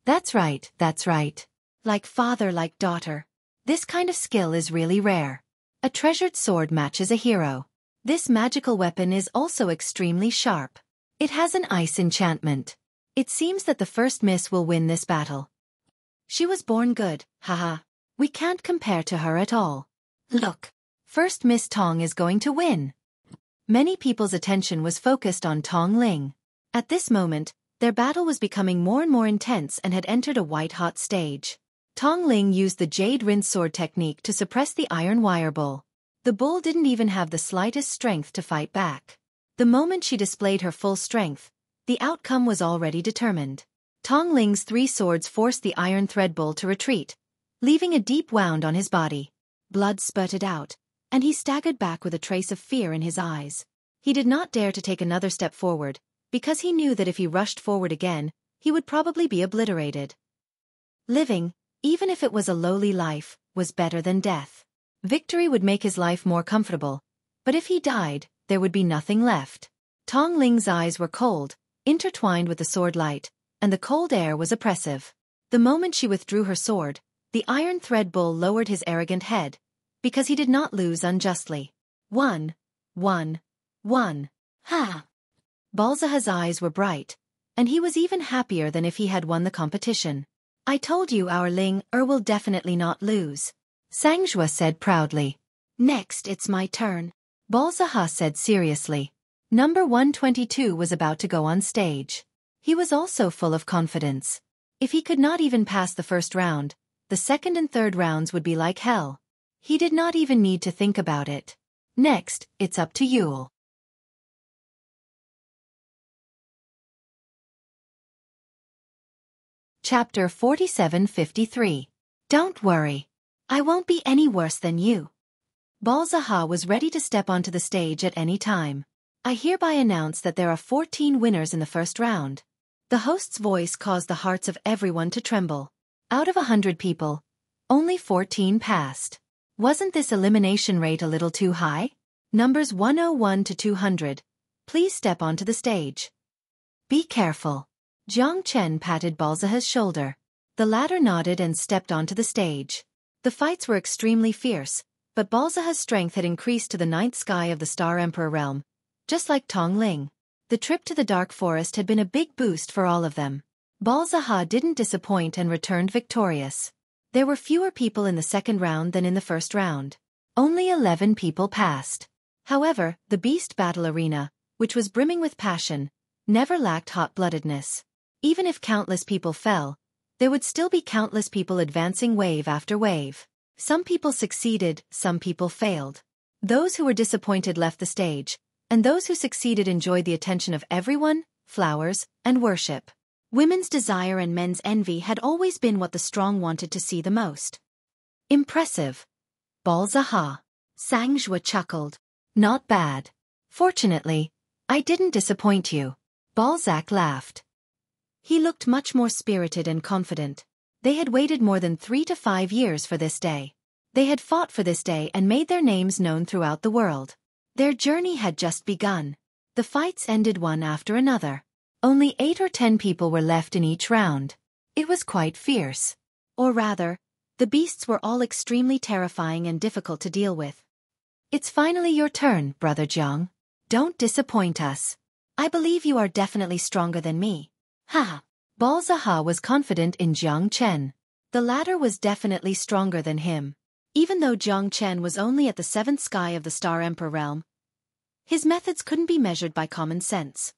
That's right, that's right. Like father, like daughter. This kind of skill is really rare. A treasured sword matches a hero. This magical weapon is also extremely sharp. It has an ice enchantment. It seems that the first miss will win this battle. She was born good, haha. We can't compare to her at all. Look. First Miss Tong is going to win. Many people's attention was focused on Tong Ling. At this moment, their battle was becoming more and more intense and had entered a white-hot stage. Tong Ling used the jade rinse sword technique to suppress the iron wire bull. The bull didn't even have the slightest strength to fight back. The moment she displayed her full strength, the outcome was already determined. Tong Ling's 3 swords forced the iron thread bull to retreat, leaving a deep wound on his body. Blood spurted out, and he staggered back with a trace of fear in his eyes. He did not dare to take another step forward, because he knew that if he rushed forward again, he would probably be obliterated. Living, even if it was a lowly life, was better than death. Victory would make his life more comfortable, but if he died, there would be nothing left. Tong Ling's eyes were cold, intertwined with the sword light, and the cold air was oppressive. The moment she withdrew her sword, the iron thread bull lowered his arrogant head, because he did not lose unjustly. 1. Ha! Balzaha's eyes were bright, and he was even happier than if he had won the competition. I told you our Ling will definitely not lose, Sangzhua said proudly. Next it's my turn, Balzaha said seriously. Number 122 was about to go on stage. He was also full of confidence. If he could not even pass the first round, the second and third rounds would be like hell. He did not even need to think about it. Next, it's up to Yule. Chapter 4753. Don't worry. I won't be any worse than you. Balzaha was ready to step onto the stage at any time. I hereby announce that there are 14 winners in the first round. The host's voice caused the hearts of everyone to tremble. Out of 100 people, only 14 passed. Wasn't this elimination rate a little too high? Numbers 101 to 200. Please step onto the stage. Be careful. Jiang Chen patted Balzaha's shoulder. The latter nodded and stepped onto the stage. The fights were extremely fierce, but Balzaha's strength had increased to the 9th sky of the Star Emperor realm. Just like Tong Ling, the trip to the Dark Forest had been a big boost for all of them. Balzaha didn't disappoint and returned victorious. There were fewer people in the second round than in the first round. Only 11 people passed. However, the Beast Battle Arena, which was brimming with passion, never lacked hot-bloodedness. Even if countless people fell, there would still be countless people advancing wave after wave. Some people succeeded, some people failed. Those who were disappointed left the stage, and those who succeeded enjoyed the attention of everyone, flowers, and worship. Women's desire and men's envy had always been what the strong wanted to see the most. Impressive. Balzaha. Sangzhua chuckled. Not bad. Fortunately, I didn't disappoint you. Balzac laughed. He looked much more spirited and confident. They had waited more than 3 to 5 years for this day. They had fought for this day and made their names known throughout the world. Their journey had just begun. The fights ended one after another. Only 8 or 10 people were left in each round. It was quite fierce. Or rather, the beasts were all extremely terrifying and difficult to deal with. It's finally your turn, Brother Jiang. Don't disappoint us. I believe you are definitely stronger than me. Ha! Balzaha was confident in Jiang Chen. The latter was definitely stronger than him. Even though Jiang Chen was only at the 7th sky of the Star Emperor realm, his methods couldn't be measured by common sense.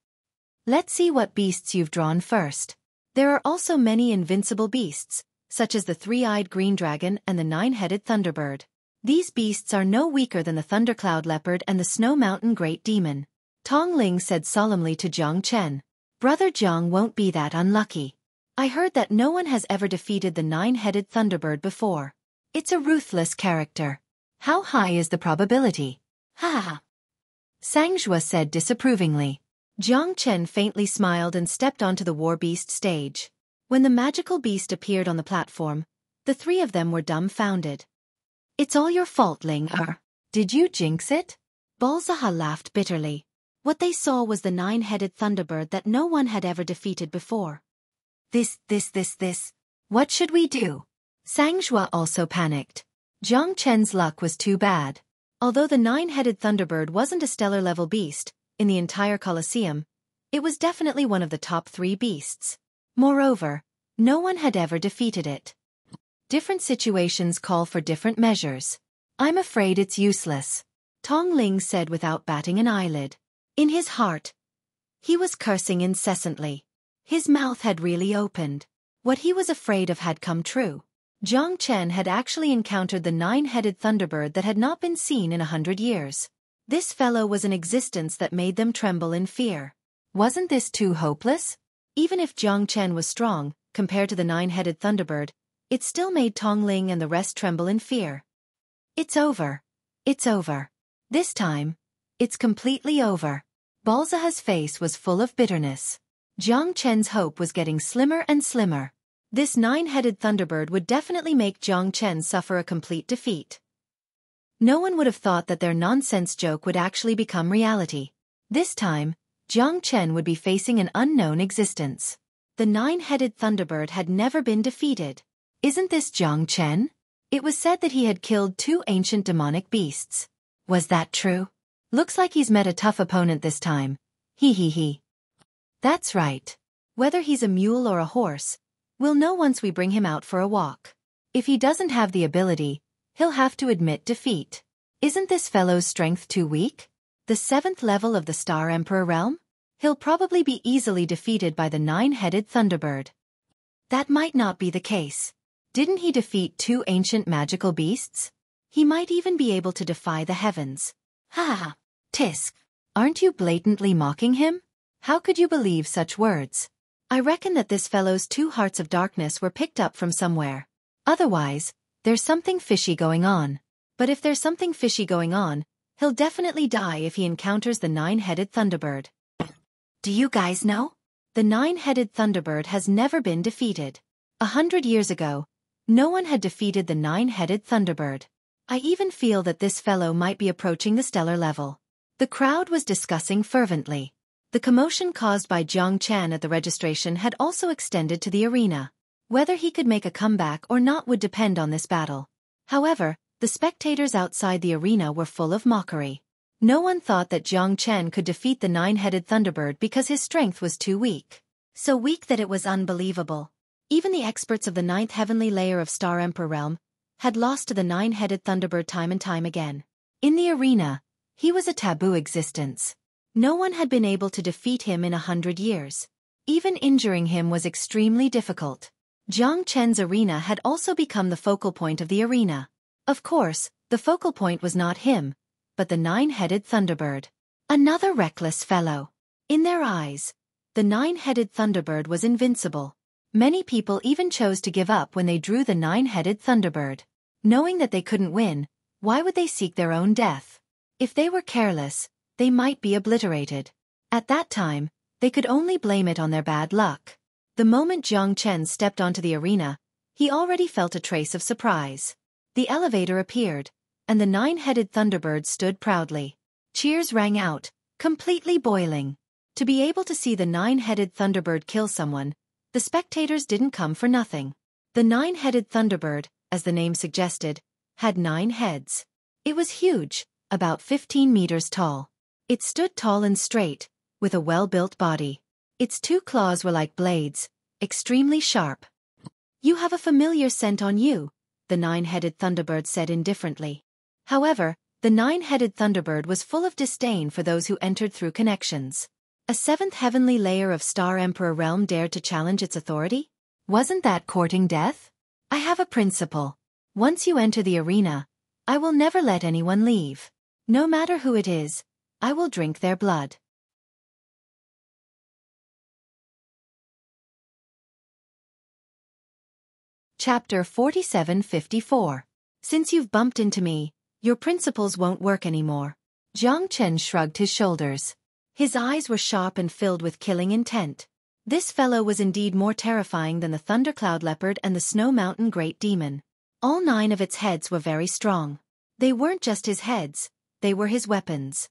Let's see what beasts you've drawn first. There are also many invincible beasts, such as the 3-eyed green dragon and the 9-headed thunderbird. These beasts are no weaker than the thundercloud leopard and the snow mountain great demon. Tong Ling said solemnly to Jiang Chen. Brother Jiang won't be that unlucky. I heard that no one has ever defeated the 9-headed thunderbird before. It's a ruthless character. How high is the probability? Ha! Sangzhua said disapprovingly. Jiang Chen faintly smiled and stepped onto the war beast stage. When the magical beast appeared on the platform, the 3 of them were dumbfounded. It's all your fault, Ling. Did you jinx it? Balzaha laughed bitterly. What they saw was the 9-headed thunderbird that no one had ever defeated before. This. What should we do? Sang Zhua also panicked. Jiang Chen's luck was too bad. Although the nine-headed Thunderbird wasn't a stellar-level beast, in the entire Colosseum, it was definitely one of the top 3 beasts. Moreover, no one had ever defeated it. Different situations call for different measures. I'm afraid it's useless, Tong Ling said without batting an eyelid. In his heart, he was cursing incessantly. His mouth had really opened. What he was afraid of had come true. Jiang Chen had actually encountered the nine-headed Thunderbird that had not been seen in 100 years. This fellow was an existence that made them tremble in fear. Wasn't this too hopeless? Even if Jiang Chen was strong, compared to the nine-headed Thunderbird, it still made Tong Ling and the rest tremble in fear. It's over. It's over. This time, it's completely over. Balzaha's face was full of bitterness. Jiang Chen's hope was getting slimmer and slimmer. This nine-headed Thunderbird would definitely make Jiang Chen suffer a complete defeat. No one would have thought that their nonsense joke would actually become reality. This time, Jiang Chen would be facing an unknown existence. The nine-headed Thunderbird had never been defeated. Isn't this Jiang Chen? It was said that he had killed 2 ancient demonic beasts. Was that true? Looks like he's met a tough opponent this time. He. That's right. Whether he's a mule or a horse, we'll know once we bring him out for a walk. If he doesn't have the ability, he'll have to admit defeat. Isn't this fellow's strength too weak? The 7th level of the Star Emperor realm? He'll probably be easily defeated by the nine-headed Thunderbird. That might not be the case. Didn't he defeat 2 ancient magical beasts? He might even be able to defy the heavens. Ha! Tisk! Aren't you blatantly mocking him? How could you believe such words? I reckon that this fellow's 2 hearts of darkness were picked up from somewhere. Otherwise, there's something fishy going on. But if there's something fishy going on, he'll definitely die if he encounters the nine-headed Thunderbird. Do you guys know? The nine-headed Thunderbird has never been defeated. 100 years ago, no one had defeated the nine-headed Thunderbird. I even feel that this fellow might be approaching the stellar level. The crowd was discussing fervently. The commotion caused by Jiang Chen at the registration had also extended to the arena. Whether he could make a comeback or not would depend on this battle. However, the spectators outside the arena were full of mockery. No one thought that Jiang Chen could defeat the nine-headed Thunderbird because his strength was too weak. So weak that it was unbelievable. Even the experts of the 9th heavenly layer of Star Emperor realm had lost to the nine-headed Thunderbird time and time again. In the arena, he was a taboo existence. No one had been able to defeat him in 100 years. Even injuring him was extremely difficult. Jiang Chen's arena had also become the focal point of the arena. Of course, the focal point was not him, but the nine-headed Thunderbird. Another reckless fellow. In their eyes, the nine-headed Thunderbird was invincible. Many people even chose to give up when they drew the nine-headed Thunderbird. Knowing that they couldn't win, why would they seek their own death? If they were careless, they might be obliterated. At that time, they could only blame it on their bad luck. The moment Jiang Chen stepped onto the arena, he already felt a trace of surprise. The elevator appeared, and the nine-headed Thunderbird stood proudly. Cheers rang out, completely boiling. To be able to see the nine-headed Thunderbird kill someone, the spectators didn't come for nothing. The nine-headed Thunderbird, as the name suggested, had 9 heads. It was huge, about 15 meters tall. It stood tall and straight, with a well-built body. Its 2 claws were like blades, extremely sharp. You have a familiar scent on you, the nine-headed Thunderbird said indifferently. However, the nine-headed Thunderbird was full of disdain for those who entered through connections. A 7th heavenly layer of Star Emperor realm dared to challenge its authority? Wasn't that courting death? I have a principle. Once you enter the arena, I will never let anyone leave. No matter who it is, I will drink their blood. Chapter 4754. Since you've bumped into me, your principles won't work anymore. Jiang Chen shrugged his shoulders. His eyes were sharp and filled with killing intent. This fellow was indeed more terrifying than the Thundercloud Leopard and the Snow Mountain Great Demon. All 9 of its heads were very strong. They weren't just his heads, they were his weapons.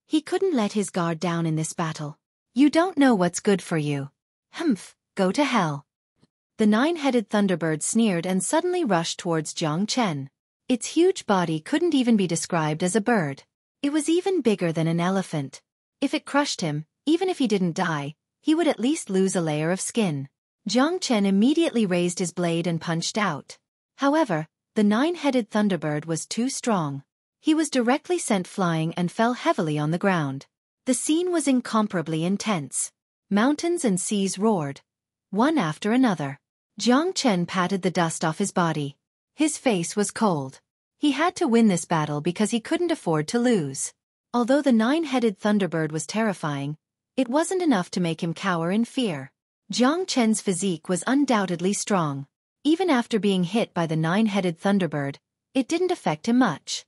He couldn't let his guard down in this battle. You don't know what's good for you. Humph, Go to hell. The nine-headed thunderbird sneered and suddenly rushed towards Jiang Chen. Its huge body couldn't even be described as a bird. It was even bigger than an elephant. If it crushed him, even if he didn't die, he would at least lose a layer of skin. Jiang Chen immediately raised his blade and punched out. However, the nine-headed thunderbird was too strong. He was directly sent flying and fell heavily on the ground. The scene was incomparably intense. Mountains and seas roared, one after another. Jiang Chen patted the dust off his body. His face was cold. He had to win this battle because he couldn't afford to lose. Although the nine-headed thunderbird was terrifying, it wasn't enough to make him cower in fear. Jiang Chen's physique was undoubtedly strong. Even after being hit by the nine-headed thunderbird, it didn't affect him much.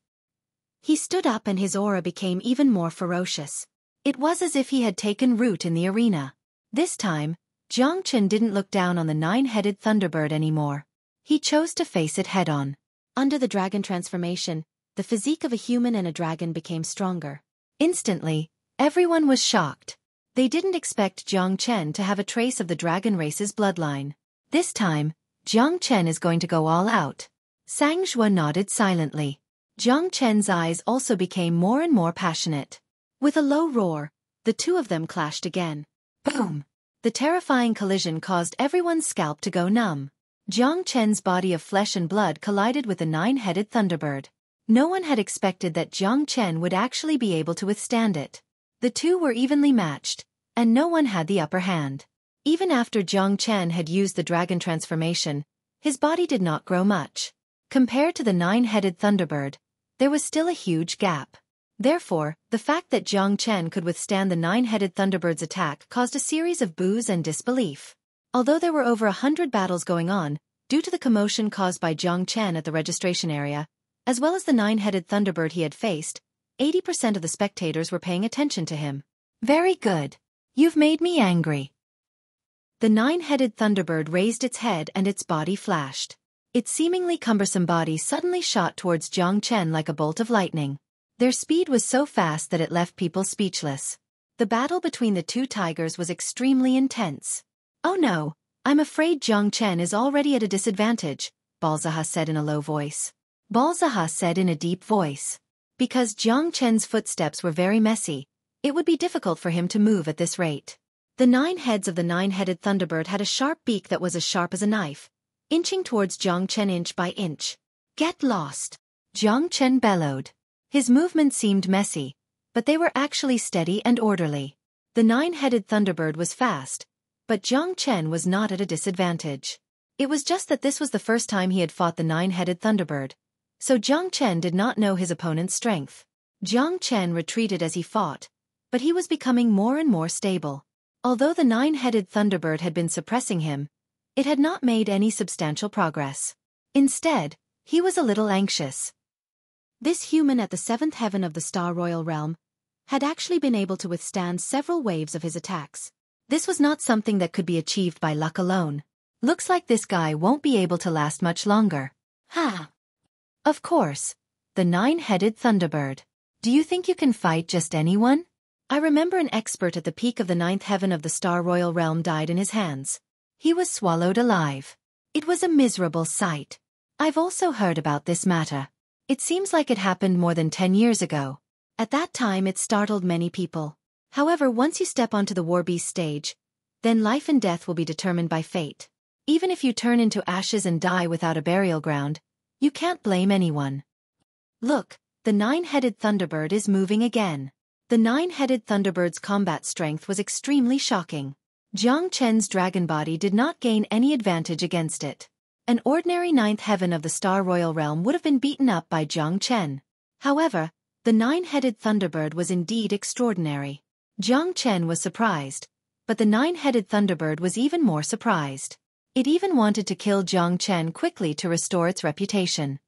He stood up and his aura became even more ferocious. It was as if he had taken root in the arena. This time, Jiang Chen didn't look down on the nine-headed thunderbird anymore. He chose to face it head-on. Under the dragon transformation, the physique of a human and a dragon became stronger. Instantly, everyone was shocked. They didn't expect Jiang Chen to have a trace of the dragon race's bloodline. This time, Jiang Chen is going to go all out. Sang Zhuo nodded silently. Jiang Chen's eyes also became more and more passionate. With a low roar, the two of them clashed again. Boom! The terrifying collision caused everyone's scalp to go numb. Jiang Chen's body of flesh and blood collided with the nine-headed thunderbird. No one had expected that Jiang Chen would actually be able to withstand it. The two were evenly matched, and no one had the upper hand. Even after Jiang Chen had used the dragon transformation, his body did not grow much. Compared to the nine-headed thunderbird, there was still a huge gap. Therefore, the fact that Jiang Chen could withstand the nine-headed thunderbird's attack caused a series of boos and disbelief. Although there were over 100 battles going on, due to the commotion caused by Jiang Chen at the registration area, as well as the nine-headed thunderbird he had faced, 80% of the spectators were paying attention to him. Very good. You've made me angry. The nine-headed thunderbird raised its head and its body flashed. Its seemingly cumbersome body suddenly shot towards Jiang Chen like a bolt of lightning. Their speed was so fast that it left people speechless. The battle between the two tigers was extremely intense. Oh no, I'm afraid Jiang Chen is already at a disadvantage, Balzaha said in a low voice. Balzaha said in a deep voice. Because Jiang Chen's footsteps were very messy, it would be difficult for him to move at this rate. The 9 heads of the 9-headed thunderbird had a sharp beak that was as sharp as a knife, inching towards Jiang Chen inch by inch. Get lost! Jiang Chen bellowed. His movements seemed messy, but they were actually steady and orderly. The 9-headed thunderbird was fast, but Jiang Chen was not at a disadvantage. It was just that this was the first time he had fought the 9-headed thunderbird, so Jiang Chen did not know his opponent's strength. Jiang Chen retreated as he fought, but he was becoming more and more stable. Although the 9-headed thunderbird had been suppressing him, it had not made any substantial progress. Instead, he was a little anxious. This human at the 7th heaven of the Star Royal Realm had actually been able to withstand several waves of his attacks. This was not something that could be achieved by luck alone. Looks like this guy won't be able to last much longer. Ha! Of course, the 9-headed thunderbird. Do you think you can fight just anyone? I remember an expert at the peak of the 9th heaven of the Star Royal Realm died in his hands. He was swallowed alive. It was a miserable sight. I've also heard about this matter. It seems like it happened more than 10 years ago. At that time it startled many people. However, once you step onto the War Beast stage, then life and death will be determined by fate. Even if you turn into ashes and die without a burial ground, you can't blame anyone. Look, the 9-headed thunderbird is moving again. The 9-headed thunderbird's combat strength was extremely shocking. Jiang Chen's dragon body did not gain any advantage against it. An ordinary 9th heaven of the Star Royal Realm would have been beaten up by Jiang Chen. However, the 9-headed thunderbird was indeed extraordinary. Jiang Chen was surprised, but the 9-headed thunderbird was even more surprised. It even wanted to kill Jiang Chen quickly to restore its reputation.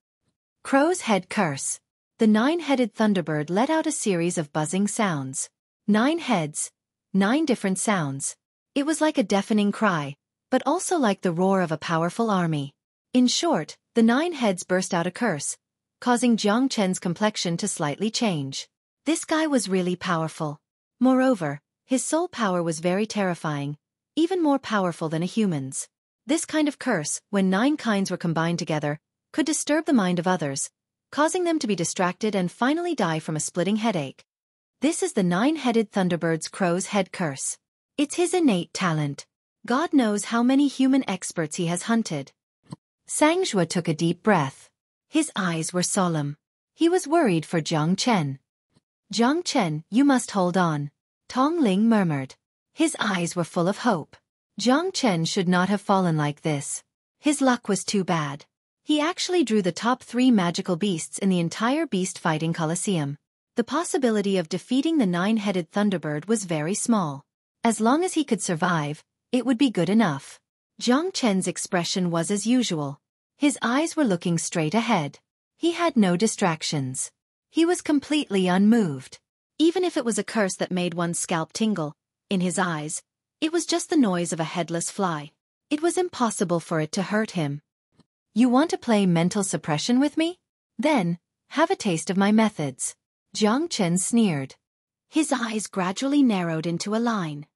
Crow's head curse. The 9-headed thunderbird let out a series of buzzing sounds. 9 heads, 9 different sounds. It was like a deafening cry, but also like the roar of a powerful army. In short, the 9 heads burst out a curse, causing Jiang Chen's complexion to slightly change. This guy was really powerful. Moreover, his soul power was very terrifying. even more powerful than a human's. This kind of curse, when 9 kinds were combined together, could disturb the mind of others, causing them to be distracted and finally die from a splitting headache. This is the 9-headed Thunderbird's crow's head curse. It's his innate talent. God knows how many human experts he has hunted. Xueqi took a deep breath. His eyes were solemn. He was worried for Jiang Chen. "Jiang Chen, you must hold on," Tong Ling murmured. His eyes were full of hope. Jiang Chen should not have fallen like this. His luck was too bad. He actually drew the top 3 magical beasts in the entire beast fighting coliseum. The possibility of defeating the 9-headed Thunderbird was very small. As long as he could survive, it would be good enough. Jiang Chen's expression was as usual. His eyes were looking straight ahead. He had no distractions. He was completely unmoved. Even if it was a curse that made one's scalp tingle, in his eyes, it was just the noise of a headless fly. It was impossible for it to hurt him. "You want to play mental suppression with me? Then, have a taste of my methods." Jiang Chen sneered. His eyes gradually narrowed into a line.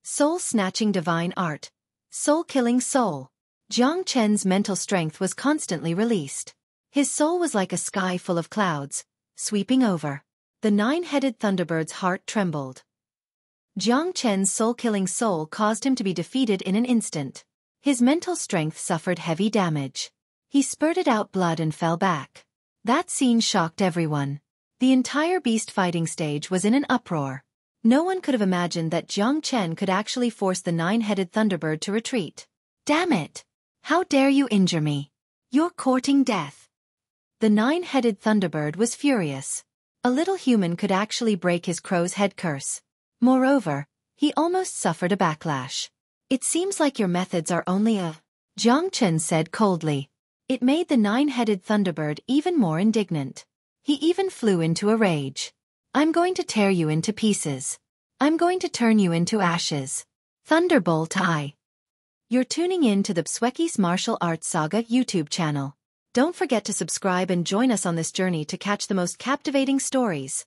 Soul-snatching divine art. Soul-killing soul. Jiang Chen's mental strength was constantly released. His soul was like a sky full of clouds, sweeping over. The 9-headed Thunderbird's heart trembled. Jiang Chen's soul-killing soul caused him to be defeated in an instant. His mental strength suffered heavy damage. He spurted out blood and fell back. That scene shocked everyone. The entire beast fighting stage was in an uproar. No one could have imagined that Jiang Chen could actually force the 9-headed Thunderbird to retreat. "Damn it! How dare you injure me? You're courting death." The 9-headed Thunderbird was furious. A little human could actually break his crow's head curse. Moreover, he almost suffered a backlash. "It seems like your methods are only a..." Jiang Chen said coldly. It made the 9-headed Thunderbird even more indignant. He even flew into a rage. "I'm going to tear you into pieces. I'm going to turn you into ashes. Thunderbolt I." You're tuning in to the Xueqi's Martial Arts Saga YouTube channel. Don't forget to subscribe and join us on this journey to catch the most captivating stories.